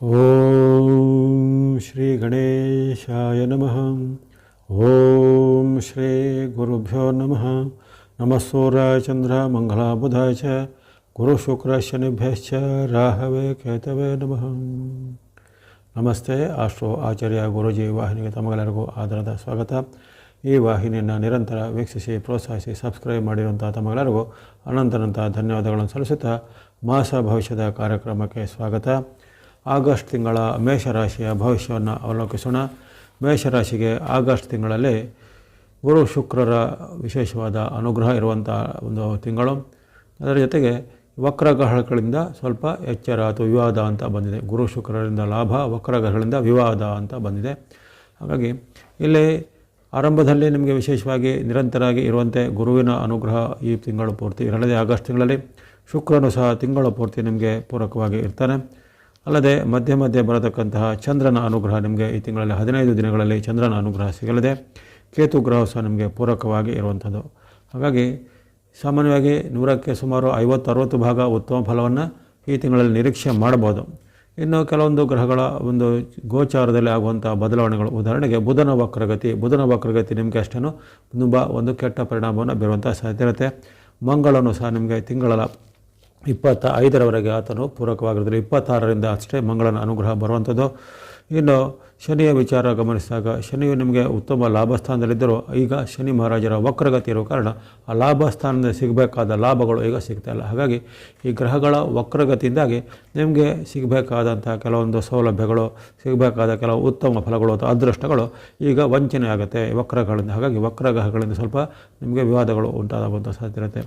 ಓಂ ಶ್ರೀ ಗಣೇಶಾಯ ನಮಃ. ಓಂ ಶ್ರೀ ಗುರುಭ್ಯೋ ನಮಃ. ನಮಃ ಸೂರ್ಯಾಯ ಚಂದ್ರ ಮಂಗಳಾಯ ಬುಧಾಯ ಚ ಗುರು ಶುಕ್ರ ಶನಿಭ್ಯಶ್ಚ ರಾಹವೇ ಕೇತವೇ ನಮಃ. ನಮಸ್ತೆ. ಆಸ್ಟ್ರೋ ಆಚಾರ್ಯ ಗುರುಜಿ ವಾಹಿನಿಗೆ ತಮಗೆಲ್ಲರಿಗೂ ಆಧಾರದ ಸ್ವಾಗತ. ಈ ವಾಹಿನಿಯನ್ನು ನಿರಂತರ ವೀಕ್ಷಿಸಿ ಪ್ರೋತ್ಸಾಹಿಸಿ ಸಬ್ಸ್ಕ್ರೈಬ್ ಮಾಡಿರುವಂಥ ತಮಗೆಲ್ಲರಿಗೂ ಅನಂತ ಧನ್ಯವಾದಗಳನ್ನು ಸಲ್ಲಿಸುತ್ತಾ ಮಾಸ ಭವಿಷ್ಯದ ಕಾರ್ಯಕ್ರಮಕ್ಕೆ ಸ್ವಾಗತ. ಆಗಸ್ಟ್ ತಿಂಗಳ ಮೇಷರಾಶಿಯ ಭವಿಷ್ಯವನ್ನು ಅವಲೋಕಿಸೋಣ. ಮೇಷರಾಶಿಗೆ ಆಗಸ್ಟ್ ತಿಂಗಳಲ್ಲಿ ಗುರು ಶುಕ್ರರ ವಿಶೇಷವಾದ ಅನುಗ್ರಹ ಇರುವಂಥ ಒಂದು ತಿಂಗಳು. ಅದರ ಜೊತೆಗೆ ವಕ್ರಗ್ರಹಗಳಿಂದ ಸ್ವಲ್ಪ ಎಚ್ಚರ ಅಥವಾ ವಿವಾದ ಅಂತ ಬಂದಿದೆ. ಗುರು ಶುಕ್ರರಿಂದ ಲಾಭ, ವಕ್ರಗ್ರಹಗಳಿಂದ ವಿವಾದ ಅಂತ ಬಂದಿದೆ. ಹಾಗಾಗಿ ಇಲ್ಲಿ ಆರಂಭದಲ್ಲಿ ನಿಮಗೆ ವಿಶೇಷವಾಗಿ ನಿರಂತರವಾಗಿ ಇರುವಂತೆ ಗುರುವಿನ ಅನುಗ್ರಹ ಈ ತಿಂಗಳು ಪೂರ್ತಿ ಇರಲಿದೆ. ಆಗಸ್ಟ್ ತಿಂಗಳಲ್ಲಿ ಶುಕ್ರನು ಸಹ ತಿಂಗಳು ಪೂರ್ತಿ ನಿಮಗೆ ಪೂರಕವಾಗಿ ಇರ್ತಾನೆ. ಅಲ್ಲದೆ ಮಧ್ಯೆ ಮಧ್ಯೆ ಬರತಕ್ಕಂತಹ ಚಂದ್ರನ ಅನುಗ್ರಹ ನಿಮಗೆ ಈ ತಿಂಗಳಲ್ಲಿ 15 ದಿನಗಳಲ್ಲಿ ಚಂದ್ರನ ಅನುಗ್ರಹ ಸಿಗಲಿದೆ. ಕೇತು ಗ್ರಹ ಸಹ ನಿಮಗೆ ಪೂರಕವಾಗಿ ಇರುವಂಥದ್ದು. ಹಾಗಾಗಿ ಸಾಮಾನ್ಯವಾಗಿ 100ಕ್ಕೆ ಸುಮಾರು 50-60 ಭಾಗ ಉತ್ತಮ ಫಲವನ್ನು ಈ ತಿಂಗಳಲ್ಲಿ ನಿರೀಕ್ಷೆ ಮಾಡಬಹುದು. ಇನ್ನು ಕೆಲವೊಂದು ಗ್ರಹಗಳ ಒಂದು ಗೋಚಾರದಲ್ಲಿ ಆಗುವಂಥ ಬದಲಾವಣೆಗಳು, ಉದಾಹರಣೆಗೆ ಬುಧನ ವಕ್ರಗತಿ ನಿಮಗೆ ಅಷ್ಟೇನು ತುಂಬ ಒಂದು ಕೆಟ್ಟ ಪರಿಣಾಮವನ್ನು ಬೀರುವಂಥ ಸಾಧ್ಯತೆ ಇರುತ್ತೆ. ಮಂಗಳನು ಸಹ ನಿಮಗೆ ತಿಂಗಳ 25ರವರೆಗೆ ಆತನು ಪೂರಕವಾಗಿರೋದ್ರಲ್ಲಿ 26ರಿಂದ ಅಷ್ಟೇ ಮಂಗಳನ ಅನುಗ್ರಹ ಬರುವಂಥದ್ದು. ಇನ್ನು ಶನಿಯ ವಿಚಾರ ಗಮನಿಸಿದಾಗ ಶನಿಯು ನಿಮಗೆ ಉತ್ತಮ ಲಾಭಸ್ಥಾನದಲ್ಲಿದ್ದರೂ ಈಗ ಶನಿ ಮಹಾರಾಜರ ವಕ್ರಗತಿ ಇರುವ ಕಾರಣ ಆ ಲಾಭಸ್ಥಾನದಿಂದ ಸಿಗಬೇಕಾದ ಲಾಭಗಳು ಈಗ ಸಿಗ್ತಾಯಿಲ್ಲ. ಹಾಗಾಗಿ ಈ ಗ್ರಹಗಳ ವಕ್ರಗತಿಯಿಂದಾಗಿ ನಿಮಗೆ ಸಿಗಬೇಕಾದಂಥ ಕೆಲವೊಂದು ಸೌಲಭ್ಯಗಳು, ಸಿಗಬೇಕಾದ ಕೆಲವು ಉತ್ತಮ ಫಲಗಳು ಅಥವಾ ಅದೃಷ್ಟಗಳು ಈಗ ವಂಚನೆ ಆಗುತ್ತೆ ವಕ್ರಗಳಿಂದ. ಹಾಗಾಗಿ ವಕ್ರಗ್ರಹಗಳಿಂದ ಸ್ವಲ್ಪ ನಿಮಗೆ ವಿವಾದಗಳು ಉಂಟಾಗುವಂಥ ಸಾಧ್ಯತೆ ಇರುತ್ತೆ.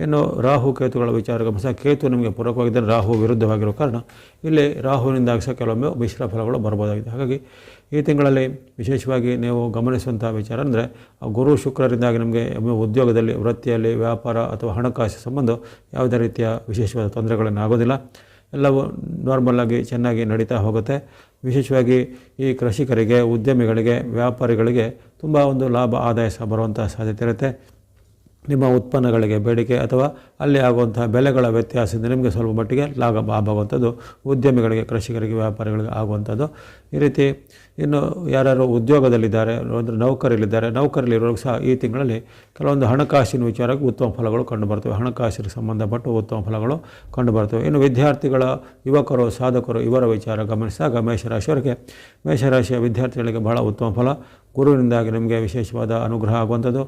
ಇನ್ನು ರಾಹು ಕೇತುಗಳ ವಿಚಾರ ಗಮನಿಸಿದಾಗ ಕೇತು ನಿಮಗೆ ಪೂರಕವಾಗಿದ್ದರೆ ರಾಹು ವಿರುದ್ಧವಾಗಿರೋ ಕಾರಣ ಇಲ್ಲಿ ರಾಹುವಿನಿಂದಾಗಿ ಸಹ ಕೆಲವೊಮ್ಮೆ ಮಿಶ್ರ ಫಲಗಳು ಬರ್ಬೋದಾಗಿದೆ. ಹಾಗಾಗಿ ಈ ತಿಂಗಳಲ್ಲಿ ವಿಶೇಷವಾಗಿ ನೀವು ಗಮನಿಸುವಂಥ ವಿಚಾರ ಅಂದರೆ ಗುರು ಶುಕ್ರರಿಂದಾಗಿ ನಿಮಗೆ ಉದ್ಯೋಗದಲ್ಲಿ, ವೃತ್ತಿಯಲ್ಲಿ, ವ್ಯಾಪಾರ ಅಥವಾ ಹಣಕಾಸು ಸಂಬಂಧ ಯಾವುದೇ ರೀತಿಯ ವಿಶೇಷವಾದ ತೊಂದರೆಗಳನ್ನು ಆಗೋದಿಲ್ಲ. ಎಲ್ಲವೂ ನಾರ್ಮಲ್ಲಾಗಿ ಚೆನ್ನಾಗಿ ನಡೀತಾ ಹೋಗುತ್ತೆ. ವಿಶೇಷವಾಗಿ ಈ ಕೃಷಿಕರಿಗೆ, ಉದ್ಯಮಿಗಳಿಗೆ, ವ್ಯಾಪಾರಿಗಳಿಗೆ ತುಂಬ ಒಂದು ಲಾಭ ಆದಾಯ ಸಹ ಬರುವಂಥ ಸಾಧ್ಯತೆ ಇರುತ್ತೆ. ನಿಮ್ಮ ಉತ್ಪನ್ನಗಳಿಗೆ ಬೇಡಿಕೆ ಅಥವಾ ಅಲ್ಲಿ ಆಗುವಂಥ ಬೆಲೆಗಳ ವ್ಯತ್ಯಾಸದಿಂದ ನಿಮಗೆ ಸ್ವಲ್ಪ ಮಟ್ಟಿಗೆ ಲಾಭ ಆಗುವಂಥದ್ದು ಉದ್ಯಮಿಗಳಿಗೆ, ಕೃಷಿಕರಿಗೆ, ವ್ಯಾಪಾರಿಗಳಿಗೆ ಆಗುವಂಥದ್ದು. ಈ ರೀತಿ ಇನ್ನು ಯಾರ್ಯಾರು ಉದ್ಯೋಗದಲ್ಲಿದ್ದಾರೆ, ಅಂದರೆ ನೌಕರಲ್ಲಿರೋರು ಸಹ ಈ ತಿಂಗಳಲ್ಲಿ ಕೆಲವೊಂದು ಹಣಕಾಸಿನ ವಿಚಾರಕ್ಕೆ ಉತ್ತಮ ಫಲಗಳು ಕಂಡುಬರ್ತವೆ. ಹಣಕಾಸಿಗೆ ಸಂಬಂಧಪಟ್ಟ ಉತ್ತಮ ಫಲಗಳು ಕಂಡುಬರ್ತವೆ. ಇನ್ನು ವಿದ್ಯಾರ್ಥಿಗಳ, ಯುವಕರು, ಸಾಧಕರು ಇವರ ವಿಚಾರ ಗಮನಿಸಿದಾಗ ಮೇಷರಾಶಿಯ ವಿದ್ಯಾರ್ಥಿಗಳಿಗೆ ಬಹಳ ಉತ್ತಮ ಫಲ. ಗುರುವಿನಿಂದಾಗಿ ನಿಮಗೆ ವಿಶೇಷವಾದ ಅನುಗ್ರಹ ಆಗುವಂಥದ್ದು.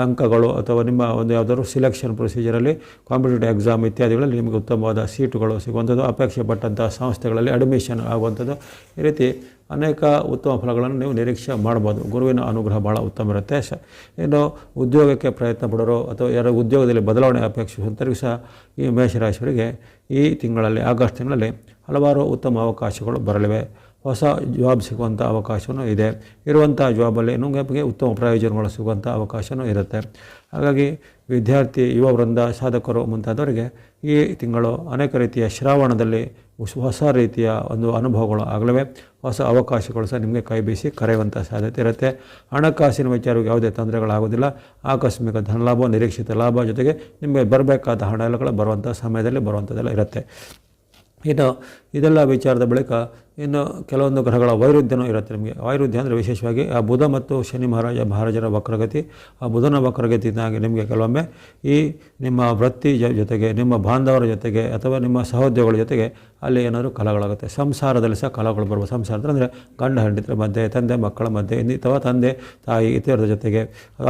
ಅಂಕಗಳು ಅಥವಾ ನಿಮ್ಮ ಒಂದು ಯಾವುದಾದ್ರು ಸಿಲೆಕ್ಷನ್ ಪ್ರೊಸೀಜರಲ್ಲಿ, ಕಾಂಪಿಟೇಟಿವ್ ಎಕ್ಸಾಮ್ ಇತ್ಯಾದಿಗಳಲ್ಲಿ ನಿಮಗೆ ಉತ್ತಮವಾದ ಸೀಟುಗಳು ಸಿಗುವಂಥದ್ದು, ಅಪೇಕ್ಷೆ ಪಟ್ಟಂಥ ಸಂಸ್ಥೆಗಳಲ್ಲಿ ಅಡ್ಮಿಷನ್ ಆಗುವಂಥದ್ದು. ಈ ರೀತಿ ಅನೇಕ ಉತ್ತಮ ಫಲಗಳನ್ನು ನೀವು ನಿರೀಕ್ಷೆ ಮಾಡ್ಬೋದು. ಗುರುವಿನ ಅನುಗ್ರಹ ಭಾಳ ಉತ್ತಮ ಇರುತ್ತೆ. ಇನ್ನು ಉದ್ಯೋಗಕ್ಕೆ ಪ್ರಯತ್ನ ಪಡೋರು ಅಥವಾ ಯಾರೋ ಉದ್ಯೋಗದಲ್ಲಿ ಬದಲಾವಣೆ ಅಪೇಕ್ಷಿಸುವಂಥವ್ರಿಗೆ ಸಹ ಈ ಮೇಷರಾಶಿಯವರಿಗೆ ಈ ತಿಂಗಳಲ್ಲಿ, ಆಗಸ್ಟ್ ತಿಂಗಳಲ್ಲಿ ಹಲವಾರು ಉತ್ತಮ ಅವಕಾಶಗಳು ಬರಲಿವೆ. ಹೊಸ ಜಾಬ್ ಸಿಗುವಂಥ ಅವಕಾಶವೂ ಇದೆ. ಇರುವಂಥ ಜಾಬಲ್ಲಿ ನಿಮಗೆ ಉತ್ತಮ ಪ್ರಯೋಜನಗಳು ಸಿಗುವಂಥ ಅವಕಾಶವೂ ಇರುತ್ತೆ. ಹಾಗಾಗಿ ವಿದ್ಯಾರ್ಥಿ, ಯುವ ವೃಂದ, ಸಾಧಕರು ಮುಂತಾದವರಿಗೆ ಈ ತಿಂಗಳು ಅನೇಕ ರೀತಿಯ ಶ್ರಾವಣದಲ್ಲಿ ಹೊಸ ರೀತಿಯ ಒಂದು ಅನುಭವಗಳು ಆಗಲಿವೆ. ಹೊಸ ಅವಕಾಶಗಳು ಸಹ ನಿಮಗೆ ಕೈ ಬೀಸಿ ಕರೆಯುವಂಥ ಸಾಧ್ಯತೆ ಇರುತ್ತೆ. ಹಣಕಾಸಿನ ವಿಚಾರಕ್ಕೆ ಯಾವುದೇ ತೊಂದರೆಗಳಾಗೋದಿಲ್ಲ. ಆಕಸ್ಮಿಕ ಧನಲಾಭ, ನಿರೀಕ್ಷಿತ ಲಾಭ, ಜೊತೆಗೆ ನಿಮಗೆ ಬರಬೇಕಾದ ಹಣ ಎಲ್ಲಗಳು ಬರುವಂಥ ಸಮಯದಲ್ಲಿ ಬರುವಂಥದ್ದೆಲ್ಲ ಇರುತ್ತೆ. ಇನ್ನು ಇದೆಲ್ಲ ವಿಚಾರದ ಬಳಿಕ ಇನ್ನು ಕೆಲವೊಂದು ಗ್ರಹಗಳ ವೈರುಧ್ಯನೂ ಇರುತ್ತೆ. ನಿಮಗೆ ವೈರುಧ್ಯ ಅಂದರೆ ವಿಶೇಷವಾಗಿ ಆ ಬುಧ ಮತ್ತು ಶನಿ ಮಹಾರಾಜರ ವಕ್ರಗತಿ. ಆ ಬುಧನ ವಕ್ರಗತಿಯಿಂದಾಗಿ ನಿಮಗೆ ಕೆಲವೊಮ್ಮೆ ಈ ನಿಮ್ಮ ವೃತ್ತಿ ಜೊತೆಗೆ, ನಿಮ್ಮ ಬಾಂಧವರ ಜೊತೆಗೆ ಅಥವಾ ನಿಮ್ಮ ಸಹೋದ್ಯೋಗಿಗಳ ಜೊತೆಗೆ ಅಲ್ಲಿ ಏನಾದರೂ ಕಲಹಗಳಾಗುತ್ತೆ. ಸಂಸಾರದಲ್ಲಿ ಸಹ ಕಲಹಗಳು ಬರ್ಬೋದು. ಸಂಸಾರ ಅಂದರೆ ಗಂಡ ಹೆಂಡತಿರ ಮಧ್ಯೆ, ತಂದೆ ಮಕ್ಕಳ ಮಧ್ಯೆ, ಅಥವಾ ತಂದೆ ತಾಯಿ ಇತರರ ಜೊತೆಗೆ,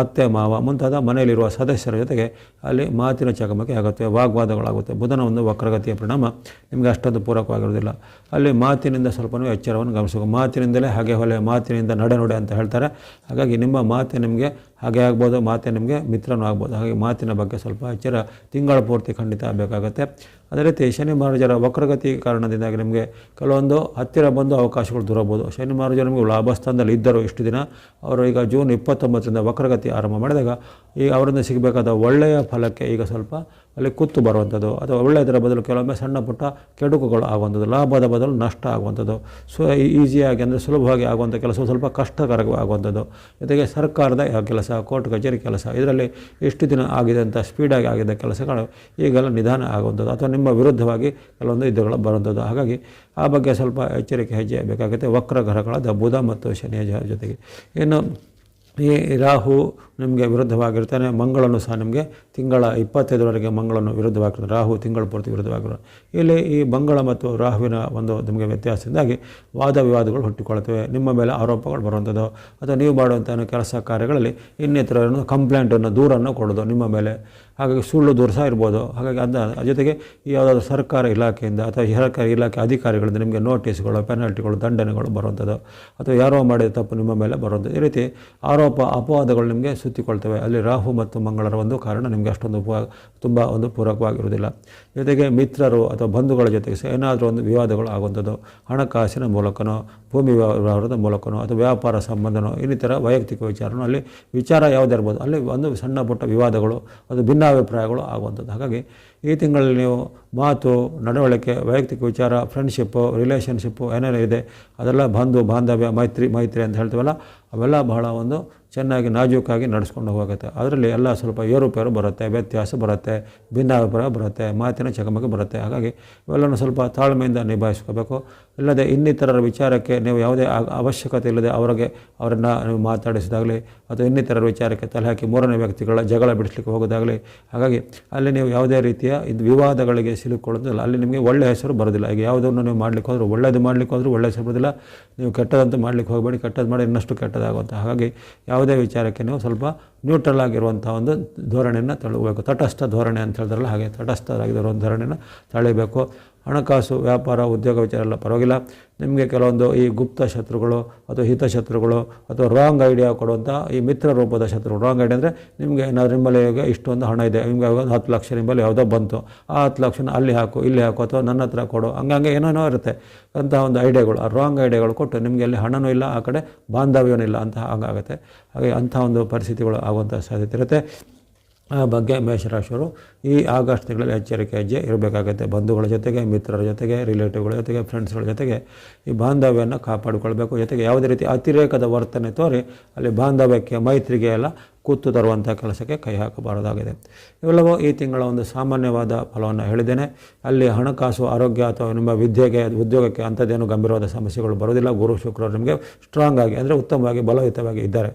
ಅತ್ತೆ ಮಾವ ಮುಂತಾದ ಮನೆಯಲ್ಲಿರುವ ಸದಸ್ಯರ ಜೊತೆಗೆ ಅಲ್ಲಿ ಮಾತಿನ ಚಕಮಕಿ ಆಗುತ್ತೆ, ವಾಗ್ವಾದಗಳಾಗುತ್ತೆ. ಬುಧನ ಒಂದು ವಕ್ರಗತಿಯ ಪರಿಣಾಮ ನಿಮಗೆ ಅಷ್ಟೊಂದು ಪೂರಕವಾಗಿರೋದಿಲ್ಲ. ಅಲ್ಲಿ ಮಾತಿನಿಂದ ಸ್ವಲ್ಪ ಎಚ್ಚರವನ್ನು ಗಮನಿಸಬೇಕು. ಮಾತಿನಿಂದಲೇ ಹಾಗೆ ಹೊಲೆ, ಮಾತಿನಿಂದ ನಡೆನುಡೆ ಅಂತ ಹೇಳ್ತಾರೆ. ಹಾಗಾಗಿ ನಿಮ್ಮ ಮಾತೆ ನಿಮಗೆ ಹಾಗೆ ಆಗ್ಬೋದು, ಮಾತೆ ನಿಮಗೆ ಮಿತ್ರನೂ ಆಗ್ಬೋದು. ಹಾಗೆ ಮಾತಿನ ಬಗ್ಗೆ ಸ್ವಲ್ಪ ಎಚ್ಚರ ತಿಂಗಳ ಪೂರ್ತಿ ಖಂಡಿತ ಬೇಕಾಗುತ್ತೆ. ಅದೇ ರೀತಿ ಶನಿ ಮಹಾರಾಜರ ವಕ್ರಗತಿ ಕಾರಣದಿಂದಾಗಿ ನಿಮಗೆ ಕೆಲವೊಂದು ಹತ್ತಿರ ಬಂದು ಅವಕಾಶಗಳು ದೊರಕಬಹುದು. ಶನಿ ಮಹಾರಾಜರು ನಿಮಗೆ ಲಾಭಸ್ಥಾನದಲ್ಲಿ ಇದ್ದರು ಇಷ್ಟು ದಿನ. ಅವರು ಈಗ ಜೂನ್ 29ರಿಂದ ವಕ್ರಗತಿ ಆರಂಭ ಮಾಡಿದಾಗ ಈ ಅವರಿಂದ ಸಿಗಬೇಕಾದ ಒಳ್ಳೆಯ ಫಲಕ್ಕೆ ಈಗ ಸ್ವಲ್ಪ ಅಲ್ಲಿ ಕುತ್ತು ಬರುವಂಥದ್ದು, ಅಥವಾ ಒಳ್ಳೆಯದರ ಬದಲು ಕೆಲವೊಮ್ಮೆ ಸಣ್ಣ ಪುಟ್ಟ ಕೆಡುಕುಗಳು ಆಗುವಂಥದ್ದು, ಲಾಭದ ಬದಲು ನಷ್ಟ ಆಗುವಂಥದ್ದು, ಈಸಿಯಾಗಿ ಅಂದರೆ ಸುಲಭವಾಗಿ ಆಗುವಂಥ ಕೆಲಸ ಸ್ವಲ್ಪ ಕಷ್ಟಕರವಾಗಿ ಆಗುವಂಥದ್ದು, ಜೊತೆಗೆ ಸರ್ಕಾರದ ಕೆಲಸ, ಕೋರ್ಟ್ ಕಚೇರಿ ಕೆಲಸ, ಇದರಲ್ಲಿ ಎಷ್ಟು ದಿನ ಆಗಿದೆ ಅಂತ ಸ್ಪೀಡಾಗಿ ಆಗಿದ್ದ ಕೆಲಸಗಳು ಈಗೆಲ್ಲ ನಿಧಾನ ಆಗುವಂಥದ್ದು, ಅಥವಾ ನಿಮ್ಮ ವಿರುದ್ಧವಾಗಿ ಕೆಲವೊಂದು ಯುದ್ಧಗಳು ಬರುವಂಥದ್ದು. ಹಾಗಾಗಿ ಆ ಬಗ್ಗೆ ಸ್ವಲ್ಪ ಎಚ್ಚರಿಕೆ ಹೆಜ್ಜೆ ಬೇಕಾಗುತ್ತೆ. ವಕ್ರ ಗ್ರಹಗಳಾದ ಬುಧ ಮತ್ತು ಶನಿಯ ಜೊತೆಗೆ ಇನ್ನು ಈ ರಾಹು ನಿಮಗೆ ವಿರುದ್ಧವಾಗಿರ್ತಾನೆ. ಮಂಗಳನು ಸಹ ನಿಮಗೆ ತಿಂಗಳ 25ರವರೆಗೆ ಮಂಗಳನು ವಿರುದ್ಧವಾಗಿರ್ತಾನೆ. ರಾಹು ತಿಂಗಳ ಪೂರ್ತಿ ವಿರುದ್ಧವಾಗಿರ್ತಾನೆ. ಇಲ್ಲಿ ಈ ಮಂಗಳ ಮತ್ತು ರಾಹುವಿನ ಒಂದು ನಿಮಗೆ ವ್ಯತ್ಯಾಸದಿಂದಾಗಿ ವಾದ ವಿವಾದಗಳು ಹುಟ್ಟಿಕೊಳ್ಳುತ್ತವೆ, ನಿಮ್ಮ ಮೇಲೆ ಆರೋಪಗಳು ಬರುವಂಥದ್ದು, ಅಥವಾ ನೀವು ಮಾಡುವಂಥ ಕೆಲಸ ಕಾರ್ಯಗಳಲ್ಲಿ ಇನ್ನಿತರನ್ನು ಕಂಪ್ಲೇಂಟನ್ನು ದೂರನ್ನು ಕೊಡೋದು ನಿಮ್ಮ ಮೇಲೆ. ಹಾಗಾಗಿ ಸುಳ್ಳು ದೂರ ಸಹ ಇರ್ಬೋದು. ಹಾಗಾಗಿ ಜೊತೆಗೆ ಯಾವುದಾದ್ರೂ ಸರ್ಕಾರ ಇಲಾಖೆಯಿಂದ ಅಥವಾ ಸರ್ಕಾರಿ ಇಲಾಖೆ ಅಧಿಕಾರಿಗಳಿಂದ ನಿಮಗೆ ನೋಟಿಸ್ಗಳು, ಪೆನಾಲ್ಟಿಗಳು, ದಂಡನೆಗಳು ಬರುವಂಥದ್ದು, ಅಥವಾ ಯಾರೋ ಮಾಡಿದ ತಪ್ಪು ನಿಮ್ಮ ಮೇಲೆ ಬರುವಂಥದ್ದು. ಈ ರೀತಿ ಆರೋಪ ಅಪವಾದಗಳು ನಿಮಗೆ ಸುತ್ತಿಕೊಳ್ತವೆ. ಅಲ್ಲಿ ರಾಹು ಮತ್ತು ಮಂಗಳರ ಒಂದು ಕಾರಣ ನಿಮಗೆ ಅಷ್ಟೊಂದು ತುಂಬ ಒಂದು ಪೂರಕವಾಗಿರುವುದಿಲ್ಲ. ಜೊತೆಗೆ ಮಿತ್ರರು ಅಥವಾ ಬಂಧುಗಳ ಜೊತೆಗೆ ಸಹ ಏನಾದರೂ ಒಂದು ವಿವಾದಗಳು ಆಗುವಂಥದ್ದು, ಹಣಕಾಸಿನ ಮೂಲಕನೋ, ಭೂಮಿ ವ್ಯವಹಾರದ ಮೂಲಕನೋ, ಅಥವಾ ವ್ಯಾಪಾರ ಸಂಬಂಧನೋ, ಇನ್ನಿತರ ವೈಯಕ್ತಿಕ ವಿಚಾರನೋ, ಅಲ್ಲಿ ವಿಚಾರ ಯಾವುದೇ ಇರ್ಬೋದು, ಅಲ್ಲಿ ಒಂದು ಸಣ್ಣ ಪುಟ್ಟ ವಿವಾದಗಳು, ಅದು ಭಿನ್ನಾಭಿಪ್ರಾಯಗಳು ಆಗುವಂಥದ್ದು. ಹಾಗಾಗಿ ಈ ತಿಂಗಳಲ್ಲಿ ನೀವು ಮಾತು, ನಡವಳಿಕೆ, ವೈಯಕ್ತಿಕ ವಿಚಾರ, ಫ್ರೆಂಡ್ಶಿಪ್ಪು, ರಿಲೇಷನ್ಶಿಪ್ಪು ಏನೇನೋ ಇದೆ ಅದೆಲ್ಲ ಬಾಂಧವ್ಯ, ಮೈತ್ರಿ ಅಂತ ಹೇಳ್ತೀವಲ್ಲ, ಅವೆಲ್ಲ ಬಹಳ ಒಂದು ಚೆನ್ನಾಗಿ ನಾಜೂಕಾಗಿ ನಡೆಸ್ಕೊಂಡು ಹೋಗುತ್ತೆ. ಅದರಲ್ಲಿ ಎಲ್ಲ ಸ್ವಲ್ಪ ಏರುಪೇರು ಬರುತ್ತೆ, ವ್ಯತ್ಯಾಸ ಬರುತ್ತೆ, ಭಿನ್ನಾಭಿಪ್ರಾಯ ಬರುತ್ತೆ, ಮಾತಿನ ಚಕಮಕಿ ಬರುತ್ತೆ. ಹಾಗಾಗಿ ಇವೆಲ್ಲನೂ ಸ್ವಲ್ಪ ತಾಳ್ಮೆಯಿಂದ ನಿಭಾಯಿಸ್ಕೋಬೇಕು. ಇಲ್ಲದೆ ಇನ್ನಿತರರ ವಿಚಾರಕ್ಕೆ ನೀವು ಯಾವುದೇ ಅವಶ್ಯಕತೆ ಇಲ್ಲದೆ ಅವರನ್ನು ನೀವು ಮಾತಾಡಿಸಿದಾಗಲಿ, ಅಥವಾ ಇನ್ನಿತರರ ವಿಚಾರಕ್ಕೆ ತಲೆ ಹಾಕಿ ಮೂರನೇ ವ್ಯಕ್ತಿಗಳ ಜಗಳ ಬಿಡಿಸ್ಲಿಕ್ಕೆ ಹೋಗೋದಾಗಲಿ, ಹಾಗಾಗಿ ಅಲ್ಲಿ ನೀವು ಯಾವುದೇ ರೀತಿಯ ಇದು ವಿವಾದಗಳಿಗೆ ಸಿಲುಕೊಳ್ಳೋದಿಲ್ಲ. ಅಲ್ಲಿ ನಿಮಗೆ ಒಳ್ಳೆಯ ಹೆಸರು ಬರೋದಿಲ್ಲ. ಈಗ ಯಾವುದನ್ನು ನೀವು ಮಾಡಲಿಕ್ಕೆ ಹೋದರೂ, ಒಳ್ಳೆಯದು ಮಾಡಲಿಕ್ಕೆ ಹೋದರೂ ಒಳ್ಳೆಯ ಹೆಸರು ಬರೋದಿಲ್ಲ. ನೀವು ಕೆಟ್ಟದಂತೂ ಮಾಡಲಿಕ್ಕೆ ಹೋಗಬೇಡಿ, ಕೆಟ್ಟದ್ದು ಮಾಡಿ ಇನ್ನಷ್ಟು ಕೆಟ್ಟದಾಗುವಂಥ. ಹಾಗಾಗಿ ಯಾವುದೇ ವಿಚಾರಕ್ಕೆ ನೀವು ಸ್ವಲ್ಪ ನ್ಯೂಟ್ರಲ್ ಆಗಿರುವಂಥ ಒಂದು ಧೋರಣೆಯನ್ನು ತಳ್ಳಬೇಕು. ತಟಸ್ಥ ಧೋರಣೆ ಅಂತ ಹೇಳಿದ್ರಲ್ಲ, ಹಾಗೆ ತಟಸ್ಥರಾಗಿರುವ ಧೋರಣೆಯನ್ನು ತಳಿಬೇಕು. ಹಣಕಾಸು, ವ್ಯಾಪಾರ, ಉದ್ಯೋಗ ವಿಚಾರ ಎಲ್ಲ ಪರವಾಗಿಲ್ಲ. ನಿಮಗೆ ಕೆಲವೊಂದು ಈ ಗುಪ್ತ ಶತ್ರುಗಳು ಅಥವಾ ಹಿತಶತ್ರುಗಳು ಅಥವಾ ರಾಂಗ್ ಐಡಿಯಾ ಕೊಡುವಂಥ ಈ ಮಿತ್ರ ರೂಪದ ಶತ್ರುಗಳು. ರಾಂಗ್ ಐಡಿಯಾ ಅಂದರೆ ನಿಮಗೆ ಏನಾದರೂ ನಿಮ್ಮಲ್ಲಿ ಈಗ ಇಷ್ಟೊಂದು ಹಣ ಇದೆ, ನಿಮಗೆ ಒಂದು 10 ಲಕ್ಷ ನಿಮ್ಮಲ್ಲಿ ಯಾವುದೋ ಬಂತು, ಆ 10 ಲಕ್ಷನ ಅಲ್ಲಿ ಹಾಕು, ಇಲ್ಲಿ ಹಾಕು, ಅಥವಾ ನನ್ನ ಹತ್ರ ಕೊಡು, ಹಂಗೆ ಏನೇನೋ ಇರುತ್ತೆ ಅಂಥ ಒಂದು ಐಡಿಯಾಗಳು. ಆ ರಾಂಗ್ ಐಡಿಯಾಗಳು ಕೊಟ್ಟು ನಿಮಗೆ ಅಲ್ಲಿ ಹಣನೂ ಇಲ್ಲ, ಆ ಕಡೆ ಬಾಂಧವ್ಯವೂ ಇಲ್ಲ ಅಂತ ಹಾಗಾಗುತ್ತೆ. ಹಾಗೆ ಅಂಥ ಒಂದು ಪರಿಸ್ಥಿತಿಗಳು ಆಗುವಂಥ ಸಾಧ್ಯತೆ ಇರುತ್ತೆ. ಆ ಬಗ್ಗೆ ಮೇಷರಾಶಿಯವರು ಈ ಆಗಸ್ಟ್ ತಿಂಗಳಲ್ಲಿ ಎಚ್ಚರಿಕೆ ಹೆಜ್ಜೆ ಇರಬೇಕಾಗುತ್ತೆ. ಬಂಧುಗಳ ಜೊತೆಗೆ, ಮಿತ್ರರ ಜೊತೆಗೆ, ರಿಲೇಟಿವ್ಗಳ ಜೊತೆಗೆ, ಫ್ರೆಂಡ್ಸ್ಗಳ ಜೊತೆಗೆ ಈ ಬಾಂಧವ್ಯವನ್ನು ಕಾಪಾಡಿಕೊಳ್ಬೇಕು. ಜೊತೆಗೆ ಯಾವುದೇ ರೀತಿ ಅತಿರೇಕದ ವರ್ತನೆ ತೋರಿ ಅಲ್ಲಿ ಬಾಂಧವ್ಯಕ್ಕೆ, ಮೈತ್ರಿಗೆ ಎಲ್ಲ ಕೂತು ತರುವಂಥ ಕೆಲಸಕ್ಕೆ ಕೈ ಹಾಕಬಾರದಾಗಿದೆ. ಇವೆಲ್ಲವೂ ಈ ತಿಂಗಳ ಒಂದು ಸಾಮಾನ್ಯವಾದ ಫಲವನ್ನು ಹೇಳಿದ್ದೇನೆ. ಅಲ್ಲಿ ಹಣಕಾಸು, ಆರೋಗ್ಯ ಅಥವಾ ನಿಮ್ಮ ವಿದ್ಯೆಗೆ, ಉದ್ಯೋಗಕ್ಕೆ ಅಂಥದ್ದೇನು ಗಂಭೀರವಾದ ಸಮಸ್ಯೆಗಳು ಬರೋದಿಲ್ಲ. ಗುರು ಶುಕ್ರರು ನಿಮಗೆ ಸ್ಟ್ರಾಂಗ್ ಆಗಿ ಅಂದರೆ ಉತ್ತಮವಾಗಿ ಬಲಯುತವಾಗಿ ಇದ್ದಾರೆ.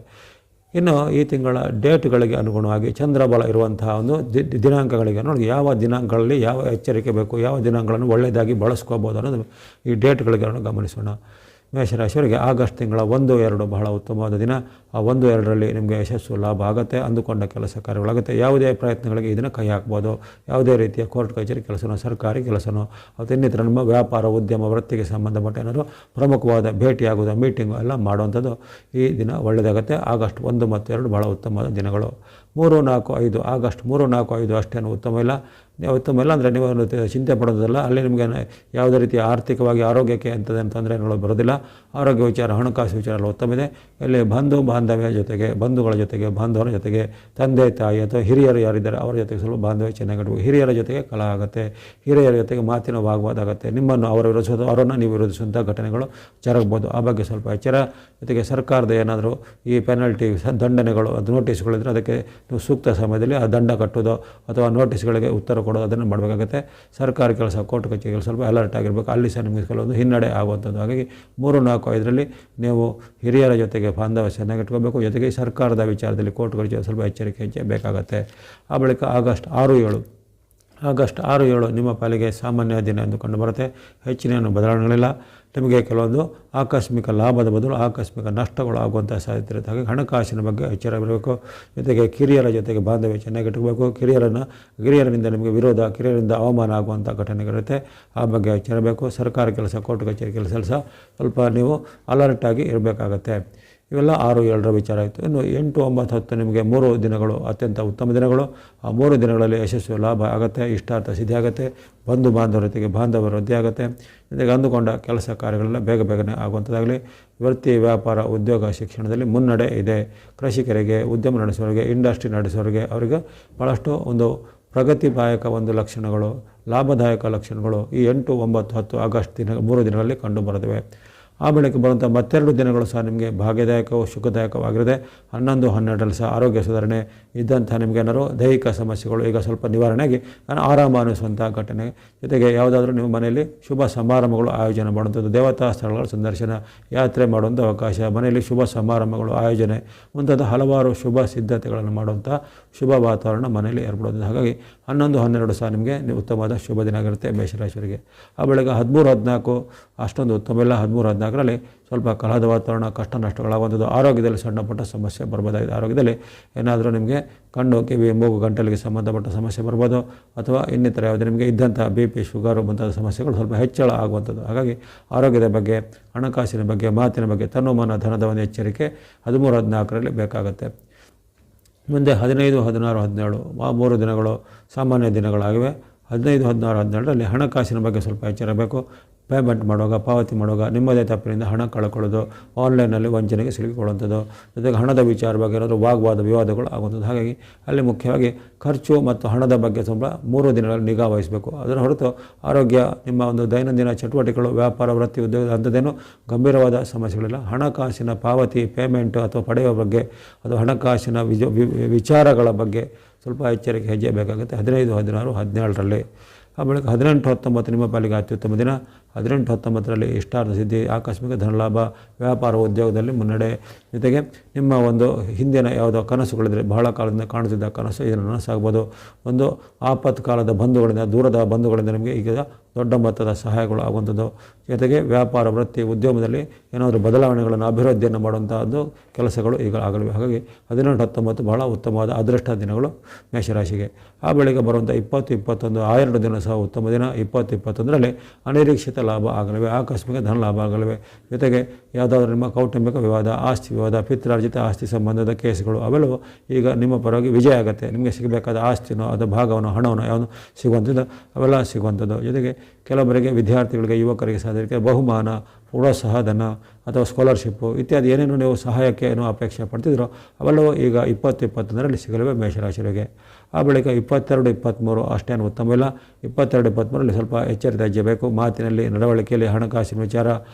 ಇನ್ನು ಈ ತಿಂಗಳ ಡೇಟ್ಗಳಿಗೆ ಅನುಗುಣವಾಗಿ ಚಂದ್ರಬಲ ಇರುವಂತಹ ಒಂದು ದಿನಾಂಕಗಳಿಗೆ ನೋಡಿ, ಯಾವ ದಿನಾಂಕಗಳಲ್ಲಿ ಯಾವ ಎಚ್ಚರಿಕೆ ಬೇಕು, ಯಾವ ದಿನಾಂಕಗಳನ್ನು ಒಳ್ಳೆಯದಾಗಿ ಬಳಸ್ಕೋಬೋದು ಅನ್ನೋದು ಈ ಡೇಟ್ಗಳಿಗೆ ಗಮನಿಸೋಣ. ಮೇಷರಾಶಿಯವರಿಗೆ ಆಗಸ್ಟ್ ತಿಂಗಳ 1, 2 ಬಹಳ ಉತ್ತಮವಾದ ದಿನ. ಆ 1, 2ರಲ್ಲಿ ನಿಮಗೆ ಯಶಸ್ಸು, ಲಾಭ ಆಗುತ್ತೆ, ಅಂದುಕೊಂಡ ಕೆಲಸ ಕಾರ್ಯಗಳಾಗುತ್ತೆ. ಯಾವುದೇ ಪ್ರಯತ್ನಗಳಿಗೆ ಇದನ್ನು ಕೈ ಹಾಕ್ಬೋದು. ಯಾವುದೇ ರೀತಿಯ ಕೋರ್ಟ್ ಕಚೇರಿ ಕೆಲಸನೋ, ಸರ್ಕಾರಿ ಕೆಲಸನೋ, ಅಥವಾ ಇನ್ನಿತರ ನಿಮ್ಮ ವ್ಯಾಪಾರ, ಉದ್ಯಮ, ವೃತ್ತಿಗೆ ಸಂಬಂಧಪಟ್ಟ ಏನಾದರೂ ಪ್ರಮುಖವಾದ ಭೇಟಿಯಾಗೋದು, ಮೀಟಿಂಗು ಎಲ್ಲ ಮಾಡುವಂಥದ್ದು ಈ ದಿನ ಒಳ್ಳೆಯದಾಗುತ್ತೆ. ಆಗಸ್ಟ್ 1 ಮತ್ತು 2 ಬಹಳ ಉತ್ತಮವಾದ ದಿನಗಳು. 3, 4, 5 ಆಗಸ್ಟ್ 3, 4, 5 ಅಷ್ಟೇನು ಉತ್ತಮ ಇಲ್ಲ. ಅಂದರೆ ನೀವು ಚಿಂತೆ ಪಡೋದಲ್ಲ. ಅಲ್ಲಿ ನಿಮಗೆ ಯಾವುದೇ ರೀತಿಯ ಆರ್ಥಿಕವಾಗಿ ಆರೋಗ್ಯಕ್ಕೆ ಅಂಥದ್ದೇನು ತೊಂದರೆಗಳು ಬರೋದಿಲ್ಲ. ಆರೋಗ್ಯ ವಿಚಾರ, ಹಣಕಾಸು ವಿಚಾರ ಎಲ್ಲ ಉತ್ತಮ ಇದೆ. ಇಲ್ಲಿ ಬಾಂಧವ್ಯ ಜೊತೆಗೆ, ಬಂಧುಗಳ ಜೊತೆಗೆ, ಬಾಂಧವರ ಜೊತೆಗೆ, ತಂದೆ ತಾಯಿ ಅಥವಾ ಹಿರಿಯರು ಯಾರಿದ್ದಾರೆ ಅವರ ಜೊತೆಗೆ ಸ್ವಲ್ಪ ಬಾಂಧವ್ಯ ಚೆನ್ನಾಗಿಡಬೇಕು. ಹಿರಿಯರ ಜೊತೆಗೆ ಕಲಹ ಆಗುತ್ತೆ, ಹಿರಿಯರ ಜೊತೆಗೆ ಮಾತಿನ ವಾಗ್ವಾದ ಆಗುತ್ತೆ, ನಿಮ್ಮನ್ನು ಅವರು ವಿರೋಧಿಸೋದು, ಅವರನ್ನು ನೀವು ವಿರೋಧಿಸುವಂಥ ಘಟನೆಗಳು ಜರಗಬಹುದು. ಆ ಬಗ್ಗೆ ಸ್ವಲ್ಪ ಎಚ್ಚರ. ಜೊತೆಗೆ ಸರ್ಕಾರದ ಏನಾದರೂ ಈ ಪೆನಾಲ್ಟಿ, ದಂಡನೆಗಳು, ಅದು ನೋಟಿಸ್ಗಳಿದ್ರೆ ಅದಕ್ಕೆ ನೀವು ಸೂಕ್ತ ಸಮಯದಲ್ಲಿ ಆ ದಂಡ ಕಟ್ಟೋದು ಅಥವಾ ನೋಟಿಸ್ಗಳಿಗೆ ಉತ್ತರ ಕೊಡೋದು ಅದನ್ನು ಮಾಡಬೇಕಾಗುತ್ತೆ. ಸರ್ಕಾರಿ ಕೆಲಸ, ಕೋರ್ಟ್ ಕಚೇರಿಗಳು ಸ್ವಲ್ಪ ಅಲರ್ಟ್ ಆಗಿರಬೇಕು. ಅಲ್ಲಿ ಸಹ ನಿಮಗೆ ಕೆಲವೊಂದು ಹಿನ್ನಡೆ ಆಗುವಂಥದ್ದು. ಹಾಗಾಗಿ 3, 4, 5ರಲ್ಲಿ ನೀವು ಹಿರಿಯರ ಜೊತೆಗೆ ಬಾಂಧವ್ಯ ಚೆನ್ನಾಗಿ ಇಟ್ಕೋಬೇಕು. ಜೊತೆಗೆ ಸರ್ಕಾರದ ವಿಚಾರದಲ್ಲಿ ಕೋರ್ಟ್ ಕಚೇರಿ ಸ್ವಲ್ಪ ಎಚ್ಚರಿಕೆ ಹೆಜ್ಜೆ ಬೇಕಾಗುತ್ತೆ. ಆ ಬಳಿಕ ಆಗಸ್ಟ್ 6, 7 ನಿಮ್ಮ ಪಾಲಿಗೆ ಸಾಮಾನ್ಯ ದಿನ ಎಂದು ಕಂಡು ಬರುತ್ತೆ. ಹೆಚ್ಚಿನ ಬದಲಾವಣೆಗಳಿಲ್ಲ. ನಿಮಗೆ ಕೆಲವೊಂದು ಆಕಸ್ಮಿಕ ಲಾಭದ ಬದಲು ಆಕಸ್ಮಿಕ ನಷ್ಟಗಳು ಆಗುವಂಥ ಸಾಧ್ಯತೆ ಇರುತ್ತೆ. ಹಾಗೆ ಹಣಕಾಸಿನ ಬಗ್ಗೆ ಎಚ್ಚರ ಇರಬೇಕು. ಜೊತೆಗೆ ಕಿರಿಯರ ಜೊತೆಗೆ ಬಾಂಧವ್ಯ ಚೆನ್ನಾಗಿ ಇಟ್ಕೋಬೇಕು. ಕಿರಿಯರಿಂದ ನಿಮಗೆ ವಿರೋಧ, ಕಿರಿಯರಿಂದ ಅವಮಾನ ಆಗುವಂಥ ಘಟನೆಗಳಿರುತ್ತೆ. ಆ ಬಗ್ಗೆ ಎಚ್ಚರ ಬೇಕು. ಸರ್ಕಾರಿ ಕೆಲಸ, ಕೋರ್ಟ್ ಕಚೇರಿ ಕೆಲಸ ಸ್ವಲ್ಪ ನೀವು ಅಲರ್ಟಾಗಿ ಇರಬೇಕಾಗತ್ತೆ. ಇವೆಲ್ಲ 6, 7ರ ವಿಚಾರ ಆಯಿತು. ಇನ್ನು 8, 9, 10 ನಿಮಗೆ 3 ದಿನಗಳು ಅತ್ಯಂತ ಉತ್ತಮ ದಿನಗಳು. ಆ 3 ದಿನಗಳಲ್ಲಿ ಯಶಸ್ಸು, ಲಾಭ ಆಗುತ್ತೆ, ಇಷ್ಟಾರ್ಥ ಸಿದ್ಧಿ ಆಗುತ್ತೆ, ಬಂಧು ಬಾಂಧವರ ಜೊತೆಗೆ ಬಾಂಧವ್ಯ ವೃದ್ಧಿ ಆಗುತ್ತೆ. ಜೊತೆಗೆ ಅಂದುಕೊಂಡ ಕೆಲಸ ಕಾರ್ಯಗಳೆಲ್ಲ ಬೇಗನೆ ಆಗುವಂಥದ್ದಾಗಲಿ. ವೃತ್ತಿ, ವ್ಯಾಪಾರ, ಉದ್ಯೋಗ, ಶಿಕ್ಷಣದಲ್ಲಿ ಮುನ್ನಡೆ ಇದೆ. ಕೃಷಿಕರಿಗೆ, ಉದ್ಯಮ ನಡೆಸೋರಿಗೆ, ಇಂಡಸ್ಟ್ರಿ ನಡೆಸೋರಿಗೆ ಅವರಿಗೆ ಭಾಳಷ್ಟು ಒಂದು ಪ್ರಗತಿದಾಯಕ ಒಂದು ಲಕ್ಷಣಗಳು, ಲಾಭದಾಯಕ ಲಕ್ಷಣಗಳು ಈ 8, 9, 10 ಆಗಸ್ಟ್ 3 ದಿನಗಳಲ್ಲಿ ಕಂಡುಬರುತ್ತವೆ. ಆ ಬಳಿಕ ಬರುವಂಥ ಮತ್ತೆರಡು ದಿನಗಳು ಸಹ ನಿಮಗೆ ಭಾಗ್ಯದಾಯಕವು ಸುಖದಾಯಕವಾಗಿರುತ್ತೆ. 11, 12ರಲ್ಲಿ ಸಹ ಆರೋಗ್ಯ ಸುಧಾರಣೆ ಇದ್ದಂಥ ನಿಮಗೆ ಏನಾದ್ರು ದೈಹಿಕ ಸಮಸ್ಯೆಗಳು ಈಗ ಸ್ವಲ್ಪ ನಿವಾರಣೆಯಾಗಿ ಆರಾಮ ಅನ್ನಿಸುವಂಥ ಘಟನೆ. ಜೊತೆಗೆ ಯಾವುದಾದ್ರೂ ನಿಮ್ಮ ಮನೆಯಲ್ಲಿ ಶುಭ ಸಮಾರಂಭಗಳು ಆಯೋಜನೆ ಮಾಡುವಂಥದ್ದು, ದೇವತಾ ಸ್ಥಳಗಳ ಸಂದರ್ಶನ, ಯಾತ್ರೆ ಮಾಡುವಂಥ ಅವಕಾಶ, ಮನೆಯಲ್ಲಿ ಶುಭ ಸಮಾರಂಭಗಳು ಆಯೋಜನೆ ಮುಂತಾದ ಹಲವಾರು ಶುಭ ಸಿದ್ಧತೆಗಳನ್ನು ಮಾಡುವಂಥ ಶುಭ ವಾತಾವರಣ ಮನೆಯಲ್ಲಿ ಏರ್ಪಡೋದು. ಹಾಗಾಗಿ 11, 12 ಸಹ ನಿಮಗೆ ಉತ್ತಮವಾದ ಶುಭ ದಿನ ಆಗಿರುತ್ತೆ ಮೇಷರಾಶಿಯವರಿಗೆ. ಆ ಬಳಿಕ 13, 14 ಅಷ್ಟೊಂದು ಉತ್ತಮ ಇಲ್ಲ. 13, 14ರಲ್ಲಿ ಸ್ವಲ್ಪ ಕಲಹದ ವಾತಾವರಣ, ಕಷ್ಟ ನಷ್ಟಗಳಾಗುವಂಥದ್ದು, ಆರೋಗ್ಯದಲ್ಲಿ ಸಣ್ಣ ಪುಟ್ಟ ಸಮಸ್ಯೆ ಬರ್ಬೋದಾಗಿದೆ. ಆರೋಗ್ಯದಲ್ಲಿ ಏನಾದರೂ ನಿಮಗೆ ಕಣ್ಣು, ಕಿವಿ, ಮೂಗು, ಗಂಟಲಿಗೆ ಸಂಬಂಧಪಟ್ಟ ಸಮಸ್ಯೆ ಬರ್ಬೋದು, ಅಥವಾ ಇನ್ನಿತರ ಯಾವುದೇ ನಿಮಗೆ ಇದ್ದಂಥ BP, ಶುಗರು ಮುಂತಾದ ಸಮಸ್ಯೆಗಳು ಸ್ವಲ್ಪ ಹೆಚ್ಚಳ ಆಗುವಂಥದ್ದು. ಹಾಗಾಗಿ ಆರೋಗ್ಯದ ಬಗ್ಗೆ, ಹಣಕಾಸಿನ ಬಗ್ಗೆ, ಮಾತಿನ ಬಗ್ಗೆ ತನುಮಾನ ಧನದ ಒಂದು ಎಚ್ಚರಿಕೆ 13, 14ರಲ್ಲಿ ಬೇಕಾಗುತ್ತೆ. ಮುಂದೆ 15, 16, 17 ಆ 3 ದಿನಗಳು ಸಾಮಾನ್ಯ ದಿನಗಳಾಗಿವೆ. 15, 16, 17ರಲ್ಲಿ ಹಣಕಾಸಿನ ಬಗ್ಗೆ ಸ್ವಲ್ಪ ಎಚ್ಚರಬೇಕು. ಪೇಮೆಂಟ್ ಮಾಡುವಾಗ, ಪಾವತಿ ಮಾಡುವಾಗ ನಿಮ್ಮದೇ ತಪ್ಪಿನಿಂದ ಹಣ ಕಳ್ಕೊಳ್ಳೋದು, ಆನ್ಲೈನಲ್ಲಿ ವಂಚನೆಗೆ ಸಿಲುಕಿಕೊಳ್ಳುವಂಥದ್ದು, ಜೊತೆಗೆ ಹಣದ ವಿಚಾರ ಬಗ್ಗೆ ಏನಾದರೂ ವಾಗ್ವಾದ ವಿವಾದಗಳು ಆಗುವಂಥದ್ದು. ಹಾಗಾಗಿ ಅಲ್ಲಿ ಮುಖ್ಯವಾಗಿ ಖರ್ಚು ಮತ್ತು ಹಣದ ಬಗ್ಗೆ ಸ್ವಲ್ಪ 3 ದಿನಗಳಲ್ಲಿ ನಿಗಾ ವಹಿಸಬೇಕು. ಅದರ ಹೊರತು ಆರೋಗ್ಯ, ನಿಮ್ಮ ಒಂದು ದೈನಂದಿನ ಚಟುವಟಿಕೆಗಳು, ವ್ಯಾಪಾರ, ವೃತ್ತಿ, ಉದ್ಯೋಗ ಅಂಥದ್ದೇನು ಗಂಭೀರವಾದ ಸಮಸ್ಯೆಗಳಿಲ್ಲ. ಹಣಕಾಸಿನ ಪಾವತಿ, ಪೇಮೆಂಟು ಅಥವಾ ಪಡೆಯುವ ಬಗ್ಗೆ, ಅದು ಹಣಕಾಸಿನ ವಿಚಾರಗಳ ಬಗ್ಗೆ ಸ್ವಲ್ಪ ಎಚ್ಚರಿಕೆ ಹೆಜ್ಜೆ ಬೇಕಾಗುತ್ತೆ 15, 16, 17ರಲ್ಲಿ. ಆ ಬಳಿಕ 18, 19 ನಿಮ್ಮ ಪಾಲಿಗೆ ಅತ್ಯುತ್ತಮ ದಿನ. 18, 19ರಲ್ಲಿ ಇಷ್ಟಾರ್ಥ ಸಿದ್ಧಿ, ಆಕಸ್ಮಿಕ ಧನಲಾಭ, ವ್ಯಾಪಾರ ಉದ್ಯೋಗದಲ್ಲಿ ಮುನ್ನಡೆ, ಜೊತೆಗೆ ನಿಮ್ಮ ಒಂದು ಹಿಂದಿನ ಯಾವುದೋ ಕನಸುಗಳಿದ್ರೆ, ಬಹಳ ಕಾಲದಿಂದ ಕಾಣುತ್ತಿದ್ದ ಕನಸು ಇದನ್ನು ನನಸಾಗ್ಬೋದು. ಒಂದು ಆಪತ್ಕಾಲದ ಬಂಧುಗಳಿಂದ, ದೂರದ ಬಂಧುಗಳಿಂದ ನಿಮಗೆ ಈಗ ದೊಡ್ಡ ಮೊತ್ತದ ಸಹಾಯಗಳು ಆಗುವಂಥದ್ದು, ಜೊತೆಗೆ ವ್ಯಾಪಾರ, ವೃತ್ತಿ, ಉದ್ಯಮದಲ್ಲಿ ಏನಾದರೂ ಬದಲಾವಣೆಗಳನ್ನು, ಅಭಿವೃದ್ಧಿಯನ್ನು ಮಾಡುವಂಥದ್ದು ಕೆಲಸಗಳು ಈಗ ಆಗಲಿವೆ. ಹಾಗಾಗಿ 18, 19 ಬಹಳ ಉತ್ತಮವಾದ ಅದೃಷ್ಟ ದಿನಗಳು ಮೇಷರಾಶಿಗೆ. ಆ ಬಳಿಕ ಬರುವಂಥ 20, 21 ಆ 2 ದಿನ ಸಹ ಉತ್ತಮ ದಿನ. 20, 21ರಲ್ಲಿ ಅನಿರೀಕ್ಷಿತ ಲಾಭ ಆಗಲಿವೆ, ಆಕಸ್ಮಿಕ ಧನ ಲಾಭ ಆಗಲಿವೆ. ಜೊತೆಗೆ ಯಾವುದಾದ್ರೂ ನಿಮ್ಮ ಕೌಟುಂಬಿಕ ವಿವಾದ, ಆಸ್ತಿ ವಿವಾದ, ಪಿತ್ರಾರ್ಜಿತ ಆಸ್ತಿ ಸಂಬಂಧದ ಕೇಸುಗಳು ಅವೆಲ್ಲವೂ ಈಗ ನಿಮ್ಮ ಪರವಾಗಿ ವಿಜಯ ಆಗುತ್ತೆ. ನಿಮಗೆ ಸಿಗಬೇಕಾದ ಆಸ್ತಿನೋ ಅದು ಭಾಗವನ್ನೋ ಹಣವನ್ನೋ ಯಾವುದು ಸಿಗುವಂಥದ್ದು ಅವೆಲ್ಲ ಸಿಗುವಂಥದ್ದು. ಜೊತೆಗೆ ಕೆಲವರಿಗೆ ವಿದ್ಯಾರ್ಥಿಗಳಿಗೆ, ಯುವಕರಿಗೆ ಸಾಧಕರಿಗೆ ಬಹುಮಾನ, ಪ್ರೋತ್ಸಾಹಧನ ಅಥವಾ ಸ್ಕಾಲರ್ಶಿಪ್ಪು ಇತ್ಯಾದಿ ಏನೇನು ನೀವು ಸಹಾಯಕ್ಕೆ ಏನೋ ಅಪೇಕ್ಷೆ ಪಡ್ತಿದ್ರೋ ಅವೆಲ್ಲವೂ ಈಗ 20, 21ರಲ್ಲಿ ಸಿಗಲಿವೆ ಮೇಷರಾಶಿಯವರಿಗೆ. ಆ ಬಳಿಕ 22, 23 ಅಷ್ಟೇನು ಉತ್ತಮ ಇಲ್ಲ. 22, 23ರಲ್ಲಿ ಸ್ವಲ್ಪ ಎಚ್ಚರಿಕೆ ಹೆಜ್ಜೆ ಬೇಕು. ಮಾತಿನಲ್ಲಿ, ನಡವಳಿಕೆಯಲ್ಲಿ, ಹಣಕಾಸಿನ ವಿಚಾರ,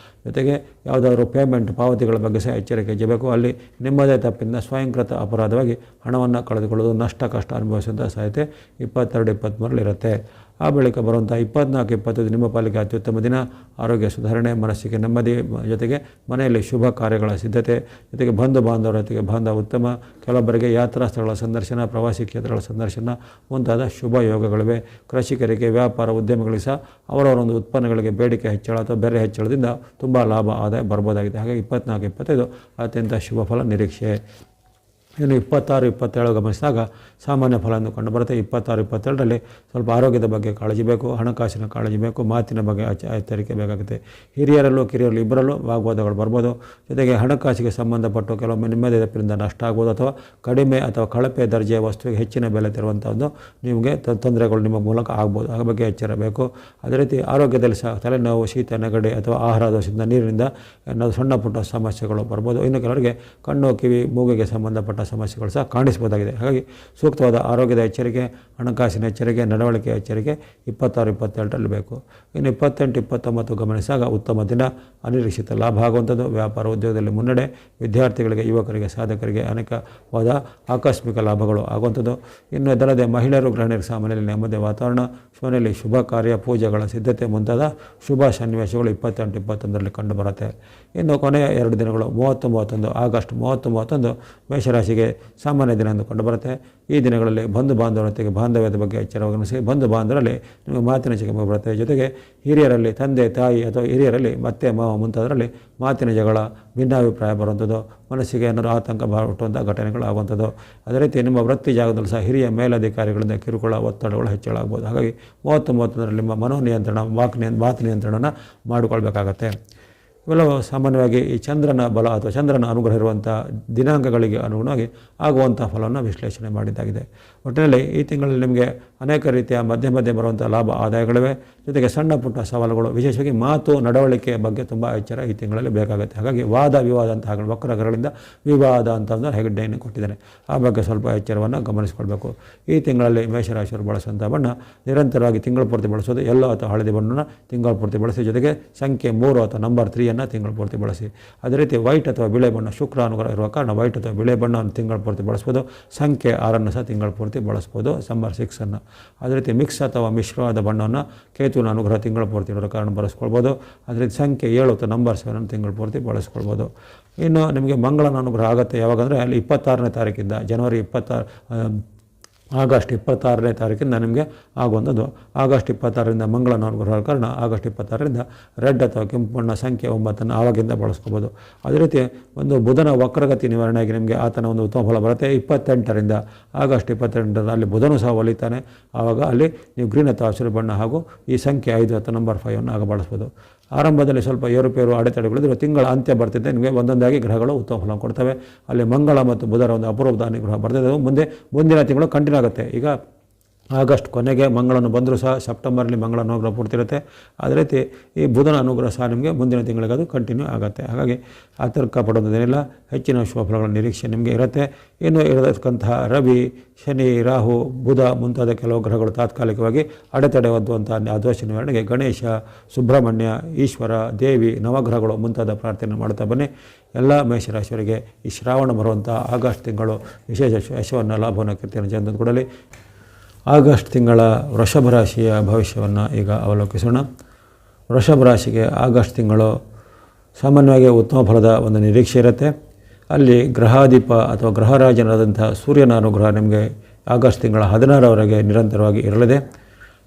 ಜೊತೆಗೆ ಯಾವುದಾದ್ರೂ ಪೇಮೆಂಟ್ ಪಾವತಿಗಳ ಬಗ್ಗೆ ಸಹ ಎಚ್ಚರಿಕೆ ಹೆಜ್ಜೆ ಬೇಕು. ಅಲ್ಲಿ ನಿಮ್ಮದೇ ತಪ್ಪಿಂದ ಸ್ವಯಂಕೃತ ಅಪರಾಧವಾಗಿ ಹಣವನ್ನು ಕಳೆದುಕೊಳ್ಳೋದು, ನಷ್ಟ ಕಷ್ಟ ಅನುಭವಿಸುವಂಥ ಸಾಧ್ಯತೆ 22, 23ರಲ್ಲಿ ಇರುತ್ತೆ. ಆ ಬಳಿಕ ಬರುವಂಥ 24, 25 ನಿಮ್ಮ ಪಾಲಿಗೆ ಅತ್ಯುತ್ತಮ ದಿನ. ಆರೋಗ್ಯ ಸುಧಾರಣೆ, ಮನಸ್ಸಿಗೆ ನೆಮ್ಮದಿ, ಜೊತೆಗೆ ಮನೆಯಲ್ಲಿ ಶುಭ ಕಾರ್ಯಗಳ ಸಿದ್ಧತೆ, ಜೊತೆಗೆ ಬಂಧು ಬಾಂಧವರ ಜೊತೆಗೆ ಬಾಂಧವ ಉತ್ತಮ. ಕೆಲವೊಬ್ಬರಿಗೆ ಯಾತ್ರಾ ಸ್ಥಳಗಳ ಸಂದರ್ಶನ, ಪ್ರವಾಸಿ ಕ್ಷೇತ್ರಗಳ ಸಂದರ್ಶನ ಮುಂತಾದ ಶುಭ ಯೋಗಗಳಿವೆ. ಕೃಷಿಕರಿಗೆ, ವ್ಯಾಪಾರ ಉದ್ಯಮಗಳಿಗೆ ಸಹ ಅವರವರ ಒಂದು ಉತ್ಪನ್ನಗಳಿಗೆ ಬೇಡಿಕೆ ಹೆಚ್ಚಳ ಅಥವಾ ಬೆಲೆ ಹೆಚ್ಚಳದಿಂದ ತುಂಬ ಲಾಭ ಆದಾಯ ಬರ್ಬೋದಾಗಿದೆ. ಹಾಗೆ 24, 25 ಅತ್ಯಂತ ಶುಭ ಫಲ ನಿರೀಕ್ಷೆ. ಇನ್ನು 26, 27 ಗಮನಿಸಿದಾಗ ಸಾಮಾನ್ಯ ಫಲ ಎಂದು ಕಂಡುಬರುತ್ತೆ. 26, 27ರಲ್ಲಿ ಸ್ವಲ್ಪ ಆರೋಗ್ಯದ ಬಗ್ಗೆ ಕಾಳಜಿ ಬೇಕು, ಹಣಕಾಸಿನ ಕಾಳಜಿ ಬೇಕು, ಮಾತಿನ ಬಗ್ಗೆ ಎಚ್ಚರಿಕೆ ಬೇಕಾಗುತ್ತೆ. ಹಿರಿಯರಲ್ಲೂ ಕಿರಿಯರಲ್ಲೂ ಇಬ್ಬರಲ್ಲೂ ವಾಗ್ವಾದಗಳು ಬರ್ಬೋದು. ಜೊತೆಗೆ ಹಣಕಾಸಿಗೆ ಸಂಬಂಧಪಟ್ಟು ಕೆಲವೊಮ್ಮೆ ನಿಮ್ಮದೇ ತಪ್ಪಿನಿಂದ ನಷ್ಟ ಆಗ್ಬೋದು, ಅಥವಾ ಕಡಿಮೆ ಅಥವಾ ಕಳಪೆ ದರ್ಜೆಯ ವಸ್ತುವಿಗೆ ಹೆಚ್ಚಿನ ಬೆಲೆ ತರುವಂಥದ್ದು ನಿಮಗೆ ತೊಂದರೆಗಳು ನಿಮ್ಮ ಮೂಲಕ ಆಗ್ಬೋದು. ಆ ಬಗ್ಗೆ ಎಚ್ಚರಬೇಕು. ಅದೇ ರೀತಿ ಆರೋಗ್ಯದಲ್ಲಿ ಸಹ ತಲೆನೋವು, ಶೀತ, ನೆಗಡಿ ಅಥವಾ ಆಹಾರ ದೋಷದಿಂದ, ನೀರಿನಿಂದ ಏನಾದರೂ ಸಣ್ಣ ಪುಟ್ಟ ಸಮಸ್ಯೆಗಳು ಬರ್ಬೋದು. ಇನ್ನು ಕೆಲವರಿಗೆ ಕಣ್ಣು, ಕಿವಿ, ಮೂಗಿಗೆ ಸಂಬಂಧಪಟ್ಟ ಸಮಸ್ಯೆಗಳು ಸಹ ಕಾಣಿಸ್ಬೋದಾಗಿದೆ. ಹಾಗಾಗಿ ಸೂಕ್ತವಾದ ಆರೋಗ್ಯದ ಎಚ್ಚರಿಕೆ, ಹಣಕಾಸಿನ ಎಚ್ಚರಿಕೆ, ನಡವಳಿಕೆ ಎಚ್ಚರಿಕೆ 26, 27ರಲ್ಲಿ ಬೇಕು. ಇನ್ನು 28, 29 ಗಮನಿಸಿದಾಗ ಉತ್ತಮ ದಿನ. ಅನಿರೀಕ್ಷಿತ ಲಾಭ ಆಗುವಂಥದ್ದು, ವ್ಯಾಪಾರ ಉದ್ಯೋಗದಲ್ಲಿ ಮುನ್ನಡೆ, ವಿದ್ಯಾರ್ಥಿಗಳಿಗೆ, ಯುವಕರಿಗೆ, ಸಾಧಕರಿಗೆ ಅನೇಕವಾದ ಆಕಸ್ಮಿಕ ಲಾಭಗಳು ಆಗುವಂಥದ್ದು. ಇನ್ನು ಇದಲ್ಲದೆ ಮಹಿಳೆಯರು, ಗೃಹಿಣಿಯರು ಸಹ ಮನೆಯಲ್ಲಿ ನೆಮ್ಮದಿ ವಾತಾವರಣ, ಮನೆಯಲ್ಲಿ ಶುಭ ಕಾರ್ಯ, ಪೂಜೆಗಳ ಸಿದ್ಧತೆ ಮುಂತಾದ ಶುಭ ಸನ್ನಿವೇಶಗಳು 28, 21ರಲ್ಲಿ ಕಂಡುಬರುತ್ತೆ. ಇನ್ನು ಕೊನೆಯ 2 ದಿನಗಳು 30, 31 ಆಗಸ್ಟ್ 30, 31 ಮೇಷರಾಶಿಗೆ ಸಾಮಾನ್ಯ ದಿನ ಎಂದು ಕಂಡುಬರುತ್ತೆ. ಈ ದಿನಗಳಲ್ಲಿ ಬಂಧು ಬಾಂಧವರೊಂದಿಗೆ ಬಾಂಧವ್ಯದ ಬಗ್ಗೆ ಎಚ್ಚರ ಗಮನಿಸಿ. ಬಂಧು ಬಾಂಧವರಲ್ಲಿ ನಿಮಗೆ ಮಾತಿನ ಚಿಕ್ಕ ಬರುತ್ತೆ. ಜೊತೆಗೆ ಹಿರಿಯರಲ್ಲಿ, ತಂದೆ ತಾಯಿ ಅಥವಾ ಹಿರಿಯರಲ್ಲಿ ಮತ್ತೆ ಮಾವ ಮುಂತಾದರಲ್ಲಿ ಮಾತಿನ ಜಗಳ, ಭಿನ್ನಾಭಿಪ್ರಾಯ ಬರುವಂಥದ್ದು, ಮನಸ್ಸಿಗೆ ಏನಾದರೂ ಆತಂಕ ಹುಟ್ಟುವಂಥ ಘಟನೆಗಳು ಆಗುವಂಥದ್ದು. ಅದೇ ರೀತಿ ನಿಮ್ಮ ವೃತ್ತಿ ಜಾಗದಲ್ಲಿ ಸಹ ಹಿರಿಯ ಮೇಲಧಿಕಾರಿಗಳಿಂದ ಕಿರುಕುಳ, ಒತ್ತಡಗಳು ಹೆಚ್ಚಳ ಆಗ್ಬೋದು. ಹಾಗಾಗಿ 30, 31ರಲ್ಲಿ ನಿಮ್ಮ ಮನೋನಿಯಂತ್ರಣ, ಮಾತು ನಿಯಂತ್ರಣನ ಮಾಡಿಕೊಳ್ಬೇಕಾಗತ್ತೆ. ಇವೆಲ್ಲವೂ ಸಾಮಾನ್ಯವಾಗಿ ಈ ಚಂದ್ರನ ಬಲ ಅಥವಾ ಚಂದ್ರನ ಅನುಗ್ರಹ ಇರುವಂಥ ದಿನಾಂಕಗಳಿಗೆ ಅನುಗುಣವಾಗಿ ಆಗುವಂಥ ಫಲವನ್ನು ವಿಶ್ಲೇಷಣೆ ಮಾಡಿದ್ದಾಗಿದೆ. ಒಟ್ಟಿನಲ್ಲಿ ಈ ತಿಂಗಳಲ್ಲಿ ನಿಮಗೆ ಅನೇಕ ರೀತಿಯ ಮಧ್ಯೆ ಮಧ್ಯೆ ಬರುವಂಥ ಲಾಭ ಆದಾಯಗಳಿವೆ. ಜೊತೆಗೆ ಸಣ್ಣ ಪುಟ್ಟ ಸವಾಲುಗಳು, ವಿಶೇಷವಾಗಿ ಮಾತು ನಡವಳಿಕೆಯ ಬಗ್ಗೆ ತುಂಬ ಎಚ್ಚರ ಈ ತಿಂಗಳಲ್ಲಿ ಬೇಕಾಗುತ್ತೆ. ಹಾಗಾಗಿ ವಾದ ವಿವಾದ ಅಂತ ಹಾಗೆ ವಕ್ರಗ್ರಹಗಳಿಂದ ವಿವಾದ ಅಂತ ಒಂದು ಹೆಗ್ಡೆಯನ್ನು ಕೊಟ್ಟಿದ್ದೇನೆ. ಆ ಬಗ್ಗೆ ಸ್ವಲ್ಪ ಎಚ್ಚರವನ್ನು ಗಮನಿಸಿಕೊಳ್ಬೇಕು. ಈ ತಿಂಗಳಲ್ಲಿ ಮೇಷರಾಶಿಯವರು ಬಳಸುವಂಥ ಬಣ್ಣ ನಿರಂತರವಾಗಿ ತಿಂಗಳ ಪೂರ್ತಿ ಬಳಸೋದು ಯೆಲ್ಲೋ ಅಥವಾ ಹಳದಿ ಬಣ್ಣನ ತಿಂಗಳ ಪೂರ್ತಿ ಬಳಸಿ, ಜೊತೆಗೆ ಸಂಖ್ಯೆ 3 ಅಥವಾ ನಂಬರ್ 3 ತಿಂಗಳ ಪೂರ್ತಿ ಬಳಸಿ. ಅದೇ ರೀತಿ ವೈಟ್ ಅಥವಾ ಬಿಳೆ ಬಣ್ಣ, ಶುಕ್ರ ಅನುಗ್ರಹ ಇರುವ ಕಾರಣ ವೈಟ್ ಅಥವಾ ಬಿಳೆ ಬಣ್ಣವನ್ನು ತಿಂಗಳ ಪೂರ್ತಿ ಬಳಸ್ಬೋದು. ಸಂಖ್ಯೆ 6 ಸಹ ತಿಂಗಳ ಪೂರ್ತಿ ಬಳಸ್ಬೋದು, ನಂಬರ್ 6. ಅದೇ ರೀತಿ ಮಿಕ್ಸ್ ಅಥವಾ ಮಿಶ್ರವಾದ ಬಣ್ಣವನ್ನು ಕೇತುವಿನ ಅನುಗ್ರಹ ತಿಂಗಳ ಪೂರ್ತಿ ಇರೋ ಕಾರಣ ಬಳಸ್ಕೊಳ್ಬೋದು. ಅದೇ ರೀತಿ ಸಂಖ್ಯೆ 7 ಅಥವಾ ನಂಬರ್ 7 ತಿಂಗಳ ಪೂರ್ತಿ ಬಳಸ್ಕೊಳ್ಬೋದು. ಇನ್ನು ನಿಮಗೆ ಮಂಗಳನ ಅನುಗ್ರಹ ಆಗುತ್ತೆ ಯಾವಾಗಂದರೆ ಅಲ್ಲಿ 26ನೇ ತಾರೀಕಿಂದ ಆಗಸ್ಟ್ 26ನೇ ತಾರೀಕಿಂದ ನಿಮಗೆ ಆಗುವಂಥದ್ದು. ಆಗಸ್ಟ್ 26ರಿಂದ ಮಂಗಳನ ಅನುಗ್ರಹ ಕಾರಣ ಆಗಸ್ಟ್ 26ರಿಂದ ರೆಡ್ ಅಥವಾ ಕೆಂಪು ಬಣ್ಣ ಸಂಖ್ಯೆ 9 ಆವಾಗಿಂದ ಬಳಸ್ಕೋಬೋದು. ಅದೇ ರೀತಿ ಒಂದು ಬುಧನ ವಕ್ರಗತಿ ನಿವಾರಣೆಯಾಗಿ ನಿಮಗೆ ಆತನ ಒಂದು ಉತ್ತಮ ಫಲ ಬರುತ್ತೆ. 28ರಿಂದ ಆಗಸ್ಟ್ 28ರಿಂದ ಅಲ್ಲಿ ಬುಧನೂ ಸಹ ಒಲಿತಾನೆ. ಆವಾಗ ಅಲ್ಲಿ ನೀವು ಗ್ರೀನ್ ಅಥವಾ ಹಸಿರು ಬಣ್ಣ ಹಾಗೂ ಈ ಸಂಖ್ಯೆ 5 ಅಥವಾ ನಂಬರ್ 5 ಆಗ ಬಳಸ್ಬೋದು. ಆರಂಭದಲ್ಲಿ ಸ್ವಲ್ಪ ಏರುಪೇರು ಅಡೆತಡೆಗಳಿದ್ರು ತಿಂಗಳ ಅಂತ್ಯ ಬರ್ತಿದ್ದೆ ನಿಮಗೆ ಒಂದೊಂದಾಗಿ ಗ್ರಹಗಳು ಉತ್ತಮ ಫಲ ಕೊಡ್ತವೆ. ಅಲ್ಲಿ ಮಂಗಳ ಮತ್ತು ಬುಧರ ಒಂದು ಅಪರೂಪದ ಅನುಗ್ರಹ ಬರ್ತಿದ್ದವು. ಮುಂದಿನ ತಿಂಗಳು ಕಂಟಿನ್ಯೂ ಆಗುತ್ತೆ. ಈಗ ಆಗಸ್ಟ್ ಕೊನೆಗೆ ಮಂಗಳನು ಬಂದರೂ ಸಹ ಸೆಪ್ಟೆಂಬರ್ಲಿ ಮಂಗಳ ಅನುಗ್ರಹ ಪೂರ್ತಿ ಇರುತ್ತೆ. ಅದೇ ರೀತಿ ಈ ಬುಧನ ಅನುಗ್ರಹ ಸಹ ನಿಮಗೆ ಮುಂದಿನ ತಿಂಗಳಿಗೆ ಅದು ಕಂಟಿನ್ಯೂ ಆಗುತ್ತೆ. ಹಾಗಾಗಿ ಆತಂಕ ಪಡೋದೇನಿಲ್ಲ, ಹೆಚ್ಚಿನ ಶುಭಫಲಗಳ ನಿರೀಕ್ಷೆ ನಿಮಗೆ ಇರುತ್ತೆ. ಇನ್ನು ಇರತಕ್ಕಂತಹ ರವಿ, ಶನಿ, ರಾಹು, ಬುಧ ಮುಂತಾದ ಕೆಲವು ಗ್ರಹಗಳು ತಾತ್ಕಾಲಿಕವಾಗಿ ಅಡೆತಡೆ ಒದ್ದುವಂಥ ಆ ದೋಷ ನಿವಾರಣೆಗೆ ಗಣೇಶ, ಸುಬ್ರಹ್ಮಣ್ಯ, ಈಶ್ವರ, ದೇವಿ, ನವಗ್ರಹಗಳು ಮುಂತಾದ ಪ್ರಾರ್ಥನೆ ಮಾಡ್ತಾ ಬನ್ನಿ. ಎಲ್ಲ ಮೇಷರಾಶಿಯವರಿಗೆ ಈ ಶ್ರಾವಣ ಬರುವಂಥ ಆಗಸ್ಟ್ ತಿಂಗಳು ವಿಶೇಷ ಯಶವನ್ನು ಲಾಭವನ್ನು ಕೀರ್ತಿಯನ್ನು ಜಯಂತ ಕೊಡಲಿ. ಆಗಸ್ಟ್ ತಿಂಗಳ ವೃಷಭ ರಾಶಿಯ ಭವಿಷ್ಯವನ್ನು ಈಗ ಅವಲೋಕಿಸೋಣ. ವೃಷಭ ರಾಶಿಗೆ ಆಗಸ್ಟ್ ತಿಂಗಳು ಸಾಮಾನ್ಯವಾಗಿ ಉತ್ತಮ ಫಲದ ಒಂದು ನಿರೀಕ್ಷೆ ಇರುತ್ತೆ. ಅಲ್ಲಿ ಗ್ರಹಾಧಿಪ ಅಥವಾ ಗ್ರಹರಾಜನಾದಂಥ ಸೂರ್ಯನ ಅನುಗ್ರಹ ನಿಮಗೆ ಆಗಸ್ಟ್ ತಿಂಗಳ 16ರವರೆಗೆ ನಿರಂತರವಾಗಿ ಇರಲಿದೆ.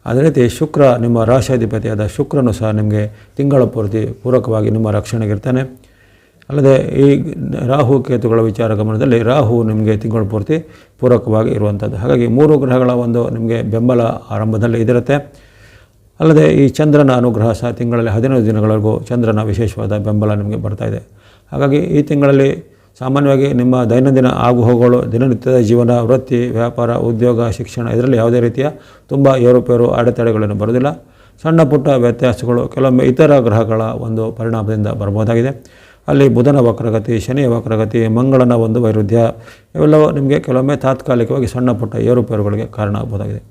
ಅದೇ ರೀತಿ ಶುಕ್ರ, ನಿಮ್ಮ ರಾಶಿಯಾಧಿಪತಿಯಾದ ಶುಕ್ರನು ಸಹ ನಿಮಗೆ ತಿಂಗಳ ಪೂರ್ತಿ ಪೂರಕವಾಗಿ ನಿಮ್ಮ ರಕ್ಷಣೆಗಿರ್ತಾನೆ. ಅಲ್ಲದೆ ಈ ರಾಹು ಕೇತುಗಳ ವಿಚಾರ ಗಮನದಲ್ಲಿ ರಾಹು ನಿಮಗೆ ತಿಂಗಳ ಪೂರ್ತಿ ಪೂರಕವಾಗಿ ಇರುವಂಥದ್ದು. ಹಾಗಾಗಿ 3 ಗ್ರಹಗಳ ಒಂದು ನಿಮಗೆ ಬೆಂಬಲ ಆರಂಭದಲ್ಲಿ ಇದಿರುತ್ತೆ. ಅಲ್ಲದೆ ಈ ಚಂದ್ರನ ಅನುಗ್ರಹ ಸಹ ತಿಂಗಳಲ್ಲಿ 15 ದಿನಗಳವರೆಗೂ ಚಂದ್ರನ ವಿಶೇಷವಾದ ಬೆಂಬಲ ನಿಮಗೆ ಬರ್ತಾಯಿದೆ. ಹಾಗಾಗಿ ಈ ತಿಂಗಳಲ್ಲಿ ಸಾಮಾನ್ಯವಾಗಿ ನಿಮ್ಮ ದೈನಂದಿನ ಆಗುಹೋಗುಗಳು, ದಿನನಿತ್ಯದ ಜೀವನ, ವೃತ್ತಿ, ವ್ಯಾಪಾರ, ಉದ್ಯೋಗ, ಶಿಕ್ಷಣ ಇದರಲ್ಲಿ ಯಾವುದೇ ರೀತಿಯ ತುಂಬ ಏರುಪೇರು ಅಡೆತಡೆಗಳನ್ನು ಬರೋದಿಲ್ಲ. ಸಣ್ಣ ಪುಟ್ಟ ವ್ಯತ್ಯಾಸಗಳು ಕೆಲವೊಮ್ಮೆ ಇತರ ಗ್ರಹಗಳ ಒಂದು ಪರಿಣಾಮದಿಂದ ಬರ್ಬೋದಾಗಿದೆ. ಅಲ್ಲಿ ಬುಧನ ವಕ್ರಗತಿ, ಶನಿಯ ವಕ್ರಗತಿ, ಮಂಗಳನ ಒಂದು ವೈರುಧ್ಯ ಇವೆಲ್ಲವೂ ನಿಮಗೆ ಕೆಲವೊಮ್ಮೆ ತಾತ್ಕಾಲಿಕವಾಗಿ ಸಣ್ಣ ಪುಟ್ಟ ಏರುಪೇರುಗಳಿಗೆ ಕಾರಣ ಆಗ್ಬೋದಾಗಿದೆ.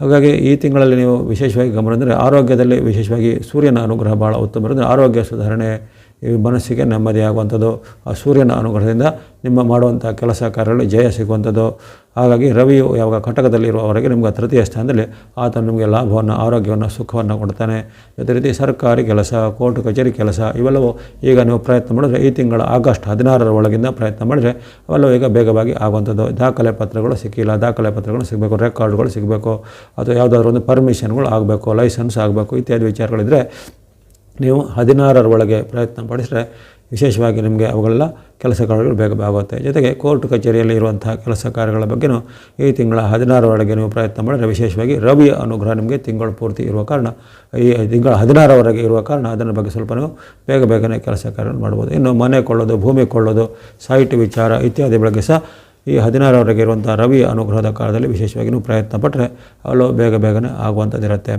ಹಾಗಾಗಿ ಈ ತಿಂಗಳಲ್ಲಿ ನೀವು ವಿಶೇಷವಾಗಿ ಗಮನ ಅಂದರೆ ಆರೋಗ್ಯದಲ್ಲಿ ವಿಶೇಷವಾಗಿ ಸೂರ್ಯನ ಅನುಗ್ರಹ ಭಾಳ ಉತ್ತಮ ಇರೋದು. ಆರೋಗ್ಯ ಸುಧಾರಣೆ, ಈ ಮನಸ್ಸಿಗೆ ನೆಮ್ಮದಿಯಾಗುವಂಥದ್ದು, ಆ ಸೂರ್ಯನ ಅನುಗ್ರಹದಿಂದ ನಿಮ್ಮ ಮಾಡುವಂಥ ಕೆಲಸ ಕಾರ್ಯಗಳಲ್ಲಿ ಜಯ ಸಿಗುವಂಥದ್ದು. ಹಾಗಾಗಿ ರವಿಯು ಯಾವಾಗ ಕಟಕದಲ್ಲಿರುವವರೆಗೆ ನಿಮಗೆ ತೃತೀಯ ಸ್ಥಾನದಲ್ಲಿ ಆತ ನಿಮಗೆ ಲಾಭವನ್ನು, ಆರೋಗ್ಯವನ್ನು, ಸುಖವನ್ನು ಕೊಡ್ತಾನೆ. ಅದೇ ರೀತಿ ಸರ್ಕಾರಿ ಕೆಲಸ, ಕೋರ್ಟ್ ಕಚೇರಿ ಕೆಲಸ ಇವೆಲ್ಲವೂ ಈಗ ನೀವು ಪ್ರಯತ್ನ ಮಾಡಿದ್ರೆ ಈ ತಿಂಗಳ ಆಗಸ್ಟ್ 16ರ ಒಳಗಿಂದ ಪ್ರಯತ್ನ ಮಾಡಿದರೆ ಅವೆಲ್ಲವೂ ಈಗ ಬೇಗವಾಗಿ ಆಗುವಂಥದ್ದು. ದಾಖಲೆ ಪತ್ರಗಳು ಸಿಕ್ಕಿಲ್ಲ, ದಾಖಲೆ ಪತ್ರಗಳು ಸಿಗಬೇಕು, ರೆಕಾರ್ಡ್ಗಳು ಸಿಗಬೇಕು, ಅಥವಾ ಯಾವುದಾದ್ರೂ ಒಂದು ಪರ್ಮಿಷನ್ಗಳು ಆಗಬೇಕು, ಲೈಸೆನ್ಸ್ ಆಗಬೇಕು ಇತ್ಯಾದಿ ವಿಚಾರಗಳಿದ್ದರೆ ನೀವು 16ರ ಒಳಗೆ ಪ್ರಯತ್ನ ಪಡಿಸಿದ್ರೆ ವಿಶೇಷವಾಗಿ ನಿಮಗೆ ಅವುಗಳೆಲ್ಲ ಕೆಲಸ ಕಾರ್ಯಗಳು ಬೇಗ ಆಗುತ್ತೆ. ಜೊತೆಗೆ ಕೋರ್ಟ್ ಕಚೇರಿಯಲ್ಲಿ ಇರುವಂಥ ಕೆಲಸ ಕಾರ್ಯಗಳ ಬಗ್ಗೆಯೂ ಈ ತಿಂಗಳ 16ರವರೆಗೆ ನೀವು ಪ್ರಯತ್ನ ಮಾಡಿದರೆ ವಿಶೇಷವಾಗಿ ರವಿಯ ಅನುಗ್ರಹ ನಿಮಗೆ ತಿಂಗಳು ಪೂರ್ತಿ ಇರುವ ಕಾರಣ, ಈ ತಿಂಗಳ 16ರವರೆಗೆ ಇರುವ ಕಾರಣ ಅದರ ಬಗ್ಗೆ ಸ್ವಲ್ಪ ನೀವು ಬೇಗನೆ ಕೆಲಸ ಕಾರ್ಯಗಳು ಮಾಡ್ಬೋದು. ಇನ್ನು ಮನೆ ಕೊಳ್ಳೋದು, ಭೂಮಿ ಕೊಳ್ಳೋದು, ಸೈಟ್ ವಿಚಾರ ಇತ್ಯಾದಿ ಬಗ್ಗೆ ಸಹ ಈ 16ರವರೆಗೆ ಇರುವಂಥ ರವಿ ಅನುಗ್ರಹದ ಕಾಲದಲ್ಲಿ ವಿಶೇಷವಾಗಿ ನೀವು ಪ್ರಯತ್ನ ಪಟ್ಟರೆ ಅಲ್ಲೂ ಬೇಗನೆ ಆಗುವಂಥದ್ದಿರುತ್ತೆ.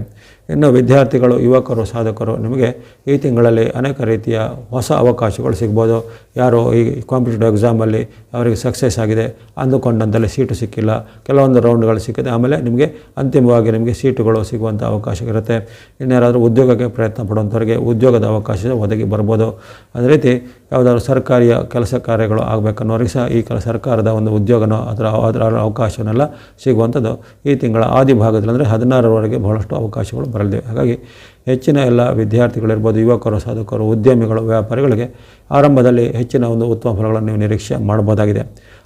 ಇನ್ನು ವಿದ್ಯಾರ್ಥಿಗಳು, ಯುವಕರು, ಸಾಧಕರು ನಿಮಗೆ ಈ ತಿಂಗಳಲ್ಲಿ ಅನೇಕ ರೀತಿಯ ಹೊಸ ಅವಕಾಶಗಳು ಸಿಗ್ಬೋದು. ಯಾರೋ ಈ ಕಾಂಪಿಟೇಟಿವ್ ಎಕ್ಸಾಮಲ್ಲಿ ಅವರಿಗೆ ಸಕ್ಸಸ್ ಆಗಿದೆ, ಅಂದುಕೊಂಡಂತಲ್ಲಿ ಸೀಟು ಸಿಕ್ಕಿಲ್ಲ, ಕೆಲವೊಂದು ರೌಂಡ್ಗಳು ಸಿಕ್ಕಿದೆ, ಆಮೇಲೆ ನಿಮಗೆ ಅಂತಿಮವಾಗಿ ನಿಮಗೆ ಸೀಟುಗಳು ಸಿಗುವಂಥ ಅವಕಾಶ ಇರುತ್ತೆ. ಇನ್ಯಾರಾದರೂ ಉದ್ಯೋಗಕ್ಕೆ ಪ್ರಯತ್ನ ಪಡುವಂಥವ್ರಿಗೆ ಉದ್ಯೋಗದ ಅವಕಾಶ ಒದಗಿ ಬರ್ಬೋದು. ಅದೇ ರೀತಿ ಯಾವುದಾದ್ರು ಸರ್ಕಾರಿಯ ಕೆಲಸ ಕಾರ್ಯಗಳು ಆಗಬೇಕನ್ನೋರಿಗೆ ಸಹ ಈ ಸರ್ಕಾರದ ಒಂದು ಉದ್ಯೋಗನೋ ಅದರ ಅವಕಾಶವನ್ನೆಲ್ಲ ಸಿಗುವಂಥದ್ದು ಈ ತಿಂಗಳ ಆದಿಭಾಗದಲ್ಲಿ ಅಂದರೆ 16ರವರೆಗೆ ಬಹಳಷ್ಟು ಅವಕಾಶಗಳು ಬರಲಿದೆ. ಹಾಗಾಗಿ ಹೆಚ್ಚಿನ ಎಲ್ಲ ವಿದ್ಯಾರ್ಥಿಗಳಿರ್ಬೋದು, ಯುವಕರು, ಸಾಧಕರು, ಉದ್ಯಮಿಗಳು, ವ್ಯಾಪಾರಿಗಳಿಗೆ ಆರಂಭದಲ್ಲಿ ಹೆಚ್ಚಿನ ಒಂದು ಉತ್ತಮ ಫಲಗಳನ್ನು ನೀವು ನಿರೀಕ್ಷೆ ಮಾಡ್ಬೋದಾಗಿದೆ.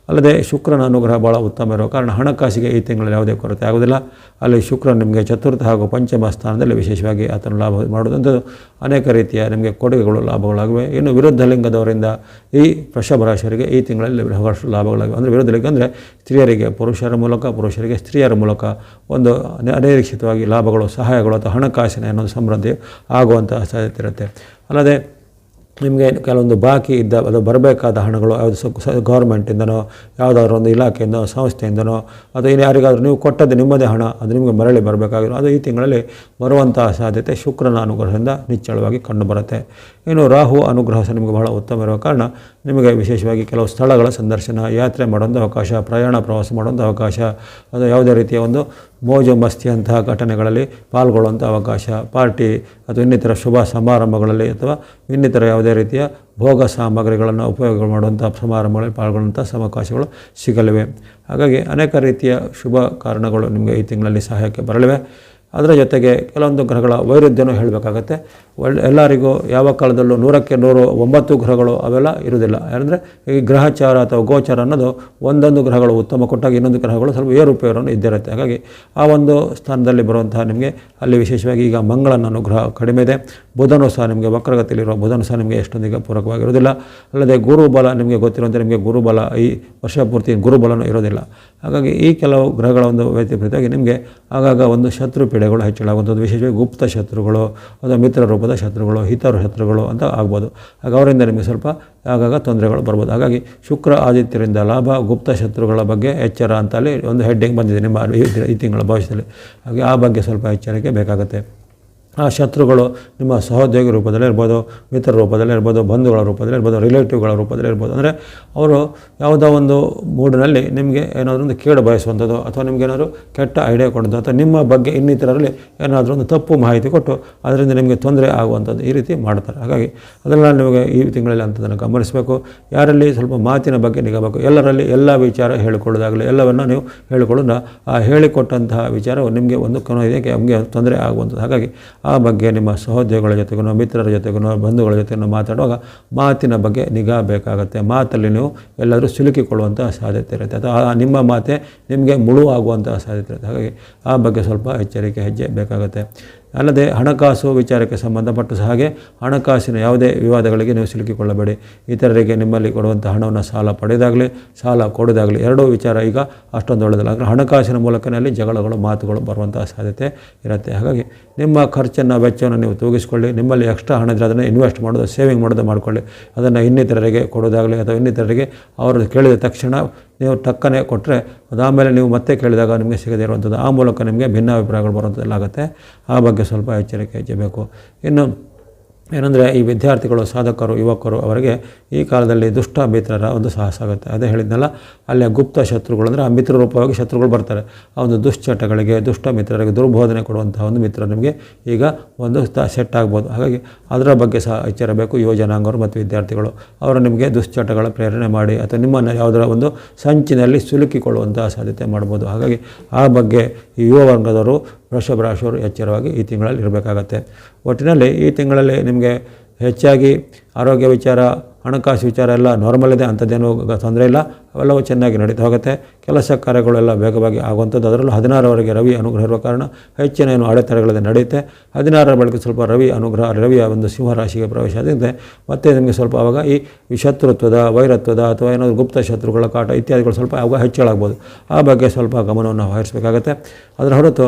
ಅಲ್ಲದೆ ಶುಕ್ರನ ಅನುಗ್ರಹ ಭಾಳ ಉತ್ತಮ ಇರೋ ಕಾರಣ ಹಣಕಾಸಿಗೆ ಈ ತಿಂಗಳಲ್ಲಿ ಯಾವುದೇ ಕೊರತೆ ಆಗೋದಿಲ್ಲ. ಅಲ್ಲಿ ಶುಕ್ರ ನಿಮಗೆ ಚತುರ್ಥ ಹಾಗೂ ಪಂಚಮ ಸ್ಥಾನದಲ್ಲಿ ವಿಶೇಷವಾಗಿ ಆತನ ಲಾಭ ಮಾಡುವುದಂಥದ್ದು ಅನೇಕ ರೀತಿಯ ನಿಮಗೆ ಕೊಡುಗೆಗಳು, ಲಾಭಗಳಾಗಿವೆ. ಇನ್ನು ವಿರುದ್ಧ ಲಿಂಗದವರಿಂದ ಈ ವೃಷಭ ರಾಶಿಯವರಿಗೆ ಈ ತಿಂಗಳಲ್ಲಿ ಬಹಳಷ್ಟು ಲಾಭಗಳಾಗಿವೆ. ಅಂದರೆ ವಿರುದ್ಧ ಲಿಂಗ ಅಂದರೆ ಸ್ತ್ರೀಯರಿಗೆ ಪುರುಷರ ಮೂಲಕ, ಪುರುಷರಿಗೆ ಸ್ತ್ರೀಯರ ಮೂಲಕ ಒಂದು ಅನಿರೀಕ್ಷಿತವಾಗಿ ಲಾಭಗಳು, ಸಹಾಯಗಳು ಅಥವಾ ಹಣಕಾಸಿನ ಏನೊಂದು ಸಮೃದ್ಧಿ ಆಗುವಂಥ ಸಾಧ್ಯತೆ ಇರುತ್ತೆ. ಅಲ್ಲದೆ ನಿಮಗೆ ಕೆಲವೊಂದು ಬಾಕಿ ಇದ್ದ ಅದು ಬರಬೇಕಾದ ಹಣಗಳು ಯಾವುದು ಗೌರ್ಮೆಂಟಿಂದನೋ ಯಾವುದಾದ್ರೂ ಒಂದು ಇಲಾಖೆಯಿಂದನೋ ಸಂಸ್ಥೆಯಿಂದನೋ ಅಥವಾ ಇನ್ನು ಯಾರಿಗಾದರೂ ನೀವು ಕೊಟ್ಟದ್ದು ನಿಮ್ಮದೇ ಹಣ ಅದು ನಿಮಗೆ ಮರಳಿ ಬರಬೇಕಾಗಿರೋ ಅದು ಈ ತಿಂಗಳಲ್ಲಿ ಬರುವಂತಹ ಸಾಧ್ಯತೆ ಶುಕ್ರನ ಅನುಗ್ರಹದಿಂದ ನಿಚ್ಚಳವಾಗಿ ಕಂಡುಬರುತ್ತೆ. ಇನ್ನು ರಾಹು ಅನುಗ್ರಹ ಸಹ ನಿಮಗೆ ಬಹಳ ಉತ್ತಮ ಇರುವ ಕಾರಣ ನಿಮಗೆ ವಿಶೇಷವಾಗಿ ಕೆಲವು ಸ್ಥಳಗಳ ಸಂದರ್ಶನ, ಯಾತ್ರೆ ಮಾಡುವಂಥ ಅವಕಾಶ, ಪ್ರವಾಸ ಮಾಡುವಂಥ ಅವಕಾಶ, ಅದು ಯಾವುದೇ ರೀತಿಯ ಒಂದು ಮೋಜು ಮಸ್ತಿಯಂತಹ ಘಟನೆಗಳಲ್ಲಿ ಪಾಲ್ಗೊಳ್ಳುವಂಥ ಅವಕಾಶ, ಪಾರ್ಟಿ ಅಥವಾ ಇನ್ನಿತರ ಶುಭ ಸಮಾರಂಭಗಳಲ್ಲಿ ಅಥವಾ ಇನ್ನಿತರ ಯಾವುದೇ ರೀತಿಯ ಭೋಗ ಸಾಮಗ್ರಿಗಳನ್ನು ಉಪಯೋಗ ಮಾಡುವಂಥ ಸಮಾರಂಭಗಳಲ್ಲಿ ಪಾಲ್ಗೊಳ್ಳುವಂಥ ಅವಕಾಶಗಳು ಸಿಗಲಿವೆ. ಹಾಗಾಗಿ ಅನೇಕ ರೀತಿಯ ಶುಭ ಕಾರಣಗಳು ನಿಮಗೆ ಈ ತಿಂಗಳಲ್ಲಿ ಸಹಾಯಕ್ಕೆ ಬರಲಿವೆ. ಅದರ ಜೊತೆಗೆ ಕೆಲವೊಂದು ಗ್ರಹಗಳ ವೈರುಧ್ಯವೂ ಹೇಳಬೇಕಾಗತ್ತೆ. ಎಲ್ಲರಿಗೂ ಯಾವ ಕಾಲದಲ್ಲೂ 100ಕ್ಕೆ 100 9 ಗ್ರಹಗಳು ಅವೆಲ್ಲ ಇರುವುದಿಲ್ಲ. ಯಾಕಂದರೆ ಈ ಗ್ರಹಚಾರ ಅಥವಾ ಗೋಚಾರ ಅನ್ನೋದು ಒಂದೊಂದು ಗ್ರಹಗಳು ಉತ್ತಮ ಕೊಟ್ಟಾಗ ಇನ್ನೊಂದು ಗ್ರಹಗಳು ಸ್ವಲ್ಪ ಏರುಪೇರನ್ನು ಇದ್ದಿರುತ್ತೆ. ಹಾಗಾಗಿ ಆ ಒಂದು ಸ್ಥಾನದಲ್ಲಿ ಬರುವಂತಹ ನಿಮಗೆ ಅಲ್ಲಿ ವಿಶೇಷವಾಗಿ ಈಗ ಮಂಗಳನ ಅನುಗ್ರಹ ಕಡಿಮೆ ಇದೆ. ಬುಧನೂ ಸಹ ನಿಮಗೆ ವಕ್ರಗತಿಯಲ್ಲಿರುವ ಬುಧನೂ ಸಹ ನಿಮಗೆ ಎಷ್ಟೊಂದಿಗೆ ಪೂರಕವಾಗಿರೋದಿಲ್ಲ. ಅಲ್ಲದೆ ಗುರುಬಲ ನಿಮಗೆ ಗೊತ್ತಿರುವಂತೆ ನಿಮಗೆ ಗುರುಬಲ ಈ ವರ್ಷ ಪೂರ್ತಿ ಗುರುಬಲನೂ ಇರೋದಿಲ್ಲ. ಹಾಗಾಗಿ ಈ ಕೆಲವು ಗ್ರಹಗಳ ಒಂದು ವ್ಯತಿರಿಕ್ತವಾಗಿ ನಿಮಗೆ ಆಗಾಗ ಒಂದು ಶತ್ರು ಪೀಡೆಗಳು ಹೆಚ್ಚಳಾಗುವಂಥದ್ದು, ವಿಶೇಷವಾಗಿ ಗುಪ್ತ ಶತ್ರುಗಳು ಅಥವಾ ಮಿತ್ರ ರೂಪದ ಶತ್ರುಗಳು, ಹಿತರು ಶತ್ರುಗಳು ಅಂತ ಆಗ್ಬೋದು. ಹಾಗೆ ಅವರಿಂದ ನಿಮಗೆ ಸ್ವಲ್ಪ ಆಗಾಗ ತೊಂದರೆಗಳು ಬರ್ಬೋದು. ಹಾಗಾಗಿ ಶುಕ್ರ ಆದಿತ್ಯರಿಂದ ಲಾಭ, ಗುಪ್ತ ಶತ್ರುಗಳ ಬಗ್ಗೆ ಎಚ್ಚರ ಅಂತಲ್ಲಿ ಒಂದು ಹೆಡ್ಡಿಂಗ್ ಬಂದಿದೆ ನಿಮ್ಮ ಈ ತಿಂಗಳ ಭವಿಷ್ಯದಲ್ಲಿ. ಹಾಗೆ ಆ ಬಗ್ಗೆ ಸ್ವಲ್ಪ ಎಚ್ಚರಿಕೆ ಬೇಕಾಗುತ್ತೆ. ಆ ಶತ್ರುಗಳು ನಿಮ್ಮ ಸಹೋದ್ಯೋಗಿ ರೂಪದಲ್ಲಿ ಇರ್ಬೋದು, ಮಿತ್ರ ರೂಪದಲ್ಲಿ ಇರ್ಬೋದು, ಬಂಧುಗಳ ರೂಪದಲ್ಲಿ ಇರ್ಬೋದು, ರಿಲೇಟಿವ್ಗಳ ರೂಪದಲ್ಲಿ ಇರ್ಬೋದು. ಅಂದರೆ ಅವರು ಯಾವುದೋ ಒಂದು ಮೂಡಿನಲ್ಲಿ ನಿಮಗೆ ಏನಾದರೂ ಒಂದು ಕೇಡು ಬಯಸುವಂಥದ್ದು ಅಥವಾ ನಿಮಗೇನಾದರೂ ಕೆಟ್ಟ ಐಡಿಯಾ ಕೊಡೋದು ಅಥವಾ ನಿಮ್ಮ ಬಗ್ಗೆ ಇನ್ನಿತರರಲ್ಲಿ ಏನಾದರೂ ಒಂದು ತಪ್ಪು ಮಾಹಿತಿ ಕೊಟ್ಟು ಅದರಿಂದ ನಿಮಗೆ ತೊಂದರೆ ಆಗುವಂಥದ್ದು ಈ ರೀತಿ ಮಾಡ್ತಾರೆ. ಹಾಗಾಗಿ ಅದೆಲ್ಲ ನಿಮಗೆ ಈ ತಿಂಗಳಲ್ಲಿ ಅಂಥದ್ದನ್ನು ಗಮನಿಸಬೇಕು. ಯಾರಲ್ಲಿ ಸ್ವಲ್ಪ ಮಾತಿನ ಬಗ್ಗೆ ನಿಗಬೇಕು. ಎಲ್ಲರಲ್ಲಿ ಎಲ್ಲ ವಿಚಾರ ಹೇಳಿಕೊಳ್ಳೋದಾಗಲಿ ಎಲ್ಲವನ್ನು ನೀವು ಹೇಳಿಕೊಳ್ಳೋಣ ಆ ಹೇಳಿಕೊಟ್ಟಂತಹ ವಿಚಾರವು ನಿಮಗೆ ಒಂದು ಕೊನೆಗೆ ನಮಗೆ ತೊಂದರೆ ಆಗುವಂಥದ್ದು. ಹಾಗಾಗಿ ಆ ಬಗ್ಗೆ ನಿಮ್ಮ ಸಹೋದ್ಯೋಗಿಗಳ ಜೊತೆಗೂ ಮಿತ್ರರ ಜೊತೆಗೂ ಬಂಧುಗಳ ಜೊತೆಗೂ ಮಾತಾಡುವಾಗ ಮಾತಿನ ಬಗ್ಗೆ ನಿಗಾ ಬೇಕಾಗುತ್ತೆ. ಮಾತಲ್ಲಿ ನೀವು ಎಲ್ಲರೂ ಸಿಲುಕಿಕೊಳ್ಳುವಂಥ ಸಾಧ್ಯತೆ ಇರುತ್ತೆ ಅಥವಾ ನಿಮ್ಮ ಮಾತೆ ನಿಮಗೆ ಮುಳು ಆಗುವಂಥ ಸಾಧ್ಯತೆ ಇರುತ್ತೆ. ಹಾಗಾಗಿ ಆ ಬಗ್ಗೆ ಸ್ವಲ್ಪ ಎಚ್ಚರಿಕೆ ಹೆಜ್ಜೆ ಬೇಕಾಗುತ್ತೆ. ಅಲ್ಲದೆ ಹಣಕಾಸು ವಿಚಾರಕ್ಕೆ ಸಂಬಂಧಪಟ್ಟು ಸಹ ಹಾಗೆ ಹಣಕಾಸಿನ ಯಾವುದೇ ವಿವಾದಗಳಿಗೆ ನೀವು ಸಿಲುಕಿಕೊಳ್ಳಬೇಡಿ. ಇತರರಿಗೆ ನಿಮ್ಮಲ್ಲಿ ಕೊಡುವಂಥ ಹಣವನ್ನು ಸಾಲ ಪಡೆಯೋದಾಗಲಿ ಸಾಲ ಕೊಡೋದಾಗಲಿ ಎರಡೂ ವಿಚಾರ ಈಗ ಅಷ್ಟೊಂದು ಒಳ್ಳೆಯದಲ್ಲ. ಅಂದರೆ ಹಣಕಾಸಿನ ಮೂಲಕನೇ ಜಗಳಗಳು ಮಾತುಗಳು ಬರುವಂಥ ಸಾಧ್ಯತೆ ಇರುತ್ತೆ. ಹಾಗಾಗಿ ನಿಮ್ಮ ಖರ್ಚನ್ನು ವೆಚ್ಚವನ್ನು ನೀವು ತೂಗಿಸ್ಕೊಳ್ಳಿ. ನಿಮ್ಮಲ್ಲಿ ಎಕ್ಸ್ಟ್ರಾ ಹಣ ಇದ್ದರೆ ಅದನ್ನು ಇನ್ವೆಸ್ಟ್ ಮಾಡೋದು, ಸೇವಿಂಗ್ ಮಾಡೋದು ಮಾಡಿಕೊಳ್ಳಿ. ಅದನ್ನು ಇನ್ನಿತರರಿಗೆ ಕೊಡೋದಾಗಲಿ ಅಥವಾ ಇನ್ನಿತರರಿಗೆ ಅವರು ಕೇಳಿದ ತಕ್ಷಣ ನೀವು ಟಕ್ಕನೆ ಕೊಟ್ಟರೆ ಅದಾದಮೇಲೆ ನೀವು ಮತ್ತೆ ಕೇಳಿದಾಗ ನಿಮಗೆ ಸಿಗದೇ ಇರುವಂಥದ್ದು, ಆ ಮೂಲಕ ನಿಮಗೆ ಭಿನ್ನಾಭಿಪ್ರಾಯಗಳು ಬರುವಂಥದ್ದೆಲ್ಲ ಆಗುತ್ತೆ. ಆ ಬಗ್ಗೆ ಸ್ವಲ್ಪ ಎಚ್ಚರಿಕೆ ಹೆಚ್ಚಬೇಕು. ಇನ್ನು ಏನಂದರೆ ಈ ವಿದ್ಯಾರ್ಥಿಗಳು, ಸಾಧಕರು, ಯುವಕರು ಅವರಿಗೆ ಈ ಕಾಲದಲ್ಲಿ ದುಷ್ಟ ಮಿತ್ರರ ಒಂದು ಸಾಹಸ ಆಗುತ್ತೆ. ಅದೇ ಹೇಳಿದ್ನಲ್ಲ, ಅಲ್ಲಿ ಗುಪ್ತ ಶತ್ರುಗಳು ಅಂದರೆ ಆ ಮಿತ್ರ ರೂಪವಾಗಿ ಶತ್ರುಗಳು ಬರ್ತಾರೆ. ಆ ಒಂದು ದುಶ್ಚಟಗಳಿಗೆ, ದುಷ್ಟ ಮಿತ್ರರಿಗೆ ದುರ್ಬೋಧನೆ ಕೊಡುವಂತಹ ಒಂದು ಮಿತ್ರ ನಿಮಗೆ ಈಗ ಒಂದು ಸೆಟ್ ಆಗ್ಬೋದು. ಹಾಗಾಗಿ ಅದರ ಬಗ್ಗೆ ಸಹ ಎಚ್ಚರಬೇಕು. ಯುವ ಜನಾಂಗರು ಮತ್ತು ವಿದ್ಯಾರ್ಥಿಗಳು ಅವರು ನಿಮಗೆ ದುಶ್ಚಟಗಳ ಪ್ರೇರಣೆ ಮಾಡಿ ಅಥವಾ ನಿಮ್ಮನ್ನು ಯಾವುದರ ಒಂದು ಸಂಚಿನಲ್ಲಿ ಸಿಲುಕಿಕೊಳ್ಳುವಂತಹ ಸಾಧ್ಯತೆ ಮಾಡ್ಬೋದು. ಹಾಗಾಗಿ ಆ ಬಗ್ಗೆ ಈ ಯುವ ವರ್ಗದವರು, ವೃಷಭ ರಾಶಿಯವರು ಎಚ್ಚರವಾಗಿ ಈ ತಿಂಗಳಲ್ಲಿ ಇರಬೇಕಾಗತ್ತೆ. ಒಟ್ಟಿನಲ್ಲಿ ಈ ತಿಂಗಳಲ್ಲಿ ನಿಮಗೆ ಹೆಚ್ಚಾಗಿ ಆರೋಗ್ಯ ವಿಚಾರ, ಹಣಕಾಸು ವಿಚಾರ ಎಲ್ಲ ನಾರ್ಮಲ್ ಇದೆ, ಅಂಥದ್ದೇನೂ ತೊಂದರೆ ಇಲ್ಲ. ಅವೆಲ್ಲವೂ ಚೆನ್ನಾಗಿ ನಡೀತಾ ಹೋಗುತ್ತೆ. ಕೆಲಸ ಕಾರ್ಯಗಳೆಲ್ಲ ವೇಗವಾಗಿ ಆಗುವಂಥದ್ದು. ಅದರಲ್ಲೂ 16ರವರೆಗೆ ರವಿ ಅನುಗ್ರಹ ಇರುವ ಕಾರಣ ಹೆಚ್ಚಿನ ಏನು ಅಡೆತಡೆಗಳಿಂದ ನಡೆಯುತ್ತೆ. 16ರ ಬಳಿಕ ಸ್ವಲ್ಪ ರವಿಯ ಒಂದು ಸಿಂಹರಾಶಿಗೆ ಪ್ರವೇಶ ಆದಂತೆ ಮತ್ತೆ ನಿಮಗೆ ಸ್ವಲ್ಪ ಆವಾಗ ಈ ಶತ್ರುತ್ವದ, ವೈರತ್ವದ ಅಥವಾ ಏನಾದರೂ ಗುಪ್ತ ಶತ್ರುಗಳ ಕಾಟ ಇತ್ಯಾದಿಗಳು ಸ್ವಲ್ಪ ಆವಾಗ ಹೆಚ್ಚಳಾಗ್ಬೋದು. ಆ ಬಗ್ಗೆ ಸ್ವಲ್ಪ ಗಮನವನ್ನು ವಹಿಸಬೇಕಾಗತ್ತೆ. ಅದರ ಹೊರತು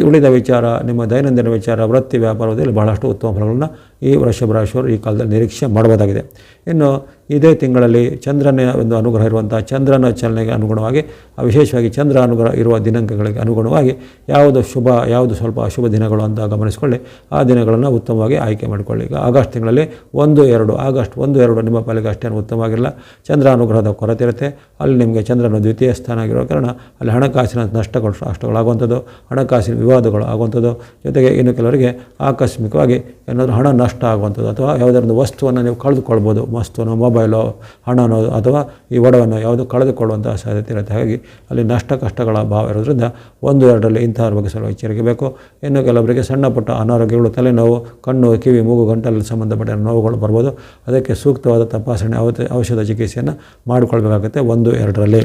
ಉಳಿದ ವಿಚಾರ, ನಿಮ್ಮ ದೈನಂದಿನ ವಿಚಾರ, ವೃತ್ತಿ ವ್ಯಾಪಾರದಲ್ಲಿ ಬಹಳಷ್ಟು ಉತ್ತಮ ಫಲಗಳನ್ನು ಈ ವೃಷಭ ರಾಶಿಯವರು ಈ ಕಾಲದಲ್ಲಿ ನಿರೀಕ್ಷೆ ಮಾಡಬಹುದಾಗಿದೆ. ಇನ್ನು ಇದೇ ತಿಂಗಳಲ್ಲಿ ಚಂದ್ರನ ಒಂದು ಅನುಗ್ರಹ ಇರುವಂಥ ಚಂದ್ರನ ಚಲನೆಗೆ ಅನುಗುಣವಾಗಿ, ವಿಶೇಷವಾಗಿ ಚಂದ್ರ ಅನುಗ್ರಹ ಇರುವ ದಿನಾಂಕಗಳಿಗೆ ಅನುಗುಣವಾಗಿ ಯಾವುದು ಶುಭ, ಯಾವುದು ಸ್ವಲ್ಪ ಅಶುಭ ದಿನಗಳು ಅಂತ ಗಮನಿಸಿಕೊಳ್ಳಿ. ಆ ದಿನಗಳನ್ನು ಉತ್ತಮವಾಗಿ ಆಯ್ಕೆ ಮಾಡಿಕೊಳ್ಳಿ. ಈಗ ಆಗಸ್ಟ್ ತಿಂಗಳಲ್ಲಿ 1-2 ನಿಮ್ಮ ಪಾಲಿಗೆ ಅಷ್ಟೇನು ಉತ್ತಮವಾಗಿಲ್ಲ. ಚಂದ್ರ ಅನುಗ್ರಹದ ಕೊರತೆ ಇರುತ್ತೆ. ಅಲ್ಲಿ ನಿಮಗೆ ಚಂದ್ರನ ದ್ವಿತೀಯ ಸ್ಥಾನ ಆಗಿರೋ ಕಾರಣ ಅಲ್ಲಿ ಹಣಕಾಸಿನ ನಷ್ಟಗಳಾಗುವಂಥದ್ದು, ಹಣಕಾಸಿನ ವಿವಾದಗಳು ಆಗುವಂಥದ್ದು, ಜೊತೆಗೆ ಇನ್ನು ಕೆಲವರಿಗೆ ಆಕಸ್ಮಿಕವಾಗಿ ಏನಾದರೂ ಹಣ ನಷ್ಟ ಆಗುವಂಥದ್ದು ಅಥವಾ ಯಾವುದಾದ್ರು ವಸ್ತುವನ್ನು ನೀವು ಕಳೆದುಕೊಳ್ಬೋದು. ವಸ್ತುವನ್ನು, ಮೊಬೈಲೋ, ಹಣನೋ ಅಥವಾ ಈ ಒಡವನ್ನು ಯಾವುದು ಕಳೆದುಕೊಳ್ಳುವಂಥ ಸಾಧ್ಯತೆ ಇರುತ್ತೆ. ಹಾಗಾಗಿ ಅಲ್ಲಿ ನಷ್ಟ ಕಷ್ಟಗಳ ಭಾವ ಇರೋದ್ರಿಂದ 1-2ರಲ್ಲಿ ಇಂಥವ್ರ ಬಗ್ಗೆ ಸ್ವಲ್ಪ ಎಚ್ಚರಿಕೆ ಬೇಕು. ಇನ್ನು ಕೆಲವರಿಗೆ ಸಣ್ಣ ಪುಟ್ಟ ಅನಾರೋಗ್ಯಗಳು, ತಲೆನೋವು, ಕಣ್ಣು, ಕಿವಿ, ಮೂಗು, ಗಂಟಲಲ್ಲಿ ಸಂಬಂಧಪಟ್ಟ ನೋವುಗಳು ಬರ್ಬೋದು. ಅದಕ್ಕೆ ಸೂಕ್ತವಾದ ತಪಾಸಣೆ, ಔಷಧ ಚಿಕಿತ್ಸೆಯನ್ನು ಮಾಡಿಕೊಳ್ಬೇಕಾಗುತ್ತೆ 1-2ರಲ್ಲಿ.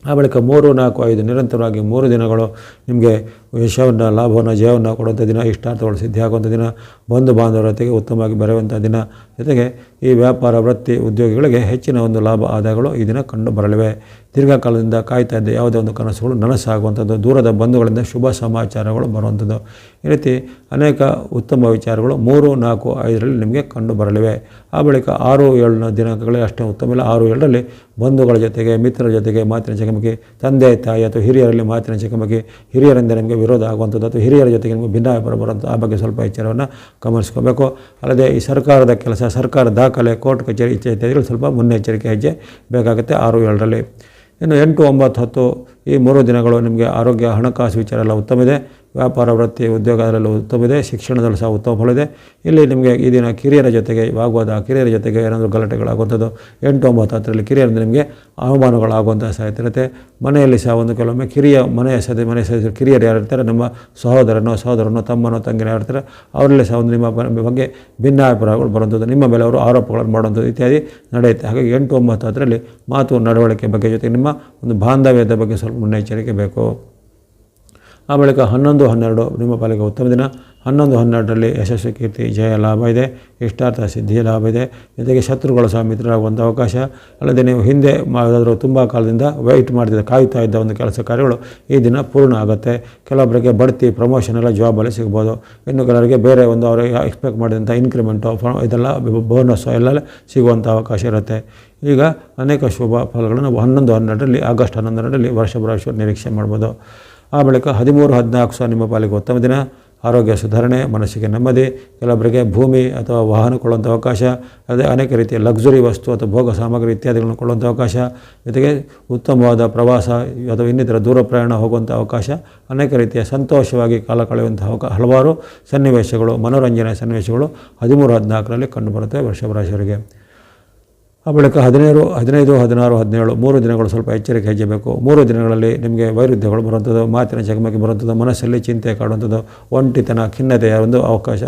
ಆ ಬಳಿಕ 3, 4, 5 ನಿರಂತರವಾಗಿ 3 ದಿನಗಳು ನಿಮಗೆ ಯಶವನ್ನು, ಲಾಭವನ್ನು, ಜಯವನ್ನು ಕೊಡುವಂಥ ದಿನ, ಇಷ್ಟಾರ್ಥಗಳು ಸಿದ್ಧಿಯಾಗುವಂಥ ದಿನ, ಬಂಧು ಬಾಂಧವರ ಜೊತೆಗೆ ಉತ್ತಮವಾಗಿ ಬೆರೆಯುವಂಥ ದಿನ, ಜೊತೆಗೆ ಈ ವ್ಯಾಪಾರ ವೃತ್ತಿ ಉದ್ಯೋಗಿಗಳಿಗೆ ಹೆಚ್ಚಿನ ಒಂದು ಲಾಭ ಆದಾಯಗಳು ಈ ದಿನ ಕಂಡು ಬರಲಿವೆ. ದೀರ್ಘಕಾಲದಿಂದ ಕಾಯ್ತಾ ಇದ್ದ ಯಾವುದೇ ಒಂದು ಕನಸುಗಳು ನನಸಾಗುವಂಥದ್ದು, ದೂರದ ಬಂಧುಗಳಿಂದ ಶುಭ ಸಮಾಚಾರಗಳು ಬರುವಂಥದ್ದು, ಈ ರೀತಿ ಅನೇಕ ಉತ್ತಮ ವಿಚಾರಗಳು 3, 4, 5ರಲ್ಲಿ ನಿಮಗೆ ಕಂಡು ಬರಲಿವೆ. ಆ ಬಳಿಕ 6, 7 ದಿನಾಂಕಗಳೇ ಅಷ್ಟೇ ಉತ್ತಮ ಇಲ್ಲ. 6, 7ರಲ್ಲಿ ಬಂಧುಗಳ ಜೊತೆಗೆ, ಮಿತ್ರರ ಜೊತೆಗೆ ಮಾತಿನ ಚಕಮಕಿ, ತಂದೆ ತಾಯಿ ಅಥವಾ ಹಿರಿಯರಲ್ಲಿ ಮಾತಿನ ಚಕಮಕಿ, ಹಿರಿಯರಿಂದ ನಿಮಗೆ ವಿರೋಧ ಆಗುವಂಥದ್ದು ಅಥವಾ ಹಿರಿಯರ ಜೊತೆಗೆ ನಿಮಗೆ ಭಿನ್ನಾಭಿಪ್ರಾಯ ಬರುವಂಥ ಆ ಬಗ್ಗೆ ಸ್ವಲ್ಪ ಎಚ್ಚರವನ್ನು ಗಮನಿಸ್ಕೋಬೇಕು. ಅಲ್ಲದೆ ಈ ಸರ್ಕಾರದ ಕೆಲಸ, ಸರ್ಕಾರ ದಾಖಲೆ, ಕೋರ್ಟ್ ಕಚೇರಿ ಇತ್ಯಾದಿಗಳು ಸ್ವಲ್ಪ ಮುನ್ನೆಚ್ಚರಿಕೆ ಹೆಜ್ಜೆ ಬೇಕಾಗುತ್ತೆ 6, 7ರಲ್ಲಿ. ಇನ್ನು 8, 9, 10 ಈ 3 ದಿನಗಳು ನಿಮಗೆ ಆರೋಗ್ಯ, ಹಣಕಾಸು ವಿಚಾರ ಎಲ್ಲ ಉತ್ತಮ ಇದೆ. ವ್ಯಾಪಾರ ವೃತ್ತಿ ಉದ್ಯೋಗದಲ್ಲೂ ಉತ್ತಮ ಇದೆ. ಶಿಕ್ಷಣದಲ್ಲೂ ಸಹ ಉತ್ತಮ ಫಲ ಇದೆ. ಇಲ್ಲಿ ನಿಮಗೆ ಈ ದಿನ ಕಿರಿಯರ ಜೊತೆಗೆ ವಾಗ್ವಾದ, ಕಿರಿಯರ ಜೊತೆಗೆ ಏನಾದರೂ ಗಲಾಟೆಗಳಾಗುವಂಥದ್ದು, 8, 9, 10ರಲ್ಲಿ ಕಿರಿಯರಿಂದ ನಿಮಗೆ ಅವಮಾನಗಳಾಗುವಂಥ ಸಾಧ್ಯತೆ ಇರುತ್ತೆ. ಮನೆಯಲ್ಲಿ ಸಹ ಒಂದು ಕೆಲವೊಮ್ಮೆ ಮನೆ ಸದಸ್ಯರು ಕಿರಿಯರು ಯಾರು ಇರ್ತಾರೆ, ನಮ್ಮ ಸಹೋದರನೋ ತಮ್ಮನೋ ತಂಗಿನೋ ಯಾರು ಇರ್ತಾರೆ, ಅವರಲ್ಲಿ ಸಹ ಒಂದು ನಿಮ್ಮ ಬಗ್ಗೆ ಭಿನ್ನಾಭಿಪ್ರಾಯಗಳು ಬರುವಂಥದ್ದು, ನಿಮ್ಮ ಮೇಲೆ ಅವರು ಆರೋಪಗಳನ್ನು ಮಾಡುವಂಥದ್ದು ಇತ್ಯಾದಿ ನಡೆಯುತ್ತೆ. ಹಾಗಾಗಿ 8, 9, 10ರಲ್ಲಿ ಮಾತು, ನಡವಳಿಕೆ ಬಗ್ಗೆ ಜೊತೆಗೆ ನಿಮ್ಮ ಒಂದು ಬಾಂಧವ್ಯದ ಬಗ್ಗೆ ಸ್ವಲ್ಪ ಮುನ್ನೆಚ್ಚರಿಕೆ ಬೇಕು. ಆ ಬಳಿಕ 11, 12 ನಿಮ್ಮ ಪಾಲಿಗೆ ಉತ್ತಮ ದಿನ. 11, 12ರಲ್ಲಿ ಯಶಸ್ವಿ, ಕೀರ್ತಿ, ಜಯ, ಲಾಭ ಇದೆ. ಇಷ್ಟಾರ್ಥ ಸಿದ್ಧಿ ಲಾಭ ಇದೆ. ಜೊತೆಗೆ ಶತ್ರುಗಳು ಸಹ ಮಿತ್ರರಾಗುವಂಥ ಅವಕಾಶ. ಅಲ್ಲದೆ ನೀವು ಹಿಂದೆ ಯಾವುದಾದ್ರೂ ತುಂಬ ಕಾಲದಿಂದ ಕಾಯ್ತಾ ಇದ್ದ ಒಂದು ಕೆಲಸ ಕಾರ್ಯಗಳು ಈ ದಿನ ಪೂರ್ಣ ಆಗುತ್ತೆ. ಕೆಲವೊಬ್ಬರಿಗೆ ಬಡ್ತಿ, ಪ್ರಮೋಷನ್ ಎಲ್ಲ ಜಾಬಲ್ಲಿ ಸಿಗ್ಬೋದು. ಇನ್ನು ಕೆಲವರಿಗೆ ಬೇರೆ ಒಂದು ಅವರಿಗೆ ಎಕ್ಸ್ಪೆಕ್ಟ್ ಮಾಡಿದಂಥ ಇನ್ಕ್ರಿಮೆಂಟು, ಇದೆಲ್ಲ ಬೋನಸ್ಸು ಎಲ್ಲ ಸಿಗುವಂಥ ಅವಕಾಶ ಇರುತ್ತೆ. ಈಗ ಅನೇಕ ಶುಭ ಫಲಗಳನ್ನು 11, 12ರಲ್ಲಿ ಆಗಸ್ಟ್ 11ರಲ್ಲಿ ವರ್ಷ ನಿರೀಕ್ಷೆ ಮಾಡ್ಬೋದು. ಆ ಬಳಿಕ 13, 14 ಸಹ ನಿಮ್ಮ ಪಾಲಿಗೆ ಉತ್ತಮ ದಿನ. ಆರೋಗ್ಯ ಸುಧಾರಣೆ, ಮನಸ್ಸಿಗೆ ನೆಮ್ಮದಿ, ಕೆಲವೊಬ್ಬರಿಗೆ ಭೂಮಿ ಅಥವಾ ವಾಹನ ಕೊಳ್ಳುವಂಥ ಅವಕಾಶ, ಅದೇ ಅನೇಕ ರೀತಿಯ ಲಕ್ಸುರಿ ವಸ್ತು ಅಥವಾ ಭೋಗ ಸಾಮಗ್ರಿ ಇತ್ಯಾದಿಗಳನ್ನು ಕೊಳ್ಳುವಂಥ ಅವಕಾಶ, ಜೊತೆಗೆ ಉತ್ತಮವಾದ ಪ್ರವಾಸ ಅಥವಾ ಇನ್ನಿತರ ದೂರ ಪ್ರಯಾಣ ಹೋಗುವಂಥ ಅವಕಾಶ, ಅನೇಕ ರೀತಿಯ ಸಂತೋಷವಾಗಿ ಕಾಲ ಕಳೆಯುವಂಥ ಹಲವಾರು ಸನ್ನಿವೇಶಗಳು, ಮನೋರಂಜನೆ ಸನ್ನಿವೇಶಗಳು 13, 14ರಲ್ಲಿ ಕಂಡುಬರುತ್ತೆ ವೃಷಭ ರಾಶಿಯವರಿಗೆ. ಆ ಬಳಿಕ 15, 16, 17 3 ದಿನಗಳು ಸ್ವಲ್ಪ ಎಚ್ಚರಿಕೆ ಹೆಜ್ಜೆಬೇಕು. 3 ದಿನಗಳಲ್ಲಿ ನಿಮಗೆ ವೈರುಧ್ಯಗಳು ಬರುವಂಥದ್ದು, ಮಾತಿನ ಚಕಮಕಿ ಬರುವಂಥದ್ದು, ಮನಸ್ಸಲ್ಲಿ ಚಿಂತೆ ಕಾಡುವಂಥದ್ದು, ಒಂಟಿತನ, ಖಿನ್ನತೆಯ ಒಂದು ಅವಕಾಶ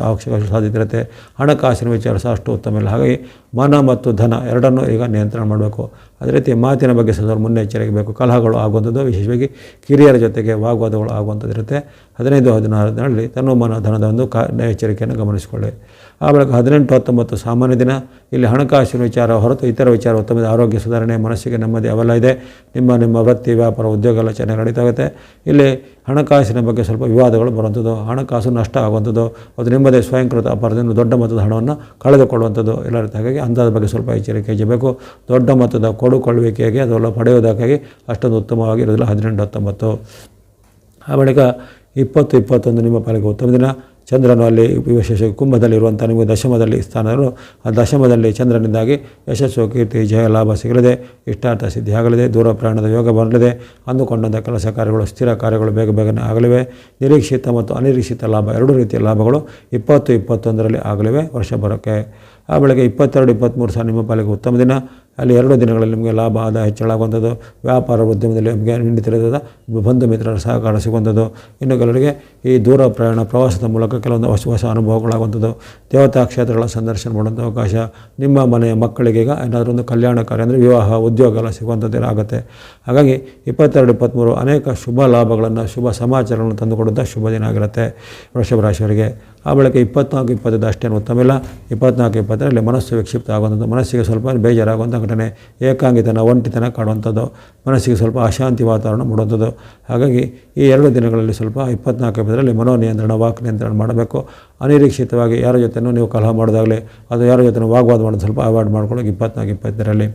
ಸಾಧ್ಯತೆ ಇರುತ್ತೆ. ಹಣಕಾಸಿನ ವಿಚಾರ ಸಹ ಅಷ್ಟು ಉತ್ತಮ ಇಲ್ಲ. ಹಾಗಾಗಿ ಮನ ಮತ್ತು ಧನ ಎರಡನ್ನೂ ಈಗ ನಿಯಂತ್ರಣ ಮಾಡಬೇಕು. ಅದೇ ರೀತಿ ಮಾತಿನ ಬಗ್ಗೆ ಸಹ ಮುನ್ನೆಚ್ಚರಿಕೆ ಬೇಕು. ಕಲಹಗಳು ಆಗುವಂಥದ್ದು, ವಿಶೇಷವಾಗಿ ಕಿರಿಯರ ಜೊತೆಗೆ ವಾಗ್ವಾದಗಳು ಆಗುವಂಥದ್ದು ಇರುತ್ತೆ. 15, 16ರಲ್ಲಿ ತನು ಧನದ ಒಂದು ಎಚ್ಚರಿಕೆಯನ್ನು ಗಮನಿಸಿಕೊಳ್ಳಿ. ಆ ಬಳಿಕ 18, 19 ಸಾಮಾನ್ಯ ದಿನ. ಇಲ್ಲಿ ಹಣಕಾಸಿನ ವಿಚಾರ ಹೊರತು ಇತರ ವಿಚಾರ ಉತ್ತಮ, ಆರೋಗ್ಯ ಸುಧಾರಣೆ, ಮನಸ್ಸಿಗೆ ನೆಮ್ಮದಿ ಅವೆಲ್ಲ ಇದೆ. ನಿಮ್ಮ ವೃತ್ತಿ, ವ್ಯಾಪಾರ, ಉದ್ಯೋಗ ಎಲ್ಲ ಚೆನ್ನಾಗಿ ನಡೀತಾ ಹೋಗುತ್ತೆ. ಇಲ್ಲಿ ಹಣಕಾಸಿನ ಬಗ್ಗೆ ಸ್ವಲ್ಪ ವಿವಾದಗಳು ಬರುವಂಥದ್ದು, ಹಣಕಾಸು ನಷ್ಟ ಆಗುವಂಥದ್ದು, ಅದು ನಿಮ್ಮದೇ ಸ್ವಯಂಕೃತ ಅಪರಾಧದಿಂದ ದೊಡ್ಡ ಮೊತ್ತದ ಹಣವನ್ನು ಕಳೆದುಕೊಳ್ಳುವಂಥದ್ದು ಎಲ್ಲ ಇರುತ್ತೆ. ಹಾಗಾಗಿ ಅಂಥದ್ರ ಬಗ್ಗೆ ಸ್ವಲ್ಪ ಎಚ್ಚರಿಕೆ ಹೆಜ್ಜೆಬೇಕು. ದೊಡ್ಡ ಮೊತ್ತದ ಕೊಡುಕೊಳ್ಳುವಿಕೆಗೆ ಅದೆಲ್ಲ ಪಡೆಯೋದಕ್ಕಾಗಿ ಅಷ್ಟೊಂದು ಉತ್ತಮವಾಗಿ ಇರೋದಿಲ್ಲ 18, 19. ಆ ಬಳಿಕ 20, 21 ನಿಮ್ಮ ಪಾಲಿಗೆ ಉತ್ತಮ ದಿನ. ಚಂದ್ರನು ಅಲ್ಲಿ ವಿಶೇಷ ಕುಂಭದಲ್ಲಿರುವಂಥ ನಿಮಗೆ ದಶಮದಲ್ಲಿ ಸ್ಥಾನರು, ಆ ದಶಮದಲ್ಲಿ ಚಂದ್ರನಿಂದಾಗಿ ಯಶಸ್ಸು, ಕೀರ್ತಿ, ಜಯ, ಲಾಭ ಸಿಗಲಿದೆ. ಇಷ್ಟಾರ್ಥ ಸಿದ್ಧಿ ಆಗಲಿದೆ. ದೂರ ಪ್ರಯಾಣದ ಯೋಗ ಬರಲಿದೆ. ಅಂದುಕೊಂಡಂಥ ಕೆಲಸ ಕಾರ್ಯಗಳು, ಸ್ಥಿರ ಕಾರ್ಯಗಳು ಬೇಗನೆ ಆಗಲಿವೆ. ನಿರೀಕ್ಷಿತ ಮತ್ತು ಅನಿರೀಕ್ಷಿತ ಲಾಭ, ಎರಡೂ ರೀತಿಯ ಲಾಭಗಳು 20, 21ರಲ್ಲಿ ಆಗಲಿವೆ ವರ್ಷ ಬರೋಕ್ಕೆ. ಆ ಬಳಿಕ 22, 23 ಸಹ ನಿಮ್ಮ ಪಾಲಿಗೆ ಉತ್ತಮ ದಿನ. ಅಲ್ಲಿ 2 ದಿನಗಳಲ್ಲಿ ನಿಮಗೆ ಲಾಭ, ಆದಾಯ ಹೆಚ್ಚಳಾಗುವಂಥದ್ದು, ವ್ಯಾಪಾರ ಉದ್ಯಮದಲ್ಲಿ ನಿಮಗೆ ನೀಡುತ್ತಿರೋದ ಬಂಧು ಮಿತ್ರರ ಸಹಕಾರ ಸಿಗುವಂಥದ್ದು, ಇನ್ನು ಕೆಲವರಿಗೆ ಈ ದೂರ ಪ್ರಯಾಣ, ಪ್ರವಾಸದ ಮೂಲಕ ಕೆಲವೊಂದು ಹೊಸ ಅನುಭವಗಳಾಗುವಂಥದ್ದು, ದೇವತಾ ಕ್ಷೇತ್ರಗಳ ಸಂದರ್ಶನ ಮಾಡುವಂಥ ಅವಕಾಶ, ನಿಮ್ಮ ಮನೆಯ ಮಕ್ಕಳಿಗೆ ಈಗ ಏನಾದರೂ ಒಂದು ಕಲ್ಯಾಣ ಕಾರ್ಯ ಅಂದರೆ ವಿವಾಹ, ಉದ್ಯೋಗ ಎಲ್ಲ ಸಿಗುವಂಥದ್ದು ಆಗುತ್ತೆ. ಹಾಗಾಗಿ 22, 23 ಅನೇಕ ಶುಭ ಲಾಭಗಳನ್ನು, ಶುಭ ಸಮಾಚಾರಗಳನ್ನು ತಂದುಕೊಡುವಂಥ ಶುಭ ದಿನ ಆಗಿರುತ್ತೆ ವೃಷಭ ರಾಶಿಯವರಿಗೆ. ಆ ಬಳಿಕ 24, 25 ಅಷ್ಟೇನು ಉತ್ತಮ ಇಲ್ಲ. 24, 20ರಲ್ಲಿ ಮನಸ್ಸು ವಿಕ್ಷಿಪ್ತ ಆಗುವಂಥದ್ದು, ಮನಸ್ಸಿಗೆ ಸ್ವಲ್ಪ ಬೇಜಾರಾಗುವಂಥ ಘಟನೆ, ಏಕಾಂಗಿತನ, ಒಂಟಿತನ ಕಾಡುವಂಥದ್ದು, ಮನಸ್ಸಿಗೆ ಸ್ವಲ್ಪ ಅಶಾಂತಿ ವಾತಾವರಣ ಮೂಡುವಂಥದ್ದು. ಹಾಗಾಗಿ ಈ 2 ದಿನಗಳಲ್ಲಿ ಸ್ವಲ್ಪ 24, 20ರಲ್ಲಿ ಮನೋನಿಯಂತ್ರಣ, ವಾಕ್ ನಿಯಂತ್ರಣ ಮಾಡಬೇಕು. ಅನಿರೀಕ್ಷಿತವಾಗಿ ಯಾರ ಜೊತೆನೂ ನೀವು ಕಲಹ ಮಾಡೋದಾಗಲಿ, ಅದು ಯಾರ ಜೊತೆ ವಾಗ್ವಾದ ಮಾಡೋದು ಸ್ವಲ್ಪ ಅವಾಯ್ಡ್ ಮಾಡ್ಕೊಳ್ಳೋಕೆ 24, 20ರಲ್ಲಿ.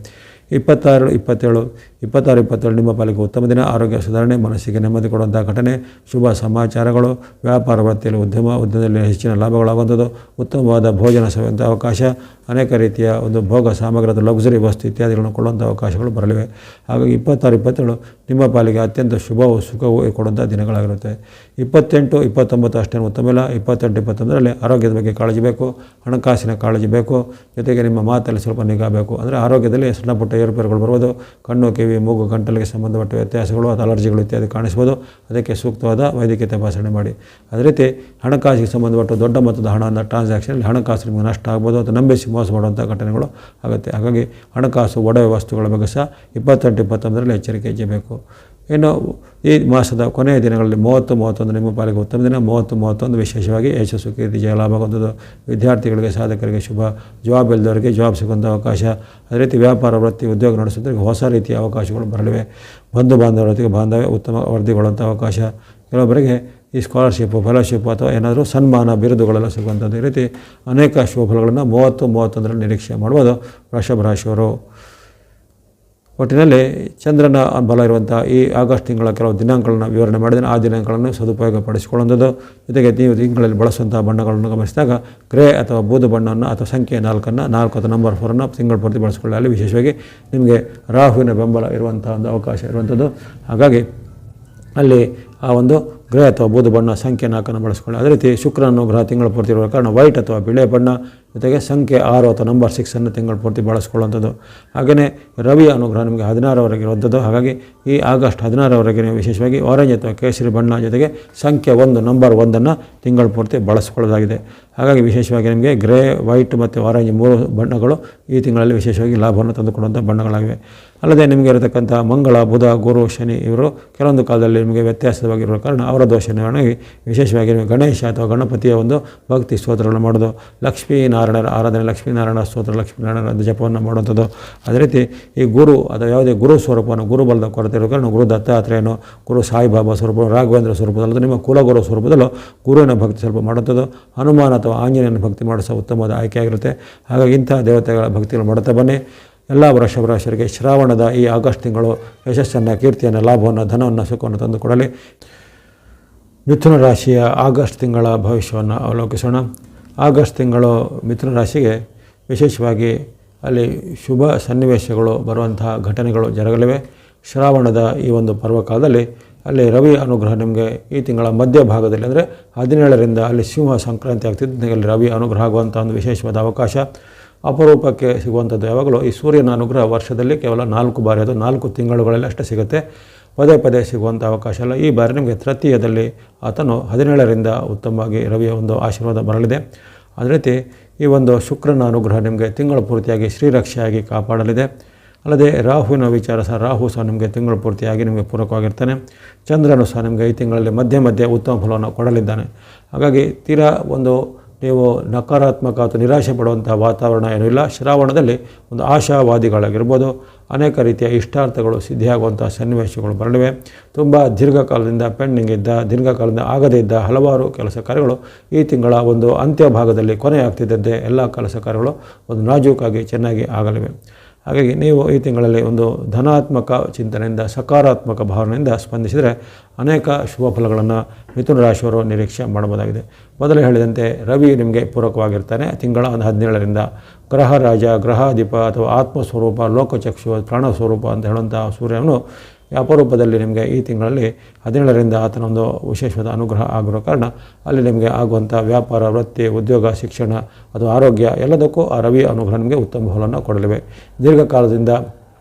26, 27 ನಿಮ್ಮ ಪಾಲಿಗೆ ಉತ್ತಮ ದಿನ. ಆರೋಗ್ಯ ಸುಧಾರಣೆ, ಮನಸ್ಸಿಗೆ ನೆಮ್ಮದಿ ಕೊಡುವಂಥ ಘಟನೆ, ಶುಭ ಸಮಾಚಾರಗಳು, ವ್ಯಾಪಾರ ವೃತ್ತಿಯಲ್ಲಿ ಉದ್ಯಮದಲ್ಲಿ ಹೆಚ್ಚಿನ ಲಾಭಗಳಾಗುವಂಥದ್ದು, ಉತ್ತಮವಾದ ಭೋಜನ ಸೇವಂಥ ಅವಕಾಶ, ಅನೇಕ ರೀತಿಯ ಒಂದು ಭೋಗ ಸಾಮಗ್ರದ ಲಕ್ಸುರಿ ವಸ್ತು ಇತ್ಯಾದಿಗಳನ್ನು ಕೊಡುವಂಥ ಅವಕಾಶಗಳು ಬರಲಿವೆ. ಹಾಗಾಗಿ 26, 27 ನಿಮ್ಮ ಪಾಲಿಗೆ ಅತ್ಯಂತ ಶುಭವೂ ಸುಖವೂ ಕೊಡುವಂಥ ದಿನಗಳಾಗಿರುತ್ತೆ. 28, 29 ಅಷ್ಟೇನು ಉತ್ತಮ ಇಲ್ಲ. 28, 29ರಲ್ಲಿ ಆರೋಗ್ಯದ ಬಗ್ಗೆ ಕಾಳಜಿ ಬೇಕು, ಹಣಕಾಸಿನ ಕಾಳಜಿ ಬೇಕು, ಜೊತೆಗೆ ನಿಮ್ಮ ಮಾತಲ್ಲಿ ಸ್ವಲ್ಪ ನಿಗಾ ಬೇಕು. ಅಂದರೆ ಆರೋಗ್ಯದಲ್ಲಿ ಸಣ್ಣ ಪುಟ್ಟ ಏರುಪೇರುಗಳು ಬರ್ಬೋದು, ಕಣ್ಣು ಕಿವಿ ಕಿವಿ ಮೂಗು ಗಂಟಲಿಗೆ ಸಂಬಂಧಪಟ್ಟ ವ್ಯತ್ಯಾಸಗಳು ಅಥವಾ ಅಲರ್ಜಿಗಳು ಇತ್ಯಾದಿ ಕಾಣಿಸ್ಬೋದು. ಅದಕ್ಕೆ ಸೂಕ್ತವಾದ ವೈದ್ಯಕೀಯ ತಪಾಸಣೆ ಮಾಡಿ. ಅದೇ ರೀತಿ ಹಣಕಾಸಿಗೆ ಸಂಬಂಧಪಟ್ಟ ದೊಡ್ಡ ಮೊತ್ತದ ಹಣವನ್ನು ಟ್ರಾನ್ಸಾಕ್ಷನಲ್ಲಿ ಹಣಕಾಸು ನಿಮಗೆ ನಷ್ಟ ಆಗ್ಬೋದು ಅಥವಾ ನಂಬಿಸಿ ಮೋಸ ಮಾಡುವಂಥ ಘಟನೆಗಳು ಆಗುತ್ತೆ. ಹಾಗಾಗಿ ಹಣಕಾಸು ಒಡವೆ ವಸ್ತುಗಳ ಬಗ್ಗೆ ಸಹ 28-29ರಲ್ಲಿ ಎಚ್ಚರಿಕೆ ಇರಬೇಕು. ಇನ್ನು ಈ ಮಾಸದ ಕೊನೆಯ ದಿನಗಳಲ್ಲಿ 30-31 ನಿಮ್ಮ ಪಾಲಿಗೆ ಉತ್ತಮ ದಿನ. 30-31 ವಿಶೇಷವಾಗಿ ಯಶಸ್ಸು, ಕೀರ್ತಿ, ಜಯ, ಲಾಭ ಆಗುವಂಥದ್ದು. ವಿದ್ಯಾರ್ಥಿಗಳಿಗೆ, ಸಾಧಕರಿಗೆ ಶುಭ. ಜಾಬ್ ಇಲ್ಲದವರಿಗೆ ಜಾಬ್ ಸಿಗುವಂಥ ಅವಕಾಶ. ಅದೇ ರೀತಿ ವ್ಯಾಪಾರ, ವೃತ್ತಿ, ಉದ್ಯೋಗ ನಡೆಸೋದ್ರಿಗೆ ಹೊಸ ರೀತಿಯ ಅವಕಾಶಗಳು ಬರಲಿವೆ. ಬಂಧು ಬಾಂಧವರೊತ್ತಿಗೆ ಬಾಂಧವ್ಯ ಉತ್ತಮ ವೃದ್ಧಿಗೊಳ್ಳುವಂಥ ಅವಕಾಶ. ಕೆಲವೊಬ್ಬರಿಗೆ ಈ ಸ್ಕಾಲರ್ಶಿಪ್ಪು, ಫೆಲೋಶಿಪ್ ಅಥವಾ ಏನಾದರೂ ಸನ್ಮಾನ, ಬಿರುದುಗಳೆಲ್ಲ ಸಿಗುವಂಥದ್ದು. ಈ ರೀತಿ ಅನೇಕ ಶುಭಫಲಗಳನ್ನು 30-31ರಲ್ಲಿ ನಿರೀಕ್ಷೆ ಮಾಡ್ಬೋದು ವೃಷಭ ರಾಶಿಯವರು. ಒಟ್ಟಿನಲ್ಲಿ ಚಂದ್ರನ ಬಲ ಇರುವಂಥ ಈ ಆಗಸ್ಟ್ ತಿಂಗಳ ಕೆಲವು ದಿನಾಂಕಗಳನ್ನು ವಿವರಣೆ ಮಾಡಿದರೆ ಆ ದಿನಾಂಕಗಳನ್ನು ಸದುಪಯೋಗ ಪಡಿಸಿಕೊಳ್ಳುವಂಥದ್ದು. ಜೊತೆಗೆ ನೀವು ತಿಂಗಳಲ್ಲಿ ಬಳಸುವಂಥ ಬಣ್ಣಗಳನ್ನು ಗಮನಿಸಿದಾಗ ಗ್ರೇ ಅಥವಾ ಬೂದು ಬಣ್ಣವನ್ನು ಅಥವಾ ಸಂಖ್ಯೆ 4 ಅಥವಾ ನಂಬರ್ 4 ತಿಂಗಳ ಪೂರ್ತಿ ಬಳಸಿಕೊಳ್ಳಿ. ಅಲ್ಲಿ ವಿಶೇಷವಾಗಿ ನಿಮಗೆ ರಾಹುವಿನ ಬೆಂಬಲ ಇರುವಂಥ ಒಂದು ಅವಕಾಶ ಇರುವಂಥದ್ದು. ಹಾಗಾಗಿ ಅಲ್ಲಿ ಆ ಒಂದು ಗ್ರೇ ಅಥವಾ ಬೂದು ಬಣ್ಣ ಸಂಖ್ಯೆ 4 ಬಳಸ್ಕೊಳ್ಳಿ. ಅದೇ ರೀತಿ ಶುಕ್ರನ ಗ್ರಹ ತಿಂಗಳ ಪೂರ್ತಿ ಇರುವ ಕಾರಣ ವೈಟ್ ಅಥವಾ ಬಿಳೆ ಬಣ್ಣ, ಜೊತೆಗೆ ಸಂಖ್ಯೆ 6 ಅಥವಾ ನಂಬರ್ 6 ತಿಂಗಳ ಪೂರ್ತಿ ಬಳಸ್ಕೊಳ್ಳುವಂಥದ್ದು. ಹಾಗೆಯೇ ರವಿಯ ಅನುಗ್ರಹ ನಿಮಗೆ 16ರವರೆಗೆ ಇರುವಂಥದ್ದು. ಹಾಗಾಗಿ ಈ ಆಗಸ್ಟ್ 16ರವರೆಗೆ ನೀವು ವಿಶೇಷವಾಗಿ ಆರೆಂಜ್ ಅಥವಾ ಕೇಸರಿ ಬಣ್ಣ ಜೊತೆಗೆ ಸಂಖ್ಯೆ 1 ನಂಬರ್ 1 ತಿಂಗಳ ಪೂರ್ತಿ ಬಳಸ್ಕೊಳ್ಳೋದಾಗಿದೆ. ಹಾಗಾಗಿ ವಿಶೇಷವಾಗಿ ನಿಮಗೆ ಗ್ರೇ, ವೈಟ್ ಮತ್ತು ಆರೆಂಜ್ 3 ಬಣ್ಣಗಳು ಈ ತಿಂಗಳಲ್ಲಿ ವಿಶೇಷವಾಗಿ ಲಾಭವನ್ನು ತಂದುಕೊಡುವಂಥ ಬಣ್ಣಗಳಾಗಿವೆ. ಅಲ್ಲದೆ ನಿಮಗೆ ಇರತಕ್ಕಂಥ ಮಂಗಳ, ಬುಧ, ಗುರು, ಶನಿ ಇವರು ಕೆಲವೊಂದು ಕಾಲದಲ್ಲಿ ನಿಮಗೆ ವ್ಯತ್ಯಾಸವಾಗಿರುವ ಕಾರಣ ಅವರ ದೋಷ ನಿವಾರಣೆಗೆ ವಿಶೇಷವಾಗಿ ನೀವು ಗಣೇಶ ಅಥವಾ ಗಣಪತಿಯ ಒಂದು ಭಕ್ತಿ ಸ್ತೋತ್ರಗಳನ್ನು ಮಾಡೋದು, ಲಕ್ಷ್ಮೀನಾರಾಯಣರ ಆರಾಧನೆ, ಲಕ್ಷ್ಮೀನಾರಾಯಣ ಸ್ತೋತ್ರ, ಲಕ್ಷ್ಮೀನಾರಾಯಣ ಜಪವನ್ನು ಮಾಡುವಂಥದ್ದು. ಅದೇ ರೀತಿ ಈ ಗುರು ಅಥವಾ ಯಾವುದೇ ಗುರು ಸ್ವರೂಪವನ್ನು, ಗುರುಬಲದ ಕೊರತೆ ಇರೋ ಕಾರಣ ಗುರು ದತ್ತಾತ್ರೇಯನು, ಗುರು ಸಾಯಿಬಾಬಾ ಸ್ವರೂಪ, ರಾಘವೇಂದ್ರ ಸ್ವರೂಪದಲ್ಲದೆ ನಿಮ್ಮ ಕುಲಗುರು ಸ್ವರೂಪದಲ್ಲೂ ಗುರುವಿನ ಭಕ್ತಿ ಸ್ವಲ್ಪ ಮಾಡುವಂಥದ್ದು. ಹನುಮಾನ್ ಅಥವಾ ಆಂಜನೇಯನ ಭಕ್ತಿ ಮಾಡಿಸೋ ಉತ್ತಮವಾದ ಆಯ್ಕೆಯಾಗಿರುತ್ತೆ. ಹಾಗಾಗಿ ಇಂಥ ದೇವತೆಗಳ ಭಕ್ತಿಗಳು ಮಾಡುತ್ತಾ ಬನ್ನಿ. ಎಲ್ಲ ವೃಷಭ ರಾಶಿಯವರಿಗೆ ಶ್ರಾವಣದ ಈ ಆಗಸ್ಟ್ ತಿಂಗಳು ಯಶಸ್ಸನ್ನು, ಕೀರ್ತಿಯನ್ನು, ಲಾಭವನ್ನು, ಧನವನ್ನು, ಸುಖವನ್ನು ತಂದುಕೊಡಲಿ. ಮಿಥುನ ರಾಶಿಯ ಆಗಸ್ಟ್ ತಿಂಗಳ ಭವಿಷ್ಯವನ್ನು ಅವಲೋಕಿಸೋಣ. ಆಗಸ್ಟ್ ತಿಂಗಳು ಮಿಥುನ ರಾಶಿಗೆ ವಿಶೇಷವಾಗಿ ಅಲ್ಲಿ ಶುಭ ಸನ್ನಿವೇಶಗಳು ಬರುವಂತಹ ಘಟನೆಗಳು ಜರಗಲಿವೆ. ಶ್ರಾವಣದ ಈ ಒಂದು ಪರ್ವಕಾಲದಲ್ಲಿ ಅಲ್ಲಿ ರವಿ ಅನುಗ್ರಹ ನಿಮಗೆ ಈ ತಿಂಗಳ ಮಧ್ಯಭಾಗದಲ್ಲಿ ಅಂದರೆ 17ರಿಂದ ಅಲ್ಲಿ ಸಿಂಹ ಸಂಕ್ರಾಂತಿ ಆಗ್ತಿದ್ದ ಅಲ್ಲಿ ರವಿ ಅನುಗ್ರಹ ಆಗುವಂಥ ಒಂದು ವಿಶೇಷವಾದ ಅವಕಾಶ ಅಪರೂಪಕ್ಕೆ ಸಿಗುವಂಥದ್ದು. ಯಾವಾಗಲೂ ಈ ಸೂರ್ಯನ ಅನುಗ್ರಹ ವರ್ಷದಲ್ಲಿ ಕೇವಲ 4 ಬಾರಿ, ಅದು 4 ತಿಂಗಳುಗಳಲ್ಲಿ ಅಷ್ಟೇ ಸಿಗುತ್ತೆ. ಪದೇ ಪದೇ ಸಿಗುವಂಥ ಅವಕಾಶ ಅಲ್ಲ. ಈ ಬಾರಿ ನಿಮಗೆ ತೃತೀಯದಲ್ಲಿ ಆತನು 17ರಿಂದ ಉತ್ತಮವಾಗಿ ರವಿಯ ಒಂದು ಆಶೀರ್ವಾದ ಬರಲಿದೆ. ಅದೇ ರೀತಿ ಈ ಒಂದು ಶುಕ್ರನ ಅನುಗ್ರಹ ನಿಮಗೆ ತಿಂಗಳ ಪೂರ್ತಿಯಾಗಿ ಶ್ರೀರಕ್ಷೆಯಾಗಿ ಕಾಪಾಡಲಿದೆ. ಅಲ್ಲದೆ ರಾಹುವಿನ ವಿಚಾರ ಸಹ, ರಾಹು ಸಹ ನಿಮಗೆ ತಿಂಗಳ ಪೂರ್ತಿಯಾಗಿ ನಿಮಗೆ ಪೂರಕವಾಗಿರ್ತಾನೆ. ಚಂದ್ರನು ಸಹ ನಿಮಗೆ ಈ ತಿಂಗಳಲ್ಲಿ ಮಧ್ಯೆ ಉತ್ತಮ ಫಲವನ್ನು ಕೊಡಲಿದ್ದಾನೆ. ಹಾಗಾಗಿ ತೀರಾ ಒಂದು ನೀವು ನಕಾರಾತ್ಮಕ ಅಥವಾ ನಿರಾಶೆ ಪಡುವಂಥ ವಾತಾವರಣ ಏನೂ ಇಲ್ಲ. ಶ್ರಾವಣದಲ್ಲಿ ಒಂದು ಆಶಾವಾದಿಗಳಾಗಿರ್ಬೋದು, ಅನೇಕ ರೀತಿಯ ಇಷ್ಟಾರ್ಥಗಳು ಸಿದ್ಧಿಯಾಗುವಂಥ ಸನ್ನಿವೇಶಗಳು ಬರಲಿವೆ. ತುಂಬ ದೀರ್ಘಕಾಲದಿಂದ ಪೆಂಡಿಂಗ್ ಇದ್ದ, ದೀರ್ಘಕಾಲದಿಂದ ಆಗದೇ ಇದ್ದ ಹಲವಾರು ಕೆಲಸ ಕಾರ್ಯಗಳು ಈ ತಿಂಗಳ ಒಂದು ಅಂತ್ಯ ಭಾಗದಲ್ಲಿ ಕೊನೆಯಾಗ್ತಿದ್ದಂತೆ ಎಲ್ಲ ಕೆಲಸ ಕಾರ್ಯಗಳು ಒಂದು ನಾಜೂಕಾಗಿ ಚೆನ್ನಾಗಿ ಆಗಲಿವೆ. ಹಾಗಾಗಿ ನೀವು ಈ ತಿಂಗಳಲ್ಲಿ ಒಂದು ಧನಾತ್ಮಕ ಚಿಂತನೆಯಿಂದ, ಸಕಾರಾತ್ಮಕ ಭಾವನೆಯಿಂದ ಸ್ಪಂದಿಸಿದರೆ ಅನೇಕ ಶುಭ ಫಲಗಳನ್ನು ಮಿಥುನ ರಾಶಿಯವರು ನಿರೀಕ್ಷೆ ಮಾಡಬಹುದಾಗಿದೆ. ಮೊದಲೇ ಹೇಳಿದಂತೆ ರವಿ ನಿಮಗೆ ಪೂರಕವಾಗಿರ್ತಾನೆ. ತಿಂಗಳ ಒಂದು 17ರಿಂದ ಗ್ರಹ ರಾಜ, ಗ್ರಹಾಧಿಪ ಅಥವಾ ಆತ್ಮಸ್ವರೂಪ, ಲೋಕಚಕ್ಷು, ಪ್ರಾಣ ಸ್ವರೂಪ ಅಂತ ಹೇಳುವಂಥ ಸೂರ್ಯನು ಅಪರೂಪದಲ್ಲಿ ನಿಮಗೆ ಈ ತಿಂಗಳಲ್ಲಿ 17ರಿಂದ ಆತನ ಒಂದು ವಿಶೇಷವಾದ ಅನುಗ್ರಹ ಆಗಿರೋ ಕಾರಣ ಅಲ್ಲಿ ನಿಮಗೆ ಆಗುವಂಥ ವ್ಯಾಪಾರ, ವೃತ್ತಿ, ಉದ್ಯೋಗ, ಶಿಕ್ಷಣ ಅಥವಾ ಆರೋಗ್ಯ ಎಲ್ಲದಕ್ಕೂ ಆ ರವಿ ಅನುಗ್ರಹ ನಿಮಗೆ ಉತ್ತಮ ಫಲವನ್ನು ಕೊಡಲಿವೆ. ದೀರ್ಘಕಾಲದಿಂದ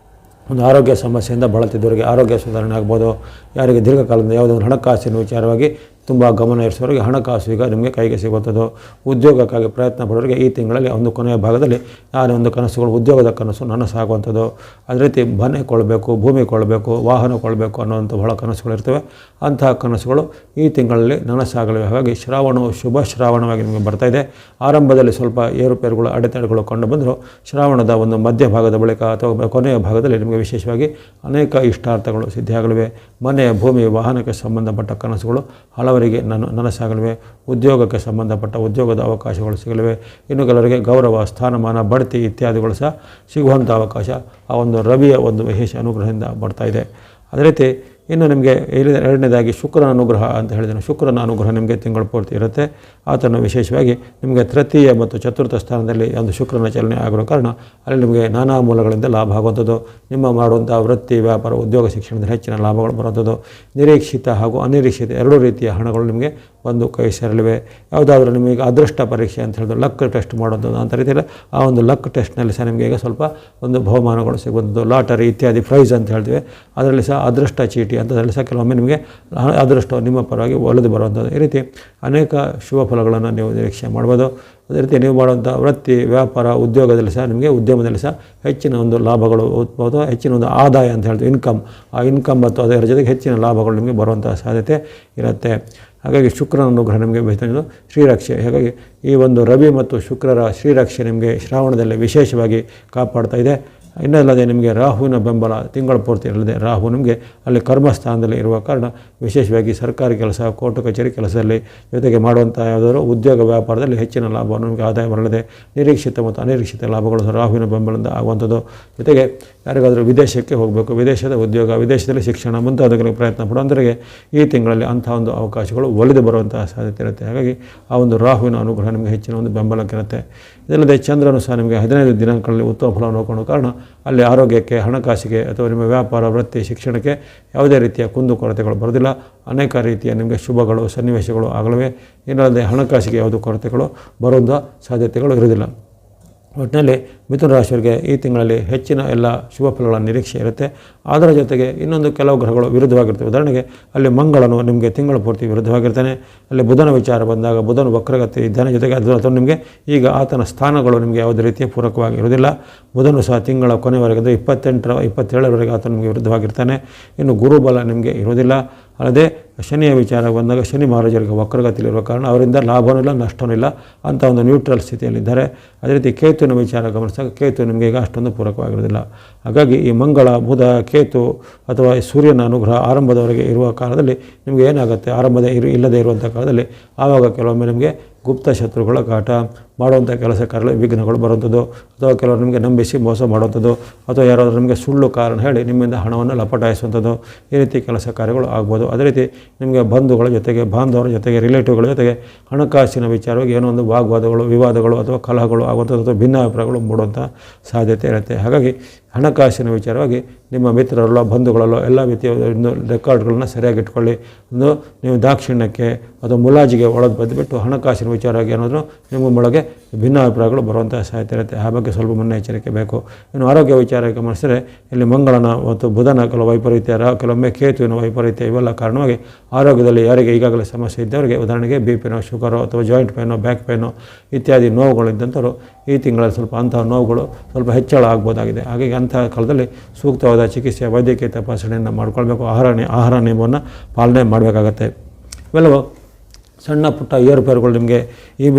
ಒಂದು ಆರೋಗ್ಯ ಸಮಸ್ಯೆಯಿಂದ ಬಳಲ್ತಿದ್ದವರಿಗೆ ಆರೋಗ್ಯ ಸುಧಾರಣೆ ಆಗ್ಬೋದು. ಯಾರಿಗೆ ದೀರ್ಘಕಾಲದಿಂದ ಯಾವುದೋ ಒಂದು ಹಣಕಾಸಿನ ವಿಚಾರವಾಗಿ ತುಂಬ ಗಮನ ಇರಿಸೋರಿಗೆ ಹಣಕಾಸು ಈಗ ನಿಮಗೆ ಕೈಗೆ ಸಿಗುವಂಥದ್ದು. ಉದ್ಯೋಗಕ್ಕಾಗಿ ಪ್ರಯತ್ನ ಪಡೋರಿಗೆ ಈ ತಿಂಗಳಲ್ಲಿ ಒಂದು ಕೊನೆಯ ಭಾಗದಲ್ಲಿ ಯಾರೇ ಒಂದು ಕನಸುಗಳು, ಉದ್ಯೋಗದ ಕನಸು ನನಸಾಗುವಂಥದ್ದು. ಅದೇ ರೀತಿ ಮನೆ ಕೊಳ್ಳಬೇಕು, ಭೂಮಿ ಕೊಳ್ಳಬೇಕು, ವಾಹನ ಕೊಳ್ಳಬೇಕು ಅನ್ನೋವಂಥ ಬಹಳ ಕನಸುಗಳು ಇರ್ತವೆ. ಅಂತಹ ಕನಸುಗಳು ಈ ತಿಂಗಳಲ್ಲಿ ನನಸಾಗಲಿವೆ. ಹಾಗಾಗಿ ಶ್ರಾವಣವು ಶುಭ ಶ್ರಾವಣವಾಗಿ ನಿಮಗೆ ಬರ್ತಾಯಿದೆ. ಆರಂಭದಲ್ಲಿ ಸ್ವಲ್ಪ ಏರುಪೇರುಗಳು, ಅಡೆತಡೆಗಳು ಕಂಡು ಬಂದರೂ ಶ್ರಾವಣದ ಒಂದು ಮಧ್ಯಭಾಗದ ಬಳಿಕ ಅಥವಾ ಕೊನೆಯ ಭಾಗದಲ್ಲಿ ನಿಮಗೆ ವಿಶೇಷವಾಗಿ ಅನೇಕ ಇಷ್ಟಾರ್ಥಗಳು ಸಿದ್ಧಿಯಾಗಲಿವೆ. ಮನೆ, ಭೂಮಿ, ವಾಹನಕ್ಕೆ ಸಂಬಂಧಪಟ್ಟ ಕನಸುಗಳು ಹಲವರಿಗೆ ನನಸಾಗಲಿವೆ. ಉದ್ಯೋಗಕ್ಕೆ ಸಂಬಂಧಪಟ್ಟ ಉದ್ಯೋಗದ ಅವಕಾಶಗಳು ಸಿಗಲಿವೆ. ಇನ್ನು ಕೆಲವರಿಗೆ ಗೌರವ, ಸ್ಥಾನಮಾನ, ಬಡ್ತಿ ಇತ್ಯಾದಿಗಳು ಸಹ ಸಿಗುವಂಥ ಅವಕಾಶ ಆ ಒಂದು ರವಿಯ ಒಂದು ವಿಶೇಷ ಅನುಗ್ರಹದಿಂದ ಬರ್ತಾಯಿದೆ. ಅದೇ ರೀತಿ ಇನ್ನು ನಿಮಗೆ ಎರಡನೇದಾಗಿ ಶುಕ್ರನ ಅನುಗ್ರಹ ಅಂತ ಹೇಳಿದ್ದೇನೆ. ಶುಕ್ರನ ಅನುಗ್ರಹ ನಿಮಗೆ ತಿಂಗಳ ಪೂರ್ತಿ ಇರುತ್ತೆ. ಆತನು ವಿಶೇಷವಾಗಿ ನಿಮಗೆ ತೃತೀಯ ಮತ್ತು ಚತುರ್ಥ ಸ್ಥಾನದಲ್ಲಿ ಒಂದು ಶುಕ್ರನ ಚಲನೆ ಆಗಿರೋ ಕಾರಣ ಅಲ್ಲಿ ನಿಮಗೆ ನಾನಾ ಮೂಲಗಳಿಂದ ಲಾಭ ಆಗುವಂಥದ್ದು. ನಿಮ್ಮ ಮಾಡುವಂಥ ವೃತ್ತಿ, ವ್ಯಾಪಾರ, ಉದ್ಯೋಗ, ಶಿಕ್ಷಣದಲ್ಲಿ ಹೆಚ್ಚಿನ ಲಾಭಗಳು ಬರುವಂಥದ್ದು. ನಿರೀಕ್ಷಿತ ಹಾಗೂ ಅನಿರೀಕ್ಷಿತ ಎರಡೂ ರೀತಿಯ ಹಣಗಳು ನಿಮಗೆ ಒಂದು ಕೈ ಸೇರಲಿವೆ. ಯಾವುದಾದ್ರೂ ನಿಮಗೆ ಅದೃಷ್ಟ ಪರೀಕ್ಷೆ ಅಂತ ಹೇಳಿದ್ರು, ಲಕ್ ಟೆಸ್ಟ್ ಮಾಡೋದು ಅಂತ ರೀತಿಯಲ್ಲಿ ಆ ಒಂದು ಲಕ್ ಟೆಸ್ಟ್ನಲ್ಲಿ ಸಹ ನಿಮಗೆ ಈಗ ಸ್ವಲ್ಪ ಒಂದು ಬಹುಮಾನಗಳು ಸಿಗುವಂಥದ್ದು, ಲಾಟರಿ ಇತ್ಯಾದಿ ಪ್ರೈಸ್ ಅಂತ ಹೇಳ್ತೀವಿ, ಅದರಲ್ಲಿ ಸಹ ಅದೃಷ್ಟ ಚೀಟಿ ಅಂತ ಅದರಲ್ಲಿ ಸಹ ಕೆಲವೊಮ್ಮೆ ನಿಮಗೆ ಅದೃಷ್ಟ ನಿಮ್ಮ ಪರವಾಗಿ ಒಲಿದು ಬರುವಂಥದ್ದು. ಈ ರೀತಿ ಅನೇಕ ಶುಭ ಫಲಗಳನ್ನು ನೀವು ನಿರೀಕ್ಷೆ ಮಾಡ್ಬೋದು. ಅದೇ ರೀತಿ ನೀವು ಮಾಡುವಂಥ ವೃತ್ತಿ, ವ್ಯಾಪಾರ, ಉದ್ಯೋಗದಲ್ಲಿ ಸಹ ನಿಮಗೆ ಉದ್ಯಮದಲ್ಲಿ ಸಹ ಹೆಚ್ಚಿನ ಒಂದು ಲಾಭಗಳು ಉತ್ಬೋದು, ಹೆಚ್ಚಿನ ಒಂದು ಆದಾಯ ಅಂತ ಹೇಳ್ತೀವಿ, ಇನ್ಕಮ್, ಆ ಇನ್ಕಮ್ ಮತ್ತು ಅದರ ಜೊತೆಗೆ ಹೆಚ್ಚಿನ ಲಾಭಗಳು ನಿಮಗೆ ಬರುವಂಥ ಸಾಧ್ಯತೆ ಇರುತ್ತೆ. ಹಾಗಾಗಿ ಶುಕ್ರನ ಅನುಗ್ರಹ ನಿಮಗೆ ಬೇಕಾಗಿದ್ದು ಶ್ರೀರಕ್ಷೆ. ಹಾಗಾಗಿ ಈ ಒಂದು ರವಿ ಮತ್ತು ಶುಕ್ರರ ಶ್ರೀರಕ್ಷೆ ನಿಮಗೆ ಶ್ರಾವಣದಲ್ಲಿ ವಿಶೇಷವಾಗಿ ಕಾಪಾಡ್ತಾ ಇದೆ. ಇನ್ನಲ್ಲದೆ ನಿಮಗೆ ರಾಹುವಿನ ಬೆಂಬಲ ತಿಂಗಳ ಪೂರ್ತಿ ಇರಲಿದೆ. ರಾಹು ನಿಮಗೆ ಅಲ್ಲಿ ಕರ್ಮಸ್ಥಾನದಲ್ಲಿ ಇರುವ ಕಾರಣ ವಿಶೇಷವಾಗಿ ಸರ್ಕಾರಿ ಕೆಲಸ, ಕೋರ್ಟು ಕಚೇರಿ ಕೆಲಸದಲ್ಲಿ, ಜೊತೆಗೆ ಮಾಡುವಂಥ ಯಾವುದಾದ್ರು ಉದ್ಯೋಗ ವ್ಯಾಪಾರದಲ್ಲಿ ಹೆಚ್ಚಿನ ಲಾಭವನ್ನು ನಿಮಗೆ ಆದಾಯ ಬರಲಿದೆ. ನಿರೀಕ್ಷಿತ ಮತ್ತು ಅನಿರೀಕ್ಷಿತ ಲಾಭಗಳು ರಾಹುವಿನ ಬೆಂಬಲದಿಂದ ಆಗುವಂಥದ್ದು. ಜೊತೆಗೆ ಯಾರಿಗಾದರೂ ವಿದೇಶಕ್ಕೆ ಹೋಗಬೇಕು, ವಿದೇಶದ ಉದ್ಯೋಗ, ವಿದೇಶದಲ್ಲಿ ಶಿಕ್ಷಣ ಮುಂತಾದಗಳಿಗೆ ಪ್ರಯತ್ನ ಪಡುವಂಥವರಿಗೆ ಈ ತಿಂಗಳಲ್ಲಿ ಅಂಥ ಒಂದು ಅವಕಾಶಗಳು ಒಲಿದು ಬರುವಂತಹ ಸಾಧ್ಯತೆ ಇರುತ್ತೆ. ಹಾಗಾಗಿ ಆ ಒಂದು ರಾಹುವಿನ ಅನುಗ್ರಹ ನಿಮಗೆ ಹೆಚ್ಚಿನ ಒಂದು ಬೆಂಬಲಕ್ಕಿರುತ್ತೆ. ಇದಲ್ಲದೆ ಚಂದ್ರನು ಸಹ ನಿಮಗೆ 15 ದಿನಾಂಕಗಳಲ್ಲಿ ಉತ್ತಮ ಫಲವನ್ನು ನೋಡಿಕೊಳ್ಳೋ ಕಾರಣ ಅಲ್ಲಿ ಆರೋಗ್ಯಕ್ಕೆ, ಹಣಕಾಸಿಗೆ ಅಥವಾ ನಿಮ್ಮ ವ್ಯಾಪಾರ, ವೃತ್ತಿ, ಶಿಕ್ಷಣಕ್ಕೆ ಯಾವುದೇ ರೀತಿಯ ಕುಂದುಕೊರತೆಗಳು ಬರೋದಿಲ್ಲ. ಅನೇಕ ರೀತಿಯ ನಿಮಗೆ ಶುಭಗಳು, ಸನ್ನಿವೇಶಗಳು ಆಗಲಿವೆ. ಇನ್ನಲ್ಲದೆ ಹಣಕಾಸಿಗೆ ಯಾವುದೂ ಕೊರತೆಗಳು ಬರುವಂಥ ಸಾಧ್ಯತೆಗಳು ಇರುವುದಿಲ್ಲ. ಒಟ್ಟಿನಲ್ಲಿ ಮಿಥುನ ರಾಶಿಯವರಿಗೆ ಈ ತಿಂಗಳಲ್ಲಿ ಹೆಚ್ಚಿನ ಎಲ್ಲ ಶುಭ ಫಲಗಳ ನಿರೀಕ್ಷೆ ಇರುತ್ತೆ. ಅದರ ಜೊತೆಗೆ ಇನ್ನೊಂದು ಕೆಲವು ಗ್ರಹಗಳು ವಿರುದ್ಧವಾಗಿರ್ತವೆ. ಉದಾಹರಣೆಗೆ ಅಲ್ಲಿ ಮಂಗಳನು ನಿಮಗೆ ತಿಂಗಳ ಪೂರ್ತಿ ವಿರುದ್ಧವಾಗಿರ್ತಾನೆ. ಅಲ್ಲಿ ಬುಧನ ವಿಚಾರ ಬಂದಾಗ ಬುಧನು ವಕ್ರಗತಿ ಇದ್ದಾನೆ. ಜೊತೆಗೆ ಅಥವಾ ನಿಮಗೆ ಈಗ ಆತನ ಸ್ಥಾನಗಳು ನಿಮಗೆ ಯಾವುದೇ ರೀತಿಯ ಪೂರಕವಾಗಿರುವುದಿಲ್ಲ. ಬುಧನು ಸಹ ತಿಂಗಳ ಕೊನೆವರೆಗೆ ಅಂದರೆ 27ರವರೆಗೆ ಆತ ನಿಮಗೆ ವಿರುದ್ಧವಾಗಿರ್ತಾನೆ. ಇನ್ನು ಗುರುಬಲ ನಿಮಗೆ ಇರುವುದಿಲ್ಲ. ಅಲ್ಲದೆ ಶನಿಯ ವಿಚಾರ ಬಂದಾಗ ಶನಿ ಮಹಾರಾಜರಿಗೆ ವಕ್ರಗತಿಯಲ್ಲಿರುವ ಕಾರಣ ಅವರಿಂದ ಲಾಭವೂ ಇಲ್ಲ, ನಷ್ಟವೂ ಇಲ್ಲ, ಅಂಥ ಒಂದು ನ್ಯೂಟ್ರಲ್ ಸ್ಥಿತಿಯಲ್ಲಿದ್ದಾರೆ. ಅದೇ ರೀತಿ ಕೇತುವಿನ ವಿಚಾರ ಗಮನಿಸಿದಾಗ ಕೇತು ನಿಮಗೆ ಈಗ ಅಷ್ಟೊಂದು ಪೂರಕವಾಗಿರೋದಿಲ್ಲ. ಹಾಗಾಗಿ ಈ ಮಂಗಳ, ಬುಧ, ಕೇತು ಅಥವಾ ಸೂರ್ಯನ ಅನುಗ್ರಹ ಆರಂಭದವರೆಗೆ ಇರುವ ಕಾಲದಲ್ಲಿ ನಿಮಗೆ ಏನಾಗುತ್ತೆ, ಇಲ್ಲದೆ ಇರುವಂಥ ಕಾಲದಲ್ಲಿ ಆವಾಗ ಕೆಲವೊಮ್ಮೆ ನಿಮಗೆ ಗುಪ್ತ ಶತ್ರುಗಳ ಕಾಟ, ಮಾಡುವಂಥ ಕೆಲಸ ಕಾರ್ಯ ವಿಘ್ನಗಳು ಬರುವಂಥದ್ದು, ಅಥವಾ ಕೆಲವರು ನಿಮಗೆ ನಂಬಿಸಿ ಮೋಸ ಮಾಡುವಂಥದ್ದು, ಅಥವಾ ಯಾರಾದರೂ ನಿಮಗೆ ಸುಳ್ಳು ಕಾರಣ ಹೇಳಿ ನಿಮ್ಮಿಂದ ಹಣವನ್ನು ಲಪಟಾಯಿಸುವಂಥದ್ದು, ಈ ರೀತಿ ಕೆಲಸ ಕಾರ್ಯಗಳು ಆಗ್ಬೋದು. ಅದೇ ರೀತಿ ನಿಮಗೆ ಬಂಧುಗಳ ಜೊತೆಗೆ, ಬಾಂಧವರ ಜೊತೆಗೆ, ರಿಲೇಟಿವ್ಗಳ ಜೊತೆಗೆ ಹಣಕಾಸಿನ ವಿಚಾರವಾಗಿ ಏನೋ ಒಂದು ವಾಗ್ವಾದಗಳು, ವಿವಾದಗಳು ಅಥವಾ ಕಲಹಗಳು ಆಗುವಂಥದ್ದು ಅಥವಾ ಭಿನ್ನಾಭಿಪ್ರಾಯಗಳು ಮೂಡುವಂಥ ಸಾಧ್ಯತೆ ಇರುತ್ತೆ. ಹಾಗಾಗಿ ಹಣಕಾಸಿನ ವಿಚಾರವಾಗಿ ನಿಮ್ಮ ಮಿತ್ರರಲ್ಲೋ, ಬಂಧುಗಳಲ್ಲೋ ಎಲ್ಲ ರೀತಿಯ ರೆಕಾರ್ಡ್ಗಳನ್ನ ಸರಿಯಾಗಿ ಇಟ್ಕೊಳ್ಳಿ. ನೀವು ದಾಕ್ಷಿಣ್ಯಕ್ಕೆ ಅಥವಾ ಮುಲಾಜಿಗೆ ಒಳಗೆ ಬಂದುಬಿಟ್ಟು ಹಣಕಾಸಿನ ವಿಚಾರವಾಗಿ ಏನಾದರೂ ನಿಮ್ಮೊಳಗೆ ಭಿನ್ನಾಭಿಪ್ರಾಯಗಳು ಬರುವಂಥ ಸಾಧ್ಯತೆ ಇರುತ್ತೆ. ಆ ಬಗ್ಗೆ ಸ್ವಲ್ಪ ಮುನ್ನೆಚ್ಚರಿಕೆ ಬೇಕು. ಇನ್ನು ಆರೋಗ್ಯ ವಿಚಾರ ಗಮನಿಸಿದರೆ ಇಲ್ಲಿ ಮಂಗಳನ ಮತ್ತು ಬುಧನ ಕೆಲವು ವೈಪರೀತ್ಯ, ಕೆಲವೊಮ್ಮೆ ಕೇತುವಿನ ವೈಪರೀತ್ಯ, ಇವೆಲ್ಲ ಕಾರಣವಾಗಿ ಆರೋಗ್ಯದಲ್ಲಿ ಯಾರಿಗೆ ಈಗಾಗಲೇ ಸಮಸ್ಯೆ ಇದ್ದವರಿಗೆ, ಉದಾಹರಣೆಗೆ BP-ನೋ, ಶುಗರೋ ಅಥವಾ ಜಾಯಿಂಟ್ ಪೇನೋ, ಬ್ಯಾಕ್ ಪೇನೋ ಇತ್ಯಾದಿ ನೋವುಗಳಿದ್ದಂಥವ್ರು ಈ ತಿಂಗಳಲ್ಲಿ ಸ್ವಲ್ಪ ಅಂತಹ ನೋವುಗಳು ಸ್ವಲ್ಪ ಹೆಚ್ಚಳ ಆಗ್ಬೋದಾಗಿದೆ. ಹಾಗಾಗಿ ಅಂಥ ಕಾಲದಲ್ಲಿ ಸೂಕ್ತವಾದ ಚಿಕಿತ್ಸೆ, ವೈದ್ಯಕೀಯ ತಪಾಸಣೆಯನ್ನು ಮಾಡಿಕೊಳ್ಬೇಕು. ಆಹಾರ ನಿಯಮವನ್ನು ಪಾಲನೆ ಮಾಡಬೇಕಾಗತ್ತೆ. ಇವೆಲ್ಲವೂ ಸಣ್ಣ ಪುಟ್ಟ ಏರುಪೇರುಗಳು ನಿಮಗೆ ಈ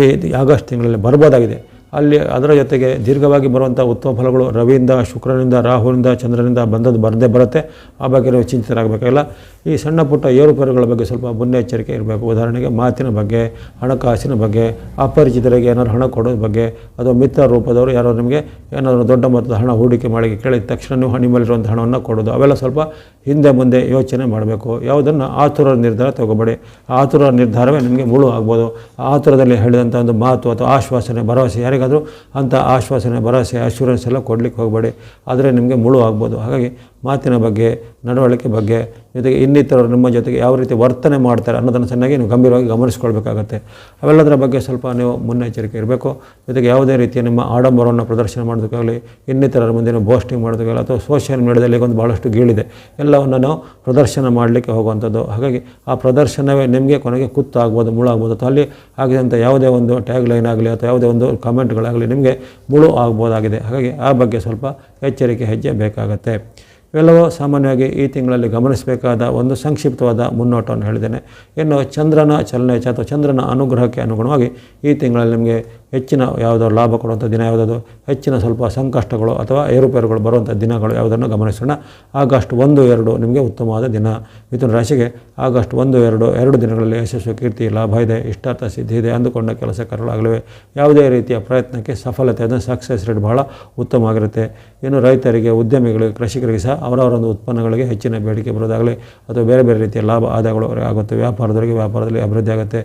ಆಗಸ್ಟ್ ತಿಂಗಳಲ್ಲಿ ಬರ್ಬೋದಾಗಿದೆ. ಅಲ್ಲಿ ಅದರ ಜೊತೆಗೆ ದೀರ್ಘವಾಗಿ ಬರುವಂಥ ಉತ್ತಮ ಫಲಗಳು ರವಿಯಿಂದ, ಶುಕ್ರನಿಂದ, ರಾಹುವಿನಿಂದ, ಚಂದ್ರನಿಂದ ಬರದೇ ಬರುತ್ತೆ. ಆ ಬಗ್ಗೆ ನೀವು ಚಿಂತಿತರಾಗಬೇಕಾಗಿಲ್ಲ. ಈ ಸಣ್ಣ ಪುಟ್ಟ ಏರುಪೇರುಗಳ ಬಗ್ಗೆ ಸ್ವಲ್ಪ ಮುನ್ನೆಚ್ಚರಿಕೆ ಇರಬೇಕು. ಉದಾಹರಣೆಗೆ ಮಾತಿನ ಬಗ್ಗೆ, ಹಣಕಾಸಿನ ಬಗ್ಗೆ, ಅಪರಿಚಿತರಿಗೆ ಏನಾದ್ರು ಹಣ ಕೊಡೋದ್ರ ಬಗ್ಗೆ, ಅಥವಾ ಮಿತ್ರ ರೂಪದವರು ಯಾರೋ ನಿಮಗೆ ಏನಾದರೂ ದೊಡ್ಡ ಮೊತ್ತದ ಹಣ ಹೂಡಿಕೆ ಮಾಡಿ ಕೇಳಿದ ತಕ್ಷಣ ನೀವು ನಿಮ್ಮಲ್ಲಿರುವಂಥ ಹಣವನ್ನು ಕೊಡೋದು, ಅವೆಲ್ಲ ಸ್ವಲ್ಪ ಹಿಂದೆ ಮುಂದೆ ಯೋಚನೆ ಮಾಡಬೇಕು. ಯಾವುದನ್ನು ಆತುರ ನಿರ್ಧಾರ ತಗೋಬೇಡಿ. ಆತುರ ನಿರ್ಧಾರವೇ ನಿಮಗೆ ಮುಳು ಆಗ್ಬೋದು. ಆತುರದಲ್ಲಿ ಹೇಳಿದಂಥ ಒಂದು ಮಾತು ಅಥವಾ ಆಶ್ವಾಸನೆ, ಭರವಸೆ, ಯಾರಿಗಾದರೂ ಅಂಥ ಆಶ್ವಾಸನೆ, ಭರವಸೆ, ಅಶ್ಯೂರೆನ್ಸ್ ಎಲ್ಲ ಕೊಡಲಿಕ್ಕೆ ಹೋಗಬೇಡಿ. ಆದರೆ ನಿಮಗೆ ಮುಳು ಆಗ್ಬೋದು. ಹಾಗಾಗಿ ಮಾತಿನ ಬಗ್ಗೆ, ನಡವಳಿಕೆ ಬಗ್ಗೆ, ಜೊತೆಗೆ ಇನ್ನಿತರರು ನಿಮ್ಮ ಜೊತೆಗೆ ಯಾವ ರೀತಿ ವರ್ತನೆ ಮಾಡ್ತಾರೆ ಅನ್ನೋದನ್ನು ಚೆನ್ನಾಗಿ ನೀವು ಗಂಭೀರವಾಗಿ ಗಮನಿಸ್ಕೊಳ್ಬೇಕಾಗತ್ತೆ. ಅವೆಲ್ಲದರ ಬಗ್ಗೆ ಸ್ವಲ್ಪ ನೀವು ಮುನ್ನೆಚ್ಚರಿಕೆ ಇರಬೇಕು. ಜೊತೆಗೆ ಯಾವುದೇ ರೀತಿಯ ನಿಮ್ಮ ಆಡಂಬರವನ್ನು ಪ್ರದರ್ಶನ ಮಾಡೋದಕ್ಕಾಗಲಿ, ಇನ್ನಿತರರ ಮುಂದೆ ನೀವು ಬೋಸ್ಟಿಂಗ್ ಮಾಡೋದಕ್ಕಾಗಲಿ, ಅಥವಾ ಸೋಷಿಯಲ್ ಮೀಡಿಯಾದಲ್ಲಿ ಒಂದು ಭಾಳಷ್ಟು ಗೀಳಿದೆ, ಎಲ್ಲವನ್ನು ನಾವು ಪ್ರದರ್ಶನ ಮಾಡಲಿಕ್ಕೆ ಹೋಗುವಂಥದ್ದು. ಹಾಗಾಗಿ ಆ ಪ್ರದರ್ಶನವೇ ನಿಮಗೆ ಕೊನೆಗೆ ಕುತ್ತು ಆಗ್ಬೋದು, ಮುಳು ಆಗ್ಬೋದು, ಅಥವಾ ಅಲ್ಲಿ ಆಗಿದಂಥ ಯಾವುದೇ ಒಂದು ಟ್ಯಾಗ್ ಲೈನ್ ಆಗಲಿ ಅಥವಾ ಯಾವುದೇ ಒಂದು ಕಮೆಂಟ್ಗಳಾಗಲಿ ನಿಮಗೆ ಮುಳು ಆಗ್ಬೋದಾಗಿದೆ. ಹಾಗಾಗಿ ಆ ಬಗ್ಗೆ ಸ್ವಲ್ಪ ಎಚ್ಚರಿಕೆ ಹೆಜ್ಜೆ ಬೇಕಾಗತ್ತೆ. ಇವೆಲ್ಲವೂ ಸಾಮಾನ್ಯವಾಗಿ ಈ ತಿಂಗಳಲ್ಲಿ ಗಮನಿಸಬೇಕಾದ ಒಂದು ಸಂಕ್ಷಿಪ್ತವಾದ ಮುನ್ನೋಟವನ್ನು ಹೇಳಿದ್ದೇನೆ. ಇನ್ನು ಚಂದ್ರನ ಚಲನೆ ಅಥವಾ ಚಂದ್ರನ ಅನುಗ್ರಹಕ್ಕೆ ಅನುಗುಣವಾಗಿ ಈ ತಿಂಗಳಲ್ಲಿ ನಿಮಗೆ ಹೆಚ್ಚಿನ ಯಾವುದೋ ಲಾಭ ಕೊಡುವಂಥ ದಿನ ಯಾವುದಾದ್ರು, ಹೆಚ್ಚಿನ ಸ್ವಲ್ಪ ಸಂಕಷ್ಟಗಳು ಅಥವಾ ಏರುಪೇರುಗಳು ಬರುವಂಥ ದಿನಗಳು ಯಾವುದನ್ನು ಗಮನಿಸೋಣ. ಆಗಸ್ಟ್ 1, 2 ನಿಮಗೆ ಉತ್ತಮವಾದ ದಿನ. ಮಿಥುನ ರಾಶಿಗೆ ಆಗಸ್ಟ್ 1, 2 ದಿನಗಳಲ್ಲಿ ಯಶಸ್ಸು, ಕೀರ್ತಿ, ಲಾಭ ಇದೆ, ಇಷ್ಟಾರ್ಥ ಸಿದ್ಧಿ ಇದೆ, ಅಂದುಕೊಂಡ ಕೆಲಸ ಕಾರ್ಯಗಳಾಗಲಿವೆ. ಯಾವುದೇ ರೀತಿಯ ಪ್ರಯತ್ನಕ್ಕೆ ಸಫಲತೆ, ಅದನ್ನು ಸಕ್ಸಸ್ ರೇಟ್ ಬಹಳ ಉತ್ತಮವಾಗಿರುತ್ತೆ. ಇನ್ನು ರೈತರಿಗೆ, ಉದ್ಯಮಿಗಳಿಗೆ, ಕೃಷಿಕರಿಗೆ ಸಹ ಅವರವರ ಒಂದು ಉತ್ಪನ್ನಗಳಿಗೆ ಹೆಚ್ಚಿನ ಬೇಡಿಕೆ ಬರೋದಾಗಲಿ ಅಥವಾ ಬೇರೆ ಬೇರೆ ರೀತಿಯ ಲಾಭ ಆದಾಯಗಳು ಆಗುತ್ತೆ. ವ್ಯಾಪಾರದಲ್ಲಿ ಅಭಿವೃದ್ಧಿ ಆಗುತ್ತೆ.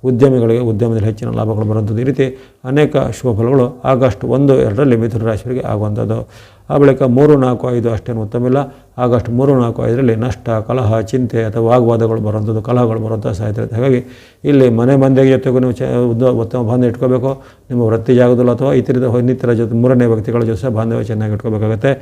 ಉದ್ಯಮಿಗಳಿಗೆ ಉದ್ಯಮದಲ್ಲಿ ಹೆಚ್ಚಿನ ಲಾಭಗಳು ಬರುವಂಥದ್ದು. ಈ ರೀತಿ ಅನೇಕ ಶುಭ ಫಲಗಳು ಆಗಸ್ಟ್ 1, 2ರಲ್ಲಿ ಮಿಥುನ ರಾಶಿಯವರಿಗೆ ಆಗುವಂಥದ್ದು. ಆ ಬಳಿಕ 3, 4, 5 ಅಷ್ಟೇನು ಉತ್ತಮಿಲ್ಲ. ಆಗಸ್ಟ್ 3, 4, 5ರಲ್ಲಿ ನಷ್ಟ, ಕಲಹ, ಚಿಂತೆ ಅಥವಾ ವಾಗ್ವಾದಗಳು ಬರುವಂಥದ್ದು, ಕಲಹಗಳು ಬರುವಂಥ ಸಾಧ್ಯತೆ ಇರುತ್ತೆ. ಹಾಗಾಗಿ ಇಲ್ಲಿ ಮಂದಿಯ ಜೊತೆಗೂ ನೀವು ಉತ್ತಮ ಬಾಂಧವ್ಯ ಇಟ್ಕೋಬೇಕು. ನಿಮ್ಮ ವೃತ್ತಿ ಜಾಗದಲ್ಲೂ ಅಥವಾ ಇನ್ನಿತರ ಜೊತೆ ಮೂರನೇ ವ್ಯಕ್ತಿಗಳ ಜೊತೆ ಸಹ ಬಾಂಧವ್ಯ ಚೆನ್ನಾಗಿ ಇಟ್ಕೋಬೇಕಾಗುತ್ತೆ.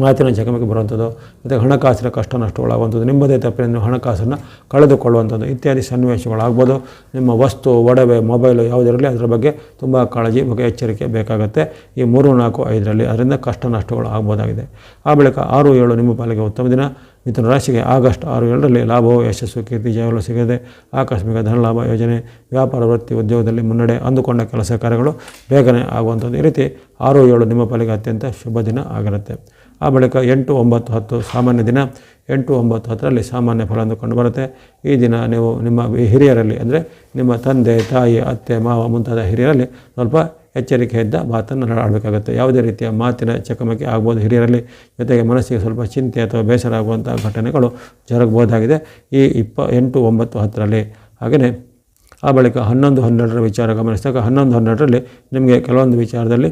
ಮಾತಿನ ಚಕಮಕಿ ಬರುವಂಥದ್ದು ಮತ್ತು ಹಣಕಾಸಿನ ಕಷ್ಟ ನಷ್ಟಗಳಾಗುವಂಥದ್ದು, ನಿಮ್ಮದೇ ತಪ್ಪಿನ ಹಣಕಾಸನ್ನು ಕಳೆದುಕೊಳ್ಳುವಂಥದ್ದು ಇತ್ಯಾದಿ ಸನ್ನಿವೇಶಗಳಾಗ್ಬೋದು. ನಿಮ್ಮ ವಸ್ತು, ಒಡವೆ, ಮೊಬೈಲು ಯಾವುದಿರಲಿ ಅದರ ಬಗ್ಗೆ ತುಂಬ ಕಾಳಜಿ ಬಗ್ಗೆ ಎಚ್ಚರಿಕೆ ಬೇಕಾಗುತ್ತೆ ಈ 3, 4, 5ರಲ್ಲಿ. ಅದರಿಂದ ಕಷ್ಟ ನಷ್ಟಗಳು ಆಗ್ಬೋದಾಗಿದೆ. ಆ ಬಳಿಕ 6, 7 ನಿಮ್ಮ ಪಾಲಿಗೆ ಉತ್ತಮ ದಿನ. ಮಿಥುನ ರಾಶಿಗೆ ಆಗಸ್ಟ್ 6, 7ರಲ್ಲಿ ಲಾಭವು, ಯಶಸ್ಸು, ಕೀರ್ತಿ, ಜಯಗಳು ಸಿಗದೆ ಆಕಸ್ಮಿಕ ಧನಲಾಭ ಯೋಜನೆ, ವ್ಯಾಪಾರ, ವೃತ್ತಿ, ಉದ್ಯೋಗದಲ್ಲಿ ಮುನ್ನಡೆ, ಅಂದುಕೊಂಡ ಕೆಲಸ ಕಾರ್ಯಗಳು ಬೇಗನೆ ಆಗುವಂಥದ್ದು. ಈ ರೀತಿ 6, 7 ನಿಮ್ಮ ಪಾಲಿಗೆ ಅತ್ಯಂತ ಶುಭ ದಿನ ಆಗಿರುತ್ತೆ. ಆ ಬಳಿಕ 8, 9, 10 ಸಾಮಾನ್ಯ ದಿನ. 8, 9, 10ರಲ್ಲಿ ಸಾಮಾನ್ಯ ಫಲ ಅಂದುಕೊಂಡು ಬರುತ್ತೆ. ಈ ದಿನ ನೀವು ನಿಮ್ಮ ಹಿರಿಯರಲ್ಲಿ ಅಂದರೆ ನಿಮ್ಮ ತಂದೆ, ತಾಯಿ, ಅತ್ತೆ, ಮಾವ ಮುಂತಾದ ಹಿರಿಯರಲ್ಲಿ ಸ್ವಲ್ಪ ಎಚ್ಚರಿಕೆಯಿಂದ ಮಾತನ್ನು ಆಡಬೇಕಾಗುತ್ತೆ. ಯಾವುದೇ ರೀತಿಯ ಮಾತಿನ ಚಕಮಕಿ ಆಗ್ಬೋದು ಹಿರಿಯರಲ್ಲಿ. ಜೊತೆಗೆ ಮನಸ್ಸಿಗೆ ಸ್ವಲ್ಪ ಚಿಂತೆ ಅಥವಾ ಬೇಸರ ಆಗುವಂಥ ಘಟನೆಗಳು ಜರುಗಬಹುದಾಗಿದೆ ಈ 8, 9, 10ರಲ್ಲಿ. ಹಾಗೆಯೇ ಆ ಬಳಿಕ 11, 12ರ ವಿಚಾರ ಗಮನಿಸಿದಾಗ 11, 12ರಲ್ಲಿ ನಿಮಗೆ ಕೆಲವೊಂದು ವಿಚಾರದಲ್ಲಿ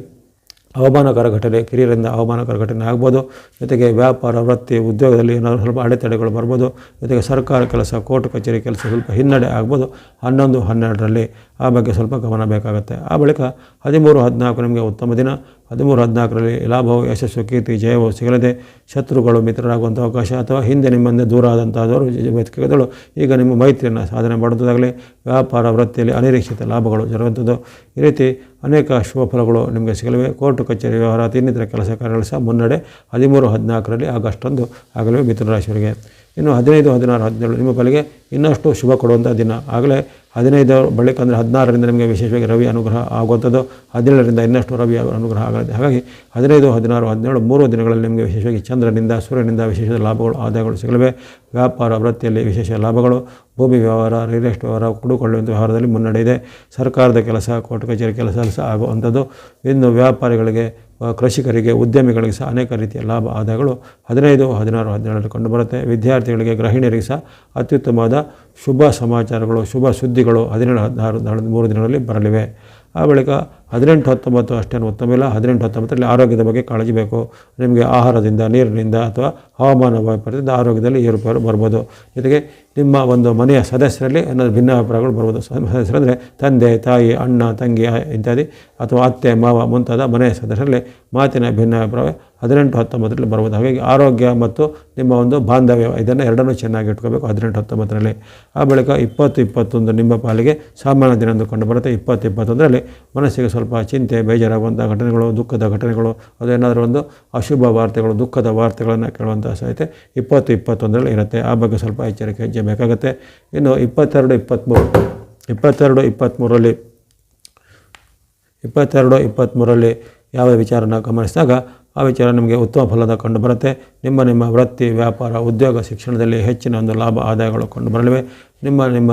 ಅವಮಾನಕರ ಘಟನೆ, ಕಿರಿಯರಿಂದ ಅವಮಾನಕರ ಘಟನೆ ಆಗ್ಬೋದು. ಜೊತೆಗೆ ವ್ಯಾಪಾರ, ವೃತ್ತಿ, ಉದ್ಯೋಗದಲ್ಲಿ ಏನಾದರೂ ಸ್ವಲ್ಪ ಅಡೆತಡೆಗಳು ಬರ್ಬೋದು. ಜೊತೆಗೆ ಸರ್ಕಾರ ಕೆಲಸ, ಕೋರ್ಟ್ ಕಚೇರಿ ಕೆಲಸ ಸ್ವಲ್ಪ ಹಿನ್ನಡೆ ಆಗ್ಬೋದು 11, 12ರಲ್ಲಿ. ಆ ಬಗ್ಗೆ ಸ್ವಲ್ಪ ಗಮನ ಬೇಕಾಗುತ್ತೆ. ಆ ಬಳಿಕ 13, 14 ನಿಮಗೆ ಉತ್ತಮ ದಿನ. 13, 14ರಲ್ಲಿ ಲಾಭವು, ಯಶಸ್ಸು, ಕೀರ್ತಿ, ಜಯವು ಸಿಗಲಿದೆ. ಶತ್ರುಗಳು ಮಿತ್ರರಾಗುವಂಥ ಅವಕಾಶ ಅಥವಾ ಹಿಂದೆ ನಿಮ್ಮಂದೇ ದೂರ ಆದಂಥವರು ವ್ಯಕ್ತಿಗಳು ಈಗ ನಿಮ್ಮ ಮೈತ್ರಿಯನ್ನು ಸಾಧನೆ ಮಾಡುವಂಥದ್ದಾಗಲಿ. ವ್ಯಾಪಾರ, ವೃತ್ತಿಯಲ್ಲಿ ಅನಿರೀಕ್ಷಿತ ಲಾಭಗಳು ಜರುಗುವಂಥದ್ದು. ಈ ರೀತಿ ಅನೇಕ ಶುಭ ಫಲಗಳು ನಿಮಗೆ ಸಿಗಲಿವೆ. ಕೋರ್ಟ್ ಕಚೇರಿ ವ್ಯವಹಾರ, ಇನ್ನಿತರ ಕೆಲಸ ಕಾರ್ಯಗಳು ಸಹ ಮುನ್ನಡೆ 13, 14ರಲ್ಲಿ ಆಗಸ್ಟ್ 1 ಆಗಲಿವೆ ಮಿಥುನ ರಾಶಿಯವರಿಗೆ. ಇನ್ನು 15, 16, 17 ನಿಮ್ಮ ಪಾಲಿಗೆ ಇನ್ನಷ್ಟು ಶುಭ ಕೊಡುವಂಥ ದಿನ. ಆಗಲೇ 15 ಬಳಿಕ ಅಂದರೆ 16ರಿಂದ ನಿಮಗೆ ವಿಶೇಷವಾಗಿ ರವಿ ಅನುಗ್ರಹ ಆಗುವಂಥದ್ದು. 17ರಿಂದ ಇನ್ನಷ್ಟು ರವಿ ಅನುಗ್ರಹ ಆಗಲಿದೆ. ಹಾಗಾಗಿ 15, 16, 17 3 ದಿನಗಳಲ್ಲಿ ನಿಮಗೆ ವಿಶೇಷವಾಗಿ ಚಂದ್ರನಿಂದ, ಸೂರ್ಯನಿಂದ ವಿಶೇಷ ಲಾಭಗಳು, ಆದಾಯಗಳು ಸಿಗಲಿವೆ. ವ್ಯಾಪಾರ, ವೃತ್ತಿಯಲ್ಲಿ ವಿಶೇಷ ಲಾಭಗಳು. ಭೂಮಿ ವ್ಯವಹಾರ, ರಿಯಲ್ ಎಸ್ಟೇಟ್ ವ್ಯವಹಾರ, ಕೊಡುಕೊಳ್ಳುವಂಥ ವ್ಯವಹಾರದಲ್ಲಿ ಮುನ್ನಡೆ ಇದೆ. ಸರ್ಕಾರದ ಕೆಲಸ, ಕೋರ್ಟ್ ಕಚೇರಿ ಕೆಲಸ ಸಹ ಆಗುವಂಥದ್ದು. ಇನ್ನು ವ್ಯಾಪಾರಿಗಳಿಗೆ, ಕೃಷಿಕರಿಗೆ, ಉದ್ಯಮಿಗಳಿಗೆ ಸಹ ಅನೇಕ ರೀತಿಯ ಲಾಭ, ಆದಾಯಗಳು 15, 16, 17ರಲ್ಲಿ ಕಂಡುಬರುತ್ತೆ. ವಿದ್ಯಾರ್ಥಿಗಳಿಗೆ, ಗೃಹಿಣಿಯರಿಗೆ ಸಹ ಅತ್ಯುತ್ತಮವಾದ ಶುಭ ಸಮಾಚಾರಗಳು, ಶುಭ ಸುದ್ದಿಗಳು 17, 16, 3 ದಿನಗಳಲ್ಲಿ ಬರಲಿವೆ. ಆ ಬಳಿಕ 18, 19 ಅಷ್ಟೇನು ಉತ್ತಮಿಲ್ಲ. 18, 19ರಲ್ಲಿ ಆರೋಗ್ಯದ ಬಗ್ಗೆ ಕಾಳಜಿ ಬೇಕು. ನಿಮಗೆ ಆಹಾರದಿಂದ, ನೀರಿನಿಂದ ಅಥವಾ ಹವಾಮಾನ ವೈಪರೀತ್ಯದಿಂದ ಆರೋಗ್ಯದಲ್ಲಿ ಏರುಪೇರು ಬರ್ಬೋದು. ಜೊತೆಗೆ ನಿಮ್ಮ ಒಂದು ಮನೆಯ ಸದಸ್ಯರಲ್ಲಿ ಏನಾದರೂ ಭಿನ್ನಾಭಿಪ್ರಾಯಗಳು ಬರ್ಬೋದು. ಸದಸ್ಯರಂದರೆ ತಂದೆ, ತಾಯಿ, ಅಣ್ಣ, ತಂಗಿ ಇತ್ಯಾದಿ ಅಥವಾ ಅತ್ತೆ, ಮಾವ ಮುಂತಾದ ಮನೆಯ ಸದಸ್ಯರಲ್ಲಿ ಮಾತಿನ ಭಿನ್ನಾಭಿಪ್ರಾಯ 18, 19ರಲ್ಲಿ ಬರ್ಬೋದು. ಹಾಗಾಗಿ ಆರೋಗ್ಯ ಮತ್ತು ನಿಮ್ಮ ಒಂದು ಬಾಂಧವ್ಯ ಇದನ್ನು ಎರಡನ್ನೂ ಚೆನ್ನಾಗಿ ಇಟ್ಕೋಬೇಕು 18, 19ರಲ್ಲಿ. ಆ ಬಳಿಕ 20, 21 ನಿಮ್ಮ ಪಾಲಿಗೆ ಸಾಮಾನ್ಯ ದಿನ ಕಂಡು ಬರುತ್ತೆ. 20, 21ರಲ್ಲಿ ಮನಸ್ಸಿಗೆ ಸ್ವಲ್ಪ ಚಿಂತೆ, ಬೇಜಾರಾಗುವಂಥ ಘಟನೆಗಳು, ದುಃಖದ ಘಟನೆಗಳು, ಅದೇನಾದರೂ ಒಂದು ಅಶುಭ ವಾರ್ತೆಗಳು, ದುಃಖದ ವಾರ್ತೆಗಳನ್ನು ಕೇಳುವಂಥ ಸಾಧ್ಯತೆ 20, 21ರಲ್ಲಿ ಇರುತ್ತೆ. ಆ ಬಗ್ಗೆ ಸ್ವಲ್ಪ ಎಚ್ಚರಿಕೆ ಹೆಜ್ಜೆ ಬೇಕಾಗುತ್ತೆ. ಇನ್ನು 22, 23ರಲ್ಲಿ ಯಾವ ವಿಚಾರನ ಗಮನಿಸಿದಾಗ ಆ ವಿಚಾರ ನಿಮಗೆ ಉತ್ತಮ ಫಲದ ಕಂಡು ಬರುತ್ತೆ. ನಿಮ್ಮ ವೃತ್ತಿ, ವ್ಯಾಪಾರ, ಉದ್ಯೋಗ, ಶಿಕ್ಷಣದಲ್ಲಿ ಹೆಚ್ಚಿನ ಒಂದು ಲಾಭ, ಆದಾಯಗಳು ಕಂಡು ಬರಲಿವೆ. ನಿಮ್ಮ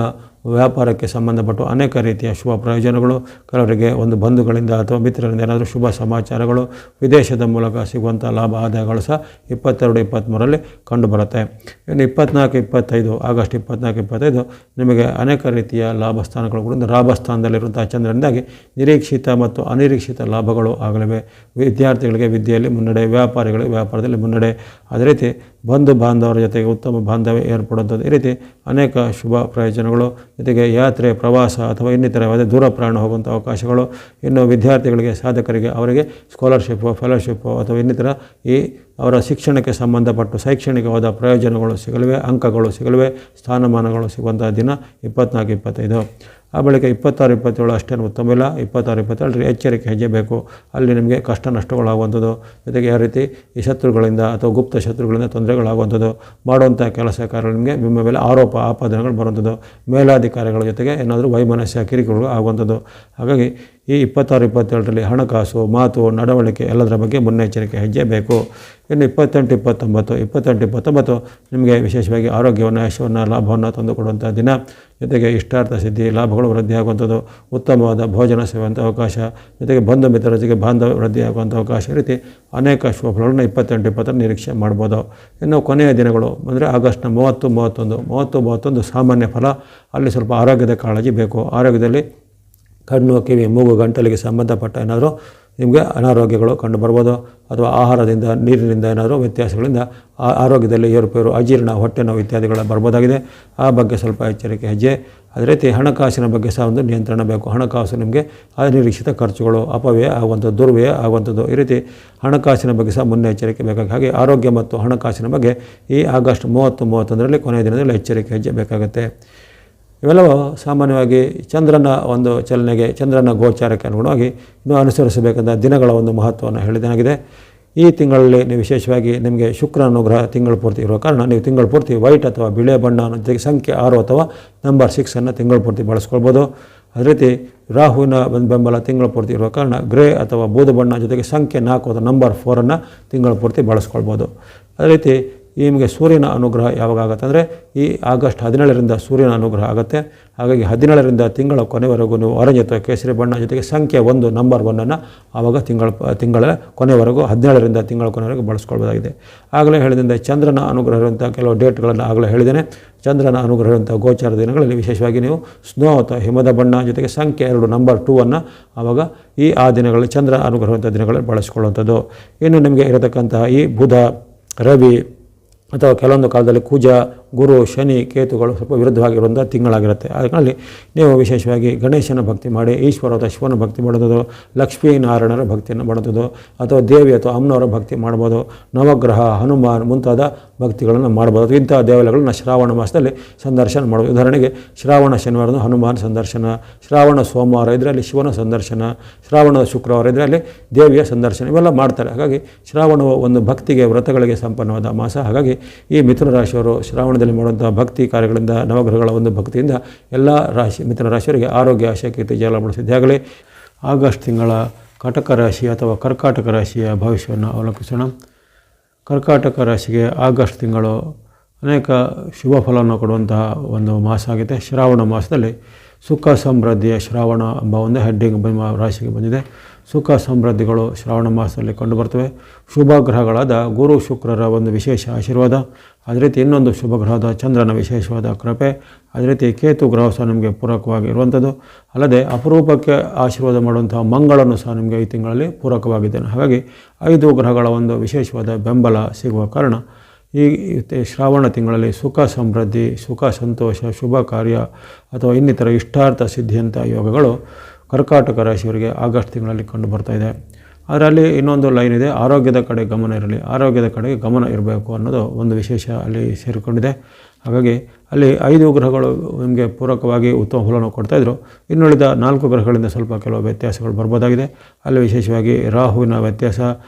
ವ್ಯಾಪಾರಕ್ಕೆ ಸಂಬಂಧಪಟ್ಟು ಅನೇಕ ರೀತಿಯ ಶುಭ ಪ್ರಯೋಜನಗಳು, ಕೆಲವರಿಗೆ ಒಂದು ಬಂಧುಗಳಿಂದ ಅಥವಾ ಮಿತ್ರರಿಂದ ಏನಾದರೂ ಶುಭ ಸಮಾಚಾರಗಳು, ವಿದೇಶದ ಮೂಲಕ ಸಿಗುವಂಥ ಲಾಭ, ಆದಾಯಗಳು ಸಹ 22, 23ರಲ್ಲಿ ಕಂಡುಬರುತ್ತೆ. ಇನ್ನು 24, 25 ಆಗಸ್ಟ್ 24, 25 ನಿಮಗೆ ಅನೇಕ ರೀತಿಯ ಲಾಭ ಸ್ಥಾನಗಳು, ಲಾಭಸ್ಥಾನದಲ್ಲಿರುವಂಥ ಚಂದ್ರನಿಂದಾಗಿ ನಿರೀಕ್ಷಿತ ಮತ್ತು ಅನಿರೀಕ್ಷಿತ ಲಾಭಗಳು ಆಗಲಿವೆ. ವಿದ್ಯಾರ್ಥಿಗಳಿಗೆ ವಿದ್ಯೆಯಲ್ಲಿ ಮುನ್ನಡೆ, ವ್ಯಾಪಾರಿಗಳಿಗೆ ವ್ಯಾಪಾರದಲ್ಲಿ ಮುನ್ನಡೆ, ಅದೇ ರೀತಿ ಬಂಧು ಬಾಂಧವರ ಜೊತೆಗೆ ಉತ್ತಮ ಬಾಂಧವ್ಯ ಏರ್ಪಡುವಂಥದ್ದು. ಈ ರೀತಿ ಅನೇಕ ಶುಭ ಪ್ರಯೋಜನಗಳು. ಜೊತೆಗೆ ಯಾತ್ರೆ, ಪ್ರವಾಸ ಅಥವಾ ಇನ್ನಿತರ ಯಾವುದೇ ದೂರ ಪ್ರಯಾಣ ಹೋಗುವಂಥ ಅವಕಾಶಗಳು. ಇನ್ನು ವಿದ್ಯಾರ್ಥಿಗಳಿಗೆ, ಸಾಧಕರಿಗೆ ಅವರಿಗೆ ಸ್ಕಾಲರ್ಶಿಪ್ಪು, ಫೆಲೋಶಿಪ್ಪು ಅಥವಾ ಇನ್ನಿತರ ಅವರ ಶಿಕ್ಷಣಕ್ಕೆ ಸಂಬಂಧಪಟ್ಟು ಶೈಕ್ಷಣಿಕವಾದ ಪ್ರಯೋಜನಗಳು ಸಿಗಲಿವೆ, ಅಂಕಗಳು ಸಿಗಲಿವೆ, ಸ್ಥಾನಮಾನಗಳು ಸಿಗುವಂಥ ದಿನ 24, 25. ಆ ಬಳಿಕ 26, 27 ಅಷ್ಟೇನು ಉತ್ತಮವಿಲ್ಲ. 26, 27ರಲ್ಲಿ ಎಚ್ಚರಿಕೆ ಹೆಜ್ಜೆ ಬೇಕು. ಅಲ್ಲಿ ನಿಮಗೆ ಕಷ್ಟ ನಷ್ಟಗಳಾಗುವಂಥದ್ದು. ಜೊತೆಗೆ ಯಾವ ರೀತಿ ಈ ಶತ್ರುಗಳಿಂದ ಅಥವಾ ಗುಪ್ತ ಶತ್ರುಗಳಿಂದ ತೊಂದರೆಗಳಾಗುವಂಥದ್ದು, ಮಾಡುವಂಥ ಕೆಲಸ ಕಾರ್ಯಗಳು ನಿಮಗೆ ನಿಮ್ಮ ಮೇಲೆ ಆರೋಪ, ಆಪಾದನೆಗಳು ಬರುವಂಥದ್ದು, ಮೇಲಾಧಿಕಾರಿಗಳ ಜೊತೆಗೆ ಏನಾದರೂ ವೈಮನಸ್ಯ, ಕಿರಿಕಿರಿಗಳು ಆಗುವಂಥದ್ದು. ಹಾಗಾಗಿ ಈ 26-27ರಲ್ಲಿ ಹಣಕಾಸು, ಮಾತು, ನಡವಳಿಕೆ ಎಲ್ಲದರ ಬಗ್ಗೆ ಮುನ್ನೆಚ್ಚರಿಕೆ ಹೆಜ್ಜೆ ಬೇಕು. ಇನ್ನು 28-29 ನಿಮಗೆ ವಿಶೇಷವಾಗಿ ಆರೋಗ್ಯವನ್ನು, ಯಶವನ್ನು, ಲಾಭವನ್ನು ತಂದುಕೊಡುವಂಥ ದಿನ. ಜೊತೆಗೆ ಇಷ್ಟಾರ್ಥ ಸಿದ್ಧಿ, ಲಾಭಗಳು ವೃದ್ಧಿಯಾಗುವಂಥದ್ದು, ಉತ್ತಮವಾದ ಭೋಜನ ಸೇವಂಥ ಅವಕಾಶ, ಜೊತೆಗೆ ಬಂಧು ಮಿತ್ರರ ಜೊತೆಗೆ ಬಾಂಧವ್ಯ ವೃದ್ಧಿಯಾಗುವಂಥ ಅವಕಾಶ, ಈ ರೀತಿ ಅನೇಕ ಶುಭಫಲಗಳನ್ನು 28-20 ನಿರೀಕ್ಷೆ ಮಾಡ್ಬೋದು. ಇನ್ನು ಕೊನೆಯ ದಿನಗಳು ಅಂದರೆ ಆಗಸ್ಟ್ 30-31 ಸಾಮಾನ್ಯ ಫಲ. ಅಲ್ಲಿ ಸ್ವಲ್ಪ ಆರೋಗ್ಯದ ಕಾಳಜಿ ಬೇಕು. ಆರೋಗ್ಯದಲ್ಲಿ ಕಣ್ಣು, ಕಿವಿ, ಮೂಗು, ಗಂಟಲಿಗೆ ಸಂಬಂಧಪಟ್ಟ ಏನಾದರೂ ನಿಮಗೆ ಅನಾರೋಗ್ಯಗಳು ಕಂಡು ಬರ್ಬೋದು, ಅಥವಾ ಆಹಾರದಿಂದ, ನೀರಿನಿಂದ ಏನಾದರೂ ವ್ಯತ್ಯಾಸಗಳಿಂದ ಆರೋಗ್ಯದಲ್ಲಿ ಏರುಪೇರು, ಅಜೀರ್ಣ, ಹೊಟ್ಟೆ ನೋವು ಇತ್ಯಾದಿಗಳ ಬರ್ಬೋದಾಗಿದೆ. ಆ ಬಗ್ಗೆ ಸ್ವಲ್ಪ ಎಚ್ಚರಿಕೆ ಹೆಜ್ಜೆ. ಅದೇ ರೀತಿ ಹಣಕಾಸಿನ ಬಗ್ಗೆ ಸಹ ಒಂದು ನಿಯಂತ್ರಣ ಬೇಕು. ಹಣಕಾಸು ನಿಮಗೆ ಅನಿರೀಕ್ಷಿತ ಖರ್ಚುಗಳು, ಅಪವ್ಯಯ ಆಗುವಂಥದ್ದು, ದುರ್ವ್ಯಯ ಆಗುವಂಥದ್ದು, ಈ ರೀತಿ ಹಣಕಾಸಿನ ಬಗ್ಗೆ ಸಹ ಮುನ್ನೆಚ್ಚರಿಕೆ ಬೇಕಾಗಿ. ಹಾಗೆ ಆರೋಗ್ಯ ಮತ್ತು ಹಣಕಾಸಿನ ಬಗ್ಗೆ ಈ ಆಗಸ್ಟ್ 30-31ರಲ್ಲಿ ಕೊನೆಯ ದಿನದಲ್ಲಿ ಎಚ್ಚರಿಕೆ ಹೆಜ್ಜೆ ಬೇಕಾಗುತ್ತೆ. ಇವೆಲ್ಲವೂ ಸಾಮಾನ್ಯವಾಗಿ ಚಂದ್ರನ ಒಂದು ಚಲನೆಗೆ, ಚಂದ್ರನ ಗೋಚಾರಕ್ಕೆ ಅನುಗುಣವಾಗಿ ನೀವು ಅನುಸರಿಸಬೇಕಾದ ದಿನಗಳ ಒಂದು ಮಹತ್ವವನ್ನು ಹೇಳಿದಾಗಿದೆ. ಈ ತಿಂಗಳಲ್ಲಿ ನೀವು ವಿಶೇಷವಾಗಿ ನಿಮಗೆ ಶುಕ್ರನ ಅನುಗ್ರಹ ತಿಂಗಳು ಪೂರ್ತಿ ಇರುವ ಕಾರಣ ನೀವು ತಿಂಗಳು ಪೂರ್ತಿ ವೈಟ್ ಅಥವಾ ಬಿಳೆ ಬಣ್ಣ, ಜೊತೆಗೆ ಸಂಖ್ಯೆ 6 ಅಥವಾ ನಂಬರ್ 6 ತಿಂಗಳು ಪೂರ್ತಿ ಬಳಸ್ಕೊಳ್ಬೋದು. ಅದೇ ರೀತಿ ರಾಹುವಿನ ಬೆಂಬಲ ತಿಂಗಳು ಪೂರ್ತಿ ಇರುವ ಕಾರಣ ಗ್ರೇ ಅಥವಾ ಬೂದು ಬಣ್ಣ, ಜೊತೆಗೆ ಸಂಖ್ಯೆ 4 ಅಥವಾ ನಂಬರ್ 4 ತಿಂಗಳು ಪೂರ್ತಿ ಬಳಸ್ಕೊಳ್ಬೋದು. ಅದೇ ರೀತಿ ನಿಮಗೆ ಸೂರ್ಯನ ಅನುಗ್ರಹ ಯಾವಾಗ ಆಗುತ್ತೆ ಅಂದರೆ ಈ ಆಗಸ್ಟ್ 17ರಿಂದ ಸೂರ್ಯನ ಅನುಗ್ರಹ ಆಗುತ್ತೆ. ಹಾಗಾಗಿ 17ರಿಂದ ತಿಂಗಳ ಕೊನೆವರೆಗೂ ನೀವು ಆರೆಂಜ್ ಅಥವಾ ಕೇಸರಿ ಬಣ್ಣ, ಜೊತೆಗೆ ಸಂಖ್ಯೆ 1 ನಂಬರ್ 1 ಆವಾಗ ತಿಂಗಳ ಕೊನೆವರೆಗೂ 17ರಿಂದ ತಿಂಗಳ ಕೊನೆವರೆಗೂ ಬಳಸ್ಕೊಳ್ಬೋದಾಗಿದೆ. ಆಗಲೇ ಹೇಳಿದಂತೆ ಚಂದ್ರನ ಅನುಗ್ರಹ ಇರುವಂಥ ಕೆಲವು ಡೇಟ್ಗಳನ್ನು ಆಗಲೇ ಹೇಳಿದ್ದೇನೆ. ಚಂದ್ರನ ಅನುಗ್ರಹ ಇರುವಂಥ ಗೋಚಾರ ದಿನಗಳಲ್ಲಿ ವಿಶೇಷವಾಗಿ ನೀವು ಸ್ನೋ ಅಥವಾ ಹಿಮದ ಬಣ್ಣ, ಜೊತೆಗೆ ಸಂಖ್ಯೆ 2 ನಂಬರ್ 2 ಆವಾಗ ಆ ದಿನಗಳಲ್ಲಿ ಚಂದ್ರ ಅನುಗ್ರಹ ಇರುವಂಥ ದಿನಗಳಲ್ಲಿ ಬಳಸ್ಕೊಳ್ಳುವಂಥದ್ದು. ಇನ್ನು ನಿಮಗೆ ಇರತಕ್ಕಂತಹ ಈ ಬುಧ, ರವಿ ಅಥವಾ ಕೆಲವೊಂದು ಕಾಲದಲ್ಲಿ ಕುಜ, ಗುರು, ಶನಿ, ಕೇತುಗಳು ಸ್ವಲ್ಪ ವಿರುದ್ಧವಾಗಿರುವಂಥ ತಿಂಗಳಾಗಿರುತ್ತೆ. ಅದರಲ್ಲಿ ನೀವು ವಿಶೇಷವಾಗಿ ಗಣೇಶನ ಭಕ್ತಿ ಮಾಡಿ, ಈಶ್ವರ ಅಥವಾ ಶಿವನ ಭಕ್ತಿ ಮಾಡೋದು, ಲಕ್ಷ್ಮೀನಾರಾಯಣರ ಭಕ್ತಿಯನ್ನು ಮಾಡೋದು, ಅಥವಾ ದೇವಿ ಅಥವಾ ಅಮ್ಮನವರ ಭಕ್ತಿ ಮಾಡ್ಬೋದು, ನವಗ್ರಹ, ಹನುಮಾನ್ ಮುಂತಾದ ಭಕ್ತಿಗಳನ್ನು ಮಾಡ್ಬೋದು. ಇಂತಹ ದೇವಾಲಯಗಳನ್ನು ಶ್ರಾವಣ ಮಾಸದಲ್ಲಿ ಸಂದರ್ಶನ ಮಾಡ್ಬೋದು. ಉದಾಹರಣೆಗೆ ಶ್ರಾವಣ ಶನಿವಾರದ ಹನುಮಾನ್ ಸಂದರ್ಶನ, ಶ್ರಾವಣ ಸೋಮವಾರ ಇದರಲ್ಲಿ ಶಿವನ ಸಂದರ್ಶನ, ಶ್ರಾವಣದ ಶುಕ್ರವಾರ ಇದರಲ್ಲಿ ದೇವಿಯ ಸಂದರ್ಶನ, ಇವೆಲ್ಲ ಮಾಡ್ತಾರೆ. ಹಾಗಾಗಿ ಶ್ರಾವಣವು ಒಂದು ಭಕ್ತಿಗೆ, ವ್ರತಗಳಿಗೆ ಸಂಪನ್ನವಾದ ಮಾಸ. ಹಾಗಾಗಿ ಈ ಮಿಥುನ ರಾಶಿಯವರು ಶ್ರಾವಣದಲ್ಲಿ ಮಾಡುವಂಥ ಭಕ್ತಿ ಕಾರ್ಯಗಳಿಂದ, ನವಗ್ರಹಗಳ ಒಂದು ಭಕ್ತಿಯಿಂದ ಎಲ್ಲ ಮಿಥುನ ರಾಶಿಯವರಿಗೆ ಆರೋಗ್ಯ, ಆಶಯ, ಕೀರ್ತಿ, ಜಲ ಬಳಸಿದ್ದಾಗಲೇ ಆಗಸ್ಟ್ ತಿಂಗಳ ಕಟಕ ರಾಶಿ ಅಥವಾ ಕರ್ಕಾಟಕ ರಾಶಿಯ ಭವಿಷ್ಯವನ್ನು ಅವಲೋಕಿಸೋಣ. ಕರ್ಕಾಟಕ ರಾಶಿಗೆ ಆಗಸ್ಟ್ ತಿಂಗಳು ಅನೇಕ ಶುಭ ಫಲವನ್ನು ಕೊಡುವಂತಹ ಒಂದು ಮಾಸ ಆಗಿದೆ. ಶ್ರಾವಣ ಮಾಸದಲ್ಲಿ ಸುಖ ಸಮೃದ್ಧಿಯ ಶ್ರಾವಣ ಎಂಬ ಒಂದು ಹೆಡ್ಡಿಂಗ್ ರಾಶಿಗೆ ಬಂದಿದೆ. ಸುಖ ಸಮೃದ್ಧಿಗಳು ಶ್ರಾವಣ ಮಾಸದಲ್ಲಿ ಕಂಡುಬರ್ತವೆ. ಶುಭ ಗ್ರಹಗಳಾದ ಗುರು, ಶುಕ್ರರ ಒಂದು ವಿಶೇಷ ಆಶೀರ್ವಾದ, ಅದೇ ರೀತಿ ಇನ್ನೊಂದು ಶುಭ ಗ್ರಹದ ಚಂದ್ರನ ವಿಶೇಷವಾದ ಕೃಪೆ, ಅದೇ ರೀತಿ ಕೇತು ಗ್ರಹ ಸಹ ನಿಮಗೆ ಪೂರಕವಾಗಿ ಇರುವಂಥದ್ದು. ಅಲ್ಲದೆ ಅಪರೂಪಕ್ಕೆ ಆಶೀರ್ವಾದ ಮಾಡುವಂತಹ ಮಂಗಳನು ಸಹ ನಿಮಗೆ ಈ ತಿಂಗಳಲ್ಲಿ ಪೂರಕವಾಗಿದ್ದೇನೆ. ಹಾಗಾಗಿ 5 ಗ್ರಹಗಳ ಒಂದು ವಿಶೇಷವಾದ ಬೆಂಬಲ ಸಿಗುವ ಕಾರಣ ಈ ಶ್ರಾವಣ ತಿಂಗಳಲ್ಲಿ ಸುಖ ಸಮೃದ್ಧಿ, ಸುಖ ಸಂತೋಷ, ಶುಭ ಕಾರ್ಯ ಅಥವಾ ಇನ್ನಿತರ ಇಷ್ಟಾರ್ಥ ಸಿದ್ಧಿಯಂಥ ಯೋಗಗಳು ಕರ್ಕಾಟಕ ರಾಶಿಯವರಿಗೆ ಆಗಸ್ಟ್ ತಿಂಗಳಲ್ಲಿ ಕಂಡು ಬರ್ತಾಯಿದೆ. ಅದರಲ್ಲಿ ಇನ್ನೊಂದು ಲೈನ್ ಇದೆ, ಆರೋಗ್ಯದ ಕಡೆ ಗಮನ ಇರಲಿ, ಆರೋಗ್ಯದ ಕಡೆಗೆ ಗಮನ ಇರಬೇಕು ಅನ್ನೋದು ಒಂದು ವಿಶೇಷ ಅಲ್ಲಿ ಸೇರಿಕೊಂಡಿದೆ. ಹಾಗಾಗಿ ಅಲ್ಲಿ 5 ಗ್ರಹಗಳು ನಿಮಗೆ ಪೂರಕವಾಗಿ ಉತ್ತಮ ಫಲವನ್ನು ಕೊಡ್ತಾಯಿದ್ರು. ಇನ್ನುಳಿದ 4 ಗ್ರಹಗಳಿಂದ ಸ್ವಲ್ಪ ಕೆಲವು ವ್ಯತ್ಯಾಸಗಳು ಬರ್ಬೋದಾಗಿದೆ. ಅಲ್ಲಿ ವಿಶೇಷವಾಗಿ ರಾಹುವಿನ ವ್ಯತ್ಯಾಸ,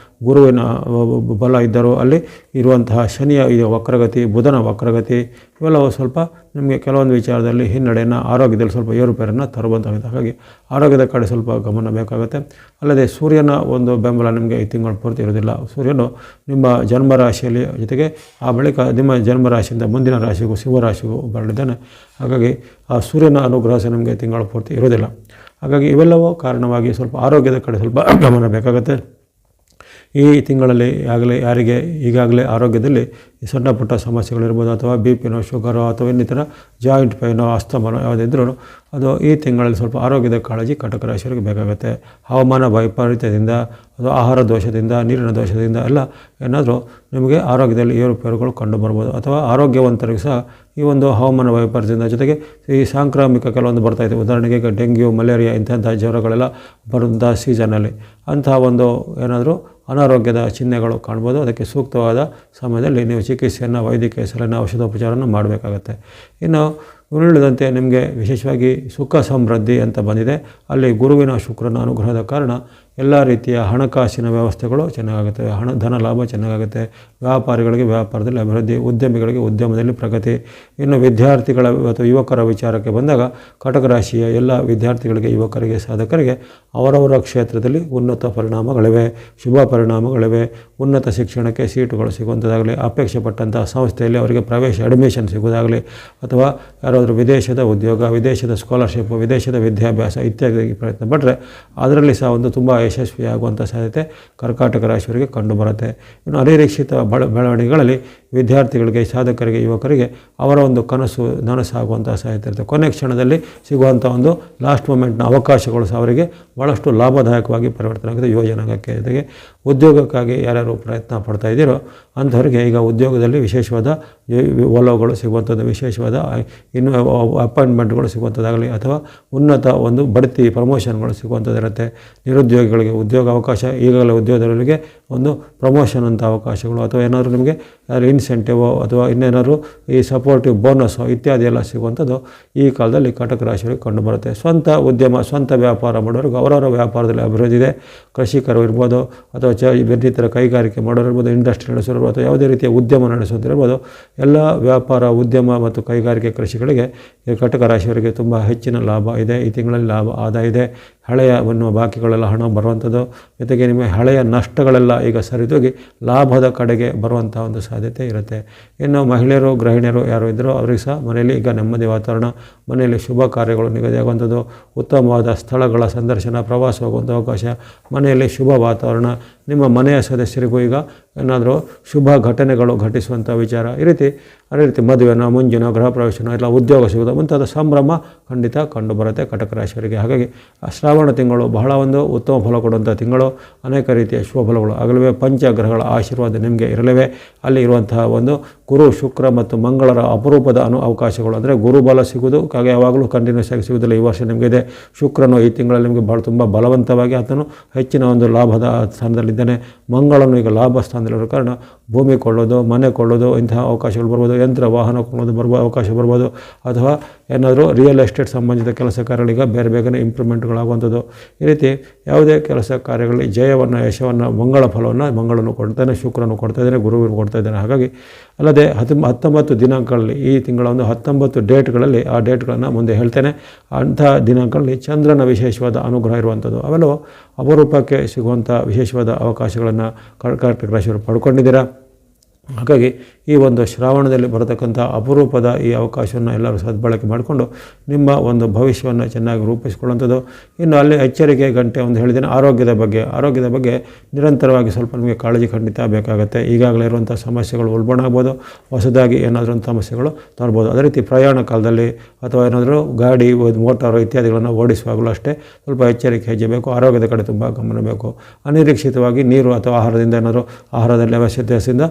ಗುರುವಿನ ಬಲ ಇದ್ದರೂ ಅಲ್ಲಿ ಇರುವಂತಹ ಶನಿಯ ವಕ್ರಗತಿ, ಬುಧನ ವಕ್ರಗತಿ ಇವೆಲ್ಲವೂ ಸ್ವಲ್ಪ ನಿಮಗೆ ಕೆಲವೊಂದು ವಿಚಾರದಲ್ಲಿ ಹಿನ್ನಡೆಯನ್ನು, ಆರೋಗ್ಯದಲ್ಲಿ ಸ್ವಲ್ಪ ಏರುಪೇರನ್ನು ತರುವಂತಾಗಿದೆ. ಹಾಗಾಗಿ ಆರೋಗ್ಯದ ಕಡೆ ಸ್ವಲ್ಪ ಗಮನ ಬೇಕಾಗುತ್ತೆ. ಅಲ್ಲದೆ ಸೂರ್ಯನ ಒಂದು ಬೆಂಬಲ ನಿಮಗೆ ಈ ತಿಂಗಳು ಪೂರ್ತಿ ಇರೋದಿಲ್ಲ. ಸೂರ್ಯನು ನಿಮ್ಮ ಜನ್ಮರಾಶಿಯಲ್ಲಿ, ಜೊತೆಗೆ ಆ ಬಳಿಕ ನಿಮ್ಮ ಜನ್ಮರಾಶಿಯಿಂದ ಮುಂದಿನ ರಾಶಿಗೂ ಶಿವರಾಶಿಗೂ ಬರಲಿದ್ದಾನೆ. ಹಾಗಾಗಿ ಆ ಸೂರ್ಯನ ಅನುಗ್ರಹ ಸಹ ನಿಮಗೆ ತಿಂಗಳು ಪೂರ್ತಿ ಇರೋದಿಲ್ಲ. ಹಾಗಾಗಿ ಇವೆಲ್ಲವೂ ಕಾರಣವಾಗಿ ಸ್ವಲ್ಪ ಆರೋಗ್ಯದ ಕಡೆ ಸ್ವಲ್ಪ ಗಮನ ಬೇಕಾಗುತ್ತೆ. ಈ ತಿಂಗಳಲ್ಲಿ ಯಾರಿಗೆ ಈಗಾಗಲೇ ಆರೋಗ್ಯದಲ್ಲಿ ಸಣ್ಣ ಪುಟ್ಟ ಸಮಸ್ಯೆಗಳಿರ್ಬೋದು, ಅಥವಾ BP ಶುಗರು ಅಥವಾ ಇನ್ನಿತರ ಜಾಯಿಂಟ್ ಪೈನೋ, ಅಸ್ತಮನೋ ಯಾವುದಿದ್ರೂ ಅದು ಈ ತಿಂಗಳಲ್ಲಿ ಸ್ವಲ್ಪ ಆರೋಗ್ಯದ ಕಾಳಜಿ ಕಟಕ ರಾಶಿಯವರಿಗೆ ಬೇಕಾಗುತ್ತೆ. ಹವಾಮಾನ ವೈಪರೀತ್ಯದಿಂದ ಅಥವಾ ಆಹಾರ ದೋಷದಿಂದ, ನೀರಿನ ದೋಷದಿಂದ ಎಲ್ಲ ಏನಾದರೂ ನಿಮಗೆ ಆರೋಗ್ಯದಲ್ಲಿ ಏರುಪೇರುಗಳು ಕಂಡು ಬರ್ಬೋದು. ಅಥವಾ ಆರೋಗ್ಯವಂತರಿಗೂ ಸಹ ಈ ಒಂದು ಹವಾಮಾನ ವೈಪರೀತ್ಯದಿಂದ, ಜೊತೆಗೆ ಈ ಸಾಂಕ್ರಾಮಿಕ ಕೆಲವೊಂದು ಬರ್ತಾಯಿದೆ. ಉದಾಹರಣೆಗೆ ಈಗ ಡೆಂಗ್ಯೂ, ಮಲೇರಿಯಾ ಇಂತಹ ಜ್ವರಗಳೆಲ್ಲ ಬರುವಂಥ ಸೀಸನಲ್ಲಿ ಅಂತಹ ಒಂದು ಏನಾದರೂ ಅನಾರೋಗ್ಯದ ಚಿಹ್ನೆಗಳು ಕಾಣ್ಬೋದು. ಅದಕ್ಕೆ ಸೂಕ್ತವಾದ ಸಮಯದಲ್ಲಿ ನೀವು ಚಿಕಿತ್ಸೆಯನ್ನು, ವೈದ್ಯಕೀಯ ಸಲಹೆ, ಔಷಧೋಪಚಾರವನ್ನು ಮಾಡಬೇಕಾಗತ್ತೆ. ಇನ್ನು ಉಳಿದಂತೆ ನಿಮಗೆ ವಿಶೇಷವಾಗಿ ಸುಖ ಸಮೃದ್ಧಿ ಅಂತ ಬಂದಿದೆ. ಅಲ್ಲಿ ಗುರುವಿನ, ಶುಕ್ರನ ಅನುಗ್ರಹದ ಕಾರಣ ಎಲ್ಲ ರೀತಿಯ ಹಣಕಾಸಿನ ವ್ಯವಸ್ಥೆಗಳು ಚೆನ್ನಾಗುತ್ತೆ, ಧನ ಲಾಭ ಚೆನ್ನಾಗುತ್ತೆ. ವ್ಯಾಪಾರಿಗಳಿಗೆ ವ್ಯಾಪಾರದಲ್ಲಿ ಅಭಿವೃದ್ಧಿ, ಉದ್ಯಮಿಗಳಿಗೆ ಉದ್ಯಮದಲ್ಲಿ ಪ್ರಗತಿ. ಇನ್ನು ವಿದ್ಯಾರ್ಥಿಗಳ ಅಥವಾ ಯುವಕರ ವಿಚಾರಕ್ಕೆ ಬಂದಾಗ ಕಟಕ ರಾಶಿಯ ಎಲ್ಲ ವಿದ್ಯಾರ್ಥಿಗಳಿಗೆ, ಯುವಕರಿಗೆ, ಸಾಧಕರಿಗೆ ಅವರವರ ಕ್ಷೇತ್ರದಲ್ಲಿ ಉನ್ನತ ಪರಿಣಾಮಗಳಿವೆ, ಶುಭ ಪರಿಣಾಮಗಳಿವೆ. ಉನ್ನತ ಶಿಕ್ಷಣಕ್ಕೆ ಸೀಟುಗಳು ಸಿಗುವಂಥದ್ದಾಗಲಿ, ಅಪೇಕ್ಷೆ ಪಟ್ಟಂಥ ಸಂಸ್ಥೆಯಲ್ಲಿ ಅವರಿಗೆ ಪ್ರವೇಶ ಅಡ್ಮಿಷನ್ ಸಿಗೋದಾಗಲಿ, ಅಥವಾ ಯಾರಾದರೂ ವಿದೇಶದ ಉದ್ಯೋಗ, ವಿದೇಶದ ಸ್ಕಾಲರ್ಶಿಪ್, ವಿದೇಶದ ವಿದ್ಯಾಭ್ಯಾಸ ಇತ್ಯಾದಿ ಪ್ರಯತ್ನ ಪಟ್ಟರೆ ಅದರಲ್ಲಿ ಸಹ ಒಂದು ತುಂಬ ಯಶಸ್ವಿಯಾಗುವಂಥ ಸಾಧ್ಯತೆ ಕರ್ಕಾಟಕ ರಾಶಿಯವರಿಗೆ ಕಂಡುಬರುತ್ತೆ. ಇನ್ನು ಅನಿರೀಕ್ಷಿತ ಬೆಳವಣಿಗೆಗಳಲ್ಲಿ ವಿದ್ಯಾರ್ಥಿಗಳಿಗೆ, ಸಾಧಕರಿಗೆ, ಯುವಕರಿಗೆ ಅವರ ಒಂದು ಕನಸು ನನಸಾಗುವಂಥ ಸಾಧ್ಯತೆ ಇರುತ್ತೆ. ಕೊನೆ ಕ್ಷಣದಲ್ಲಿ ಸಿಗುವಂಥ ಒಂದು ಲಾಸ್ಟ್ ಮೂಮೆಂಟ್ನ ಅವಕಾಶಗಳು ಸಹ ಅವರಿಗೆ ಭಾಳಷ್ಟು ಲಾಭದಾಯಕವಾಗಿ ಪರಿವರ್ತನೆ ಆಗುತ್ತೆ. ಯೋಜನೆಗೆ ಜೊತೆಗೆ ಉದ್ಯೋಗಕ್ಕಾಗಿ ಯಾರ್ಯಾರು ಪ್ರಯತ್ನ ಪಡ್ತಾ ಇದ್ದೀರೋ ಅಂಥವರಿಗೆ ಈಗ ಉದ್ಯೋಗದಲ್ಲಿ ವಿಶೇಷವಾದ ಒಲವುಗಳು ಸಿಗುವಂಥದ್ದು, ವಿಶೇಷವಾದ ಇನ್ನು ಅಪಾಯಿಂಟ್ಮೆಂಟ್ಗಳು ಸಿಗುವಂಥದ್ದಾಗಲಿ, ಅಥವಾ ಉನ್ನತ ಒಂದು ಬಡ್ತಿ ಪ್ರಮೋಷನ್ಗಳು ಸಿಗುವಂಥದ್ದಿರುತ್ತೆ. ನಿರುದ್ಯೋಗಿಗಳಿಗೆ ಉದ್ಯೋಗ ಅವಕಾಶ, ಈಗಾಗಲೇ ಉದ್ಯೋಗದವರಿಗೆ ಒಂದು ಪ್ರಮೋಷನ್ ಅಂತ ಅವಕಾಶಗಳು, ಅಥವಾ ಏನಾದರೂ ನಿಮಗೆ ಇನ್ಸೆಂಟಿವೋ ಅಥವಾ ಇನ್ನೇನಾದ್ರು ಈ ಸಪೋರ್ಟಿವ್ ಬೋನಸ್ಸು ಇತ್ಯಾದಿ ಎಲ್ಲ ಸಿಗುವಂಥದ್ದು ಈ ಕಾಲದಲ್ಲಿ ಕಟಕ ರಾಶಿಯವರಿಗೆ ಕಂಡುಬರುತ್ತೆ. ಸ್ವಂತ ಉದ್ಯಮ, ಸ್ವಂತ ವ್ಯಾಪಾರ ಮಾಡೋರಿಗೆ ಅವರವರ ವ್ಯಾಪಾರದಲ್ಲಿ ಅಭಿವೃದ್ಧಿ ಇದೆ. ಕೃಷಿಕರು ಇರ್ಬೋದು, ಅಥವಾ ಇನ್ನಿತರ ಕೈಗಾರಿಕೆ ಮಾಡೋರು ಇರ್ಬೋದು, ಇಂಡಸ್ಟ್ರಿ ನಡೆಸೋರು ಅಥವಾ ಯಾವುದೇ ರೀತಿಯ ಉದ್ಯಮ ನಡೆಸೋದಿರ್ಬೋದು, ಎಲ್ಲ ವ್ಯಾಪಾರ, ಉದ್ಯಮ ಮತ್ತು ಕೈಗಾರಿಕೆ ಕೃಷಿಗಳಿಗೆ ಕಟಕ ರಾಶಿಯವರಿಗೆ ತುಂಬ ಹೆಚ್ಚಿನ ಲಾಭ ಇದೆ. ಈ ತಿಂಗಳಲ್ಲಿ ಲಾಭ ಆದಾಯ ಇದೆ. ಹಳೆಯ ಬಾಕಿಗಳೆಲ್ಲ ಹಣ ಬರುವಂಥದ್ದು, ಜೊತೆಗೆ ನಿಮ್ಮ ಹಳೆಯ ನಷ್ಟಗಳೆಲ್ಲ ಈಗ ಸರಿದೂಗಿ ಲಾಭದ ಕಡೆಗೆ ಬರುವಂಥ ಒಂದು ಸಾಧ್ಯತೆ ಇರುತ್ತೆ. ಇನ್ನು ಮಹಿಳೆಯರು, ಗೃಹಿಣಿಯರು ಯಾರು ಇದ್ದರೂ ಅವರಿಗೆ ಸಹ ಮನೆಯಲ್ಲಿ ಈಗ ನೆಮ್ಮದಿ ವಾತಾವರಣ, ಮನೆಯಲ್ಲಿ ಶುಭ ಕಾರ್ಯಗಳು ನಿಗದಿಯಾಗುವಂಥದ್ದು, ಉತ್ತಮವಾದ ಸ್ಥಳಗಳ ಸಂದರ್ಶನ, ಪ್ರವಾಸ ಹೋಗುವಂಥ ಅವಕಾಶ, ಮನೆಯಲ್ಲಿ ಶುಭ ವಾತಾವರಣ, ನಿಮ್ಮ ಮನೆಯ ಸದಸ್ಯರಿಗೂ ಈಗ ಏನಾದರೂ ಶುಭ ಘಟನೆಗಳು ಘಟಿಸುವಂಥ ವಿಚಾರ, ಅದೇ ರೀತಿ ಮದುವೆನೋ, ಮುಂಜಿನೋ, ಗೃಹ ಪ್ರವೇಶನೋ, ಇಲ್ಲ ಉದ್ಯೋಗ ಸಿಗೋದು ಮುಂತಾದ ಸಂಭ್ರಮ ಖಂಡಿತ ಕಂಡುಬರುತ್ತೆ ಕಟಕ ರಾಶಿಯವರಿಗೆ. ಹಾಗಾಗಿ ಶ್ರಾವಣ ತಿಂಗಳು ಬಹಳ ಒಂದು ಉತ್ತಮ ಫಲ ಕೊಡುವಂಥ ತಿಂಗಳು. ಅನೇಕ ರೀತಿಯ ಶುಭ ಫಲಗಳು ಆಗಲಿವೆ. ಪಂಚಗ್ರಹಗಳ ಆಶೀರ್ವಾದ ನಿಮಗೆ ಇರಲಿವೆ. ಅಲ್ಲಿ ಇರುವಂತಹ ಒಂದು ಗುರು, ಶುಕ್ರ ಮತ್ತು ಮಂಗಳರ ಅಪರೂಪದ ಅವಕಾಶಗಳು, ಅಂದರೆ ಗುರುಬಲ ಸಿಗುವುದು ಹಾಗೆ ಯಾವಾಗಲೂ ಕಂಟಿನ್ಯೂಸ್ ಆಗಿ ಸಿಗುವುದಿಲ್ಲ. ಈ ವರ್ಷ ನಿಮಗಿದೆ. ಶುಕ್ರನು ಈ ತಿಂಗಳಲ್ಲಿ ನಿಮಗೆ ತುಂಬ ಬಲವಂತವಾಗಿ ಆತನು ಹೆಚ್ಚಿನ ಒಂದು ಲಾಭದ ಸ್ಥಾನದಲ್ಲಿದ್ದಾನೆ. ಮಂಗಳನು ಈಗ ಲಾಭ ಸ್ಥಾನದಲ್ಲಿರೋ ಕಾರಣ ಭೂಮಿ ಕೊಳ್ಳೋದು, ಮನೆ ಕೊಳ್ಳೋದು ಇಂತಹ ಅವಕಾಶಗಳು ಬರ್ಬೋದು. ಯಂತ್ರ ವಾಹನ ಕೊಳ್ಳೋದು ಅವಕಾಶ ಬರ್ಬೋದು. ಅಥವಾ ಏನಾದರೂ ರಿಯಲ್ ಎಸ್ಟೇಟ್ ಸಂಬಂಧಿತ ಕೆಲಸ ಕಾರ್ಯಗಳೀಗ ಬೇಗನೆ ಇಂಪ್ರೂವ್ಮೆಂಟ್ಗಳಾಗುವಂಥದ್ದು. ಈ ರೀತಿ ಯಾವುದೇ ಕೆಲಸ ಕಾರ್ಯಗಳಲ್ಲಿ ಜಯವನ್ನು, ಯಶವನ್ನು, ಮಂಗಳ ಫಲವನ್ನು ಮಂಗಳನು ಕೊಡ್ತಾನೆ, ಶುಕ್ರನು ಕೊಡ್ತಾ ಇದ್ದಾನೆ, ಗುರುವಿನ ಕೊಡ್ತಾ ಇದ್ದಾನೆ. ಹಾಗಾಗಿ ಅಲ್ಲದೆ 19 ದಿನಾಂಕಗಳಲ್ಲಿ, ಈ ತಿಂಗಳ ಒಂದು 19 ಡೇಟ್ಗಳಲ್ಲಿ, ಆ ಡೇಟ್ಗಳನ್ನು ಮುಂದೆ ಹೇಳ್ತೇನೆ, ಅಂಥ ದಿನಾಂಕಗಳಲ್ಲಿ ಚಂದ್ರನ ವಿಶೇಷವಾದ ಅನುಗ್ರಹ ಇರುವಂಥದ್ದು. ಅವೆಲ್ಲವೂ ಅಪರೂಪಕ್ಕೆ ಸಿಗುವಂಥ ವಿಶೇಷವಾದ ಅವಕಾಶಗಳನ್ನು ಕರ್ಕಾಟಕ ರಾಶಿಯವರು ಪಡ್ಕೊಂಡಿದ್ದೀರಾ. ಹಾಗಾಗಿ ಈ ಒಂದು ಶ್ರಾವಣದಲ್ಲಿ ಬರತಕ್ಕಂಥ ಅಪರೂಪದ ಈ ಅವಕಾಶವನ್ನು ಎಲ್ಲರೂ ಸದ್ಬಳಕೆ ಮಾಡಿಕೊಂಡು ನಿಮ್ಮ ಒಂದು ಭವಿಷ್ಯವನ್ನು ಚೆನ್ನಾಗಿ ರೂಪಿಸಿಕೊಳ್ಳುವಂಥದ್ದು. ಇನ್ನು ಅಲ್ಲಿ ಎಚ್ಚರಿಕೆ ಗಂಟೆ ಒಂದು ಹೇಳಿದ್ದೇನೆ. ಆರೋಗ್ಯದ ಬಗ್ಗೆ ನಿರಂತರವಾಗಿ ಸ್ವಲ್ಪ ನಿಮಗೆ ಕಾಳಜಿ ಖಂಡಿತ ಬೇಕಾಗುತ್ತೆ. ಈಗಾಗಲೇ ಇರುವಂಥ ಸಮಸ್ಯೆಗಳು ಉಲ್ಬಣ ಆಗ್ಬೋದು, ಹೊಸದಾಗಿ ಏನಾದರೂ ಒಂದು ಸಮಸ್ಯೆಗಳು ತರ್ಬೋದು. ಅದೇ ರೀತಿ ಪ್ರಯಾಣ ಕಾಲದಲ್ಲಿ ಅಥವಾ ಏನಾದರೂ ಗಾಡಿ, ಮೋಟಾರು ಇತ್ಯಾದಿಗಳನ್ನು ಓಡಿಸುವಾಗಲೂ ಅಷ್ಟೇ ಸ್ವಲ್ಪ ಎಚ್ಚರಿಕೆ ಹೆಜ್ಜೆ ಬೇಕು. ಆರೋಗ್ಯದ ಕಡೆ ತುಂಬ ಗಮನ ಬೇಕು. ಅನಿರೀಕ್ಷಿತವಾಗಿ ನೀರು ಅಥವಾ ಆಹಾರದಿಂದ ಏನಾದರೂ ಆಹಾರದಲ್ಲಿ ವ್ಯತ್ಯಾಸದಿಂದ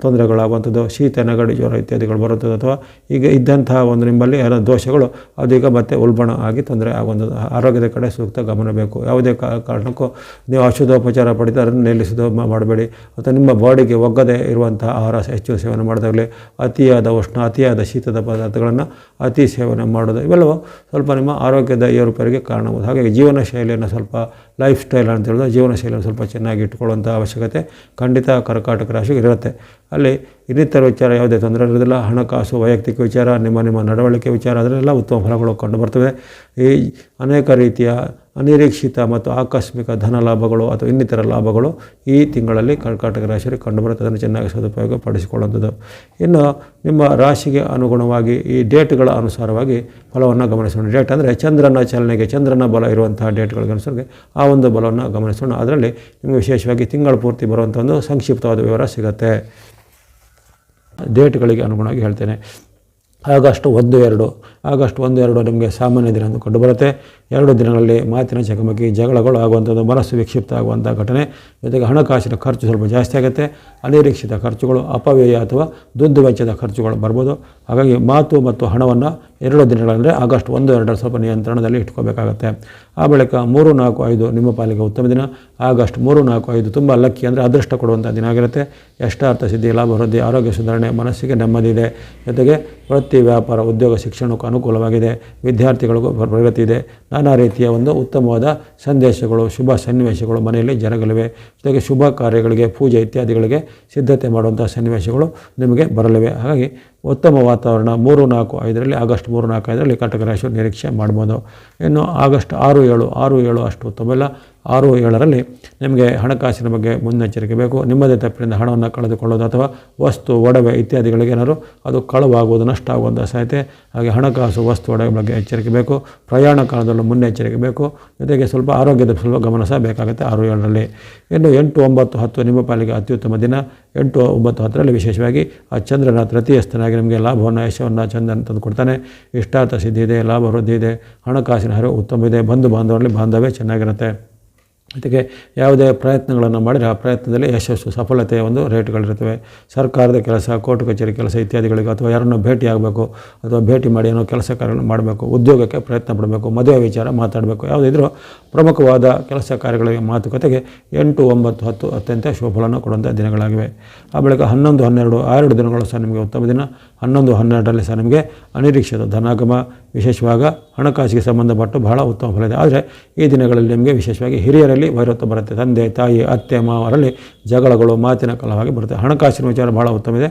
ತೊಂದರೆಗಳಾಗುವಂಥದ್ದು, ಶೀತ, ನೆಗಡಿ, ಜ್ವರ ಇತ್ಯಾದಿಗಳು ಬರುತ್ತದೆ. ಅಥವಾ ಈಗ ಇದ್ದಂತಹ ಒಂದು ನಿಮ್ಮಲ್ಲಿ ಏನೋ ದೋಷಗಳು ಅದೀಗ ಮತ್ತೆ ಉಲ್ಬಣ ಆಗಿ ತೊಂದರೆ ಆಗುವಂಥದ್ದು. ಆರೋಗ್ಯದ ಕಡೆ ಸೂಕ್ತ ಗಮನ ಬೇಕು. ಯಾವುದೇ ಕಾರಣಕ್ಕೂ ನೀವು ಔಷಧೋಪಚಾರ ಪಡೆದು ಅದನ್ನು ನಿಲ್ಲಿಸೋದು ಮಾಡಬೇಡಿ. ಅಥವಾ ನಿಮ್ಮ ಬಾಡಿಗೆ ಒಗ್ಗದೆ ಇರುವಂತಹ ಆಹಾರ ಹೆಚ್ಚು ಸೇವನೆ ಮಾಡಿದಾಗಲೇ ಅತಿಯಾದ ಉಷ್ಣ, ಅತಿಯಾದ ಶೀತದ ಪದಾರ್ಥಗಳನ್ನು ಅತಿ ಸೇವನೆ ಮಾಡೋದು, ಇವೆಲ್ಲವೂ ಸ್ವಲ್ಪ ನಿಮ್ಮ ಆರೋಗ್ಯದ ಏರುಪೇರಿಗೆ ಕಾರಣವಾಗುವುದು. ಹಾಗಾಗಿ ಜೀವನ ಶೈಲಿಯನ್ನು ಸ್ವಲ್ಪ, ಲೈಫ್ ಸ್ಟೈಲ್ ಅಂತ ಹೇಳಿದ್ರೆ ಜೀವನ ಶೈಲಿಯನ್ನು ಸ್ವಲ್ಪ ಚೆನ್ನಾಗಿ ಇಟ್ಕೊಳ್ಳುವಂಥ ಅವಶ್ಯಕತೆ ಖಂಡಿತ ಕರ್ಕಾಟಕ ರಾಶಿಗೆ ಇರುತ್ತೆ. ಅಲ್ಲಿ ಇನ್ನಿತರ ವಿಚಾರ ಯಾವುದೇ ತೊಂದರೆ ಇರೋದಿಲ್ಲ. ಹಣಕಾಸು, ವೈಯಕ್ತಿಕ ವಿಚಾರ, ನಿಮ್ಮ ನಡವಳಿಕೆ ವಿಚಾರ, ಅದರೆಲ್ಲ ಉತ್ತಮ ಫಲಗಳು ಕಂಡು ಬರ್ತವೆ. ಈ ಅನೇಕ ರೀತಿಯ ಅನಿರೀಕ್ಷಿತ ಮತ್ತು ಆಕಸ್ಮಿಕ ಧನ ಲಾಭಗಳು ಅಥವಾ ಇನ್ನಿತರ ಲಾಭಗಳು ಈ ತಿಂಗಳಲ್ಲಿ ಕರ್ಕಾಟಕ ರಾಶಿಯಲ್ಲಿ ಕಂಡುಬರುತ್ತೆ. ಅದನ್ನು ಚೆನ್ನಾಗಿ ಸದುಪಯೋಗ ಪಡಿಸಿಕೊಳ್ಳುವಂಥದ್ದು. ಇನ್ನು ನಿಮ್ಮ ರಾಶಿಗೆ ಅನುಗುಣವಾಗಿ ಈ ಡೇಟ್ಗಳ ಅನುಸಾರವಾಗಿ ಫಲವನ್ನು ಗಮನಿಸೋಣ. ಡೇಟ್ ಅಂದರೆ ಚಂದ್ರನ ಚಲನೆಗೆ, ಚಂದ್ರನ ಬಲ ಇರುವಂತಹ ಡೇಟ್ಗಳಿಗೆ ಅನುಸಾರ ಆ ಒಂದು ಬಲವನ್ನು ಗಮನಿಸೋಣ. ಅದರಲ್ಲಿ ನಿಮಗೆ ವಿಶೇಷವಾಗಿ ತಿಂಗಳ ಪೂರ್ತಿ ಬರುವಂಥ ಒಂದು ಸಂಕ್ಷಿಪ್ತವಾದ ವಿವರ ಸಿಗುತ್ತೆ. ಡೇಟ್ಗಳಿಗೆ ಅನುಗುಣವಾಗಿ ಹೇಳ್ತೇನೆ. ಆಗಸ್ಟ್ 1-2 ನಿಮಗೆ ಸಾಮಾನ್ಯ ದಿನ ಎಂದು ಕಂಡುಬರುತ್ತೆ. 2 ದಿನಗಳಲ್ಲಿ ಮಾತಿನ ಚಕಮಕಿ, ಜಗಳಗಳು ಆಗುವಂಥದ್ದು, ಮನಸ್ಸು ವಿಕ್ಷಿಪ್ತ ಆಗುವಂಥ ಘಟನೆ, ಜೊತೆಗೆ ಹಣಕಾಸಿನ ಖರ್ಚು ಸ್ವಲ್ಪ ಜಾಸ್ತಿ ಆಗುತ್ತೆ. ಅನಿರೀಕ್ಷಿತ ಖರ್ಚುಗಳು, ಅಪವ್ಯಯ ಅಥವಾ ದುಡ್ಡು ವೆಚ್ಚದ ಖರ್ಚುಗಳು ಬರ್ಬೋದು. ಹಾಗಾಗಿ ಮಾತು ಮತ್ತು ಹಣವನ್ನು 2 ದಿನಗಳಂದರೆ ಆಗಸ್ಟ್ 1-2 ಸ್ವಲ್ಪ ನಿಯಂತ್ರಣದಲ್ಲಿ ಇಟ್ಕೋಬೇಕಾಗತ್ತೆ. ಆ ಬಳಿಕ 3-4-5 ನಿಮ್ಮ ಪಾಲಿಗೆ ಉತ್ತಮ ದಿನ. ಆಗಸ್ಟ್ 3-4-5 ತುಂಬ ಲಕ್ಕಿ, ಅಂದರೆ ಅದೃಷ್ಟ ಕೊಡುವಂಥ ದಿನ ಆಗಿರುತ್ತೆ. ಇಷ್ಟಾರ್ಥ ಸಿದ್ಧಿ, ಲಾಭ ವೃದ್ಧಿ, ಆರೋಗ್ಯ ಸುಧಾರಣೆ, ಮನಸ್ಸಿಗೆ ನೆಮ್ಮದಿ ಇದೆ. ಜೊತೆಗೆ ವೃತ್ತಿ, ವ್ಯಾಪಾರ, ಉದ್ಯೋಗ, ಶಿಕ್ಷಣಕ್ಕೂ ಅನುಕೂಲವಾಗಿದೆ. ವಿದ್ಯಾರ್ಥಿಗಳಿಗೂ ಪ್ರಗತಿ ಇದೆ. ನಾನಾ ರೀತಿಯ ಒಂದು ಉತ್ತಮವಾದ ಸಂದೇಶಗಳು, ಶುಭ ಸನ್ನಿವೇಶಗಳು ಮನೆಯಲ್ಲಿ ಜರುಗಲಿವೆ. ಜೊತೆಗೆ ಶುಭ ಕಾರ್ಯಗಳಿಗೆ, ಪೂಜೆ ಇತ್ಯಾದಿಗಳಿಗೆ ಸಿದ್ಧತೆ ಮಾಡುವಂಥ ಸನ್ನಿವೇಶಗಳು ನಿಮಗೆ ಬರಲಿವೆ. ಹಾಗಾಗಿ ಉತ್ತಮ ವಾತಾವರಣ 3, 4, 5ರಲ್ಲಿ ಆಗಸ್ಟ್ 3, 4, 5ರಲ್ಲಿ ಕಟಕ ರಾಶಿಯವರು ನಿರೀಕ್ಷೆ ಮಾಡ್ಬೋದು. ಇನ್ನು ಆಗಸ್ಟ್ 6, 7 ಅಷ್ಟು ಉತ್ತಮವಿಲ್ಲ. 6, 7ರಲ್ಲಿ ನಿಮಗೆ ಹಣಕಾಸಿನ ಬಗ್ಗೆ ಮುನ್ನೆಚ್ಚರಿಕೆ ಬೇಕು. ನಿಮ್ಮದೇ ತಪ್ಪಿನಿಂದ ಹಣವನ್ನು ಕಳೆದುಕೊಳ್ಳೋದು ಅಥವಾ ವಸ್ತು, ಒಡವೆ ಇತ್ಯಾದಿಗಳಿಗೆ ಏನಾದರೂ ಅದು ಕಳುವಾಗುವುದು, ನಷ್ಟ ಆಗುವಂಥ ಸಾಧ್ಯತೆ. ಹಾಗೆ ಹಣಕಾಸು, ವಸ್ತು, ಒಡವೆ ಬಗ್ಗೆ ಎಚ್ಚರಿಕೆ ಬೇಕು. ಪ್ರಯಾಣ ಕಾಲದಲ್ಲೂ ಮುನ್ನೆಚ್ಚರಿಕೆ ಬೇಕು. ಜೊತೆಗೆ ಸ್ವಲ್ಪ ಆರೋಗ್ಯದ ಸ್ವಲ್ಪ ಗಮನ ಸಹ ಬೇಕಾಗುತ್ತೆ 6, 7ರಲ್ಲಿ. ಇನ್ನು 8, 9, 10 ನಿಮ್ಮ ಪಾಲಿಗೆ ಅತ್ಯುತ್ತಮ ದಿನ. 8, 9, 10ರಲ್ಲಿ ವಿಶೇಷವಾಗಿ ಆ ಚಂದ್ರನ ತೃತೀಯಸ್ಥನಾಗಿ ನಿಮಗೆ ಲಾಭವನ್ನು, ಯಶವನ್ನು ಚಂದ್ರನ ತಂದು ಕೊಡ್ತಾನೆ. ಇಷ್ಟಾರ್ಥ ಸಿದ್ಧಿ ಇದೆ, ಲಾಭ ವೃದ್ಧಿ ಇದೆ, ಹಣಕಾಸಿನ ಹರಿವು ಉತ್ತಮ ಇದೆ. ಬಂಧು ಬಾಂಧವರಲ್ಲಿ ಬಾಂಧವ್ಯ ಚೆನ್ನಾಗಿರುತ್ತೆ. ಜೊತೆಗೆ ಯಾವುದೇ ಪ್ರಯತ್ನಗಳನ್ನು ಮಾಡಿದರೆ ಆ ಪ್ರಯತ್ನದಲ್ಲಿ ಯಶಸ್ಸು, ಸಫಲತೆಯ ಒಂದು ರೇಟ್ಗಳಿರ್ತವೆ. ಸರ್ಕಾರದ ಕೆಲಸ, ಕೋರ್ಟ್ ಕಚೇರಿ ಕೆಲಸ ಇತ್ಯಾದಿಗಳಿಗೆ, ಅಥವಾ ಯಾರನ್ನು ಭೇಟಿ ಆಗಬೇಕು ಅಥವಾ ಭೇಟಿ ಮಾಡಿ ಏನೋ ಕೆಲಸ ಕಾರ್ಯಗಳನ್ನು ಮಾಡಬೇಕು, ಉದ್ಯೋಗಕ್ಕೆ ಪ್ರಯತ್ನ ಪಡಬೇಕು, ಮದುವೆ ವಿಚಾರ ಮಾತಾಡಬೇಕು, ಯಾವುದಿದ್ರೂ ಪ್ರಮುಖವಾದ ಕೆಲಸ ಕಾರ್ಯಗಳಿಗೆ ಮಾತುಕತೆಗೆ 8, 9, 10 ಅತ್ಯಂತ ಶುಭಫಲವನ್ನು ಕೊಡುವಂಥ ದಿನಗಳಾಗಿವೆ. ಆ ಬಳಿಕ 11, 12 2 ದಿನಗಳು ಸಹ ನಿಮಗೆ ಉತ್ತಮ ದಿನ. 11, 12ರಲ್ಲಿ ಸಹ ನಿಮಗೆ ಅನಿರೀಕ್ಷಿತ ಧನಾಗಮ, ವಿಶೇಷವಾಗ ಹಣಕಾಸಿಗೆ ಸಂಬಂಧಪಟ್ಟು ಬಹಳ ಉತ್ತಮ ಫಲ ಇದೆ. ಆದರೆ ಈ ದಿನಗಳಲ್ಲಿ ನಿಮಗೆ ವಿಶೇಷವಾಗಿ ಹಿರಿಯರಲ್ಲಿ ವೈರತ್ವ ಬರುತ್ತೆ. ತಂದೆ, ತಾಯಿ, ಅತ್ತೆ, ಮಾವರಲ್ಲಿ ಜಗಳಗಳು, ಮಾತಿನ ಕಲಹವಾಗಿ ಬರುತ್ತೆ. ಹಣಕಾಸಿನ ವಿಚಾರ ಬಹಳ ಉತ್ತಮ ಇದೆ.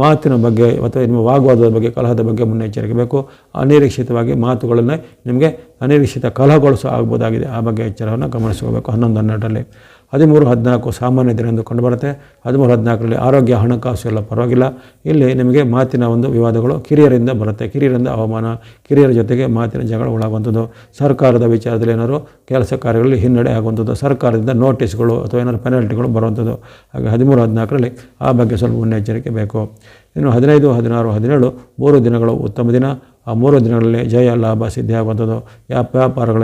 ಮಾತಿನ ಬಗ್ಗೆ ಅಥವಾ ನಿಮ್ಮ ವಾಗ್ವಾದದ ಬಗ್ಗೆ, ಕಲಹದ ಬಗ್ಗೆ ಮುನ್ನೆಚ್ಚರಿಕೆ ಬೇಕು. ಅನಿರೀಕ್ಷಿತವಾಗಿ ಮಾತುಗಳನ್ನು ನಿಮಗೆ ಅನಿರೀಕ್ಷಿತ ಕಲಹಗಳು ಸಹ ಆಗ್ಬೋದಾಗಿದೆ. ಆ ಬಗ್ಗೆ ಎಚ್ಚರವನ್ನು ಗಮನಿಸ್ಕೋಬೇಕು. 11, 12ರಲ್ಲಿ 13, 14 ಸಾಮಾನ್ಯ ದಿನ ಎಂದು ಕಂಡುಬರುತ್ತೆ. 13, 14ರಲ್ಲಿ ಆರೋಗ್ಯ, ಹಣಕಾಸು ಎಲ್ಲ ಪರವಾಗಿಲ್ಲ. ಇಲ್ಲಿ ನಿಮಗೆ ಮಾತಿನ ಒಂದು ವಿವಾದಗಳು ಕಿರಿಯರಿಂದ ಬರುತ್ತೆ. ಕಿರಿಯರಿಂದ ಅವಮಾನ, ಕಿರಿಯರ ಜೊತೆಗೆ ಮಾತಿನ ಜಗಳಗಳಾಗುವಂಥದ್ದು, ಸರ್ಕಾರದ ವಿಚಾರದಲ್ಲಿ ಏನಾದರೂ ಕೆಲಸ ಕಾರ್ಯಗಳಲ್ಲಿ ಹಿನ್ನಡೆ ಆಗುವಂಥದ್ದು, ಸರ್ಕಾರದಿಂದ ನೋಟಿಸ್ಗಳು ಅಥವಾ ಏನಾದರೂ ಪೆನಾಲ್ಟಿಗಳು ಬರುವಂಥದ್ದು. ಹಾಗೆ 13, 14ರಲ್ಲಿ ಆ ಬಗ್ಗೆ ಸ್ವಲ್ಪ ಮುನ್ನೆಚ್ಚರಿಕೆ ಬೇಕು. ಇನ್ನು 15, 16, 17 3 ದಿನಗಳು ಉತ್ತಮ ದಿನ. ಆ 3 ದಿನಗಳಲ್ಲಿ ಜಯ, ಲಾಭ ಸಿದ್ಧಿಯಾಗುವಂಥದ್ದು. ವ್ಯಾಪಾರಗಳ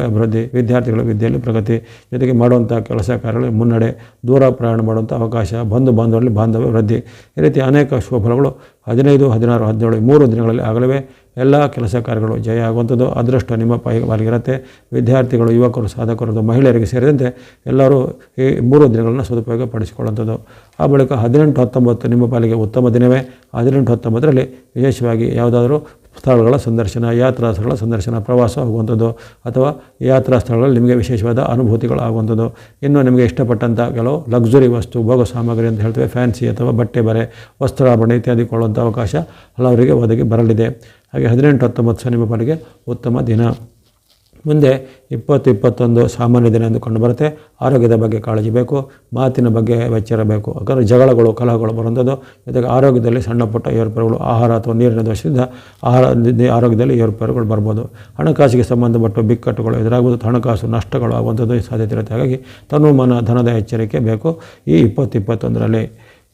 ಅಭಿವೃದ್ಧಿ, ವಿದ್ಯಾರ್ಥಿಗಳ ವಿದ್ಯೆಯಲ್ಲಿ ಪ್ರಗತಿ, ಜೊತೆಗೆ ಮಾಡುವಂಥ ಕೆಲಸ ಕಾರ್ಯಗಳಲ್ಲಿ ಮುನ್ನಡೆ, ದೂರ ಪ್ರಯಾಣ ಮಾಡುವಂಥ ಅವಕಾಶ, ಬಂಧು ಬಾಂಧವರಲ್ಲಿ ಬಾಂಧವ್ಯ ವೃದ್ಧಿ. ಈ ರೀತಿ ಅನೇಕ ಶುಭಫಲಗಳು 15, 16, 17 3 ದಿನಗಳಲ್ಲಿ ಆಗಲಿವೆ. ಎಲ್ಲ ಕೆಲಸ ಕಾರ್ಯಗಳು ಜಯ ಆಗುವಂಥದ್ದು. ಅದೃಷ್ಟ ನಿಮ್ಮ ಪಾಲಿಗಿರುತ್ತೆ. ವಿದ್ಯಾರ್ಥಿಗಳು, ಯುವಕರು, ಸಾಧಕರು, ಮಹಿಳೆಯರಿಗೆ ಸೇರಿದಂತೆ ಎಲ್ಲರೂ ಈ 3 ದಿನಗಳನ್ನು ಸದುಪಯೋಗ ಪಡಿಸಿಕೊಳ್ಳುವಂಥದ್ದು. ಆ ಬಳಿಕ 18, 19 ನಿಮ್ಮ ಪಾಲಿಗೆ ಉತ್ತಮ ದಿನವೇ. 18, 19ರಲ್ಲಿ ವಿಶೇಷವಾಗಿ ಯಾವುದಾದ್ರೂ ಸ್ಥಳಗಳ ಸಂದರ್ಶನ, ಯಾತ್ರಾ ಸ್ಥಳಗಳ ಸಂದರ್ಶನ, ಪ್ರವಾಸ ಆಗುವಂಥದ್ದು, ಅಥವಾ ಯಾತ್ರಾ ಸ್ಥಳಗಳಲ್ಲಿ ನಿಮಗೆ ವಿಶೇಷವಾದ ಅನುಭೂತಿಗಳು ಆಗುವಂಥದ್ದು. ಇನ್ನು ನಿಮಗೆ ಇಷ್ಟಪಟ್ಟಂಥ ಕೆಲವು ಲಕ್ಸುರಿ ವಸ್ತು, ಭೋಗ ಸಾಮಗ್ರಿ ಅಂತ ಹೇಳ್ತೇವೆ, ಫ್ಯಾನ್ಸಿ ಅಥವಾ ಬಟ್ಟೆ ಬರೆ, ವಸ್ತ್ರಾಭರಣ ಇತ್ಯಾದಿ ಕೊಳ್ಳುವಂಥ ಅವಕಾಶ ಹಲವರಿಗೆ ಒದಗಿ ಬರಲಿದೆ. ಹಾಗೆ 18, 19 ಸಹ ನಿಮ್ಮ ಪಾಲಿಗೆ ಉತ್ತಮ ದಿನ. ಮುಂದೆ 20, 21 ಸಾಮಾನ್ಯ ದಿನ ಎಂದು ಕಂಡುಬರುತ್ತೆ. ಆರೋಗ್ಯದ ಬಗ್ಗೆ ಕಾಳಜಿ ಬೇಕು. ಮಾತಿನ ಬಗ್ಗೆ ಎಚ್ಚರ ಬೇಕು. ಯಾಕಂದರೆ ಜಗಳಗಳು, ಕಲಹಗಳು ಬರುವಂಥದ್ದು. ಜೊತೆಗೆ ಆರೋಗ್ಯದಲ್ಲಿ ಸಣ್ಣ ಪುಟ್ಟ ಏರುಪೇರುಗಳು, ಆಹಾರ ಅಥವಾ ನೀರಿನ ದೋಷದಿಂದ ಆರೋಗ್ಯದಲ್ಲಿ ಏರುಪೇರುಗಳು ಬರ್ಬೋದು. ಹಣಕಾಸಿಗೆ ಸಂಬಂಧಪಟ್ಟ ಬಿಕ್ಕಟ್ಟುಗಳು ಎದುರಾಗುವುದು, ಹಣಕಾಸು ನಷ್ಟಗಳು ಆಗುವಂಥದ್ದು ಸಾಧ್ಯತೆ ಇರುತ್ತೆ. ಹಾಗಾಗಿ ತನು ಮನ ಧನದ ಎಚ್ಚರಿಕೆ ಬೇಕು ಈ 20, 21ರಲ್ಲಿ.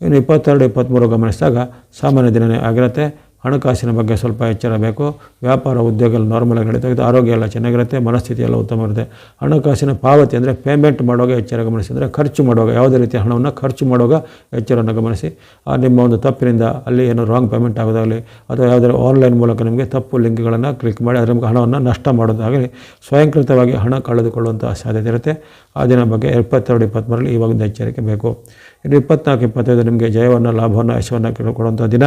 ಇನ್ನು 22, 23 ಗಮನಿಸಿದಾಗ ಸಾಮಾನ್ಯ ದಿನವೇ ಆಗಿರುತ್ತೆ. ಹಣಕಾಸಿನ ಬಗ್ಗೆ ಸ್ವಲ್ಪ ಎಚ್ಚರ ಬೇಕು. ವ್ಯಾಪಾರ, ಉದ್ಯೋಗ ಎಲ್ಲ ನಾರ್ಮಲಾಗಿ ನಡೀತಾ, ಆರೋಗ್ಯ ಎಲ್ಲ ಚೆನ್ನಾಗಿರುತ್ತೆ, ಮನಸ್ಥಿತಿ ಎಲ್ಲ ಉತ್ತಮ ಇರುತ್ತೆ. ಹಣಕಾಸಿನ ಪಾವತಿ ಅಂದರೆ ಪೇಮೆಂಟ್ ಮಾಡುವಾಗ ಎಚ್ಚರ ಗಮನಿಸಿ. ಅಂದರೆ ಖರ್ಚು ಮಾಡುವಾಗ ಯಾವುದೇ ರೀತಿಯ ಹಣವನ್ನು ಖರ್ಚು ಮಾಡುವಾಗ ಎಚ್ಚರವನ್ನು ಗಮನಿಸಿ. ನಿಮ್ಮ ಒಂದು ತಪ್ಪಿನಿಂದ ಅಲ್ಲಿ ಏನೋ ರಾಂಗ್ ಪೇಮೆಂಟ್ ಆಗೋದಾಗಲಿ, ಅಥವಾ ಯಾವುದಾದ್ರು ಆನ್ಲೈನ್ ಮೂಲಕ ನಿಮಗೆ ತಪ್ಪು ಲಿಂಕ್ಗಳನ್ನು ಕ್ಲಿಕ್ ಮಾಡಿ ಅದರ ಹಣವನ್ನು ನಷ್ಟ ಮಾಡೋದಾಗಲಿ, ಸ್ವಯಂಕೃತವಾಗಿ ಹಣ ಕಳೆದುಕೊಳ್ಳುವಂಥ ಸಾಧ್ಯತೆ ಇರುತ್ತೆ. ಆ ದಿನ ಬಗ್ಗೆ 22, 23ರಲ್ಲಿ ಇವಾಗಿಂದ ಎಚ್ಚರಿಕೆ ಬೇಕು. ಇನ್ನು 24, 25 ನಿಮಗೆ ಜಯವನ್ನು, ಲಾಭವನ್ನು, ಯಶವನ್ನು ಕೊಡುವಂಥ ದಿನ.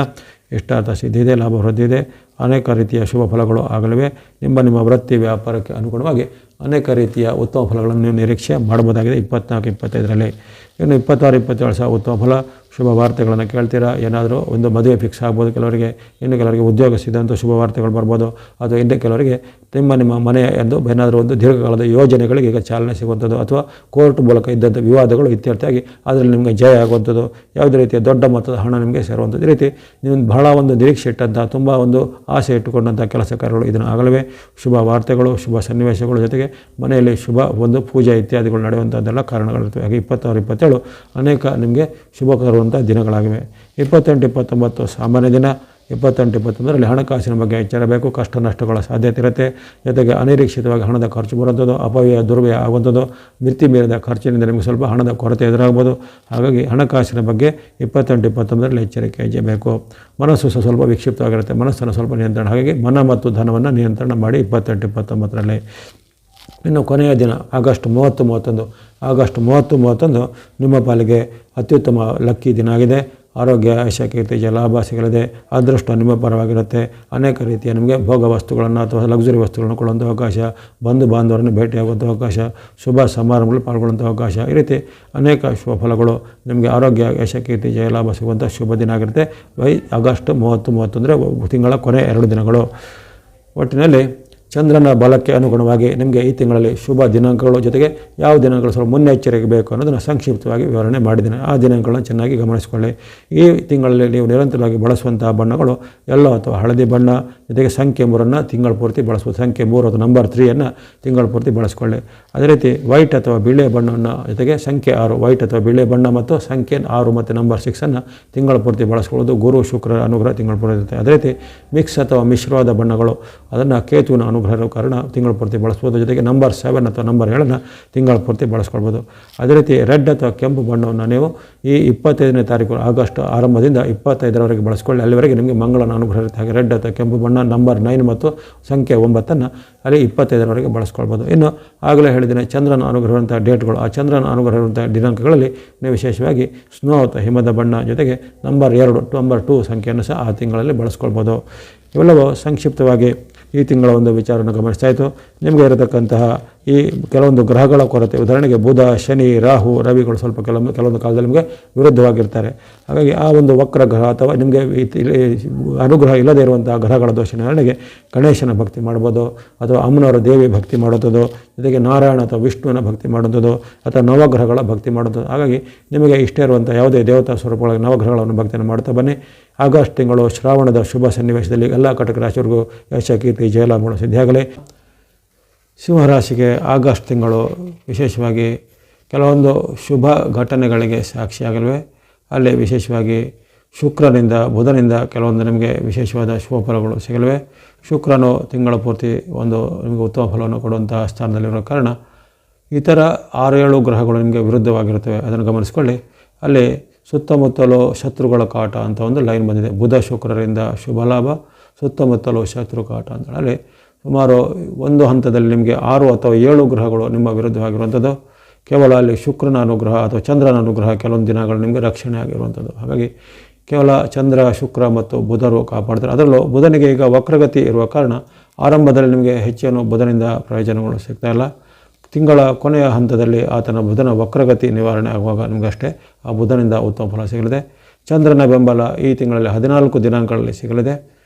ಇಷ್ಟಾರ್ಥ ಸಿದ್ಧಿ ಇದೆ, ಲಾಭ ವೃದ್ಧಿ ಇದೆ, ಅನೇಕ ರೀತಿಯ ಶುಭ ಫಲಗಳು ಆಗಲಿವೆ. ನಿಮ್ಮ ವೃತ್ತಿ ವ್ಯಾಪಾರಕ್ಕೆ ಅನುಗುಣವಾಗಿ ಅನೇಕ ರೀತಿಯ ಉತ್ತಮ ಫಲಗಳನ್ನು ನೀವು ನಿರೀಕ್ಷೆ ಮಾಡಬಹುದಾಗಿದೆ 24, 25ರಲ್ಲಿ. ಇನ್ನು 26, 27 ಸಹ ಉತ್ತಮ ಫಲ. ಶುಭ ವಾರ್ತೆಗಳನ್ನು ಕೇಳ್ತೀರಾ. ಏನಾದರೂ ಒಂದು ಮದುವೆ ಫಿಕ್ಸ್ ಆಗ್ಬೋದು ಕೆಲವರಿಗೆ, ಇನ್ನು ಕೆಲವರಿಗೆ ಉದ್ಯೋಗ ಸಿದ್ಧಂತ ಶುಭ ವಾರ್ತೆಗಳು ಬರ್ಬೋದು. ಅಥವಾ ಇನ್ನು ಕೆಲವರಿಗೆ ನಿಮ್ಮ ಮನೆಯ ಎಂದು ಏನಾದರೂ ಒಂದು ದೀರ್ಘಕಾಲದ ಯೋಜನೆಗಳಿಗೆ ಈಗ ಚಾಲನೆ ಸಿಗುವಂಥದ್ದು, ಅಥವಾ ಕೋರ್ಟ್ ಮೂಲಕ ಇದ್ದಂಥ ವಿವಾದಗಳು ಇತ್ಯರ್ಥಿಯಾಗಿ ಅದರಲ್ಲಿ ನಿಮಗೆ ಜಯ ಆಗುವಂಥದ್ದು, ಯಾವುದೇ ರೀತಿಯ ದೊಡ್ಡ ಮೊತ್ತದ ಹಣ ನಿಮಗೆ ಸೇರುವಂಥದ್ದು. ಈ ರೀತಿ ನೀವು ಬಹಳ ಒಂದು ನಿರೀಕ್ಷೆ ಇಟ್ಟಂಥ, ತುಂಬ ಒಂದು ಆಸೆ ಇಟ್ಟುಕೊಂಡಂಥ ಕೆಲಸ ಕಾರ್ಯಗಳು ಇದನ್ನು ಆಗಲಿವೆ. ಶುಭ ವಾರ್ತೆಗಳು, ಶುಭ ಸನ್ನಿವೇಶಗಳು, ಜೊತೆಗೆ ಮನೆಯಲ್ಲಿ ಶುಭ ಒಂದು ಪೂಜೆ ಇತ್ಯಾದಿಗಳು ನಡೆಯುವಂಥದ್ದೆಲ್ಲ ಕಾರಣಗಳಿರ್ತವೆ. ಹಾಗೆ 26, 27 ಅನೇಕ ನಿಮಗೆ ಶುಭ ತರುವಂಥ ದಿನಗಳಾಗಿವೆ. 28, 29 ಸಾಮಾನ್ಯ ದಿನ. 28, 29ರಲ್ಲಿ ಹಣಕಾಸಿನ ಬಗ್ಗೆ ಎಚ್ಚರ ಬೇಕು. ಕಷ್ಟ ನಷ್ಟಗಳ ಸಾಧ್ಯತೆ ಇರುತ್ತೆ. ಜೊತೆಗೆ ಅನಿರೀಕ್ಷಿತವಾಗಿ ಹಣದ ಖರ್ಚು ಬರುವಂಥದ್ದು, ಅಪವ್ಯಯ ದುರ್ವ್ಯಯ ಆಗುವಂಥದ್ದು, ಮಿತಿ ಮೀರಿದ ಖರ್ಚಿನಿಂದ ನಿಮಗೆ ಸ್ವಲ್ಪ ಹಣದ ಕೊರತೆ ಎದುರಾಗ್ಬೋದು. ಹಾಗಾಗಿ ಹಣಕಾಸಿನ ಬಗ್ಗೆ 28, 29ರಲ್ಲಿ ಎಚ್ಚರಿಕೆ ಬೇಕು. ಮನಸ್ಸು ಸ್ವಲ್ಪ ವಿಕ್ಷಿಪ್ತವಾಗಿರುತ್ತೆ, ಮನಸ್ಸನ್ನು ಸ್ವಲ್ಪ ನಿಯಂತ್ರಣ. ಹಾಗಾಗಿ ಮನ ಮತ್ತು ಧನವನ್ನು ನಿಯಂತ್ರಣ ಮಾಡಿ 28, 29ರಲ್ಲಿ. ಇನ್ನು ಕೊನೆಯ ದಿನ ಆಗಸ್ಟ್ 30, 31 ನಿಮ್ಮ ಪಾಲಿಗೆ ಅತ್ಯುತ್ತಮ ಲಕ್ಕಿ ದಿನ ಆಗಿದೆ. ಆರೋಗ್ಯ, ಯಶ, ಕೀರ್ತಿ, ಲಾಭ ಸಿಗಲಿದೆ. ಅದೃಷ್ಟ ನಿಮ್ಮ ಪರವಾಗಿರುತ್ತೆ. ಅನೇಕ ರೀತಿಯ ನಿಮಗೆ ಭೋಗ ವಸ್ತುಗಳನ್ನು ಅಥವಾ ಲಕ್ಸುರಿ ವಸ್ತುಗಳನ್ನು ಕೊಡುವಂಥ ಅವಕಾಶ, ಬಂಧು ಬಾಂಧವರನ್ನು ಭೇಟಿಯಾಗುವಂಥ ಅವಕಾಶ, ಶುಭ ಸಮಾರಂಭಗಳು ಪಾಲ್ಗೊಳ್ಳುವಂಥ ಅವಕಾಶ, ಈ ರೀತಿ ಅನೇಕ ಶುಭ ಫಲಗಳು ನಿಮಗೆ ಆರೋಗ್ಯ, ಯಶ, ಕೀರ್ತಿ, ಲಾಭ ಸಿಗುವಂಥ ಶುಭ ದಿನ ಆಗಿರುತ್ತೆ. ಆಗಸ್ಟ್ 30 ಅಂದರೆ ತಿಂಗಳ ಕೊನೆ 2 ದಿನಗಳು. ಒಟ್ಟಿನಲ್ಲಿ ಚಂದ್ರನ ಬಲಕ್ಕೆ ಅನುಗುಣವಾಗಿ ನಿಮಗೆ ಈ ತಿಂಗಳಲ್ಲಿ ಶುಭ ದಿನಾಂಕಗಳು ಜೊತೆಗೆ ಯಾವ ದಿನಾಂಕಗಳು ಸ್ವಲ್ಪ ಮುನ್ನೆಚ್ಚರಿಕೆ ಬೇಕು ಅನ್ನೋದನ್ನು ಸಂಕ್ಷಿಪ್ತವಾಗಿ ವಿವರಣೆ ಮಾಡಿದ್ದೇನೆ. ಆ ದಿನಾಂಕಗಳನ್ನು ಚೆನ್ನಾಗಿ ಗಮನಿಸಿಕೊಳ್ಳಿ. ಈ ತಿಂಗಳಲ್ಲಿ ನೀವು ನಿರಂತರವಾಗಿ ಬಳಸುವಂತಹ ಬಣ್ಣಗಳು ಯೆಲ್ಲೋ ಅಥವಾ ಹಳದಿ ಬಣ್ಣ, ಜೊತೆಗೆ ಸಂಖ್ಯೆ 3 ತಿಂಗಳ ಪೂರ್ತಿ ಬಳಸ್ಬೋದು. ಸಂಖ್ಯೆ 3 ಅಥವಾ ನಂಬರ್ 3 ತಿಂಗಳ ಪೂರ್ತಿ ಬಳಸ್ಕೊಳ್ಳಿ. ಅದೇ ರೀತಿ ವೈಟ್ ಅಥವಾ ಬಿಳಿ ಬಣ್ಣವನ್ನು, ಜೊತೆಗೆ ಸಂಖ್ಯೆ 6 ವೈಟ್ ಅಥವಾ ಬಿಳಿ ಬಣ್ಣ ಮತ್ತು ಸಂಖ್ಯೆ 6 ಮತ್ತು ನಂಬರ್ 6 ತಿಂಗಳ ಪೂರ್ತಿ ಬಳಸ್ಕೊಳ್ಳೋದು. ಗುರು ಶುಕ್ರರ ಅನುಗ್ರಹ ತಿಂಗಳ ಪೂರ್ತಿ ಇರುತ್ತೆ. ಅದೇ ರೀತಿ ಮಿಕ್ಸ್ ಅಥವಾ ಮಿಶ್ರವಾದ ಬಣ್ಣಗಳು, ಅದನ್ನು ಕೇತುವಿನ ಅನುಗ್ರಹ ಕಾರಣ ತಿಂಗಳ ಪೂರ್ತಿ ಬಳಸ್ಬೋದು. ಜೊತೆಗೆ ನಂಬರ್ 7 ಅಥವಾ ನಂಬರ್ 7 ತಿಂಗಳ ಪೂರ್ತಿ ಬಳಸ್ಕೊಳ್ಬೋದು. ಅದೇ ರೀತಿ ರೆಡ್ ಅಥವಾ ಕೆಂಪು ಬಣ್ಣವನ್ನು ನೀವು ಈ 25ನೇ ತಾರೀಕು ಆಗಸ್ಟ್ ಆರಂಭದಿಂದ 25ರವರೆಗೆ ಬಳಸ್ಕೊಳ್ಳಿ. ಅಲ್ಲಿವರೆಗೆ ನಿಮಗೆ ಮಂಗಳನ ಅನುಗ್ರಹ ಇರುತ್ತೆ. ಹಾಗೆ ರೆಡ್ ಅಥವಾ ಕೆಂಪು ಬಣ್ಣ ನಂಬರ್ 9 ಮತ್ತು ಸಂಖ್ಯೆ 9 ಅಲ್ಲಿ 25ರವರೆಗೆ ಬಳಸ್ಕೊಳ್ಬೋದು. ಇನ್ನು ಆಗಲೇ ಹೇಳಿದ್ದೇನೆ ಚಂದ್ರನ ಅನುಗ್ರಹ ಇರುವಂಥ ಡೇಟ್ಗಳು. ಆ ಚಂದ್ರನ ಅನುಗ್ರಹ ಇರುವಂಥ ದಿನಾಂಕಗಳಲ್ಲಿ ನೀವು ವಿಶೇಷವಾಗಿ ಸ್ನೋ ಅಥವಾ ಹಿಮದ ಬಣ್ಣ, ಜೊತೆಗೆ ನಂಬರ್ 2 ಸಂಖ್ಯೆಯನ್ನು ಸಹ ಆ ತಿಂಗಳಲ್ಲಿ ಬಳಸ್ಕೊಳ್ಬೋದು. ಇವೆಲ್ಲವೂ ಸಂಕ್ಷಿಪ್ತವಾಗಿ ಈ ತಿಂಗಳ ಒಂದು ವಿಚಾರವನ್ನು ಗಮನಿಸ್ತಾಯಿತು. ನಿಮಗೆ ಇರತಕ್ಕಂತಹ ಈ ಕೆಲವೊಂದು ಗ್ರಹಗಳ ಕೊರತೆ, ಉದಾಹರಣೆಗೆ ಬುಧ, ಶನಿ, ರಾಹು, ರವಿಗಳು ಸ್ವಲ್ಪ ಕೆಲವೊಂದು ಕಾಲದಲ್ಲಿ ನಿಮಗೆ ವಿರುದ್ಧವಾಗಿರ್ತಾರೆ. ಹಾಗಾಗಿ ಆ ಒಂದು ವಕ್ರ ಗ್ರಹ ಅಥವಾ ನಿಮಗೆ ಅನುಗ್ರಹ ಇಲ್ಲದೇ ಇರುವಂತಹ ಗ್ರಹಗಳ ದೋಷ ನಿವಾರಣೆಗೆ ಗಣೇಶನ ಭಕ್ತಿ ಮಾಡ್ಬೋದು, ಅಥವಾ ಅಮ್ಮನವರ ದೇವಿ ಭಕ್ತಿ ಮಾಡುವಂಥದ್ದು, ಜೊತೆಗೆ ನಾರಾಯಣ ಅಥವಾ ವಿಷ್ಣುವಿನ ಭಕ್ತಿ ಮಾಡುವಂಥದ್ದು, ಅಥವಾ ನವಗ್ರಹಗಳ ಭಕ್ತಿ ಮಾಡುವಂಥದ್ದು. ಹಾಗಾಗಿ ನಿಮಗೆ ಇಷ್ಟ ಇರುವಂಥ ಯಾವುದೇ ದೇವತಾ ಸ್ವರೂಪಗಳ ನವಗ್ರಹಗಳನ್ನು ಭಕ್ತಿಯನ್ನು ಮಾಡ್ತಾ ಬನ್ನಿ. ಆಗಸ್ಟ್ ತಿಂಗಳು ಶ್ರಾವಣದ ಶುಭ ಸನ್ನಿವೇಶದಲ್ಲಿ ಎಲ್ಲ ಕಟಕ ರಾಶಿಯವರೆಗೂ ಯಶ, ಕೀರ್ತಿ, ಜಯಲಾಭಗಳು ಸಿದ್ಧಿಯಾಗಲಿ. ಸಿಂಹರಾಶಿಗೆ ಆಗಸ್ಟ್ ತಿಂಗಳು ವಿಶೇಷವಾಗಿ ಕೆಲವೊಂದು ಶುಭ ಘಟನೆಗಳಿಗೆ ಸಾಕ್ಷಿಯಾಗಲಿವೆ. ಅಲ್ಲಿ ವಿಶೇಷವಾಗಿ ಶುಕ್ರನಿಂದ, ಬುಧನಿಂದ ಕೆಲವೊಂದು ನಿಮಗೆ ವಿಶೇಷವಾದ ಶುಭ ಫಲಗಳು ಸಿಗಲಿವೆ. ಶುಕ್ರನು ತಿಂಗಳ ಪೂರ್ತಿ ಒಂದು ನಿಮಗೆ ಉತ್ತಮ ಫಲವನ್ನು ಕೊಡುವಂತಹ ಸ್ಥಾನದಲ್ಲಿರೋ ಕಾರಣ ಇತರ 6-7 ಗ್ರಹಗಳು ನಿಮಗೆ ವಿರುದ್ಧವಾಗಿರುತ್ತವೆ. ಅದನ್ನು ಗಮನಿಸ್ಕೊಳ್ಳಿ. ಅಲ್ಲಿ ಸುತ್ತಮುತ್ತಲು ಶತ್ರುಗಳ ಕಾಟ ಅಂತ ಒಂದು ಲೈನ್ ಬಂದಿದೆ. ಬುಧ ಶುಕ್ರರಿಂದ ಶುಭ ಲಾಭ, ಸುತ್ತಮುತ್ತಲು ಶತ್ರು ಕಾಟ ಅಂತ ಹೇಳಿ ಸುಮಾರು ಒಂದು ಹಂತದಲ್ಲಿ ನಿಮಗೆ 6 ಅಥವಾ 7 ಗ್ರಹಗಳು ನಿಮ್ಮ ವಿರುದ್ಧವಾಗಿರುವಂಥದ್ದು. ಕೇವಲ ಅಲ್ಲಿ ಶುಕ್ರನ ಅನುಗ್ರಹ ಅಥವಾ ಚಂದ್ರನ ಅನುಗ್ರಹ ಕೆಲವೊಂದು ದಿನಗಳು ನಿಮಗೆ ರಕ್ಷಣೆ ಆಗಿರುವಂಥದ್ದು. ಹಾಗಾಗಿ ಕೇವಲ ಚಂದ್ರ, ಶುಕ್ರ ಮತ್ತು ಬುಧರು ಕಾಪಾಡ್ತಾರೆ. ಅದರಲ್ಲೂ ಬುಧನಿಗೆ ಈಗ ವಕ್ರಗತಿ ಇರುವ ಕಾರಣ ಆರಂಭದಲ್ಲಿ ನಿಮಗೆ ಹೆಚ್ಚೇನು ಬುಧನಿಂದ ಪ್ರಯೋಜನಗಳು ಸಿಗ್ತಾಯಿಲ್ಲ. ತಿಂಗಳ ಕೊನೆಯ ಹಂತದಲ್ಲಿ ಬುಧನ ವಕ್ರಗತಿ ನಿವಾರಣೆ ಆಗುವಾಗ ನಿಮಗಷ್ಟೇ ಆ ಬುಧನಿಂದ ಉತ್ತಮ ಫಲ ಸಿಗಲಿದೆ. ಚಂದ್ರನ ಬೆಂಬಲ ಈ ತಿಂಗಳಲ್ಲಿ 14 ದಿನಾಂಕಗಳಲ್ಲಿ ಸಿಗಲಿದೆ.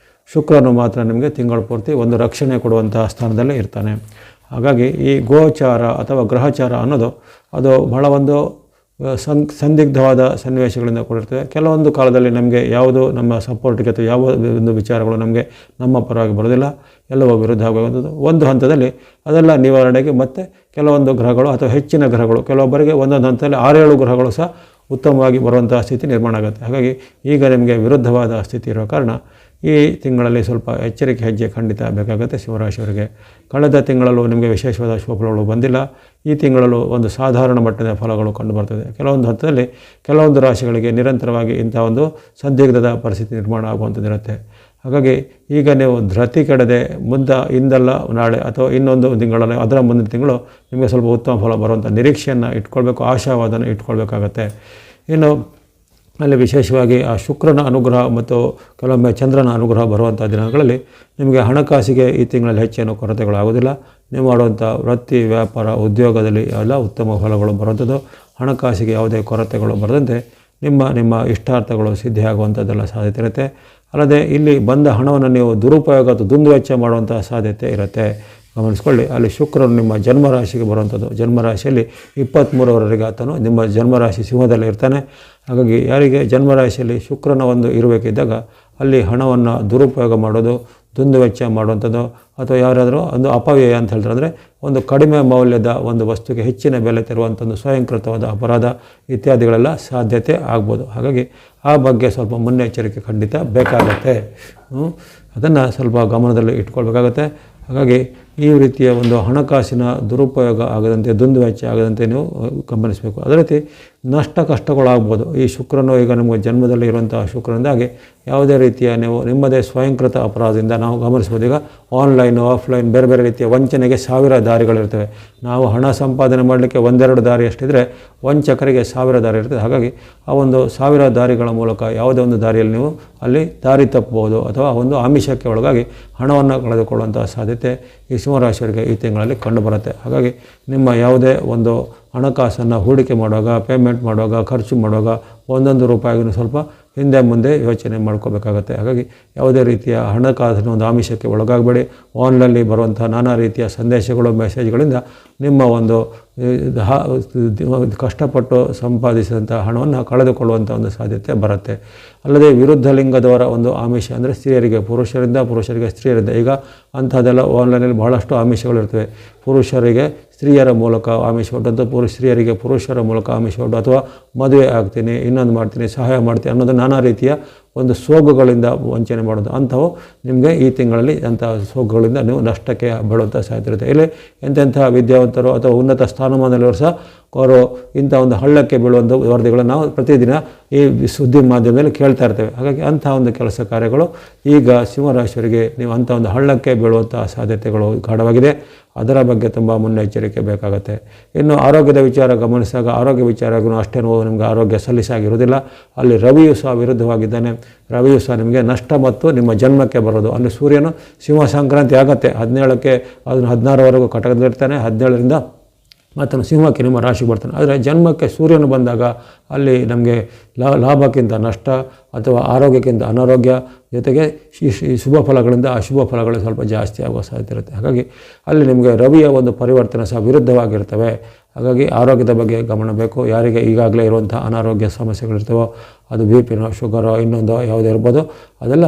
ಶುಕ್ರನು ಮಾತ್ರ ನಿಮಗೆ ತಿಂಗಳ ಪೂರ್ತಿ ಒಂದು ರಕ್ಷಣೆ ಕೊಡುವಂತಹ ಸ್ಥಾನದಲ್ಲೇ ಇರ್ತಾನೆ. ಹಾಗಾಗಿ ಈ ಗೋಚಾರ ಅಥವಾ ಗ್ರಹಚಾರ ಅನ್ನೋದು ಅದು ಬಹಳ ಒಂದು ಸಂದಿಗ್ಧವಾದ ಸನ್ನಿವೇಶಗಳಿಂದ ಕೂಡಿರ್ತವೆ. ಕೆಲವೊಂದು ಕಾಲದಲ್ಲಿ ನಮಗೆ ಯಾವುದು ನಮ್ಮ ಸಪೋರ್ಟಿಗೆ ಅಥವಾ ಯಾವ ಒಂದು ವಿಚಾರಗಳು ನಮಗೆ ನಮ್ಮ ಪರವಾಗಿ ಬರೋದಿಲ್ಲ, ಎಲ್ಲವೂ ವಿರುದ್ಧ ಆಗುವಂಥದ್ದು. ಒಂದು ಹಂತದಲ್ಲಿ ಅದೆಲ್ಲ ನಿವಾರಣೆಗೆ ಮತ್ತೆ ಕೆಲವೊಂದು ಗ್ರಹಗಳು ಅಥವಾ ಹೆಚ್ಚಿನ ಗ್ರಹಗಳು, ಕೆಲವೊಬ್ಬರಿಗೆ ಒಂದೊಂದು ಹಂತದಲ್ಲಿ 6-7 ಗ್ರಹಗಳು ಸಹ ಉತ್ತಮವಾಗಿ ಬರುವಂತಹ ಸ್ಥಿತಿ ನಿರ್ಮಾಣ ಆಗುತ್ತೆ. ಹಾಗಾಗಿ ಈಗ ನಿಮಗೆ ವಿರುದ್ಧವಾದ ಸ್ಥಿತಿ ಇರೋ ಕಾರಣ ಈ ತಿಂಗಳಲ್ಲಿ ಸ್ವಲ್ಪ ಎಚ್ಚರಿಕೆ ಹೆಜ್ಜೆ ಖಂಡಿತ ಬೇಕಾಗುತ್ತೆ ಸಿಂಹರಾಶಿಯವರಿಗೆ. ಕಳೆದ ತಿಂಗಳಲ್ಲೂ ನಿಮಗೆ ವಿಶೇಷವಾದ ಶುಭ ಫಲಗಳು ಬಂದಿಲ್ಲ. ಈ ತಿಂಗಳಲ್ಲೂ ಒಂದು ಸಾಧಾರಣ ಮಟ್ಟದ ಫಲಗಳು ಕಂಡುಬರ್ತದೆ. ಕೆಲವೊಂದು ಹಂತದಲ್ಲಿ ಕೆಲವೊಂದು ರಾಶಿಗಳಿಗೆ ನಿರಂತರವಾಗಿ ಇಂಥ ಒಂದು ಸಂದಿಗ್ಧದ ಪರಿಸ್ಥಿತಿ ನಿರ್ಮಾಣ ಆಗುವಂಥದ್ದಿರುತ್ತೆ. ಹಾಗಾಗಿ ಈಗ ನೀವು ಧೃತಿ ಕೆಡದೆ ಇಂದಲ್ಲ ನಾಳೆ ಅಥವಾ ಇನ್ನೊಂದು ತಿಂಗಳಲ್ಲಿ ಅದರ ಮುಂದಿನ ತಿಂಗಳು ನಿಮಗೆ ಸ್ವಲ್ಪ ಉತ್ತಮ ಫಲ ಬರುವಂಥ ನಿರೀಕ್ಷೆಯನ್ನು ಇಟ್ಕೊಳ್ಬೇಕು, ಆಶಾವಾದನ ಇಟ್ಕೊಳ್ಬೇಕಾಗತ್ತೆ. ಇನ್ನು ಅಲ್ಲಿ ವಿಶೇಷವಾಗಿ ಆ ಶುಕ್ರನ ಅನುಗ್ರಹ ಮತ್ತು ಕೆಲವೊಮ್ಮೆ ಚಂದ್ರನ ಅನುಗ್ರಹ ಬರುವಂಥ ದಿನಗಳಲ್ಲಿ ನಿಮಗೆ ಹಣಕಾಸಿಗೆ ಈ ತಿಂಗಳಲ್ಲಿ ಹೆಚ್ಚೇನು ಕೊರತೆಗಳಾಗೋದಿಲ್ಲ. ನೀವು ಮಾಡುವಂಥ ವೃತ್ತಿ, ವ್ಯಾಪಾರ, ಉದ್ಯೋಗದಲ್ಲಿ ಎಲ್ಲ ಉತ್ತಮ ಫಲಗಳು ಬರುವಂಥದ್ದು. ಹಣಕಾಸಿಗೆ ಯಾವುದೇ ಕೊರತೆಗಳು ಬರದಂತೆ ನಿಮ್ಮ ಇಷ್ಟಾರ್ಥಗಳು ಸಿದ್ಧಿಯಾಗುವಂಥದ್ದೆಲ್ಲ ಸಾಧ್ಯತೆ ಇರುತ್ತೆ. ಅಲ್ಲದೆ ಇಲ್ಲಿ ಬಂದ ಹಣವನ್ನು ನೀವು ದುರುಪಯೋಗ ಅಥವಾ ದುಂದುವೆಚ್ಚ ಮಾಡುವಂಥ ಸಾಧ್ಯತೆ ಇರುತ್ತೆ. ಗಮನಿಸ್ಕೊಳ್ಳಿ. ಅಲ್ಲಿ ಶುಕ್ರನು ನಿಮ್ಮ ಜನ್ಮರಾಶಿಗೆ ಬರುವಂಥದ್ದು. ಜನ್ಮರಾಶಿಯಲ್ಲಿ 23ರವರೆಗೆ ಆತನು ನಿಮ್ಮ ಜನ್ಮರಾಶಿ ಸಿಂಹದಲ್ಲಿ ಇರ್ತಾನೆ. ಹಾಗಾಗಿ ಯಾರಿಗೆ ಜನ್ಮರಾಶಿಯಲ್ಲಿ ಶುಕ್ರನ ಒಂದು ಇರಬೇಕಿದ್ದಾಗ ಅಲ್ಲಿ ಹಣವನ್ನು ದುರುಪಯೋಗ ಮಾಡೋದು, ದುಂದುವೆಚ್ಚ ಮಾಡುವಂಥದ್ದು, ಅಥವಾ ಯಾರಾದರೂ ಒಂದು ಅಪವ್ಯಯ ಅಂತ ಹೇಳ್ತಾರೆ, ಅಂದರೆ ಒಂದು ಕಡಿಮೆ ಮೌಲ್ಯದ ಒಂದು ವಸ್ತುಗೆ ಹೆಚ್ಚಿನ ಬೆಲೆ ತರುವಂಥದ್ದು ಸ್ವಯಂಕೃತವಾದ ಅಪರಾಧ ಇತ್ಯಾದಿಗಳೆಲ್ಲ ಸಾಧ್ಯತೆ ಆಗ್ಬೋದು. ಹಾಗಾಗಿ ಆ ಬಗ್ಗೆ ಸ್ವಲ್ಪ ಮುನ್ನೆಚ್ಚರಿಕೆ ಖಂಡಿತ ಬೇಕಾಗತ್ತೆ. ಅದನ್ನು ಸ್ವಲ್ಪ ಗಮನದಲ್ಲಿ ಇಟ್ಕೊಳ್ಬೇಕಾಗತ್ತೆ. ಹಾಗಾಗಿ ಈ ರೀತಿಯ ಒಂದು ಹಣಕಾಸಿನ ದುರುಪಯೋಗ ಆಗದಂತೆ, ದುಂದುವೆಚ್ಚ ಆಗದಂತೆ ನೀವು ಗಮನಿಸಬೇಕು. ಅದೇ ರೀತಿ ನಷ್ಟ ಕಷ್ಟಗಳಾಗ್ಬೋದು. ಈ ಶುಕ್ರನು ಈಗ ನಿಮಗೆ ಜನ್ಮದಲ್ಲಿ ಇರುವಂಥ ಶುಕ್ರನಿಂದಾಗಿ ಯಾವುದೇ ರೀತಿಯ ನೀವು ನಿಮ್ಮದೇ ಸ್ವಯಂಕೃತ ಅಪರಾಧದಿಂದ ನಾವು ಗಮನಿಸ್ಬೋದು. ಈಗ ಆನ್ಲೈನು, ಆಫ್ಲೈನ್ ಬೇರೆ ಬೇರೆ ರೀತಿಯ ವಂಚನೆಗೆ ಸಾವಿರ ದಾರಿಗಳಿರ್ತವೆ. ನಾವು ಹಣ ಸಂಪಾದನೆ ಮಾಡಲಿಕ್ಕೆ ಒಂದೆರಡು ದಾರಿ ಅಷ್ಟಿದ್ರೆ ವಂಚಕರಿಗೆ ಸಾವಿರ ದಾರಿ ಇರ್ತದೆ. ಹಾಗಾಗಿ ಆ ಒಂದು ಸಾವಿರ ದಾರಿಗಳ ಮೂಲಕ ಯಾವುದೇ ಒಂದು ದಾರಿಯಲ್ಲಿ ನೀವು ಅಲ್ಲಿ ದಾರಿ ತಪ್ಪಬಹುದು ಅಥವಾ ಒಂದು ಆಮಿಷಕ್ಕೆ ಒಳಗಾಗಿ ಹಣವನ್ನು ಕಳೆದುಕೊಳ್ಳುವಂಥ ಸಾಧ್ಯತೆ ಈ ಸಿಂಹರಾಶಿಯವರಿಗೆ ಈ ತಿಂಗಳಲ್ಲಿ ಕಂಡುಬರುತ್ತೆ. ಹಾಗಾಗಿ ನಿಮ್ಮ ಯಾವುದೇ ಒಂದು ಹಣಕಾಸನ್ನು ಹೂಡಿಕೆ ಮಾಡುವಾಗ, ಪೇಮೆಂಟ್ ಮಾಡುವಾಗ, ಖರ್ಚು ಮಾಡುವಾಗ ಒಂದೊಂದು ರೂಪಾಯಿಗೂ ಸ್ವಲ್ಪ ಹಿಂದೆ ಮುಂದೆ ಯೋಚನೆ ಮಾಡ್ಕೋಬೇಕಾಗತ್ತೆ. ಹಾಗಾಗಿ ಯಾವುದೇ ರೀತಿಯ ಹಣಕಾಸಿನ ಒಂದು ಆಮಿಷಕ್ಕೆ ಒಳಗಾಗಬೇಡಿ. ಆನ್ಲೈನಲ್ಲಿ ಬರುವಂಥ ನಾನಾ ರೀತಿಯ ಸಂದೇಶಗಳು, ಮೆಸೇಜ್ಗಳಿಂದ ನಿಮ್ಮ ಒಂದು ಕಷ್ಟಪಟ್ಟು ಸಂಪಾದಿಸಿದಂಥ ಹಣವನ್ನು ಕಳೆದುಕೊಳ್ಳುವಂಥ ಒಂದು ಸಾಧ್ಯತೆ ಬರುತ್ತೆ. ಅಲ್ಲದೆ ವಿರುದ್ಧ ಲಿಂಗದವರ ಒಂದು ಆಮಿಷ ಅಂದರೆ ಸ್ತ್ರೀಯರಿಗೆ ಪುರುಷರಿಗೆ ಸ್ತ್ರೀಯರಿಂದ, ಈಗ ಅಂಥದ್ದೆಲ್ಲ ಆನ್ಲೈನಲ್ಲಿ ಬಹಳಷ್ಟು ಆಮಿಷಗಳಿರ್ತವೆ. ಪುರುಷರಿಗೆ ಸ್ತ್ರೀಯರ ಮೂಲಕ ಆಮಿಷ ಹೊರಟಂಥ, ಸ್ತ್ರೀಯರಿಗೆ ಪುರುಷರ ಮೂಲಕ ಆಮಿಷ ಹೊರಟು, ಅಥವಾ ಮದುವೆ ಆಗ್ತೀನಿ, ಇನ್ನೊಂದು ಮಾಡ್ತೀನಿ, ಸಹಾಯ ಮಾಡ್ತೀನಿ ಅನ್ನೋದು ನಾನಾ ರೀತಿಯ ಒಂದು ಸೋಗುಗಳಿಂದ ವಂಚನೆ ಮಾಡೋದು. ಅಂಥವು ನಿಮಗೆ ಈ ತಿಂಗಳಲ್ಲಿ ಅಂಥ ಸೋಗುಗಳಿಂದ ನೀವು ನಷ್ಟಕ್ಕೆ ಬೀಳುವಂಥ ಸಾಧ್ಯತೆ ಇರುತ್ತೆ. ಇಲ್ಲಿ ಎಂತೆಂಥ ವಿದ್ಯಾವಂತರು ಅಥವಾ ಉನ್ನತ ಸ್ಥಾನಮಾನದಲ್ಲಿವರು ಸಹ ಅವರು ಇಂಥ ಒಂದು ಹಳ್ಳಕ್ಕೆ ಬೀಳುವಂಥ ವರದಿಗಳನ್ನು ನಾವು ಪ್ರತಿದಿನ ಈ ಸುದ್ದಿ ಮಾಧ್ಯಮದಲ್ಲಿ ಕೇಳ್ತಾ ಇರ್ತೇವೆ. ಹಾಗಾಗಿ ಅಂಥ ಒಂದು ಕೆಲಸ ಕಾರ್ಯಗಳು ಈಗ ಸಿಂಹರಾಶಿಯವರಿಗೆ ನೀವು ಅಂಥ ಒಂದು ಹಳ್ಳಕ್ಕೆ ಬೀಳುವಂಥ ಸಾಧ್ಯತೆಗಳು ಗಾಢವಾಗಿದೆ. ಅದರ ಬಗ್ಗೆ ತುಂಬ ಮುನ್ನೆಚ್ಚರಿಕೆ ಬೇಕಾಗುತ್ತೆ. ಇನ್ನು ಆರೋಗ್ಯದ ವಿಚಾರ ಗಮನಿಸಿದಾಗ ಆರೋಗ್ಯ ವಿಚಾರಗೂ ಅಷ್ಟೇನೂ ನಿಮಗೆ ಆರೋಗ್ಯ ಸಲ್ಲಿಸಾಗಿರುವುದಿಲ್ಲ. ಅಲ್ಲಿ ರವಿಯು ಸಹ ವಿರುದ್ಧವಾಗಿದ್ದಾನೆ. ರವಿಯು ಸಹ ನಿಮಗೆ ನಷ್ಟ ಮತ್ತು ನಿಮ್ಮ ಜನ್ಮಕ್ಕೆ ಬರೋದು. ಅಲ್ಲಿ ಸೂರ್ಯನು ಸಿಂಹ ಸಂಕ್ರಾಂತಿ ಆಗುತ್ತೆ 17ಕ್ಕೆ, ಅದನ್ನು 16ರವರೆಗೂ ಕಟಕದಲ್ಲಿರ್ತಾನೆ. 17ರಿಂದ ಮತ್ತು ಸಿಂಹಕ್ಕೆ ನಿಮ್ಮ ರಾಶಿಗೆ ಬರ್ತಾನೆ. ಆದರೆ ಜನ್ಮಕ್ಕೆ ಸೂರ್ಯನು ಬಂದಾಗ ಅಲ್ಲಿ ನಮಗೆ ಲಾಭಕ್ಕಿಂತ ನಷ್ಟ ಅಥವಾ ಆರೋಗ್ಯಕ್ಕಿಂತ ಅನಾರೋಗ್ಯ, ಜೊತೆಗೆ ಶುಭ ಫಲಗಳಿಂದ ಅಶುಭ ಫಲಗಳು ಸ್ವಲ್ಪ ಜಾಸ್ತಿ ಆಗುವ ಸಾಧ್ಯತೆ ಇರುತ್ತೆ. ಹಾಗಾಗಿ ಅಲ್ಲಿ ನಿಮಗೆ ರವಿಯ ಒಂದು ಪರಿವರ್ತನೆ ಸಹ ವಿರುದ್ಧವಾಗಿರ್ತವೆ. ಹಾಗಾಗಿ ಆರೋಗ್ಯದ ಬಗ್ಗೆ ಗಮನ ಬೇಕು. ಯಾರಿಗೆ ಈಗಾಗಲೇ ಇರುವಂಥ ಅನಾರೋಗ್ಯ ಸಮಸ್ಯೆಗಳಿರ್ತವೋ, ಅದು BP ನೋ, ಶುಗರೋ, ಇನ್ನೊಂದು ಯಾವುದೇ ಇರ್ಬೋದು, ಅದೆಲ್ಲ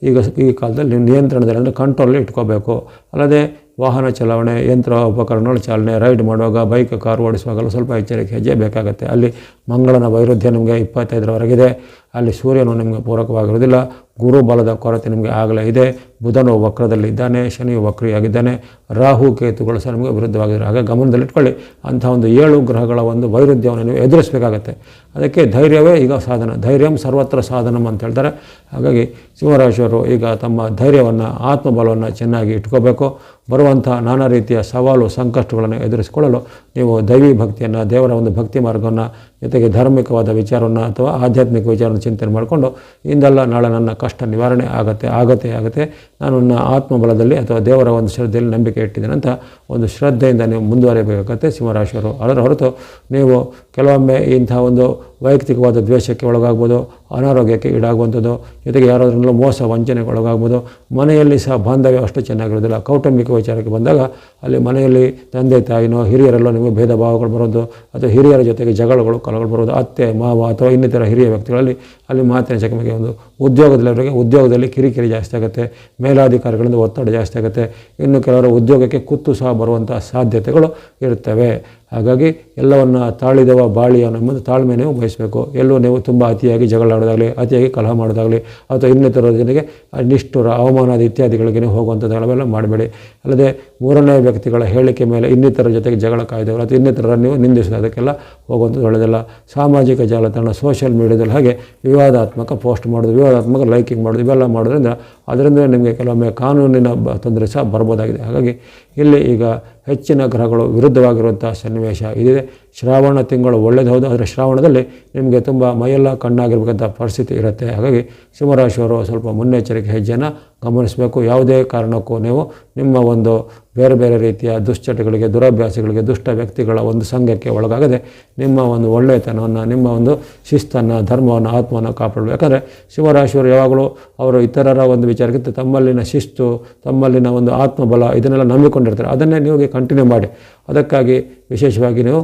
ಈಗ ಈ ಕಾಲದಲ್ಲಿ ನೀವು ನಿಯಂತ್ರಣದಲ್ಲಿ ಅಂದರೆ ಕಂಟ್ರೋಲಲ್ಲಿ ಇಟ್ಕೋಬೇಕು. ಅಲ್ಲದೆ ವಾಹನ ಚಲಾವಣೆ, ಯಂತ್ರ ಉಪಕರಣಗಳ ಚಾಲನೆ, ರೈಡ್ ಮಾಡುವಾಗ, ಬೈಕ್ ಕಾರು ಓಡಿಸುವಾಗಲೂ ಸ್ವಲ್ಪ ಎಚ್ಚರಿಕೆ ಹೆಜ್ಜೆ ಬೇಕಾಗುತ್ತೆ. ಅಲ್ಲಿ ಮಂಗಳನ ವೈರುಧ್ಯ ನಿಮಗೆ 25ರವರೆಗಿದೆ. ಅಲ್ಲಿ ಸೂರ್ಯನು ನಿಮಗೆ ಪೂರಕವಾಗಿರುವುದಿಲ್ಲ. ಗುರು ಬಲದ ಕೊರತೆ ನಿಮಗೆ ಆಗಲೇ ಇದೆ. ಬುಧನು ವಕ್ರದಲ್ಲಿದ್ದಾನೆ, ಶನಿಯು ವಕ್ರಿಯಾಗಿದ್ದಾನೆ, ರಾಹು ಕೇತುಗಳು ಸಹ ನಿಮಗೆ ವಿರುದ್ಧವಾಗಿದ್ದಾರೆ. ಹಾಗೆ ಗಮನದಲ್ಲಿಟ್ಕೊಳ್ಳಿ, ಅಂಥ ಒಂದು 7 ಗ್ರಹಗಳ ಒಂದು ವೈರುಧ್ಯವನ್ನು ನೀವು ಎದುರಿಸಬೇಕಾಗತ್ತೆ. ಅದಕ್ಕೆ ಧೈರ್ಯವೇ ಈಗ ಸಾಧನ, ಧೈರ್ಯಂ ಸರ್ವತ್ರ ಸಾಧನಂ ಅಂತ ಹೇಳ್ತಾರೆ. ಹಾಗಾಗಿ ಸಿಂಹರಾಶಿಯವರು ಈಗ ತಮ್ಮ ಧೈರ್ಯವನ್ನು, ಆತ್ಮಬಲವನ್ನು ಚೆನ್ನಾಗಿ ಇಟ್ಕೋಬೇಕು. ಬರುವಂಥ ನಾನಾ ರೀತಿಯ ಸವಾಲು ಸಂಕಷ್ಟಗಳನ್ನು ಎದುರಿಸಿಕೊಳ್ಳಲು ನೀವು ದೈವಿ ಭಕ್ತಿಯನ್ನು, ದೇವರ ಒಂದು ಭಕ್ತಿ ಮಾರ್ಗವನ್ನು, ಜೊತೆಗೆ ಧಾರ್ಮಿಕವಾದ ವಿಚಾರವನ್ನು ಅಥವಾ ಆಧ್ಯಾತ್ಮಿಕ ವಿಚಾರವನ್ನು ಚಿಂತನೆ ಮಾಡಿಕೊಂಡು ಇಂದಲ್ಲ ನಾಳೆ ನನ್ನ ಕಷ್ಟ ನಿವಾರಣೆ ಆಗತ್ತೆ, ನಾನು ನನ್ನ ಆತ್ಮಬಲದಲ್ಲಿ ಅಥವಾ ದೇವರ ಒಂದು ಶ್ರದ್ಧೆಯಲ್ಲಿ ನಂಬಿಕೆ ಇಟ್ಟಿದ್ದೇನೆ ಅಂತ ಒಂದು ಶ್ರದ್ಧೆಯಿಂದ ನೀವು ಮುಂದುವರಿಯಬೇಕಾಗತ್ತೆ ಸಿಂಹರಾಶಿಯವರು. ಅದರ ಹೊರತು ನೀವು ಕೆಲವೊಮ್ಮೆ ಇಂಥ ಒಂದು ವೈಯಕ್ತಿಕವಾದ ದ್ವೇಷಕ್ಕೆ ಒಳಗಾಗ್ಬೋದು, ಅನಾರೋಗ್ಯಕ್ಕೆ ಈಡಾಗುವಂಥದ್ದು, ಜೊತೆಗೆ ಯಾರಾದ್ರೂ ಮೋಸ ವಂಚನೆಗೆ ಒಳಗಾಗ್ಬೋದು. ಮನೆಯಲ್ಲಿ ಸಹ ಬಾಂಧವ್ಯ ಅಷ್ಟು ಚೆನ್ನಾಗಿರೋದಿಲ್ಲ. ಕೌಟುಂಬಿಕ ವಿಚಾರಕ್ಕೆ ಬಂದಾಗ ಅಲ್ಲಿ ಮನೆಯಲ್ಲಿ ತಂದೆ ತಾಯಿನೋ ಹಿರಿಯರೆಲ್ಲೋ ನಿಮಗೆ ಭೇದ ಭಾವಗಳು ಬರೋದು, ಅಥವಾ ಹಿರಿಯರ ಜೊತೆಗೆ ಜಗಳಗಳು ಕಲಗಳು ಬರೋದು, ಅತ್ತೆ ಮಾವ ಅಥವಾ ಇನ್ನಿತರ ಹಿರಿಯ ವ್ಯಕ್ತಿಗಳಲ್ಲಿ ಅಲ್ಲಿ ಮಾತಿನ ಚಕಮಕಿ, ಒಂದು ಉದ್ಯೋಗದಲ್ಲಿ ಕಿರಿಕಿರಿ ಜಾಸ್ತಿ ಆಗುತ್ತೆ, ಮೇಲಾಧಿಕಾರಿಗಳಿಂದ ಒತ್ತಡ ಜಾಸ್ತಿ ಆಗುತ್ತೆ. ಇನ್ನು ಕೆಲವರು ಉದ್ಯೋಗಕ್ಕೆ ಕುತ್ತು ಸಹ ಬರುವಂಥ ಸಾಧ್ಯತೆಗಳು ಇರ್ತವೆ. ಹಾಗಾಗಿ ಎಲ್ಲವನ್ನು ತಾಳಿದವ ಬಾಳಿಯ ನಮ್ಮದು ತಾಳ್ಮೆ ನೀವು ಬಯಸಬೇಕು. ಎಲ್ಲೂ ನೀವು ತುಂಬ ಅತಿಯಾಗಿ ಜಗಳಾಡೋದಾಗಲಿ, ಅತಿಯಾಗಿ ಕಲಹ ಮಾಡೋದಾಗಲಿ, ಅಥವಾ ಇನ್ನಿತರ ಜನರಿಗೆ ನಿಷ್ಠುರ ಅವಮಾನದ ಇತ್ಯಾದಿಗಳಿಗೆ ನೀವು ಹೋಗುವಂಥದ್ದೆಲ್ಲ ಮಾಡಬೇಡಿ. ಅಲ್ಲದೆ ಮೂರನೇ ವ್ಯಕ್ತಿಗಳ ಹೇಳಿಕೆ ಮೇಲೆ ಇನ್ನಿತರ ಜೊತೆಗೆ ಜಗಳ ಕಾಯ್ದವರು ಅಥವಾ ಇನ್ನಿತರ ನೀವು ನಿಂದಿಸೋದು, ಅದಕ್ಕೆಲ್ಲ ಹೋಗುವಂಥದ್ದು ಒಳ್ಳೆಯದಲ್ಲ. ಸಾಮಾಜಿಕ ಜಾಲತಾಣ, ಸೋಷಿಯಲ್ ಮೀಡಿಯಾದಲ್ಲಿ ಹಾಗೆ ವಿವಾದಾತ್ಮಕ ಪೋಸ್ಟ್ ಮಾಡೋದು, ವಿವಾದಾತ್ಮಕ ಲೈಕಿಂಗ್ ಮಾಡೋದು, ಇವೆಲ್ಲ ಮಾಡೋದ್ರಿಂದ ಅದರಿಂದ ನಿಮಗೆ ಕೆಲವೊಮ್ಮೆ ಕಾನೂನಿನ ತೊಂದರೆ ಸಹ ಬರ್ಬೋದಾಗಿದೆ. ಹಾಗಾಗಿ ಇಲ್ಲಿ ಈಗ ಹೆಚ್ಚಿನ ಗ್ರಹಗಳು ವಿರುದ್ಧವಾಗಿರುವಂಥ ಸನ್ನಿವೇಶ ಇದಿದೆ. ಶ್ರಾವಣ ತಿಂಗಳು ಒಳ್ಳೆಯದು ಹೌದು, ಆದರೆ ಶ್ರಾವಣದಲ್ಲಿ ನಿಮಗೆ ತುಂಬ ಮೈಯೆಲ್ಲ ಕಣ್ಣಾಗಿರ್ಬೇಕಂತ ಪರಿಸ್ಥಿತಿ ಇರುತ್ತೆ. ಹಾಗಾಗಿ ಸಿಂಹರಾಶಿಯವರು ಸ್ವಲ್ಪ ಮುನ್ನೆಚ್ಚರಿಕೆ ಹೆಜ್ಜೆಯನ್ನು ಗಮನಿಸಬೇಕು. ಯಾವುದೇ ಕಾರಣಕ್ಕೂ ನೀವು ನಿಮ್ಮ ಒಂದು ಬೇರೆ ಬೇರೆ ರೀತಿಯ ದುಶ್ಚಟಗಳಿಗೆ, ದುರಭ್ಯಾಸಗಳಿಗೆ, ದುಷ್ಟ ವ್ಯಕ್ತಿಗಳ ಒಂದು ಸಂಘಕ್ಕೆ ಒಳಗಾಗದೆ ನಿಮ್ಮ ಒಂದು ಒಳ್ಳೆಯತನವನ್ನು, ನಿಮ್ಮ ಒಂದು ಶಿಸ್ತನ್ನು, ಧರ್ಮವನ್ನು, ಆತ್ಮವನ್ನು ಕಾಪಾಡಬೇಕು. ಯಾಕಂದರೆ ಸಿಂಹರಾಶಿಯವರು ಯಾವಾಗಲೂ ಅವರು ಇತರರ ಒಂದು ವಿಚಾರಕ್ಕಿಂತ ತಮ್ಮಲ್ಲಿನ ಶಿಸ್ತು, ತಮ್ಮಲ್ಲಿನ ಒಂದು ಆತ್ಮಬಲ ಇದನ್ನೆಲ್ಲ ನಂಬಿಕೊಂಡಿರ್ತಾರೆ. ಅದನ್ನೇ ನೀವು ಕಂಟಿನ್ಯೂ ಮಾಡಿ. ಅದಕ್ಕಾಗಿ ವಿಶೇಷವಾಗಿ ನೀವು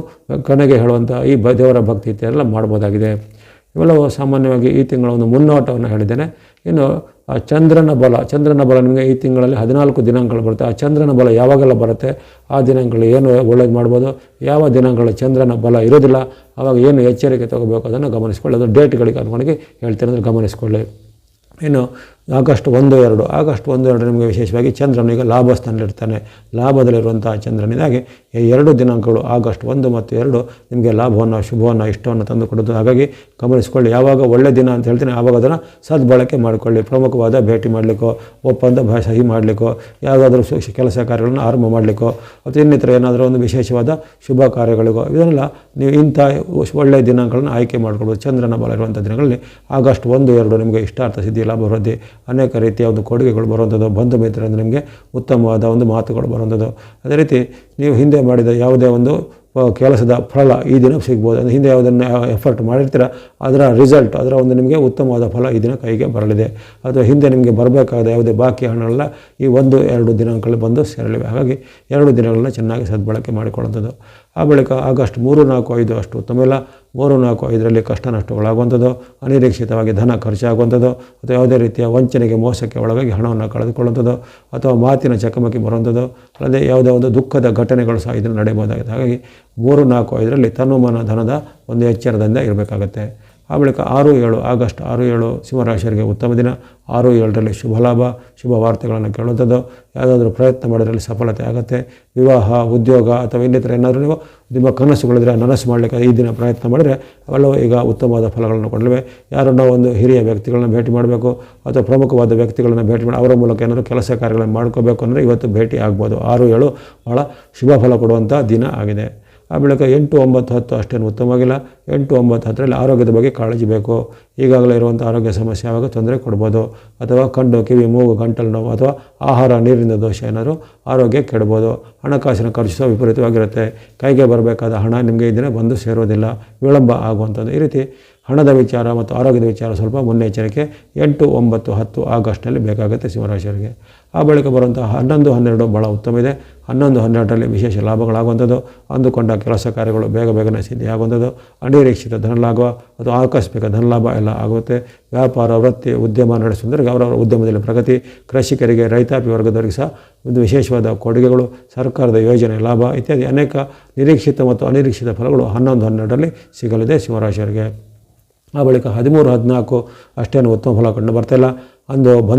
ಕೊನೆಗೆ ಹೇಳುವಂಥ ಈ ದೇವರ ಭಕ್ತಿ ಇತ್ಯಾದೆಲ್ಲ ಮಾಡ್ಬೋದಾಗಿದೆ. ಇವೆಲ್ಲವೂ ಸಾಮಾನ್ಯವಾಗಿ ಈ ತಿಂಗಳ ಒಂದು ಮುನ್ನೋಟವನ್ನು ಹೇಳಿದ್ದೇನೆ. ಇನ್ನು ಚಂದ್ರನ ಬಲ ನಿಮಗೆ ಈ ತಿಂಗಳಲ್ಲಿ 14 ದಿನಾಂಕಗಳು ಬರುತ್ತೆ. ಆ ಚಂದ್ರನ ಬಲ ಯಾವಾಗೆಲ್ಲ ಬರುತ್ತೆ, ಆ ದಿನಾಂಕಗಳು ಏನು ಒಳ್ಳೇದು ಮಾಡ್ಬೋದು, ಯಾವ ದಿನಾಂಕಗಳು ಚಂದ್ರನ ಬಲ ಇರೋದಿಲ್ಲ ಆವಾಗ ಏನು ಎಚ್ಚರಿಕೆ ತಗೋಬೇಕು ಅದನ್ನು ಗಮನಿಸ್ಕೊಳ್ಳಿ. ಅದು ಡೇಟ್ಗಳಿಗೆ ಅನುಗುಣವಾಗಿ ಹೇಳ್ತೇನೆ, ಅಂದರೆ ಗಮನಿಸ್ಕೊಳ್ಳಿ. ಇನ್ನು ಆಗಸ್ಟ್ 1-2 ಆಗಸ್ಟ್ 1-2 ನಿಮಗೆ ವಿಶೇಷವಾಗಿ ಚಂದ್ರನಿಗೆ ಲಾಭಸ್ಥಾನದಲ್ಲಿರ್ತಾನೆ. ಲಾಭದಲ್ಲಿರುವಂಥ ಚಂದ್ರನಿಂದಾಗಿ ಈ 2 ದಿನಾಂಕಗಳು ಆಗಸ್ಟ್ 1 ಮತ್ತು 2 ನಿಮಗೆ ಲಾಭವನ್ನು, ಶುಭವನ್ನು, ಇಷ್ಟವನ್ನು ತಂದು ಕೊಡೋದು. ಹಾಗಾಗಿ ಗಮನಿಸ್ಕೊಳ್ಳಿ. ಯಾವಾಗ ಒಳ್ಳೆ ದಿನ ಅಂತ ಹೇಳ್ತೀನಿ ಆವಾಗ ಅದನ್ನು ಸದ್ಬಳಕೆ ಮಾಡಿಕೊಳ್ಳಿ. ಪ್ರಮುಖವಾದ ಭೇಟಿ ಮಾಡಲಿಕ್ಕೋ, ಒಪ್ಪಂದ ಸಹಿ ಮಾಡಲಿಕ್ಕೋ, ಯಾವುದಾದ್ರೂ ಕೆಲಸ ಕಾರ್ಯಗಳನ್ನು ಆರಂಭ ಮಾಡಲಿಕ್ಕೋ ಅಥವಾ ಇನ್ನಿತರ ಏನಾದರೂ ಒಂದು ವಿಶೇಷವಾದ ಶುಭ ಕಾರ್ಯಗಳಿಗೋ ಇದನ್ನೆಲ್ಲ ನೀವು ಇಂಥ ಒಳ್ಳೆಯ ದಿನಾಂಕಗಳನ್ನು ಆಯ್ಕೆ ಮಾಡಿಕೊಳ್ಬೋದು. ಚಂದ್ರನ ಬಲ ಇರುವಂಥ ದಿನಗಳಲ್ಲಿ ಆಗಸ್ಟ್ 1-2 ನಿಮಗೆ ಇಷ್ಟಾರ್ಥ ಸಿದ್ಧಿ, ಲಾಭ ವೃದ್ಧಿ, ಅನೇಕ ರೀತಿಯ ಒಂದು ಕೊಡುಗೆಗಳು ಬರುವಂಥದ್ದು, ಬಂಧು ಮಿತ್ರರಿಂದ ನಿಮಗೆ ಉತ್ತಮವಾದ ಒಂದು ಮಾತುಗಳು ಬರುವಂಥದ್ದು. ಅದೇ ರೀತಿ ನೀವು ಹಿಂದೆ ಮಾಡಿದ ಯಾವುದೇ ಒಂದು ಕೆಲಸದ ಫಲ ಈ ದಿನ ಸಿಗ್ಬೋದು. ಅಂದರೆ ಹಿಂದೆ ಯಾವುದನ್ನು ಎಫರ್ಟ್ ಮಾಡಿರ್ತೀರ ಅದರ ರಿಸಲ್ಟ್, ಅದರ ಒಂದು ನಿಮಗೆ ಉತ್ತಮವಾದ ಫಲ ಈ ದಿನ ಕೈಗೆ ಬರಲಿದೆ. ಅಥವಾ ಹಿಂದೆ ನಿಮಗೆ ಬರಬೇಕಾದ ಯಾವುದೇ ಬಾಕಿ ಹಣಗಳೆಲ್ಲ ಈ 1-2 ದಿನಾಂಕಗಳಲ್ಲಿ ಬಂದು ಸೇರಲಿವೆ. ಹಾಗಾಗಿ 2 ದಿನಗಳನ್ನ ಚೆನ್ನಾಗಿ ಸದ್ಬಳಕೆ ಮಾಡಿಕೊಳ್ಳುವಂಥದ್ದು. ಆ ಬಳಿಕ ಆಗಸ್ಟ್ 3, 4, 5 ಅಷ್ಟು ಉತ್ತಮ ಇಲ್ಲ. 3, 4, 5ರಲ್ಲಿ ಕಷ್ಟ ನಷ್ಟಗಳಾಗುವಂಥದ್ದು, ಅನಿರೀಕ್ಷಿತವಾಗಿ ಧನ ಖರ್ಚಾಗುವಂಥದ್ದು, ಅಥವಾ ಯಾವುದೇ ರೀತಿಯ ವಂಚನೆಗೆ, ಮೋಸಕ್ಕೆ ಒಳಗಾಗಿ ಹಣವನ್ನು ಕಳೆದುಕೊಳ್ಳುವಂಥದ್ದು, ಅಥವಾ ಮಾತಿನ ಚಕಮಕಿ ಬರುವಂಥದ್ದು, ಅಲ್ಲದೆ ಯಾವುದೇ ಒಂದು ದುಃಖದ ಘಟನೆಗಳು ಸಹ ಇದನ್ನು ನಡೆಯಬಹುದಾಗಿದೆ. ಹಾಗಾಗಿ 3, 4, 5ರಲ್ಲಿ ತನುಮನ ಧನದ ಒಂದು ಎಚ್ಚರದಿಂದ ಇರಬೇಕಾಗತ್ತೆ. ಆ ಬಳಿಕ 6, 7 ಆಗಸ್ಟ್ 6, 7 ಸಿಂಹರಾಶಿಯವರಿಗೆ ಉತ್ತಮ ದಿನ. 6, 7ರಲ್ಲಿ ಶುಭ ಲಾಭ, ಶುಭ ವಾರ್ತೆಗಳನ್ನು ಕೇಳುವಂಥದ್ದು, ಯಾವುದಾದ್ರೂ ಪ್ರಯತ್ನ ಮಾಡೋದ್ರಲ್ಲಿ ಸಫಲತೆ ಆಗುತ್ತೆ. ವಿವಾಹ, ಉದ್ಯೋಗ ಅಥವಾ ಇನ್ನಿತರ ಏನಾದರೂ ನೀವು ನಿಮ್ಮ ಕನಸುಗಳಿದ್ರೆ ನನಸು ಮಾಡಲಿಕ್ಕೆ ಈ ದಿನ ಪ್ರಯತ್ನ ಮಾಡಿದರೆ ಅವೆಲ್ಲವೂ ಈಗ ಉತ್ತಮವಾದ ಫಲಗಳನ್ನು ಕೊಡಲಿವೆ. ಯಾರನ್ನೋ ಒಂದು ಹಿರಿಯ ವ್ಯಕ್ತಿಗಳನ್ನ ಭೇಟಿ ಮಾಡಬೇಕು ಅಥವಾ ಪ್ರಮುಖವಾದ ವ್ಯಕ್ತಿಗಳನ್ನು ಭೇಟಿ ಮಾಡಿ ಅವರ ಮೂಲಕ ಏನಾದರೂ ಕೆಲಸ ಕಾರ್ಯಗಳನ್ನು ಮಾಡ್ಕೋಬೇಕು ಅಂದರೆ ಇವತ್ತು ಭೇಟಿ ಆಗ್ಬೋದು. 6, 7 ಭಾಳ ಶುಭ ಫಲ ಕೊಡುವಂಥ ದಿನ ಆಗಿದೆ. ಆ ಬಳಿಕ 8, 9, 10 ಅಷ್ಟೇನು ಉತ್ತಮವಾಗಿಲ್ಲ. 8, 9, 10ರಲ್ಲಿ ಆರೋಗ್ಯದ ಬಗ್ಗೆ ಕಾಳಜಿ ಬೇಕು. ಈಗಾಗಲೇ ಇರುವಂಥ ಆರೋಗ್ಯ ಸಮಸ್ಯೆ ಆವಾಗ ತೊಂದರೆ ಕೊಡ್ಬೋದು. ಅಥವಾ ಕಣ್ಣು, ಕಿವಿ, ಮೂಗು, ಗಂಟಲು ನೋವು ಅಥವಾ ಆಹಾರ, ನೀರಿನ ದೋಷ ಏನಾದರೂ ಆರೋಗ್ಯ ಕೆಡ್ಬೋದು. ಹಣಕಾಸಿನ ಖರ್ಚು ಸಹ ವಿಪರೀತವಾಗಿರುತ್ತೆ. ಕೈಗೆ ಬರಬೇಕಾದ ಹಣ ನಿಮಗೆ ಈ ದಿನ ಬಂದು ಸೇರೋದಿಲ್ಲ, ವಿಳಂಬ ಆಗುವಂಥದ್ದು. ಈ ರೀತಿ ಹಣದ ವಿಚಾರ ಮತ್ತು ಆರೋಗ್ಯದ ವಿಚಾರ ಸ್ವಲ್ಪ ಮುನ್ನೆಚ್ಚರಿಕೆ 8, 9, 10 ಆಗಸ್ಟ್ನಲ್ಲಿ ಬೇಕಾಗುತ್ತೆ ಸಿಂಹರಾಶಿಯವರಿಗೆ. ಆ ಬಳಿಕ ಬರುವಂಥ 11, 12 ಭಾಳ ಉತ್ತಮ ಇದೆ. 11, 12ರಲ್ಲಿ ವಿಶೇಷ ಲಾಭಗಳಾಗುವಂಥದ್ದು, ಅಂದುಕೊಂಡ ಕೆಲಸ ಕಾರ್ಯಗಳು ಬೇಗನೆ ಸಿದ್ಧಿಯಾಗುವಂಥದ್ದು, ಅನಿರೀಕ್ಷಿತ ಧನಲಾಭ ಅಥವಾ ಆಕಸ್ಮಿಕ ಧನಲಾಭ ಎಲ್ಲ ಆಗುತ್ತೆ. ವ್ಯಾಪಾರ, ವೃತ್ತಿ, ಉದ್ಯಮ ನಡೆಸುವುದರಿಗೆ ಅವರವರ ಉದ್ಯಮದಲ್ಲಿ ಪ್ರಗತಿ, ಕೃಷಿಕರಿಗೆ, ರೈತಾಪಿ ವರ್ಗದವರಿಗೆ ಸಹ ಒಂದು ವಿಶೇಷವಾದ ಕೊಡುಗೆಗಳು, ಸರ್ಕಾರದ ಯೋಜನೆ ಲಾಭ ಇತ್ಯಾದಿ ಅನೇಕ ನಿರೀಕ್ಷಿತ ಮತ್ತು ಅನಿರೀಕ್ಷಿತ ಫಲಗಳು 11, 12ರಲ್ಲಿ ಸಿಗಲಿದೆ ಸಿಂಹರಾಶಿಯವರಿಗೆ. ಆ ಬಳಿಕ 13, 14 ಅಷ್ಟೇನು ಉತ್ತಮ ಫಲ ಕಂಡು ಬರ್ತಾಯಿಲ್ಲ. ಅಂದು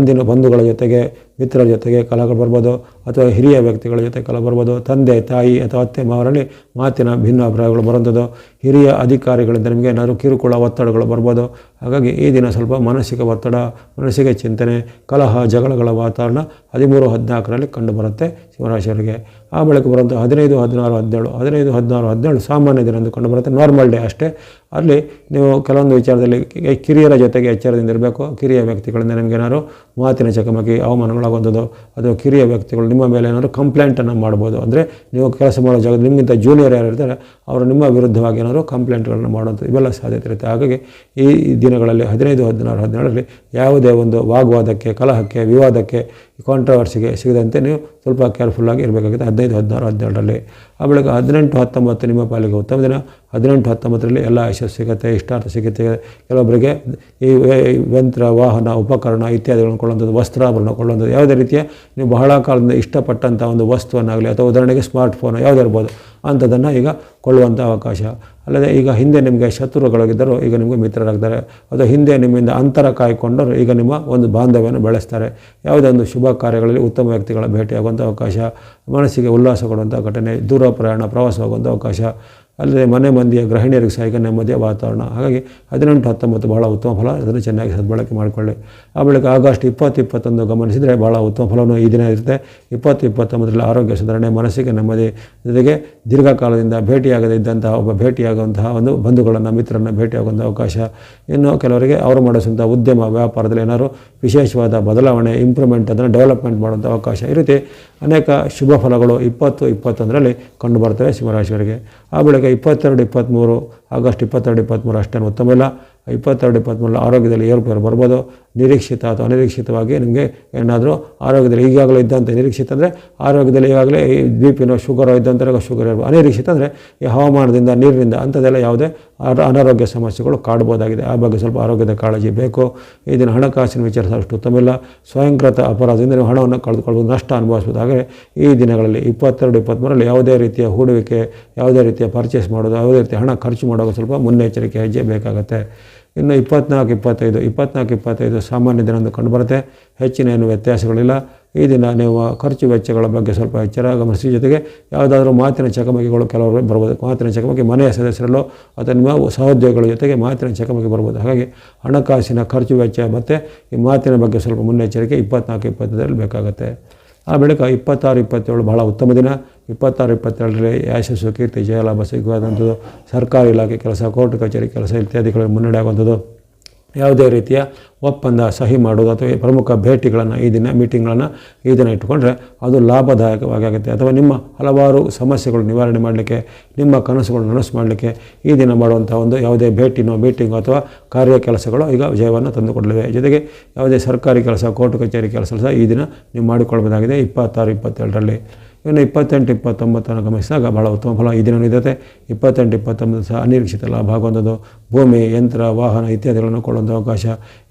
ಬಂಧುಗಳ ಜೊತೆಗೆ, ಮಿತ್ರರ ಜೊತೆಗೆ ಕಲಹಗಳು ಬರ್ಬೋದು, ಅಥವಾ ಹಿರಿಯ ವ್ಯಕ್ತಿಗಳ ಜೊತೆ ಕಲಹ ಬರ್ಬೋದು. ತಂದೆ, ತಾಯಿ ಅಥವಾ ಅತ್ತೆ ಮಾವರಲ್ಲಿ ಮಾತಿನ ಭಿನ್ನಾಭಿಪ್ರಾಯಗಳು ಬರುವಂಥದ್ದು, ಹಿರಿಯ ಅಧಿಕಾರಿಗಳಿಂದ ನಿಮಗೆ ಏನಾದರೂ ಕಿರುಕುಳ, ಒತ್ತಡಗಳು ಬರ್ಬೋದು. ಹಾಗಾಗಿ ಈ ದಿನ ಸ್ವಲ್ಪ ಮಾನಸಿಕ ಒತ್ತಡ, ಮನಸ್ಸಿಗೆ ಚಿಂತನೆ, ಕಲಹ, ಜಗಳಗಳ ವಾತಾವರಣ 13, 14ರಲ್ಲಿ ಕಂಡುಬರುತ್ತೆ ಸಿಂಹರಾಶಿಯವರಿಗೆ. ಆ ಬಳಿಕ ಬರುವಂಥ 15, 16, 17 15, 16, 17 ಸಾಮಾನ್ಯ ದಿನ ಎಂದು ಕಂಡುಬರುತ್ತೆ. ನಾರ್ಮಲ್ ಡೇ ಅಷ್ಟೇ. ಅಲ್ಲಿ ನೀವು ಕೆಲವೊಂದು ವಿಚಾರದಲ್ಲಿ ಕಿರಿಯರ ಜೊತೆಗೆ ಎಚ್ಚರದಿಂದ ಇರಬೇಕು. ಕಿರಿಯ ವ್ಯಕ್ತಿಗಳಿಂದ ನಿಮಗೇನಾದ್ರು ಮಾತಿನ ಚಕಮಕಿ, ಅವಮಾನಗಳಾಗುವಂಥದ್ದು, ಅಥವಾ ಕಿರಿಯ ವ್ಯಕ್ತಿಗಳು ನಿಮ್ಮ ಮೇಲೆ ಏನಾದರೂ ಕಂಪ್ಲೇಂಟನ್ನು ಮಾಡ್ಬೋದು. ಅಂದರೆ ನೀವು ಕೆಲಸ ಮಾಡೋ ಜಾಗದಲ್ಲಿ ನಿಮಗಿಂತ ಜೂನಿಯರ್ ಯಾರು ಇರ್ತಾರೆ ಅವರು ನಿಮ್ಮ ವಿರುದ್ಧವಾಗಿ ಏನಾದರೂ ಕಂಪ್ಲೇಂಟ್ಗಳನ್ನು ಮಾಡುವಂಥದ್ದು ಇವೆಲ್ಲ ಸಾಧ್ಯತೆ ಇರುತ್ತೆ. ಹಾಗಾಗಿ ಈ ದಿನಗಳಲ್ಲಿ 15, 16, 17ರಲ್ಲಿ ಯಾವುದೇ ಒಂದು ವಾಗ್ವಾದಕ್ಕೆ, ಕಲಹಕ್ಕೆ, ವಿವಾದಕ್ಕೆ, ಕಾಂಟ್ರವರ್ಸಿಗೆ ಸಿಗದಂತೆ ನೀವು ಸ್ವಲ್ಪ ಕೇರ್ಫುಲ್ಲಾಗಿ ಇರಬೇಕಾಗುತ್ತೆ 15, 16, 17ರಲ್ಲಿ. ಆ ಬಳಿಕ 18, 19 ನಿಮ್ಮ ಪಾಲಿಗೆ ಉತ್ತಮ ದಿನ. 18, 19ರಲ್ಲಿ ಎಲ್ಲ ಯಶಸ್ಸು ಸಿಗುತ್ತೆ, ಇಷ್ಟಾರ್ಥ ಸಿಗುತ್ತೆ. ಕೆಲವೊಬ್ಬರಿಗೆ ಈ ಯಂತ್ರ, ವಾಹನ, ಉಪಕರಣ ಇತ್ಯಾದಿಗಳನ್ನು ಕೊಳ್ಳುವಂಥದ್ದು, ವಸ್ತ್ರಾಭರಣ ಕೊಳ್ಳುವಂಥದ್ದು, ಯಾವುದೇ ರೀತಿಯ ನೀವು ಬಹಳ ಕಾಲದಿಂದ ಇಷ್ಟಪಟ್ಟಂಥ ಒಂದು ವಸ್ತುವನ್ನಾಗಲಿ ಅಥವಾ ಉದಾಹರಣೆಗೆ ಸ್ಮಾರ್ಟ್ಫೋನ್ ಯಾವುದೇ ಇರ್ಬೋದು ಅಂಥದ್ದನ್ನು ಈಗ ಕೊಳ್ಳುವಂಥ ಅವಕಾಶ. ಅಲ್ಲದೆ ಈಗ ಹಿಂದೆ ನಿಮಗೆ ಶತ್ರುಗಳಾಗಿದ್ದರೂ ಈಗ ನಿಮಗೆ ಮಿತ್ರರಾಗ್ತಾರೆ, ಅಥವಾ ಹಿಂದೆ ನಿಮ್ಮಿಂದ ಅಂತರ ಕಾಯ್ಕೊಂಡವರು ಈಗ ನಿಮ್ಮ ಒಂದು ಬಾಂಧವ್ಯವನ್ನು ಬೆಳೆಸ್ತಾರೆ. ಯಾವುದೇ ಒಂದು ಶುಭ ಕಾರ್ಯಗಳಲ್ಲಿ ಉತ್ತಮ ವ್ಯಕ್ತಿಗಳ ಭೇಟಿಯಾಗುವಂಥ ಅವಕಾಶ, ಮನಸ್ಸಿಗೆ ಉಲ್ಲಾಸ ಕೊಡುವಂಥ ಘಟನೆ, ದೂರ ಪ್ರಯಾಣ, ಪ್ರವಾಸ ಹೋಗುವಂಥ ಅವಕಾಶ, ಅಲ್ಲದೆ ಮನೆ ಮಂದಿಯ ಗೃಹಿಣಿಯರಿಗೆ ಸಹ ಈಗ ನೆಮ್ಮದಿಯ ವಾತಾವರಣ. ಹಾಗಾಗಿ 18, 19 ಭಾಳ ಉತ್ತಮ ಫಲ, ಅದನ್ನು ಚೆನ್ನಾಗಿ ಸದ್ಬಳಕೆ ಮಾಡಿಕೊಳ್ಳಿ. ಆ ಬಳಿಕ ಆಗಸ್ಟ್ 20, 21 ಗಮನಿಸಿದರೆ ಭಾಳ ಉತ್ತಮ ಫಲವನ್ನು ಈ ದಿನ ಇರುತ್ತೆ. 20, 29ರಲ್ಲಿ ಆರೋಗ್ಯ ಸುಧಾರಣೆ, ಮನಸ್ಸಿಗೆ ನೆಮ್ಮದಿ, ಜೊತೆಗೆ ದೀರ್ಘಕಾಲದಿಂದ ಭೇಟಿಯಾಗದೇ ಇದ್ದಂತಹ ಭೇಟಿಯಾಗುವಂತಹ ಒಂದು ಬಂಧುಗಳನ್ನು, ಮಿತ್ರರನ್ನು ಭೇಟಿಯಾಗುವಂಥ ಅವಕಾಶ. ಇನ್ನು ಕೆಲವರಿಗೆ ಅವರು ಮಾಡಿಸುವಂಥ ಉದ್ಯಮ, ವ್ಯಾಪಾರದಲ್ಲಿ ಏನಾದರೂ ವಿಶೇಷವಾದ ಬದಲಾವಣೆ, ಇಂಪ್ರೂವ್ಮೆಂಟ್, ಅದನ್ನು ಡೆವಲಪ್ಮೆಂಟ್ ಮಾಡುವಂಥ ಅವಕಾಶ. ಈ ರೀತಿ ಅನೇಕ ಶುಭ ಫಲಗಳು 20, 21ರಲ್ಲಿ ಕಂಡು ಬರ್ತವೆ ಸಿಂಹರಾಶಿಯವರಿಗೆ. ಆ ಬಳಿಕ 22, 23 ಆಗಸ್ಟ್ 22, 23 ಅಷ್ಟೇನು ಉತ್ತಮ ಇಲ್ಲ. 22, 23 ಆರೋಗ್ಯದಲ್ಲಿ ಏರುಪೇರು ಬರ್ಬೋದು. ನಿರೀಕ್ಷಿತ ಅಥವಾ ಅನಿರೀಕ್ಷಿತವಾಗಿ ನಿಮಗೆ ಏನಾದರೂ ಆರೋಗ್ಯದಲ್ಲಿ ಈಗಾಗಲೇ ಇದ್ದಂಥ ನಿರೀಕ್ಷಿತ ಅಂದರೆ ಆರೋಗ್ಯದಲ್ಲಿ ಈಗಾಗಲೇ ಈ BP-ನೋ ಶುಗರೋ ಇದ್ದಂಥ ಶುಗರ್ ಇರ್ಬೋದು. ಅನಿರೀಕ್ಷಿತ ಅಂದರೆ ಈ ಹವಾಮಾನದಿಂದ, ನೀರಿನಿಂದ ಅಂಥದ್ದೆಲ್ಲ ಯಾವುದೇ ಅನಾರೋಗ್ಯ ಸಮಸ್ಯೆಗಳು ಕಾಡ್ಬೋದಾಗಿದೆ. ಆ ಬಗ್ಗೆ ಸ್ವಲ್ಪ ಆರೋಗ್ಯದ ಕಾಳಜಿ ಬೇಕು. ಈ ದಿನ ಹಣಕಾಸಿನ ವಿಚಾರ ಅಷ್ಟು ಉತ್ತಮ ಇಲ್ಲ. ಸ್ವಯಂಕೃತ ಅಪರಾಧದಿಂದ ನೀವು ಹಣವನ್ನು ಕಳೆದುಕೊಳ್ಳಬಹುದು, ನಷ್ಟ ಅನುಭವಿಸ್ಬೋದು. ಹಾಗೆ ಈ ದಿನಗಳಲ್ಲಿ 22, 23ರಲ್ಲಿ ಯಾವುದೇ ರೀತಿಯ ಹೂಡುವಿಕೆ, ಯಾವುದೇ ರೀತಿಯ ಪರ್ಚೇಸ್ ಮಾಡೋದು, ಯಾವುದೇ ರೀತಿಯ ಹಣ ಖರ್ಚು ಮಾಡುವಾಗ ಸ್ವಲ್ಪ ಮುನ್ನೆಚ್ಚರಿಕೆ ಹೆಜ್ಜೆ ಬೇಕಾಗುತ್ತೆ. ಇನ್ನು 24-25 ಸಾಮಾನ್ಯ ದಿನ ಎಂದು ಕಂಡುಬರುತ್ತೆ. ಹೆಚ್ಚಿನ ಏನು ವ್ಯತ್ಯಾಸಗಳಿಲ್ಲ. ಈ ದಿನ ನೀವು ಖರ್ಚು ವೆಚ್ಚಗಳ ಬಗ್ಗೆ ಸ್ವಲ್ಪ ಎಚ್ಚರ ಗಮನಿಸಿ. ಜೊತೆಗೆ ಯಾವುದಾದ್ರೂ ಮಾತಿನ ಚಕಮಕಿಗಳು ಕೆಲವರು ಬರ್ಬೋದು. ಮಾತಿನ ಚಕಮಕಿ ಮನೆಯ ಸದಸ್ಯರಲ್ಲೋ ಅಥವಾ ನಿಮ್ಮ ಸಹೋದ್ಯೋಗಿಗಳ ಜೊತೆಗೆ ಮಾತಿನ ಚಕಮಕಿ ಬರ್ಬೋದು. ಹಾಗಾಗಿ ಹಣಕಾಸಿನ ಖರ್ಚು ವೆಚ್ಚ ಮತ್ತು ಈ ಮಾತಿನ ಬಗ್ಗೆ ಸ್ವಲ್ಪ ಮುನ್ನೆಚ್ಚರಿಕೆ 24-25 ಬೇಕಾಗುತ್ತೆ. ಆ ಬಳಿಕ 26-27 ಬಹಳ ಉತ್ತಮ ದಿನ. 26-27ರಲ್ಲಿ ಯಶಸ್ಸು, ಕೀರ್ತಿ, ಜಯಲಾಭ ಸಿಗುವಂಥದ್ದು, ಸರ್ಕಾರಿ ಇಲಾಖೆ ಕೆಲಸ, ಕೋರ್ಟ್ ಕಚೇರಿ ಕೆಲಸ ಇತ್ಯಾದಿಗಳು ಮುನ್ನಡೆ ಆಗುವಂಥದ್ದು, ಯಾವುದೇ ರೀತಿಯ ಒಪ್ಪಂದ ಸಹಿ ಮಾಡೋದು ಅಥವಾ ಪ್ರಮುಖ ಭೇಟಿಗಳನ್ನು ಮೀಟಿಂಗ್ಗಳನ್ನು ಈ ದಿನ ಇಟ್ಟುಕೊಂಡ್ರೆ ಅದು ಲಾಭದಾಯಕವಾಗಿ ಆಗುತ್ತೆ. ಅಥವಾ ನಿಮ್ಮ ಹಲವಾರು ಸಮಸ್ಯೆಗಳು ನಿವಾರಣೆ ಮಾಡಲಿಕ್ಕೆ, ನಿಮ್ಮ ಕನಸುಗಳು ನನಸು ಮಾಡಲಿಕ್ಕೆ ಈ ದಿನ ಮಾಡುವಂಥ ಒಂದು ಯಾವುದೇ ಮೀಟಿಂಗು ಅಥವಾ ಕಾರ್ಯ ಕೆಲಸಗಳು ಈಗ ವಿಜಯವನ್ನು ತಂದುಕೊಡಲಿವೆ. ಜೊತೆಗೆ ಯಾವುದೇ ಸರ್ಕಾರಿ ಕೆಲಸ, ಕೋರ್ಟ್ ಕಚೇರಿ ಕೆಲಸ ಸಹ ಈ ದಿನ ನೀವು ಮಾಡಿಕೊಳ್ಳಬಹುದಾಗಿದೆ 26-27ರಲ್ಲಿ. ಇನ್ನು 28-29 ಗಮನಿಸಿದಾಗ ಭಾಳ ಉತ್ತಮ ಫಲ ಈ ದಿನ ಇರುತ್ತೆ. 28-29 ಸಹ ಅನಿರೀಕ್ಷಿತ ಲಾಭ ಆಗುವಂಥದ್ದು, ಭೂಮಿ, ಯಂತ್ರ, ವಾಹನ ಇತ್ಯಾದಿಗಳನ್ನು ಕೊಡುವಂಥ ಅವಕಾಶ.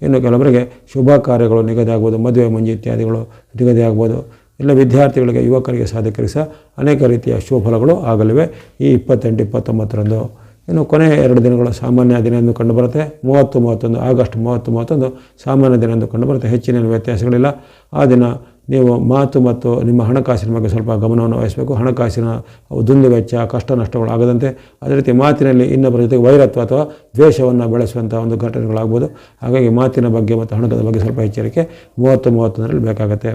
ಇನ್ನು ಕೆಲವರಿಗೆ ಶುಭ ಕಾರ್ಯಗಳು ನಿಗದಿ ಆಗ್ಬೋದು, ಮದುವೆ ಮುಂಜಿ ಇತ್ಯಾದಿಗಳು ನಿಗದಿ ಆಗ್ಬೋದು. ಇಲ್ಲ ವಿದ್ಯಾರ್ಥಿಗಳಿಗೆ, ಯುವಕರಿಗೆ, ಸಾಧಕರಿಗೆ ಸಹ ಅನೇಕ ರೀತಿಯ ಶುಭ ಫಲಗಳು ಆಗಲಿವೆ ಈ 28-29ರಂದು. ಇನ್ನು ಕೊನೆಯ 2 ದಿನಗಳು ಸಾಮಾನ್ಯ ದಿನ ಎಂದು ಕಂಡುಬರುತ್ತೆ. 30-31 ಆಗಸ್ಟ್ 30-31 ಸಾಮಾನ್ಯ ದಿನ ಎಂದು ಕಂಡುಬರುತ್ತೆ. ಹೆಚ್ಚಿನ ವ್ಯತ್ಯಾಸಗಳಿಲ್ಲ. ಆ ದಿನ ನೀವು ಮಾತು ಮತ್ತು ನಿಮ್ಮ ಹಣಕಾಸಿನ ಬಗ್ಗೆ ಸ್ವಲ್ಪ ಗಮನವನ್ನು ವಹಿಸಬೇಕು. ಹಣಕಾಸಿನ ದುಂದು ವೆಚ್ಚ, ಕಷ್ಟ ನಷ್ಟಗಳು ಆಗದಂತೆ, ಅದೇ ರೀತಿ ಮಾತಿನಲ್ಲಿ ಇನ್ನೊಬ್ಬರ ಜೊತೆಗೆ ವೈರತ್ವ ಅಥವಾ ದ್ವೇಷವನ್ನು ಬೆಳೆಸುವಂಥ ಒಂದು ಘಟನೆಗಳಾಗ್ಬೋದು. ಹಾಗಾಗಿ ಮಾತಿನ ಬಗ್ಗೆ ಮತ್ತು ಹಣದ ಬಗ್ಗೆ ಸ್ವಲ್ಪ ಎಚ್ಚರಿಕೆ 30-31ರಲ್ಲಿ ಬೇಕಾಗುತ್ತೆ.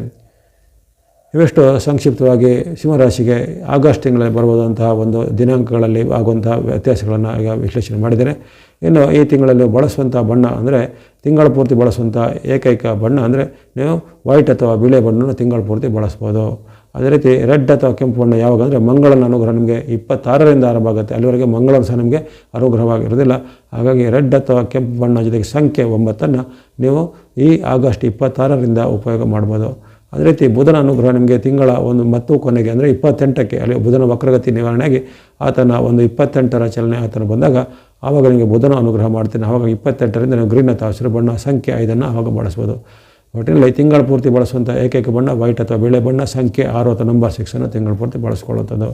ಇವೆಷ್ಟು ಸಂಕ್ಷಿಪ್ತವಾಗಿ ಸಿಂಹರಾಶಿಗೆ ಆಗಸ್ಟ್ ತಿಂಗಳಲ್ಲಿ ಬರುವಂತಹ ಒಂದು ದಿನಾಂಕಗಳಲ್ಲಿ ಆಗುವಂಥ ವ್ಯತ್ಯಾಸಗಳನ್ನು ಈಗ ವಿಶ್ಲೇಷಣೆ ಮಾಡಿದ್ದೇನೆ. ಇನ್ನು ಈ ತಿಂಗಳಲ್ಲಿ ಬಳಸುವಂಥ ಬಣ್ಣ ಅಂದರೆ ತಿಂಗಳ ಪೂರ್ತಿ ಬಳಸುವಂಥ ಏಕೈಕ ಬಣ್ಣ ಅಂದರೆ ನೀವು ವೈಟ್ ಅಥವಾ ಬಿಳಿ ಬಣ್ಣವನ್ನು ತಿಂಗಳ ಪೂರ್ತಿ ಬಳಸ್ಬೋದು. ಅದೇ ರೀತಿ ರೆಡ್ ಅಥವಾ ಕೆಂಪು ಬಣ್ಣ ಯಾವಾಗ ಅಂದರೆ ಮಂಗಳನ ಅನುಗ್ರಹ ನಿಮಗೆ 26ರಿಂದ ಆರಂಭ ಆಗುತ್ತೆ. ಅಲ್ಲಿವರೆಗೆ ಮಂಗಳನ ಸಹ ನಿಮಗೆ ಅನುಗ್ರಹವಾಗಿರೋದಿಲ್ಲ. ಹಾಗಾಗಿ ರೆಡ್ ಅಥವಾ ಕೆಂಪು ಬಣ್ಣ ಜೊತೆಗೆ ಸಂಖ್ಯೆ 9 ನೀವು ಈ ಆಗಸ್ಟ್ 26ರಿಂದ ಉಪಯೋಗ ಮಾಡ್ಬೋದು. ಅದೇ ರೀತಿ ಬುಧನ ಅನುಗ್ರಹ ನಿಮಗೆ ತಿಂಗಳ ಮತ್ತು ಕೊನೆಗೆ ಅಂದರೆ 28ಕ್ಕೆ ಅಲ್ಲಿ ಬುಧನ ವಕ್ರಗತಿ ನಿವಾರಣೆಯಾಗಿ ಆತನ 28ರ ಚಲನೆ ಆತನ ಬಂದಾಗ ಆವಾಗ ನಿಮಗೆ ಬುಧನ ಅನುಗ್ರಹ ಮಾಡ್ತೀನಿ. ಆವಾಗ 28ರಿಂದ ನೀವು ಗ್ರೀನ್ ಅಥವಾ ಹಸಿರು ಬಣ್ಣ ಸಂಖ್ಯೆ 5 ಆವಾಗ ಬಳಸ್ಬೋದು. ಒಟ್ಟಿನಲ್ಲಿ ತಿಂಗಳ ಪೂರ್ತಿ ಬಳಸುವಂಥ ಏಕೈಕ ಬಣ್ಣ ವೈಟ್ ಅಥವಾ ಬಿಳಿ ಬಣ್ಣ ಸಂಖ್ಯೆ 6 ಅಥವಾ ನಂಬರ್ 6 ತಿಂಗಳ ಪೂರ್ತಿ ಬಳಸ್ಕೊಳ್ಳುವಂಥದ್ದು.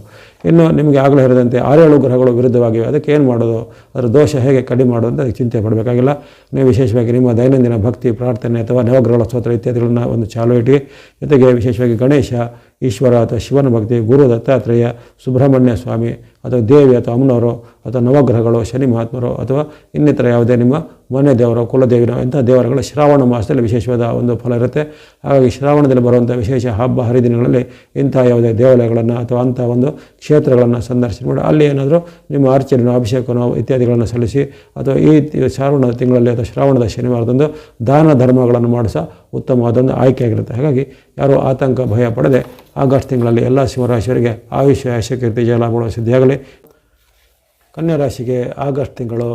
ಇನ್ನು ನಿಮಗೆ ಆಗಲೇ ಹೇಳಿದಂತೆ 6-7 ಗ್ರಹಗಳು ವಿರುದ್ಧವಾಗಿವೆ. ಅದಕ್ಕೆ ಏನು ಮಾಡೋದು, ಅದರ ದೋಷ ಹೇಗೆ ಕಡಿಮೆ ಮಾಡೋದು ಅಂತ ಅದಕ್ಕೆ ಚಿಂತೆ ಪಡಬೇಕಾಗಿಲ್ಲ. ನೀವು ವಿಶೇಷವಾಗಿ ನಿಮ್ಮ ದೈನಂದಿನ ಭಕ್ತಿ, ಪ್ರಾರ್ಥನೆ ಅಥವಾ ನವಗ್ರಹಗಳ ಸ್ತೋತ್ರ ಇತ್ಯಾದಿಗಳನ್ನು ಒಂದು ಚಾಲು ಇಟ್ಟು, ಜೊತೆಗೆ ವಿಶೇಷವಾಗಿ ಗಣೇಶ, ಈಶ್ವರ ಅಥವಾ ಶಿವನ ಭಕ್ತಿ, ಗುರು ದತ್ತಾತ್ರೇಯ, ಸುಬ್ರಹ್ಮಣ್ಯ ಸ್ವಾಮಿ ಅಥವಾ ದೇವಿ ಅಥವಾ ಅಮ್ಮನವರು ಅಥವಾ ನವಗ್ರಹಗಳು, ಶನಿ ಮಹಾತ್ಮರು ಅಥವಾ ಇನ್ನಿತರ ಯಾವುದೇ ನಿಮ್ಮ ಮನೆ ದೇವರು, ಕುಲದೇವಿನ ಇಂಥ ದೇವರುಗಳು ಶ್ರಾವಣ ಮಾಸದಲ್ಲಿ ವಿಶೇಷವಾದ ಒಂದು ಫಲ ಇರುತ್ತೆ. ಹಾಗಾಗಿ ಶ್ರಾವಣದಲ್ಲಿ ಬರುವಂಥ ವಿಶೇಷ ಹಬ್ಬ ಹರಿದಿನಗಳಲ್ಲಿ ಇಂಥ ಯಾವುದೇ ದೇವಾಲಯಗಳನ್ನು ಅಥವಾ ಅಂಥ ಒಂದು ಕ್ಷೇತ್ರಗಳನ್ನು ಸಂದರ್ಶನ ಮಾಡಿ ಅಲ್ಲಿ ಏನಾದರೂ ನಿಮ್ಮ ಅರ್ಚನೆ, ಅಭಿಷೇಕನೋ ಇತ್ಯಾದಿಗಳನ್ನು ಸಲ್ಲಿಸಿ ಅಥವಾ ಈ ಶ್ರಾವಣ ತಿಂಗಳಲ್ಲಿ ಅಥವಾ ಶ್ರಾವಣದ ಶನಿವಾರದಂದು ದಾನ ಧರ್ಮಗಳನ್ನು ಮಾಡಿಸ ಉತ್ತಮವಾದೊಂದು ಆಯ್ಕೆಯಾಗಿರುತ್ತೆ. ಹಾಗಾಗಿ ಯಾರೂ ಆತಂಕ ಭಯ ಪಡದೆ ಆಗಸ್ಟ್ ತಿಂಗಳಲ್ಲಿ ಎಲ್ಲ ಸಿಂಹರಾಶಿಯವರಿಗೆ ಆಯುಷ್ಯ, ಯಶಕೀರ್ತಿ, ಜಯಲಾಭಗಳು ಸಿದ್ಧಿಯಾಗಲಿ. ಕನ್ಯಾ ರಾಶಿಗೆ ಆಗಸ್ಟ್ ತಿಂಗಳು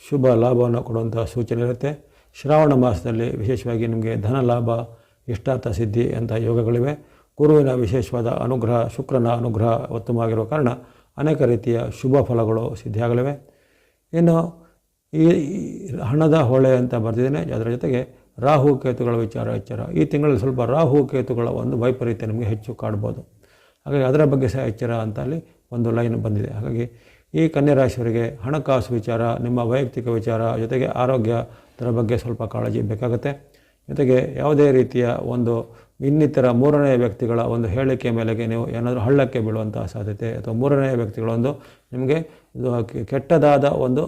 ಶುಭ ಲಾಭವನ್ನು ಕೊಡುವಂಥ ಸೂಚನೆ ಇರುತ್ತೆ. ಶ್ರಾವಣ ಮಾಸದಲ್ಲಿ ವಿಶೇಷವಾಗಿ ನಿಮಗೆ ಧನ ಲಾಭ, ಇಷ್ಟಾರ್ಥ ಸಿದ್ಧಿ ಅಂತ ಯೋಗಗಳಿವೆ. ಗುರುವಿನ ವಿಶೇಷವಾದ ಅನುಗ್ರಹ, ಶುಕ್ರನ ಅನುಗ್ರಹ ಉತ್ತಮವಾಗಿರುವ ಕಾರಣ ಅನೇಕ ರೀತಿಯ ಶುಭ ಫಲಗಳು ಸಿದ್ಧಿಯಾಗಲಿವೆ. ಇನ್ನು ಈ ಹಣದ ಹೊಳೆ ಅಂತ ಬರೆದಿದ್ದೇನೆ. ಅದರ ಜೊತೆಗೆ ರಾಹು ಕೇತುಗಳ ವಿಚಾರ ಎಚ್ಚರ. ಈ ತಿಂಗಳಲ್ಲಿ ಸ್ವಲ್ಪ ರಾಹು ಕೇತುಗಳ ಒಂದು ವೈಪರೀತ್ಯ ನಿಮಗೆ ಹೆಚ್ಚು ಕಾಡ್ಬೋದು. ಹಾಗಾಗಿ ಅದರ ಬಗ್ಗೆ ಸಹ ಎಚ್ಚರ ಅಂತ ಅಲ್ಲಿ ಒಂದು ಲೈನ್ ಬಂದಿದೆ. ಹಾಗಾಗಿ ಈ ಕನ್ಯಾ ರಾಶಿಯವರಿಗೆ ಹಣಕಾಸು ವಿಚಾರ, ನಿಮ್ಮ ವೈಯಕ್ತಿಕ ವಿಚಾರ, ಜೊತೆಗೆ ಆರೋಗ್ಯದ ಬಗ್ಗೆ ಸ್ವಲ್ಪ ಕಾಳಜಿ ಬೇಕಾಗುತ್ತೆ. ಜೊತೆಗೆ ಯಾವುದೇ ರೀತಿಯ ಒಂದು ಇನ್ನಿತರ ಮೂರನೇ ವ್ಯಕ್ತಿಗಳ ಒಂದು ಹೇಳಿಕೆ ಮೇಲೆಗೆ ನೀವು ಏನಾದರೂ ಹಳ್ಳಕ್ಕೆ ಬೀಳುವಂಥ ಸಾಧ್ಯತೆ ಅಥವಾ ಮೂರನೇ ವ್ಯಕ್ತಿಗಳ ಒಂದು ನಿಮಗೆ ಕೆಟ್ಟದಾದ ಒಂದು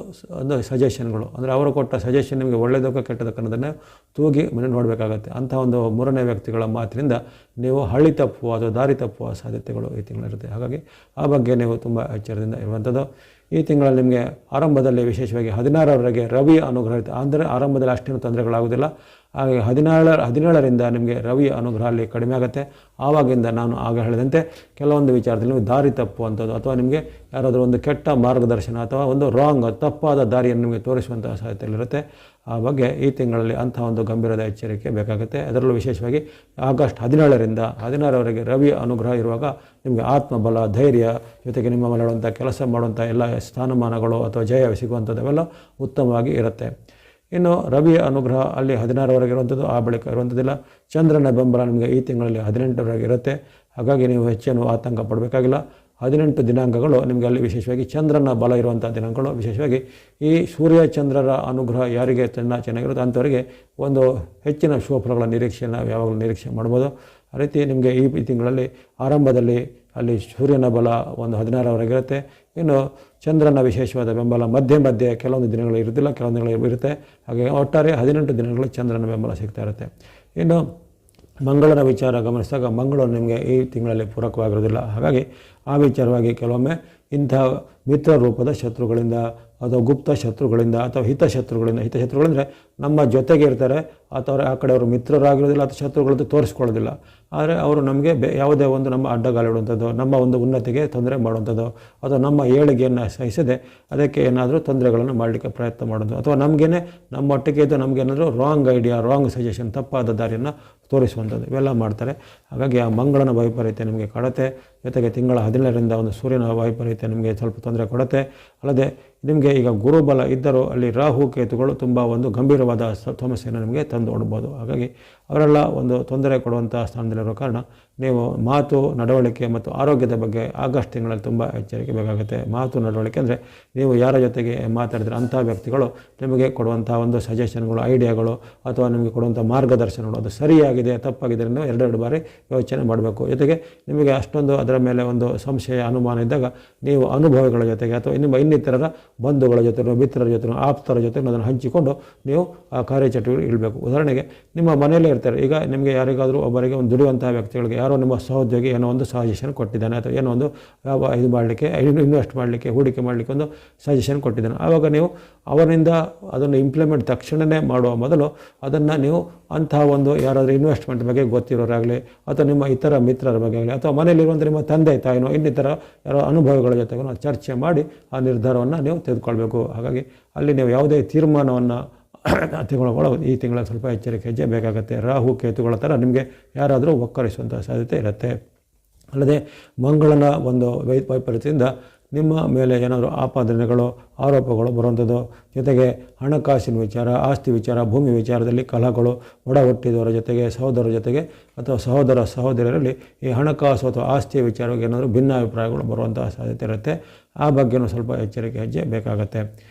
ಸಜೆಷನ್ಗಳು ಅಂದರೆ ಅವರು ಕೊಟ್ಟ ಸಜೆಷನ್ ನಿಮಗೆ ಒಳ್ಳೆಯದಕ್ಕೋ ಕೆಟ್ಟದಕ್ಕೋ ಅನ್ನೋದನ್ನು ತೂಗಿ ಮನೆ ನೋಡಬೇಕಾಗತ್ತೆ. ಅಂಥ ಒಂದು ಮೂರನೇ ವ್ಯಕ್ತಿಗಳ ಮಾತಿನಿಂದ ನೀವು ಹಳ್ಳಿ ತಪ್ಪುವ ಅಥವಾ ದಾರಿ ತಪ್ಪುವ ಸಾಧ್ಯತೆಗಳು ಈ ತಿಂಗಳಿರುತ್ತೆ. ಹಾಗಾಗಿ ಆ ಬಗ್ಗೆ ನೀವು ತುಂಬ ಎಚ್ಚರದಿಂದ ಇರುವಂಥದ್ದು. ಈ ತಿಂಗಳಲ್ಲಿ ನಿಮಗೆ ಆರಂಭದಲ್ಲಿ ವಿಶೇಷವಾಗಿ 16ರವರೆಗೆ ರವಿಯ ಅನುಗ್ರಹ ಇರುತ್ತೆ. ಅಂದರೆ ಆರಂಭದಲ್ಲಿ ಅಷ್ಟೇನು ತೊಂದರೆಗಳಾಗೋದಿಲ್ಲ. ಹಾಗೆ 17ರಿಂದ ನಿಮಗೆ ರವಿಯ ಅನುಗ್ರಹ ಅಲ್ಲಿ ಕಡಿಮೆ ಆಗುತ್ತೆ. ಆವಾಗಿಂದ ನಾನು ಆಗ ಹೇಳಿದಂತೆ ಕೆಲವೊಂದು ವಿಚಾರದಲ್ಲಿ ನೀವು ದಾರಿ ತಪ್ಪುವಂಥದ್ದು ಅಥವಾ ನಿಮಗೆ ಯಾರಾದರೂ ಒಂದು ಕೆಟ್ಟ ಮಾರ್ಗದರ್ಶನ ಅಥವಾ ಒಂದು ತಪ್ಪಾದ ದಾರಿಯನ್ನು ನಿಮಗೆ ತೋರಿಸುವಂಥ ಸಾಧ್ಯತೆಗಳಿರುತ್ತೆ. ಆ ಬಗ್ಗೆ ಈ ತಿಂಗಳಲ್ಲಿ ಅಂಥ ಒಂದು ಗಂಭೀರದ ಎಚ್ಚರಿಕೆ ಬೇಕಾಗುತ್ತೆ. ಅದರಲ್ಲೂ ವಿಶೇಷವಾಗಿ ಆಗಸ್ಟ್ 17ರಿಂದ 16ರವರೆಗೆ ರವಿಯ ಅನುಗ್ರಹ ಇರುವಾಗ ನಿಮಗೆ ಆತ್ಮಬಲ, ಧೈರ್ಯ, ಜೊತೆಗೆ ನಿಮ್ಮ ಮಾಡುವಂಥ ಕೆಲಸ ಮಾಡುವಂಥ ಎಲ್ಲ ಸ್ಥಾನಮಾನಗಳು ಅಥವಾ ಜಯ ಸಿಗುವಂಥದ್ದು ಅವೆಲ್ಲ ಉತ್ತಮವಾಗಿ ಇರುತ್ತೆ. ಇನ್ನು ರವಿಯ ಅನುಗ್ರಹ ಅಲ್ಲಿ 16ರವರೆಗೆ ಇರುವಂಥದ್ದು, ಆ ಬಳಿಕ ಇರುವಂಥದ್ದಿಲ್ಲ. ಚಂದ್ರನ ಬೆಂಬಲ ನಿಮಗೆ ಈ ತಿಂಗಳಲ್ಲಿ 18ರವರೆಗೆ ಇರುತ್ತೆ. ಹಾಗಾಗಿ ನೀವು ಹೆಚ್ಚೇನು ಆತಂಕ ಪಡಬೇಕಾಗಿಲ್ಲ. 18 ದಿನಾಂಕಗಳು ನಿಮಗೆ ಅಲ್ಲಿ ವಿಶೇಷವಾಗಿ ಚಂದ್ರನ ಬಲ ಇರುವಂಥ ದಿನಾಂಕಗಳು. ವಿಶೇಷವಾಗಿ ಈ ಸೂರ್ಯ ಚಂದ್ರರ ಅನುಗ್ರಹ ಯಾರಿಗೆ ಚೆನ್ನಾಗಿರುತ್ತೆ ಅಂಥವರಿಗೆ ಒಂದು ಹೆಚ್ಚಿನ ಶುಭ ಫಲಗಳ ನಿರೀಕ್ಷೆಯನ್ನು ಯಾವಾಗಲೂ ನಿರೀಕ್ಷೆ ಮಾಡ್ಬೋದು. ಆ ರೀತಿ ನಿಮಗೆ ಈ ತಿಂಗಳಲ್ಲಿ ಆರಂಭದಲ್ಲಿ ಅಲ್ಲಿ ಸೂರ್ಯನ ಬಲ ಒಂದು 16ರವರೆಗೆ ಇರುತ್ತೆ. ಇನ್ನು ಚಂದ್ರನ ವಿಶೇಷವಾದ ಬೆಂಬಲ ಮಧ್ಯೆ ಕೆಲವೊಂದು ದಿನಗಳು ಇರುತ್ತಿಲ್ಲ, ಕೆಲವೊಂದು ದಿನಗಳು ಇರುತ್ತೆ. ಹಾಗೆ ಒಟ್ಟಾರೆ 18 ದಿನಗಳು ಚಂದ್ರನ ಬೆಂಬಲ ಸಿಗ್ತಾ ಇರುತ್ತೆ. ಇನ್ನು ಮಂಗಳನ ವಿಚಾರ ಗಮನಿಸಿದಾಗ ಮಂಗಳನು ನಿಮಗೆ ಈ ತಿಂಗಳಲ್ಲಿ ಪೂರಕವಾಗಿರೋದಿಲ್ಲ. ಹಾಗಾಗಿ ಆ ವಿಚಾರವಾಗಿ ಕೆಲವೊಮ್ಮೆ ಇಂಥ ಮಿತ್ರ ರೂಪದ ಶತ್ರುಗಳಿಂದ ಅಥವಾ ಗುಪ್ತ ಶತ್ರುಗಳಿಂದ ಅಥವಾ ಹಿತಶತ್ರುಗಳಿಂದ ನಮ್ಮ ಜೊತೆಗೆ ಇರ್ತಾರೆ ಅಥವಾ ಆ ಕಡೆ ಅವರು ಮಿತ್ರರಾಗಿರೋದಿಲ್ಲ ಅಥವಾ ಶತ್ರುಗಳಂತೂ ತೋರಿಸ್ಕೊಳ್ಳೋದಿಲ್ಲ. ಆದರೆ ಅವರು ನಮಗೆ ಯಾವುದೇ ಒಂದು ನಮ್ಮ ಅಡ್ಡಗಾಲಿಡುವಂಥದ್ದು, ನಮ್ಮ ಒಂದು ಉನ್ನತಿಗೆ ತೊಂದರೆ ಮಾಡುವಂಥದ್ದು ಅಥವಾ ನಮ್ಮ ಏಳಿಗೆಯನ್ನು ಸಹಿಸದೆ ಅದಕ್ಕೆ ಏನಾದರೂ ತೊಂದರೆಗಳನ್ನು ಮಾಡಲಿಕ್ಕೆ ಪ್ರಯತ್ನ ಮಾಡೋದು ಅಥವಾ ನಮಗೇನೆ ನಮ್ಮೊಟ್ಟಿಗೆ ಇದ್ದು ನಮಗೇನಾದರೂ ರಾಂಗ್ ಐಡಿಯಾ, ರಾಂಗ್ ಸಜೆಷನ್, ತಪ್ಪಾದ ದಾರಿಯನ್ನು ತೋರಿಸುವಂಥದ್ದು ಇವೆಲ್ಲ ಮಾಡ್ತಾರೆ. ಹಾಗಾಗಿ ಆ ಮಂಗಳನ ವೈಪರೀತ್ಯ ನಿಮಗೆ ಕಾಡುತ್ತೆ. ಜೊತೆಗೆ ತಿಂಗಳ 17ರಿಂದ ಒಂದು ಸೂರ್ಯನ ವೈಪರೀತ್ಯ ನಿಮಗೆ ಸ್ವಲ್ಪ ತೊಂದರೆ ಕೊಡುತ್ತೆ. ಅಲ್ಲದೆ ನಿಮಗೆ ಈಗ ಗುರುಬಲ ಇದ್ದರೂ ಅಲ್ಲಿ ರಾಹು ಕೇತುಗಳು ತುಂಬ ಒಂದು ಗಂಭೀರವಾದ ಸಮಸ್ಯೆಯನ್ನು ನಿಮಗೆ ತಂದು ಕೊಡ್ಬೋದು. ಹಾಗಾಗಿ ಅವರೆಲ್ಲ ಒಂದು ತೊಂದರೆ ಕೊಡುವಂಥ ಸ್ಥಾನದಲ್ಲಿರೋ ಕಾರಣ ನೀವು ಮಾತು, ನಡವಳಿಕೆ ಮತ್ತು ಆರೋಗ್ಯದ ಬಗ್ಗೆ ಆಗಸ್ಟ್ ತಿಂಗಳಲ್ಲಿ ತುಂಬ ಎಚ್ಚರಿಕೆ ಬೇಕಾಗುತ್ತೆ. ಮಾತು, ನಡವಳಿಕೆ ಅಂದರೆ ನೀವು ಯಾರ ಜೊತೆಗೆ ಮಾತಾಡಿದ್ರೆ ಅಂಥ ವ್ಯಕ್ತಿಗಳು ನಿಮಗೆ ಕೊಡುವಂಥ ಒಂದು ಸಜೆಷನ್ಗಳು, ಐಡಿಯಾಗಳು ಅಥವಾ ನಿಮಗೆ ಕೊಡುವಂಥ ಮಾರ್ಗದರ್ಶನಗಳು ಅದು ಸರಿಯಾಗಿದೆ ತಪ್ಪಾಗಿದೆ ಅನ್ನೋ ಎರಡೆರಡು ಬಾರಿ ಯೋಚನೆ ಮಾಡಬೇಕು. ಜೊತೆಗೆ ನಿಮಗೆ ಅಷ್ಟೊಂದು ಅದರ ಮೇಲೆ ಒಂದು ಸಂಶಯ, ಅನುಮಾನ ಇದ್ದಾಗ ನೀವು ಅನುಭವಿಗಳ ಜೊತೆಗೆ ಅಥವಾ ನಿಮ್ಮ ಇನ್ನಿತರರ ಬಂಧುಗಳ ಜೊತೆ, ಮಿತ್ರರ ಜೊತೆ, ಆಪ್ತರ ಜೊತೆ ಅದನ್ನು ಹಂಚಿಕೊಂಡು ನೀವು ಆ ಕಾರ್ಯಚಟುವಟಿಕೆ ಇಡಬೇಕು. ಉದಾಹರಣೆಗೆ ನಿಮ್ಮ ಮನೆಯಲ್ಲೇ ಇರ್ತಾರೆ. ಈಗ ನಿಮಗೆ ಯಾರಿಗಾದರೂ ಒಬ್ಬರಿಗೆ ಒಂದು ದುಡಿಯುವಂಥ ವ್ಯಕ್ತಿಗಳಿಗೆ ಯಾರೋ ನಿಮ್ಮ ಸಹೋದ್ಯೋಗಿ ಏನೋ ಒಂದು ಸಜೆಷನ್ ಕೊಟ್ಟಿದ್ದಾನೆ ಅಥವಾ ಏನೋ ಒಂದು ಇದು ಮಾಡಲಿಕ್ಕೆ, ಇನ್ವೆಸ್ಟ್ ಮಾಡಲಿಕ್ಕೆ, ಹೂಡಿಕೆ ಮಾಡಲಿಕ್ಕೆ ಒಂದು ಸಜೆಷನ್ ಕೊಟ್ಟಿದ್ದಾನೆ. ಆವಾಗ ನೀವು ಅವರಿಂದ ಅದನ್ನು ಇಂಪ್ಲಿಮೆಂಟ್ ತಕ್ಷಣವೇ ಮಾಡುವ ಮೊದಲು ಅದನ್ನು ನೀವು ಅಂತಹ ಒಂದು ಯಾರಾದರೂ ಇನ್ವೆಸ್ಟ್ಮೆಂಟ್ ಬಗ್ಗೆ ಗೊತ್ತಿರೋರಾಗಲಿ ಅಥವಾ ನಿಮ್ಮ ಇತರ ಮಿತ್ರರ ಬಗ್ಗೆ ಆಗಲಿ ಅಥವಾ ಮನೆಯಲ್ಲಿರುವಂಥ ನಿಮ್ಮ ತಂದೆ ತಾಯಿನೋ ಇನ್ನಿತರ ಯಾರೋ ಅನುಭವಿಗಳ ಜೊತೆಗೂ ಚರ್ಚೆ ಮಾಡಿ ಆ ನಿರ್ಧಾರವನ್ನು ನೀವು ತೆಗೆದುಕೊಳ್ಬೇಕು. ಹಾಗಾಗಿ ಅಲ್ಲಿ ನೀವು ಯಾವುದೇ ತೀರ್ಮಾನವನ್ನು ತೆಗೆದುಕೊಳ್ಳೋದು ಈ ತಿಂಗಳಲ್ಲಿ ಸ್ವಲ್ಪ ಎಚ್ಚರಿಕೆ ಹೆಜ್ಜೆ ಬೇಕಾಗುತ್ತೆ. ರಾಹು ಕೇತುಗಳ ಥರ ನಿಮಗೆ ಯಾರಾದರೂ ಒಕ್ಕರಿಸುವಂಥ ಸಾಧ್ಯತೆ ಇರುತ್ತೆ. ಅಲ್ಲದೆ ಮಂಗಳನ ಒಂದು ವೈಪರೀತ್ಯದಿಂದ ನಿಮ್ಮ ಮೇಲೆ ಏನಾದರೂ ಆಪಾದನೆಗಳು, ಆರೋಪಗಳು ಬರುವಂಥದ್ದು, ಜೊತೆಗೆ ಹಣಕಾಸಿನ ವಿಚಾರ, ಆಸ್ತಿ ವಿಚಾರ, ಭೂಮಿ ವಿಚಾರದಲ್ಲಿ ಕಲಹಗಳು, ಒಡ ಹುಟ್ಟಿದವರ ಜೊತೆಗೆ, ಸಹೋದರರ ಜೊತೆಗೆ ಅಥವಾ ಸಹೋದರರಲ್ಲಿ ಈ ಹಣಕಾಸು ಅಥವಾ ಆಸ್ತಿಯ ವಿಚಾರವಾಗಿ ಏನಾದರೂ ಭಿನ್ನಾಭಿಪ್ರಾಯಗಳು ಬರುವಂಥ ಸಾಧ್ಯತೆ ಇರುತ್ತೆ. ಆ ಬಗ್ಗೆಯೂ ಸ್ವಲ್ಪ ಎಚ್ಚರಿಕೆ ಹೆಜ್ಜೆ ಬೇಕಾಗುತ್ತೆ.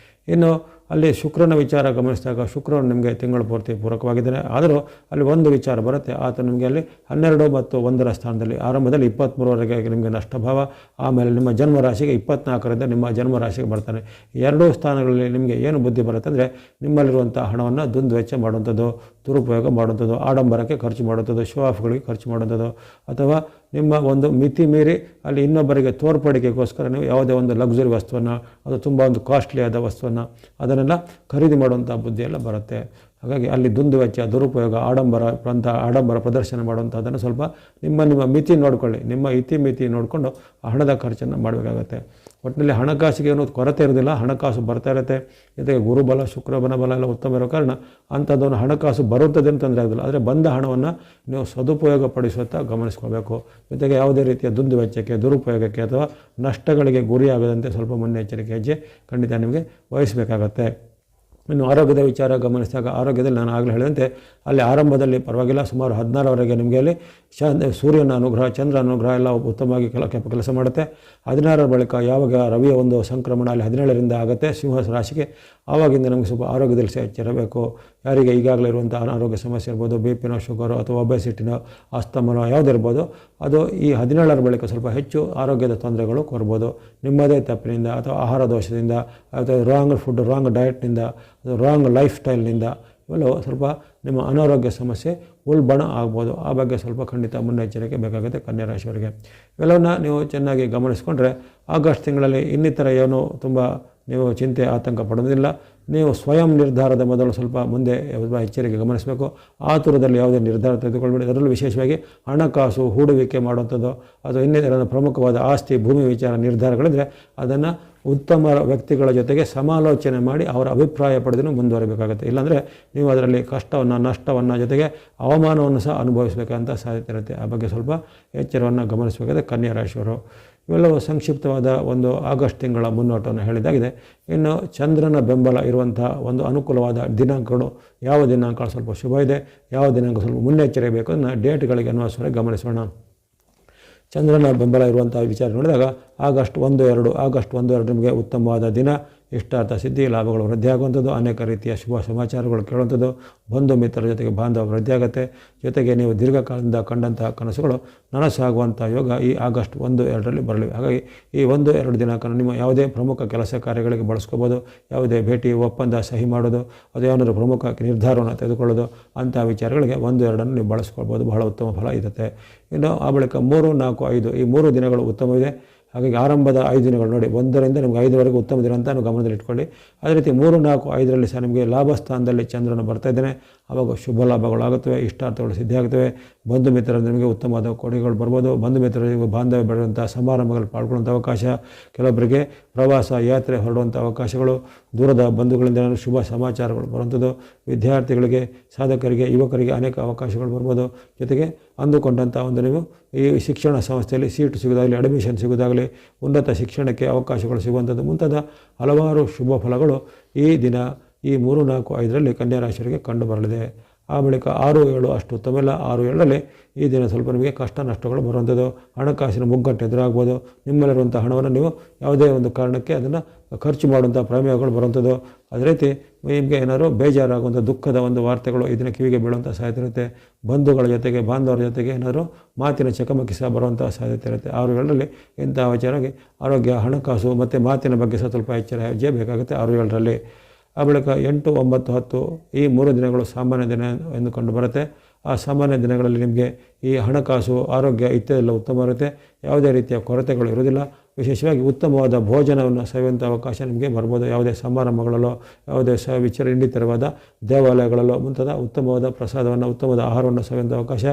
ಇನ್ನು ಅಲ್ಲಿ ಶುಕ್ರನ ವಿಚಾರ ಗಮನಿಸಿದಾಗ ಶುಕ್ರನು ನಿಮಗೆ ತಿಂಗಳು ಪೂರ್ತಿ ಪೂರಕವಾಗಿದ್ದಾನೆ. ಆದರೂ ಅಲ್ಲಿ ಒಂದು ವಿಚಾರ ಬರುತ್ತೆ, ಆತ ನಿಮಗೆ ಅಲ್ಲಿ 12 ಮತ್ತು 1ರ ಸ್ಥಾನದಲ್ಲಿ ಆರಂಭದಲ್ಲಿ 23ರವರೆಗೆ ನಿಮಗೆ ನಷ್ಟಭಾವ, ಆಮೇಲೆ ನಿಮ್ಮ ಜನ್ಮರಾಶಿಗೆ 24ರಿಂದ ನಿಮ್ಮ ಜನ್ಮರಾಶಿಗೆ ಬರ್ತಾನೆ. ಈ ಎರಡೂ ಸ್ಥಾನಗಳಲ್ಲಿ ನಿಮಗೆ ಏನು ಬುದ್ಧಿ ಬರುತ್ತೆ ಅಂದರೆ ನಿಮ್ಮಲ್ಲಿರುವಂಥ ಹಣವನ್ನು ದುಂದುವೆಚ್ಚ ಮಾಡುವಂಥದ್ದು, ದುರುಪಯೋಗ ಮಾಡುವಂಥದ್ದು, ಆಡಂಬರಕ್ಕೆ ಖರ್ಚು ಮಾಡುವಂಥದ್ದು, ಶೋ ಆಫ್ಗಳಿಗೆ ಖರ್ಚು ಮಾಡುವಂಥದ್ದು ಅಥವಾ ನಿಮ್ಮ ಒಂದು ಮಿತಿ ಮೀರಿ ಅಲ್ಲಿ ಇನ್ನೊಬ್ಬರಿಗೆ ತೋರ್ಪಡಿಕೆಗೋಸ್ಕರ ನೀವು ಯಾವುದೇ ಒಂದು ಲಕ್ಸುರಿ ವಸ್ತುವನ್ನು, ಅದು ತುಂಬ ಒಂದು ಕಾಸ್ಟ್ಲಿಯಾದ ವಸ್ತುವನ್ನು ಅದನ್ನೆಲ್ಲ ಖರೀದಿ ಮಾಡುವಂಥ ಬುದ್ಧಿಯೆಲ್ಲ ಬರುತ್ತೆ. ಹಾಗಾಗಿ ಅಲ್ಲಿ ದುಂದುವೆಚ್ಚ, ದುರುಪಯೋಗ, ಆಡಂಬರ ಪ್ರದರ್ಶನ ಮಾಡುವಂಥದ್ದನ್ನು ಸ್ವಲ್ಪ ನಿಮ್ಮ ಮಿತಿ ನೋಡಿಕೊಳ್ಳಿ. ನಿಮ್ಮ ಮಿತಿ ನೋಡಿಕೊಂಡು ಹಣದ ಖರ್ಚನ್ನು ಮಾಡಬೇಕಾಗತ್ತೆ. ಒಟ್ಟಿನಲ್ಲಿ ಹಣಕಾಸಿಗೆ ಏನೂ ಕೊರತೆ ಇರೋದಿಲ್ಲ, ಹಣಕಾಸು ಬರ್ತಾ ಇರುತ್ತೆ. ಜೊತೆಗೆ ಗುರುಬಲ, ಶುಕ್ರಬಲ ಬಲ ಎಲ್ಲ ಉತ್ತಮ ಇರೋ ಕಾರಣ ಅಂಥದ್ದನ್ನು ಹಣಕಾಸು ಬರುತ್ತದೆ ಅಂತ ತೊಂದರೆ ಆಗೋದಿಲ್ಲ. ಆದರೆ ಬಂದ ಹಣವನ್ನು ನೀವು ಸದುಪಯೋಗ ಪಡಿಸುತ್ತಾ ಗಮನಿಸ್ಕೋಬೇಕು. ಜೊತೆಗೆ ಯಾವುದೇ ರೀತಿಯ ದುಂದುವೆಚ್ಚಕ್ಕೆ, ದುರುಪಯೋಗಕ್ಕೆ ಅಥವಾ ನಷ್ಟಗಳಿಗೆ ಗುರಿಯಾಗದಂತೆ ಸ್ವಲ್ಪ ಮುನ್ನೆಚ್ಚರಿಕೆ ಹೆಜ್ಜೆ ಖಂಡಿತ ನಿಮಗೆ ವಹಿಸಬೇಕಾಗತ್ತೆ. ಇನ್ನು ಆರೋಗ್ಯದ ವಿಚಾರ ಗಮನಿಸಿದಾಗ ಆರೋಗ್ಯದಲ್ಲಿ ನಾನು ಆಗಲೇ ಹೇಳಿದಂತೆ ಅಲ್ಲಿ ಆರಂಭದಲ್ಲಿ ಪರವಾಗಿಲ್ಲ, ಸುಮಾರು 16ರವರೆಗೆ ನಿಮಗೆ ಅಲ್ಲಿ ಸೂರ್ಯನ ಅನುಗ್ರಹ, ಚಂದ್ರ ಅನುಗ್ರಹ ಎಲ್ಲ ಉತ್ತಮವಾಗಿ ಕೆಲಸ ಮಾಡುತ್ತೆ. 16ರ ಬಳಿಕ ಯಾವಾಗ ರವಿಯ ಒಂದು ಸಂಕ್ರಮಣ ಅಲ್ಲಿ 17ರಿಂದ ಆಗುತ್ತೆ ಸಿಂಹ ರಾಶಿಗೆ, ಆವಾಗಿಂದ ನಮಗೆ ಸ್ವಲ್ಪ ಆರೋಗ್ಯದಲ್ಲಿ ಎಚ್ಚರಬೇಕು. ಯಾರಿಗೆ ಈಗಾಗಲೇ ಇರುವಂಥ ಆರೋಗ್ಯ ಸಮಸ್ಯೆ ಇರ್ಬೋದು, BP ನೋ, ಶುಗರು ಅಥವಾ ಒಬೆಸಿಟಿನೋ, ಆಸ್ತಮನೋ ಯಾವುದಿರ್ಬೋದು, ಅದು ಈ 17ರ ಬಳಿಕ ಸ್ವಲ್ಪ ಹೆಚ್ಚು ಆರೋಗ್ಯದ ತೊಂದರೆಗಳು ಬರ್ಬೋದು. ನಿಮ್ಮದೇ ತಪ್ಪಿನಿಂದ ಅಥವಾ ಆಹಾರ ದೋಷದಿಂದ ಅಥವಾ ರಾಂಗ್ ಫುಡ್, ರಾಂಗ್ ಡಯಟ್ನಿಂದ, ರಾಂಗ್ ಲೈಫ್ ಸ್ಟೈಲ್ನಿಂದ ಇವೆಲ್ಲವೂ ಸ್ವಲ್ಪ ನಿಮ್ಮ ಅನಾರೋಗ್ಯ ಸಮಸ್ಯೆ ಉಲ್ಬಣ ಆಗ್ಬೋದು. ಆ ಬಗ್ಗೆ ಸ್ವಲ್ಪ ಖಂಡಿತ ಮುನ್ನೆಚ್ಚರಿಕೆ ಬೇಕಾಗುತ್ತೆ ಕನ್ಯಾ ರಾಶಿಯವರಿಗೆ. ಇವೆಲ್ಲವನ್ನ ನೀವು ಚೆನ್ನಾಗಿ ಗಮನಿಸ್ಕೊಂಡ್ರೆ ಆಗಸ್ಟ್ ತಿಂಗಳಲ್ಲಿ ಇನ್ನಿತರ ಏನೂ ತುಂಬ ನೀವು ಚಿಂತೆ, ಆತಂಕ ಪಡೋದಿಲ್ಲ. ನೀವು ಸ್ವಯಂ ನಿರ್ಧಾರದ ಮೊದಲು ಸ್ವಲ್ಪ ಮುಂದೆ ಎಚ್ಚರಿಕೆ ಗಮನಿಸಬೇಕು. ಆತುರದಲ್ಲಿ ಯಾವುದೇ ನಿರ್ಧಾರ ತೆಗೆದುಕೊಳ್ಬೇಡಿ. ಅದರಲ್ಲೂ ವಿಶೇಷವಾಗಿ ಹಣಕಾಸು, ಹೂಡುವಿಕೆ ಮಾಡುವಂಥದ್ದು ಅಥವಾ ಇನ್ನಿತರ ಪ್ರಮುಖವಾದ ಆಸ್ತಿ, ಭೂಮಿ ವಿಚಾರ ನಿರ್ಧಾರಗಳಿದ್ರೆ ಅದನ್ನು ಉತ್ತಮ ವ್ಯಕ್ತಿಗಳ ಜೊತೆಗೆ ಸಮಾಲೋಚನೆ ಮಾಡಿ ಅವರ ಅಭಿಪ್ರಾಯ ಪಡೆದು ಮುಂದುವರಿಬೇಕಾಗುತ್ತೆ. ಇಲ್ಲಾಂದರೆ ನೀವು ಅದರಲ್ಲಿ ಕಷ್ಟವನ್ನು, ನಷ್ಟವನ್ನು, ಜೊತೆಗೆ ಅವಮಾನವನ್ನು ಸಹ ಅನುಭವಿಸಬೇಕಂತ ಸಾಧ್ಯತೆ ಇರುತ್ತೆ. ಆ ಬಗ್ಗೆ ಸ್ವಲ್ಪ ಎಚ್ಚರವನ್ನು ಗಮನಿಸಬೇಕಾದ್ರೆ ಕನ್ಯಾ ರಾಶಿಯವರು. ಇವೆಲ್ಲವೂ ಸಂಕ್ಷಿಪ್ತವಾದ ಒಂದು ಆಗಸ್ಟ್ ತಿಂಗಳ ಮುನ್ನೋಟವನ್ನು ಹೇಳಿದಾಗಿದೆ. ಇನ್ನು ಚಂದ್ರನ ಬೆಂಬಲ ಇರುವಂಥ ಒಂದು ಅನುಕೂಲವಾದ ದಿನಾಂಕಗಳು, ಯಾವ ದಿನಾಂಕ ಸ್ವಲ್ಪ ಶುಭ ಇದೆ, ಯಾವ ದಿನಾಂಕ ಸ್ವಲ್ಪ ಮುನ್ನೆಚ್ಚರಿಕೆ ಬೇಕು, ಅದನ್ನು ಡೇಟ್ಗಳಿಗೆ ಅನುಸಾರ ಗಮನಿಸೋಣ. ಚಂದ್ರನ ಬೆಂಬಲ ಇರುವಂಥ ವಿಚಾರ ನೋಡಿದಾಗ ಆಗಸ್ಟ್ 1-2 ನಿಮಗೆ ಉತ್ತಮವಾದ ದಿನ. ಇಷ್ಟಾರ್ಥ ಸಿದ್ಧಿ, ಲಾಭಗಳು ವೃದ್ಧಿಯಾಗುವಂಥದ್ದು, ಅನೇಕ ರೀತಿಯ ಶುಭ ಸಮಾಚಾರಗಳು ಕೇಳುವಂಥದ್ದು, ಬಂಧು ಮಿತ್ರರ ಜೊತೆಗೆ ಬಾಂಧವ್ಯ ವೃದ್ಧಿಯಾಗುತ್ತೆ. ಜೊತೆಗೆ ನೀವು ದೀರ್ಘಕಾಲದಿಂದ ಕಂಡಂತಹ ಕನಸುಗಳು ನನಸಾಗುವಂಥ ಯೋಗ ಈ ಆಗಸ್ಟ್ 1-2ರಲ್ಲಿ ಬರಲಿವೆ. ಹಾಗಾಗಿ ಈ 1-2 ದಿನ ನಿಮ್ಮ ಯಾವುದೇ ಪ್ರಮುಖ ಕೆಲಸ ಕಾರ್ಯಗಳಿಗೆ ಬಳಸ್ಕೋಬೋದು. ಯಾವುದೇ ಭೇಟಿ, ಒಪ್ಪಂದ, ಸಹಿ ಮಾಡೋದು, ಅದು ಯಾವ್ದಾದ್ರು ಪ್ರಮುಖ ನಿರ್ಧಾರವನ್ನು ತೆಗೆದುಕೊಳ್ಳೋದು, ಅಂಥ ವಿಚಾರಗಳಿಗೆ 1-2 ನೀವು ಬಳಸ್ಕೊಳ್ಬೋದು. ಬಹಳ ಉತ್ತಮ ಫಲ ಇರುತ್ತೆ. ಇನ್ನು ಆ ಬಳಿಕ 3, 4, 5 ಈ 3 ದಿನಗಳು ಉತ್ತಮವಿದೆ. ಹಾಗಾಗಿ ಆರಂಭದ 5 ದಿನಗಳು ನೋಡಿ, 1ರಿಂದ ನಿಮಗೆ 5ವರೆಗೂ ಉತ್ತಮ ದಿನ ಅಂತ ನೀವು ಗಮನದಲ್ಲಿ ಇಟ್ಕೊಳ್ಳಿ. ಅದೇ ರೀತಿ 3, 4, 5ರಲ್ಲಿ ಸಹ ನಿಮಗೆ ಲಾಭ ಸ್ಥಾನದಲ್ಲಿ ಚಂದ್ರನ ಬರ್ತಾ ಇದ್ದಾನೆ. ಆವಾಗ ಶುಭ ಲಾಭಗಳಾಗುತ್ತವೆ, ಇಷ್ಟಾರ್ಥಗಳು ಸಿದ್ಧಿಯಾಗುತ್ತವೆ. ಬಂಧು ಮಿತ್ರರಿಂದ ನಿಮಗೆ ಉತ್ತಮವಾದ ಕೊಡುಗೆಗಳು ಬರ್ಬೋದು. ಬಂಧು ಮಿತ್ರರಿಗೆ ಬಾಂಧವ್ಯ ಬೆಳೆಯುವಂಥ ಸಮಾರಂಭಗಳಲ್ಲಿ ಪಾಲ್ಗೊಳ್ಳುವಂಥ ಅವಕಾಶ, ಕೆಲವೊಬ್ಬರಿಗೆ ಪ್ರವಾಸ ಯಾತ್ರೆ ಹೊರಡುವಂಥ ಅವಕಾಶಗಳು, ದೂರದ ಬಂಧುಗಳಿಂದ ಶುಭ ಸಮಾಚಾರಗಳು ಬರುವಂಥದ್ದು, ವಿದ್ಯಾರ್ಥಿಗಳಿಗೆ, ಸಾಧಕರಿಗೆ, ಯುವಕರಿಗೆ ಅನೇಕ ಅವಕಾಶಗಳು ಬರ್ಬೋದು. ಜೊತೆಗೆ ಅಂದುಕೊಂಡಂಥ ಒಂದು ನೀವು ಈ ಶಿಕ್ಷಣ ಸಂಸ್ಥೆಯಲ್ಲಿ ಸೀಟು ಸಿಗೋದಾಗಲಿ, ಅಡ್ಮಿಷನ್ ಸಿಗೋದಾಗಲಿ, ಉನ್ನತ ಶಿಕ್ಷಣಕ್ಕೆ ಅವಕಾಶಗಳು ಸಿಗುವಂಥದ್ದು ಮುಂತಾದ ಹಲವಾರು ಶುಭ ಫಲಗಳು ಈ ದಿನ ಈ 3, 4, 5ರಲ್ಲಿ ಕನ್ಯಾ ರಾಶಿಯವರಿಗೆ ಕಂಡು ಬರಲಿದೆ. ಆ ಬಳಿಕ 6, 7 ಅಷ್ಟು ಉತ್ತಮವಿಲ್ಲ. 6, 7ರಲ್ಲಿ ಈ ದಿನ ಸ್ವಲ್ಪ ನಿಮಗೆ ಕಷ್ಟ ನಷ್ಟಗಳು ಬರುವಂಥದ್ದು, ಹಣಕಾಸಿನ ಮುಗ್ಗಟ್ಟು ಎದುರಾಗ್ಬೋದು. ನಿಮ್ಮಲ್ಲಿರುವಂಥ ಹಣವನ್ನು ನೀವು ಯಾವುದೇ ಒಂದು ಕಾರಣಕ್ಕೆ ಅದನ್ನು ಖರ್ಚು ಮಾಡುವಂಥ ಪ್ರಮೇಯಗಳು ಬರುವಂಥದ್ದು. ಅದೇ ರೀತಿ ನಿಮಗೆ ಏನಾದರೂ ಬೇಜಾರಾಗುವಂಥ ದುಃಖದ ಒಂದು ವಾರ್ತೆಗಳು ಇದನ್ನು ಕಿವಿಗೆ ಬೀಳುವಂಥ ಸಾಧ್ಯತೆ ಇರುತ್ತೆ. ಬಂಧುಗಳ ಜೊತೆಗೆ, ಬಾಂಧವರ ಜೊತೆಗೆ ಏನಾದರೂ ಮಾತಿನ ಚಕಮಕಿ ಸಹ ಬರುವಂಥ ಸಾಧ್ಯತೆ ಇರುತ್ತೆ. 6, 7ರಲ್ಲಿ ಇಂಥ ವಿಚಾರವಾಗಿ ಆರೋಗ್ಯ, ಹಣಕಾಸು ಮತ್ತು ಮಾತಿನ ಬಗ್ಗೆ ಸಹ ಸ್ವಲ್ಪ ಎಚ್ಚರ ಹೆಜ್ಜೆ ಬೇಕಾಗುತ್ತೆ 6, 7ರಲ್ಲಿ. ಆ ಬಳಿಕ 8, 9, 10 ಈ 3 ದಿನಗಳು ಸಾಮಾನ್ಯ ದಿನ ಎಂದು ಕಂಡು ಬರುತ್ತೆ. ಆ ಸಾಮಾನ್ಯ ದಿನಗಳಲ್ಲಿ ನಿಮಗೆ ಈ ಹಣಕಾಸು, ಆರೋಗ್ಯ ಇತ್ಯಾದೆಲ್ಲ ಉತ್ತಮ ಇರುತ್ತೆ. ಯಾವುದೇ ರೀತಿಯ ಕೊರತೆಗಳು ಇರೋದಿಲ್ಲ. ವಿಶೇಷವಾಗಿ ಉತ್ತಮವಾದ ಭೋಜನವನ್ನು ಸವಿಯುವಂಥ ಅವಕಾಶ ನಿಮಗೆ ಬರ್ಬೋದು. ಯಾವುದೇ ಸಮಾರಂಭಗಳಲ್ಲೋ, ಯಾವುದೇ ಇನ್ನಿತರವಾದ ದೇವಾಲಯಗಳಲ್ಲೋ ಮುಂತಾದ ಉತ್ತಮವಾದ ಪ್ರಸಾದವನ್ನು, ಉತ್ತಮವಾದ ಆಹಾರವನ್ನು ಸವಿಯುವಂಥ ಅವಕಾಶ,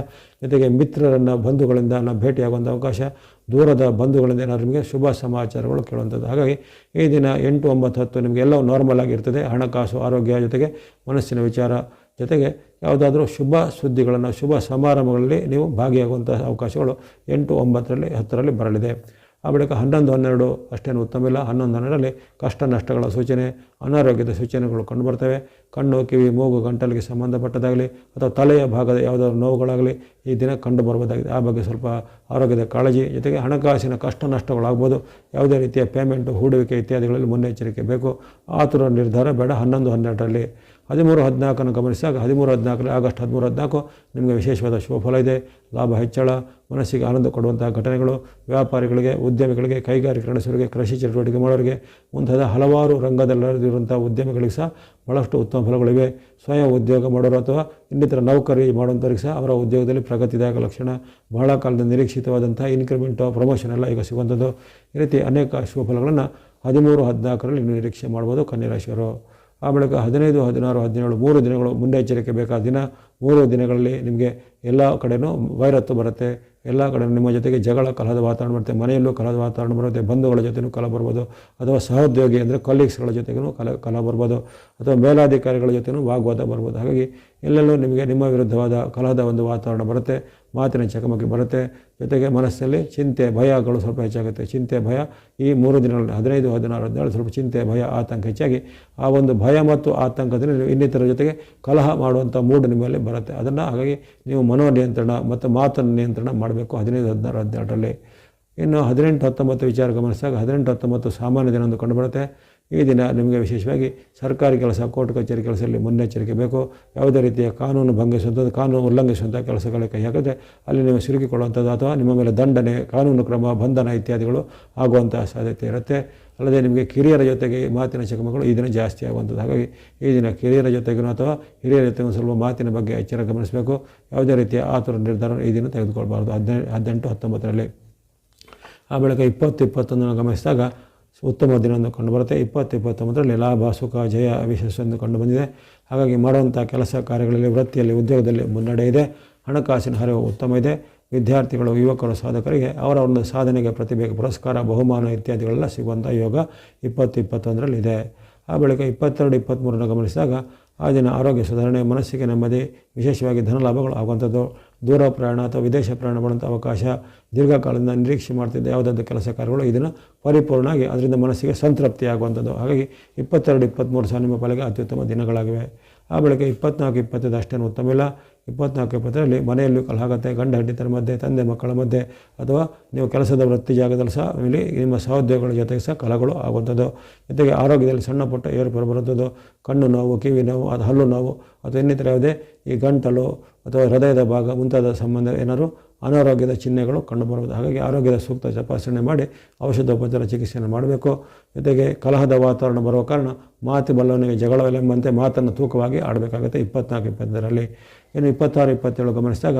ಜೊತೆಗೆ ಮಿತ್ರರನ್ನು, ಬಂಧುಗಳಿಂದ ಭೇಟಿಯಾಗುವಂಥ ಅವಕಾಶ, ದೂರದ ಬಂಧುಗಳಿಂದ ಏನಾದರೂ ನಿಮಗೆ ಶುಭ ಸಮಾಚಾರಗಳು ಕೇಳುವಂಥದ್ದು. ಹಾಗಾಗಿ ಈ ದಿನ 8, 9, 10 ನಿಮಗೆ ಎಲ್ಲವೂ ನಾರ್ಮಲ್ ಆಗಿರ್ತದೆ. ಹಣಕಾಸು, ಆರೋಗ್ಯ, ಜೊತೆಗೆ ಮನಸ್ಸಿನ ವಿಚಾರ, ಜೊತೆಗೆ ಯಾವುದಾದ್ರೂ ಶುಭ ಸುದ್ದಿಗಳನ್ನು, ಶುಭ ಸಮಾರಂಭಗಳಲ್ಲಿ ನೀವು ಭಾಗಿಯಾಗುವಂಥ ಅವಕಾಶಗಳು 8, 9ರಲ್ಲಿ 10ರಲ್ಲಿ ಬರಲಿದೆ. ಆ ಬಳಿಕ 11, 12 ಅಷ್ಟೇನು ಉತ್ತಮವಿಲ್ಲ. 11, 12ರಲ್ಲಿ ಕಷ್ಟ ನಷ್ಟಗಳ ಸೂಚನೆ, ಅನಾರೋಗ್ಯದ ಸೂಚನೆಗಳು ಕಂಡುಬರ್ತವೆ. ಕಣ್ಣು, ಕಿವಿ, ಮೂಗು, ಗಂಟಲಿಗೆ ಸಂಬಂಧಪಟ್ಟದಾಗಲಿ ಅಥವಾ ತಲೆಯ ಭಾಗದ ಯಾವುದಾದ್ರು ನೋವುಗಳಾಗಲಿ ಈ ದಿನ ಕಂಡು ಬರ್ಬೋದಾಗಿದೆ. ಆ ಬಗ್ಗೆ ಸ್ವಲ್ಪ ಆರೋಗ್ಯದ ಕಾಳಜಿ, ಜೊತೆಗೆ ಹಣಕಾಸಿನ ಕಷ್ಟ ನಷ್ಟಗಳಾಗ್ಬೋದು. ಯಾವುದೇ ರೀತಿಯ ಪೇಮೆಂಟು, ಹೂಡುವಿಕೆ ಇತ್ಯಾದಿಗಳಲ್ಲಿ ಮುನ್ನೆಚ್ಚರಿಕೆ ಬೇಕು. ಆತುರ ನಿರ್ಧಾರ ಬೇಡ. 11, 12ರಲ್ಲಿ 13, 14 ಗಮನಿಸಿದಾಗ 13, 14 ಆಗಸ್ಟ್ 13, 14 ನಿಮಗೆ ವಿಶೇಷವಾದ ಶುಭ ಫಲ ಇದೆ. ಲಾಭ ಹೆಚ್ಚಳ, ಮನಸ್ಸಿಗೆ ಆನಂದ ಕೊಡುವಂತಹ ಘಟನೆಗಳು, ವ್ಯಾಪಾರಿಗಳಿಗೆ, ಉದ್ಯಮಿಗಳಿಗೆ, ಕೈಗಾರಿಕೆ ನಡೆಸೋರಿಗೆ, ಕೃಷಿ ಚಟುವಟಿಕೆ ಮಾಡೋರಿಗೆ ಮುಂತಾದ ಹಲವಾರು ರಂಗದಲ್ಲಿರುವಂಥ ಉದ್ಯಮಿಗಳಿಗೆ ಸಹ ಭಾಳಷ್ಟು ಉತ್ತಮ ಫಲಗಳಿವೆ. ಸ್ವಯಂ ಉದ್ಯೋಗ ಮಾಡೋರು ಅಥವಾ ಇನ್ನಿತರ ನೌಕರಿ ಮಾಡುವಂಥವ್ರಿಗೆ ಸಹ ಅವರ ಉದ್ಯೋಗದಲ್ಲಿ ಪ್ರಗತಿದಾಯಕ ಲಕ್ಷಣ, ಬಹಳ ಕಾಲದ ನಿರೀಕ್ಷಿತವಾದಂಥ ಇನ್ಕ್ರಿಮೆಂಟು, ಪ್ರಮೋಷನ್ ಎಲ್ಲ ಈಗ ಸಿಗುವಂಥದ್ದು. ಈ ರೀತಿ ಅನೇಕ ಶುಭ ಫಲಗಳನ್ನು 13, 14ರಲ್ಲಿ ನಿರೀಕ್ಷೆ ಮಾಡ್ಬೋದು ಕನ್ಯಾ ರಾಶಿಯವರು. ಆ ಬಳಿಕ 15, 16, 17 3 ದಿನಗಳು ಮುನ್ನೆಚ್ಚರಿಕೆ ಬೇಕಾದ ದಿನ. 3 ದಿನಗಳಲ್ಲಿ ನಿಮಗೆ ಎಲ್ಲ ಕಡೆಯೂ ವೈರತ್ತು ಬರುತ್ತೆ. ಎಲ್ಲ ಕಡೆ ನಿಮ್ಮ ಜೊತೆಗೆ ಜಗಳ, ಕಲಹದ ವಾತಾವರಣ ಬರುತ್ತೆ. ಮನೆಯಲ್ಲೂ ಕಲಹದ ವಾತಾವರಣ ಬರುತ್ತೆ. ಬಂಧುಗಳ ಜೊತೆಯೂ ಕಲಹ ಬರ್ಬೋದು. ಅಥವಾ ಸಹೋದ್ಯೋಗಿ ಅಂದರೆ ಕೊಲೀಗ್ಸ್ಗಳ ಜೊತೆಗೂ ಕಲಹ ಬರ್ಬೋದು. ಅಥವಾ ಮೇಲಾಧಿಕಾರಿಗಳ ಜೊತೆಯೂ ವಾಗ್ವಾದ ಬರ್ಬೋದು. ಹಾಗಾಗಿ ಎಲ್ಲೆಲ್ಲೂ ನಿಮಗೆ ನಿಮ್ಮ ವಿರುದ್ಧವಾದ ಕಲಹದ ಒಂದು ವಾತಾವರಣ ಬರುತ್ತೆ. ಮಾತಿನ ಚಕಮಕಿ ಬರುತ್ತೆ. ಜೊತೆಗೆ ಮನಸ್ಸಲ್ಲಿ ಚಿಂತೆ, ಭಯಗಳು ಸ್ವಲ್ಪ ಹೆಚ್ಚಾಗುತ್ತೆ. ಚಿಂತೆ, ಭಯ ಈ 3 ದಿನಗಳಲ್ಲಿ 15, 16, 17 ಸ್ವಲ್ಪ ಚಿಂತೆ, ಭಯ, ಆತಂಕ ಹೆಚ್ಚಾಗಿ ಆ ಒಂದು ಭಯ ಮತ್ತು ಆತಂಕದಲ್ಲಿ ನೀವು ಇನ್ನಿತರ ಜೊತೆಗೆ ಕಲಹ ಮಾಡುವಂಥ ಮೂಡ್ ನಿಮ್ಮಲ್ಲಿ ಬರುತ್ತೆ. ಅದನ್ನು ಹಾಗಾಗಿ ನೀವು ಮನೋನಿಯಂತ್ರಣ ಮತ್ತು ಮಾತನ್ನು ನಿಯಂತ್ರಣ ಮಾಡಬೇಕು 15, 16, 17ರಲ್ಲಿ. ಇನ್ನು 18, 19 ವಿಚಾರ ಗಮನಿಸಿದಾಗ 18, 19 ಸಾಮಾನ್ಯ ದಿನ ಎಂದು ಕಂಡುಬರುತ್ತೆ. ಈ ದಿನ ನಿಮಗೆ ವಿಶೇಷವಾಗಿ ಸರ್ಕಾರಿ ಕೆಲಸ, ಕೋರ್ಟ್ ಕಚೇರಿ ಕೆಲಸದಲ್ಲಿ ಮುನ್ನೆಚ್ಚರಿಕೆ ಬೇಕು. ಯಾವುದೇ ರೀತಿಯ ಕಾನೂನು ಭಂಗಿಸುವಂಥದ್ದು, ಕಾನೂನು ಉಲ್ಲಂಘಿಸುವಂಥ ಕೆಲಸಗಳಿಗೆ ಕೈ ಹಾಕಿದ್ರೆ ಅಲ್ಲಿ ನೀವು ಸಿಲುಕಿಕೊಳ್ಳುವಂಥದ್ದು ಅಥವಾ ನಿಮ್ಮ ಮೇಲೆ ದಂಡನೆ, ಕಾನೂನು ಕ್ರಮ, ಬಂಧನ ಇತ್ಯಾದಿಗಳು ಆಗುವಂಥ ಸಾಧ್ಯತೆ ಇರುತ್ತೆ. ಅಲ್ಲದೆ ನಿಮಗೆ ಕಿರಿಯರ ಜೊತೆಗೆ ಮಾತಿನ ಚಕಮಗಳು ಈ ದಿನ ಜಾಸ್ತಿ ಆಗುವಂಥದ್ದು. ಹಾಗಾಗಿ ಈ ದಿನ ಕಿರಿಯರ ಜೊತೆಗೂ ಅಥವಾ ಹಿರಿಯರ ಜೊತೆಗೂ ಸ್ವಲ್ಪ ಮಾತಿನ ಬಗ್ಗೆ ಎಚ್ಚರ ಗಮನಿಸಬೇಕು. ಯಾವುದೇ ರೀತಿಯ ಆತುರ ನಿರ್ಧಾರ ಈ ದಿನ ತೆಗೆದುಕೊಳ್ಬಾರ್ದು 18, 19ರಲ್ಲಿ. ಆ ಬಳಿಕ 20, 21 ಗಮನಿಸಿದಾಗ ಉತ್ತಮ ದಿನ ಎಂದು ಕಂಡುಬರುತ್ತೆ. 20, 29ರಲ್ಲಿ ಲಾಭ, ಸುಖ, ಜಯ, ವಿಶೇಷ ಎಂದು ಕಂಡುಬಂದಿದೆ. ಹಾಗಾಗಿ ಮಾಡುವಂಥ ಕೆಲಸ ಕಾರ್ಯಗಳಲ್ಲಿ, ವೃತ್ತಿಯಲ್ಲಿ, ಉದ್ಯೋಗದಲ್ಲಿ ಮುನ್ನಡೆ ಇದೆ. ಹಣಕಾಸಿನ ಹರಿವು ಉತ್ತಮ ಇದೆ. ವಿದ್ಯಾರ್ಥಿಗಳು, ಯುವಕರು, ಸಾಧಕರಿಗೆ ಅವರ ಒಂದು ಸಾಧನೆಗೆ ಪ್ರತಿಭೆಗೆ ಪುರಸ್ಕಾರ, ಬಹುಮಾನ ಇತ್ಯಾದಿಗಳೆಲ್ಲ ಸಿಗುವಂಥ ಯೋಗ 20, 21ರಲ್ಲಿ ಇದೆ. ಆ ಬಳಿಕ 22, 23 ಗಮನಿಸಿದಾಗ ಆ ದಿನ ಆರೋಗ್ಯ ಸುಧಾರಣೆ, ಮನಸ್ಸಿಗೆ ನೆಮ್ಮದಿ, ವಿಶೇಷವಾಗಿ ಧನಲಾಭಗಳು ಆಗುವಂಥದ್ದು. ದೂರ ಪ್ರಯಾಣ ಅಥವಾ ವಿದೇಶ ಪ್ರಯಾಣ ಮಾಡುವಂಥ ಅವಕಾಶ, ದೀರ್ಘಕಾಲದಿಂದ ನಿರೀಕ್ಷೆ ಮಾಡ್ತಿದ್ದ ಯಾವುದಾದ್ರೂ ಕೆಲಸ ಕಾರ್ಯಗಳು ಇದನ್ನು ಪರಿಪೂರ್ಣ ಆಗಿ ಅದರಿಂದ ಮನಸ್ಸಿಗೆ ಸಂತೃಪ್ತಿ ಆಗುವಂಥದ್ದು. ಹಾಗಾಗಿ 22, 23 ಸಹ ನಿಮ್ಮ ಪಾಲಿಗೆ ಅತ್ಯುತ್ತಮ ದಿನಗಳಾಗಿವೆ. ಆ ಬಳಿಕ 24-25 ಅಷ್ಟೇನು ಉತ್ತಮ ಇಲ್ಲ. 24-20ರಲ್ಲಿ ಮನೆಯಲ್ಲೂ ಕಲಹಾಗುತ್ತೆ, ಗಂಡ ಹೆಂಡತಿಯರ ಮಧ್ಯೆ, ತಂದೆ ಮಕ್ಕಳ ಮಧ್ಯೆ, ಅಥವಾ ನೀವು ಕೆಲಸದ ವೃತ್ತಿ ಜಾಗದಲ್ಲಿ ಸಹ ಇಲ್ಲಿ ನಿಮ್ಮ ಸಹೋದ್ಯೋಗಿಗಳ ಜೊತೆಗೆ ಸಹ ಕಲಹಗಳು ಆಗುವಂಥದ್ದು. ಜೊತೆಗೆ ಆರೋಗ್ಯದಲ್ಲಿ ಸಣ್ಣ ಪುಟ್ಟ ಏರುಪೇರು ಬರುವಂಥದ್ದು, ಕಣ್ಣು ನೋವು, ಕಿವಿ ನೋವು, ಅದು ಹಲ್ಲು ನೋವು, ಅಥವಾ ಇನ್ನಿತರ ಯಾವುದೇ ಈ ಗಂಟಲು ಅಥವಾ ಹೃದಯದ ಭಾಗ ಮುಂತಾದ ಸಂಬಂಧ ಏನಾದರೂ ಅನಾರೋಗ್ಯದ ಚಿಹ್ನೆಗಳು ಕಂಡುಬರುವುದು. ಹಾಗಾಗಿ ಆರೋಗ್ಯದ ಸೂಕ್ತ ತಪಾಸಣೆ ಮಾಡಿ ಔಷಧೋಪಚಾರ ಚಿಕಿತ್ಸೆಯನ್ನು ಮಾಡಬೇಕು. ಜೊತೆಗೆ ಕಲಹದ ವಾತಾವರಣ ಬರುವ ಕಾರಣ ಮಾತು ಬಲ್ಲವನಿಗೆ ಜಗಳವೆಂಬಂತೆ ಮಾತನ್ನು ತೂಕವಾಗಿ ಆಡಬೇಕಾಗುತ್ತೆ 24-25ರಲ್ಲಿ. ಇನ್ನು 26-27 ಗಮನಿಸಿದಾಗ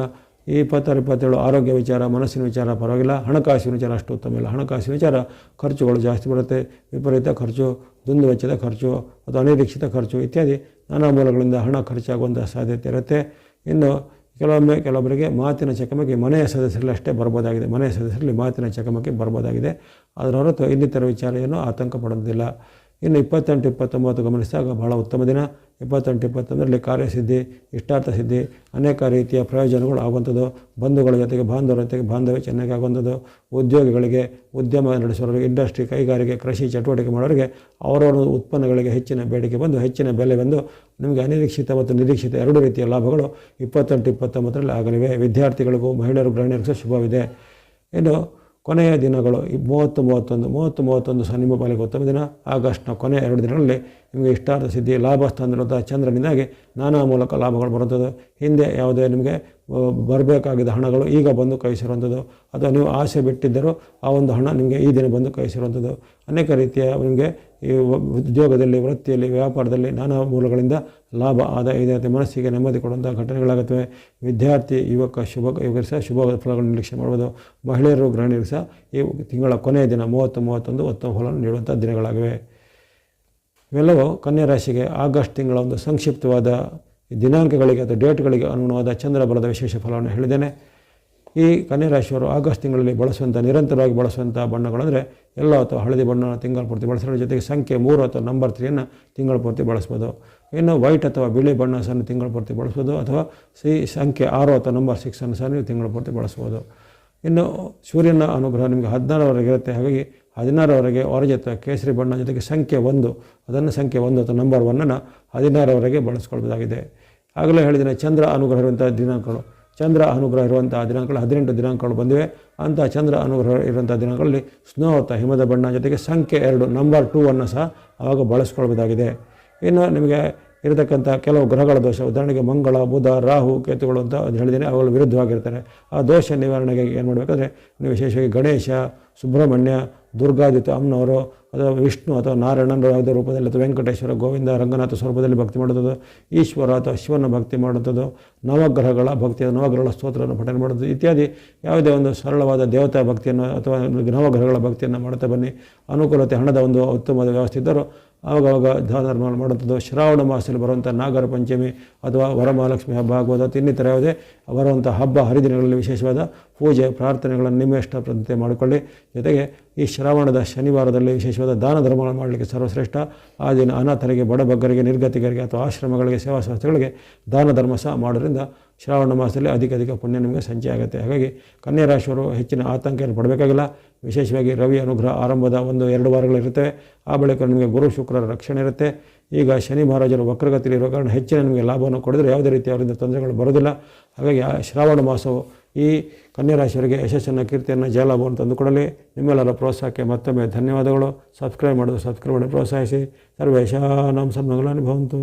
ಈ 26-27 ಆರೋಗ್ಯ ವಿಚಾರ, ಮನಸ್ಸಿನ ವಿಚಾರ ಪರವಾಗಿಲ್ಲ. ಹಣಕಾಸಿನ ವಿಚಾರ ಅಷ್ಟು ಉತ್ತಮ ಇಲ್ಲ. ಹಣಕಾಸಿನ ವಿಚಾರ ಖರ್ಚುಗಳು ಜಾಸ್ತಿ ಬರುತ್ತೆ, ವಿಪರೀತ ಖರ್ಚು, ದುಂದು ವೆಚ್ಚದ ಖರ್ಚು ಅಥವಾ ಅನಿರೀಕ್ಷಿತ ಖರ್ಚು ಇತ್ಯಾದಿ ನಾನಾ ಮೂಲಗಳಿಂದ ಹಣ ಖರ್ಚಾಗುವಂಥ ಸಾಧ್ಯತೆ ಇರುತ್ತೆ. ಇನ್ನು ಕೆಲವೊಬ್ಬರಿಗೆ ಮಾತಿನ ಚಕಮಕಿ ಮನೆಯ ಸದಸ್ಯರಲ್ಲಿ ಅಷ್ಟೇ ಬರ್ಬೋದಾಗಿದೆ, ಮನೆಯ ಸದಸ್ಯರಲ್ಲಿ ಮಾತಿನ ಚಕಮಕಿ ಬರ್ಬೋದಾಗಿದೆ. ಅದರ ಹೊರತು ಇನ್ನಿತರ ವಿಚಾರ ಏನೂ ಆತಂಕ ಪಡೋದಿಲ್ಲ. ಇನ್ನು 28-29 ಗಮನಿಸಿದಾಗ ಬಹಳ ಉತ್ತಮ ದಿನ. 28-29ರಲ್ಲಿ ಕಾರ್ಯಸಿದ್ಧಿ, ಇಷ್ಟಾರ್ಥ ಸಿದ್ಧಿ, ಅನೇಕ ರೀತಿಯ ಪ್ರಯೋಜನಗಳು ಆಗುವಂಥದ್ದು. ಬಂಧುಗಳ ಜೊತೆಗೆ ಬಾಂಧವರ ಜೊತೆಗೆ ಬಾಂಧವ್ಯ ಚೆನ್ನಾಗಿ ಆಗುವಂಥದ್ದು. ಉದ್ಯೋಗಿಗಳಿಗೆ, ಉದ್ಯಮ ನಡೆಸುವವರಿಗೆ, ಇಂಡಸ್ಟ್ರಿ, ಕೈಗಾರಿಕೆ, ಕೃಷಿ ಚಟುವಟಿಕೆ ಮಾಡೋರಿಗೆ ಅವರವರ ಉತ್ಪನ್ನಗಳಿಗೆ ಹೆಚ್ಚಿನ ಬೇಡಿಕೆ ಬಂದು ಹೆಚ್ಚಿನ ಬೆಲೆ ಬಂದು ನಿಮಗೆ ಅನಿರೀಕ್ಷಿತ ಮತ್ತು ನಿರೀಕ್ಷಿತ ಎರಡೂ ರೀತಿಯ ಲಾಭಗಳು 28-29ರಲ್ಲಿ ಆಗಲಿವೆ. ವಿದ್ಯಾರ್ಥಿಗಳಿಗೂ ಮಹಿಳೆಯರು ಗೃಹಿಣಿಯರಿಗೂ ಸಹ ಶುಭವಿದೆ. ಇನ್ನು ಕೊನೆಯ ದಿನಗಳು 30-31 ಸಹ ನಿಮ್ಮ ಪಾಲಿಗೆ ಉತ್ತಮ ದಿನ. ಆಗಸ್ಟ್ನ ಕೊನೆಯ 2 ದಿನಗಳಲ್ಲಿ ನಿಮಗೆ ಇಷ್ಟಾರ್ಥ ಸಿದ್ಧಿ, ಲಾಭ ಸ್ಥಾನದಲ್ಲಿರುವಂಥ ಚಂದ್ರನಿಂದಾಗಿ ನಾನಾ ಮೂಲಕ ಲಾಭಗಳು ಬರುತ್ತದೆ. ಹಿಂದೆ ಯಾವುದೇ ನಿಮಗೆ ಬರಬೇಕಾಗಿದ್ದ ಹಣಗಳು ಈಗ ಬಂದು ಕೈ ಸೇರುವಂಥದ್ದು, ಅಥವಾ ನೀವು ಆಸೆ ಬಿಟ್ಟಿದ್ದರೂ ಆ ಒಂದು ಹಣ ನಿಮಗೆ ಈ ದಿನ ಬಂದು ಕೈ ಸೇರುವಂಥದ್ದು. ಅನೇಕ ರೀತಿಯ ನಿಮಗೆ ಈ ಉದ್ಯೋಗದಲ್ಲಿ, ವೃತ್ತಿಯಲ್ಲಿ, ವ್ಯಾಪಾರದಲ್ಲಿ ನಾನಾ ಮೂಲಗಳಿಂದ ಲಾಭ ಆದಾಯ ಇದೆ. ಮನಸ್ಸಿಗೆ ನೆಮ್ಮದಿ ಕೊಡುವಂಥ ಘಟನೆಗಳಾಗುತ್ತವೆ. ವಿದ್ಯಾರ್ಥಿ ಯುವಕರು ಸಹ ಶುಭ ಫಲಗಳನ್ನು ನಿರೀಕ್ಷೆ ಮಾಡ್ಬೋದು. ಮಹಿಳೆಯರು ಗೃಹಿಣಿಯರು ಸಹ ಈ ತಿಂಗಳ ಕೊನೆಯ ದಿನ 30-31 ಉತ್ತಮ ಫಲವನ್ನು ನೀಡುವಂಥ ದಿನಗಳಾಗಿವೆ. ಇವೆಲ್ಲವೂ ಕನ್ಯಾ ರಾಶಿಗೆ ಆಗಸ್ಟ್ ತಿಂಗಳ ಒಂದು ಸಂಕ್ಷಿಪ್ತವಾದ ದಿನಾಂಕಗಳಿಗೆ ಅಥವಾ ಡೇಟ್ಗಳಿಗೆ ಅನುಗುಣವಾದ ಚಂದ್ರ ಬಲದ ವಿಶೇಷ ಫಲವನ್ನು ಹೇಳಿದ್ದೇನೆ. ಈ ಕನ್ಯಾ ರಾಶಿಯವರು ಆಗಸ್ಟ್ ತಿಂಗಳಲ್ಲಿ ಬಳಸುವಂಥ ನಿರಂತರವಾಗಿ ಬಳಸುವಂಥ ಬಣ್ಣಗಳಂದರೆ ಎಲ್ಲೋ ಅಥವಾ ಹಳದಿ ಬಣ್ಣ ತಿಂಗಳ ಪೂರ್ತಿ ಬಳಸೋದ್ರ ಜೊತೆಗೆ ಸಂಖ್ಯೆ 3 ಅಥವಾ ನಂಬರ್ 3ಯನ್ನು ತಿಂಗಳ ಪೂರ್ತಿ ಬಳಸ್ಬೋದು. ಇನ್ನು ವೈಟ್ ಅಥವಾ ಬಿಳಿ ಬಣ್ಣ ಸಹ ತಿಂಗಳ ಪೂರ್ತಿ ಬಳಸ್ಬೋದು, ಅಥವಾ ಸಂಖ್ಯೆ 6 ಅಥವಾ ನಂಬರ್ 6 ಸಹ ನೀವು ತಿಂಗಳ ಪೂರ್ತಿ ಬಳಸ್ಬೋದು. ಇನ್ನು ಸೂರ್ಯನ ಅನುಗ್ರಹ ನಿಮಗೆ 16ರವರೆಗೆ ಇರುತ್ತೆ. ಹಾಗಾಗಿ 16ರವರೆಗೆ ಆರೆಂಜ್ ಅಥವಾ ಕೇಸರಿ ಬಣ್ಣ ಜೊತೆಗೆ ಸಂಖ್ಯೆ 1 ಅದನ್ನು ಸಂಖ್ಯೆ 1 ಅಥವಾ ನಂಬರ್ 1ಅನ್ನು 16ರವರೆಗೆ ಬಳಸ್ಕೊಳ್ಬೋದಾಗಿದೆ. ಆಗಲೇ ಹೇಳಿದ್ದೇನೆ ಚಂದ್ರ ಅನುಗ್ರಹ ಇರುವಂಥ ದಿನಾಂಕಗಳು, ಚಂದ್ರ ಅನುಗ್ರಹ ಇರುವಂಥ ದಿನಾಂಕಗಳು 18 ದಿನಾಂಕಗಳು ಬಂದಿವೆ. ಅಂಥ ಚಂದ್ರ ಅನುಗ್ರಹ ಇರುವಂಥ ದಿನಗಳಲ್ಲಿ ಸ್ನೋ ಅಥವಾ ಹಿಮದ ಬಣ್ಣ ಜೊತೆಗೆ ಸಂಖ್ಯೆ 2 ನಂಬರ್ 2ಅನ್ನು ಸಹ ಆವಾಗ ಬಳಸ್ಕೊಳ್ಬೋದಾಗಿದೆ. ಇನ್ನು ನಿಮಗೆ ಇರತಕ್ಕಂಥ ಕೆಲವು ಗ್ರಹಗಳ ದೋಷ, ಉದಾಹರಣೆಗೆ ಮಂಗಳ, ಬುಧ, ರಾಹು, ಕೇತುಗಳು ಅಂತ ಹೇಳಿದ್ದೇನೆ, ಅವುಗಳು ವಿರುದ್ಧವಾಗಿರ್ತಾರೆ. ಆ ದೋಷ ನಿವಾರಣೆಗೆ ಏನು ಮಾಡಬೇಕಾದ್ರೆ ನೀವು ವಿಶೇಷವಾಗಿ ಗಣೇಶ, ಸುಬ್ರಹ್ಮಣ್ಯ, ದುರ್ಗಾದಿತ್ಯ ಅಮ್ಮನವರು, ಅಥವಾ ವಿಷ್ಣು ಅಥವಾ ನಾರಾಯಣನ ಯಾವುದೇ ರೂಪದಲ್ಲಿ, ಅಥವಾ ವೆಂಕಟೇಶ್ವರ, ಗೋವಿಂದ, ರಂಗನಾಥ ಸ್ವರೂಪದಲ್ಲಿ ಭಕ್ತಿ ಮಾಡುತ್ತದೆ. ಈಶ್ವರ ಅಥವಾ ಶಿವನ ಭಕ್ತಿ ಮಾಡುವಂಥದ್ದು, ನವಗ್ರಹಗಳ ಭಕ್ತಿಯ ನವಗ್ರಹಗಳ ಸ್ತೋತ್ರವನ್ನು ಪಠನೆ ಮಾಡುವುದು ಇತ್ಯಾದಿ ಯಾವುದೇ ಒಂದು ಸರಳವಾದ ದೇವತಾ ಭಕ್ತಿಯನ್ನು ಅಥವಾ ನವಗ್ರಹಗಳ ಭಕ್ತಿಯನ್ನು ಮಾಡುತ್ತಾ ಬನ್ನಿ. ಅನುಕೂಲತೆ, ಹಣದ ಒಂದು ಉತ್ತಮವಾದ ವ್ಯವಸ್ಥೆ ಇದ್ದರೂ ಆವಾಗವಾಗ ದಾನ ಧರ್ಮ ಮಾಡುವಂಥದ್ದು. ಶ್ರಾವಣ ಮಾಸದಲ್ಲಿ ಬರುವಂಥ ನಾಗರ ಪಂಚಮಿ ಅಥವಾ ವರಮಹಾಲಕ್ಷ್ಮಿ ಹಬ್ಬ ಆಗ್ಬೋದು, ಅಥವಾ ಇನ್ನಿತರ ಯಾವುದೇ ಬರುವಂಥ ಹಬ್ಬ ಹರಿದಿನಗಳಲ್ಲಿ ವಿಶೇಷವಾದ ಪೂಜೆ ಪ್ರಾರ್ಥನೆಗಳನ್ನು ನಿಮ್ಮ ಇಷ್ಟಪದ್ಧತಿ ಮಾಡಿಕೊಳ್ಳಿ. ಜೊತೆಗೆ ಈ ಶ್ರಾವಣದ ಶನಿವಾರದಲ್ಲಿ ವಿಶೇಷವಾದ ದಾನ ಧರ್ಮಗಳನ್ನು ಮಾಡಲಿಕ್ಕೆ ಸರ್ವಶ್ರೇಷ್ಠ. ಆ ದಿನ ಅನಾಥರಿಗೆ, ಬಡಬಗ್ಗರಿಗೆ, ನಿರ್ಗತಿಕರಿಗೆ ಅಥವಾ ಆಶ್ರಮಗಳಿಗೆ, ಸೇವಾ ಸಂಸ್ಥೆಗಳಿಗೆ ದಾನ ಧರ್ಮ ಸಹ ಮಾಡೋದ್ರಿಂದ ಶ್ರಾವಣ ಮಾಸದಲ್ಲಿ ಅಧಿಕ ಪುಣ್ಯ ನಿಮಗೆ ಸಂಚಯ ಆಗುತ್ತೆ. ಹಾಗಾಗಿ ಕನ್ಯಾ ರಾಶಿಯವರು ಹೆಚ್ಚಿನ ಆತಂಕವನ್ನು ಪಡಬೇಕಾಗಿಲ್ಲ. ವಿಶೇಷವಾಗಿ ರವಿ ಅನುಗ್ರಹ ಆರಂಭದ 1-2 ವಾರಗಳಿರುತ್ತವೆ. ಆ ಬಳಿಕ ನಿಮಗೆ ಗುರು ಶುಕ್ರರ ರಕ್ಷಣೆ ಇರುತ್ತೆ. ಈಗ ಶನಿ ಮಹಾರಾಜರು ವಕ್ರಗತಿಯಲ್ಲಿರೋ ಕಾರಣ ಹೆಚ್ಚಿನ ನಿಮಗೆ ಲಾಭವನ್ನು ಕೊಡಿದ್ರೆ ಯಾವುದೇ ರೀತಿಯ ಅವರಿಂದ ತೊಂದರೆಗಳು ಬರೋದಿಲ್ಲ. ಹಾಗಾಗಿ ಆ ಶ್ರಾವಣ ಮಾಸವು ಈ ಕನ್ಯಾ ರಾಶಿಯವರಿಗೆ ಯಶಸ್ಸನ್ನು, ಕೀರ್ತಿಯನ್ನು, ಜಯಲಾಭವನ್ನು ತಂದುಕೊಡಲಿ. ನಿಮ್ಮೆಲ್ಲರ ಪ್ರೋತ್ಸಾಹಕ್ಕೆ ಮತ್ತೊಮ್ಮೆ ಧನ್ಯವಾದಗಳು. ಸಬ್ಸ್ಕ್ರೈಬ್ ಮಾಡಿ ಪ್ರೋತ್ಸಾಹಿಸಿ. ಸರ್ವೇಶಾನಾಂ ಸನ್ಮಂಗಲಾನಿ ಭವಂತು.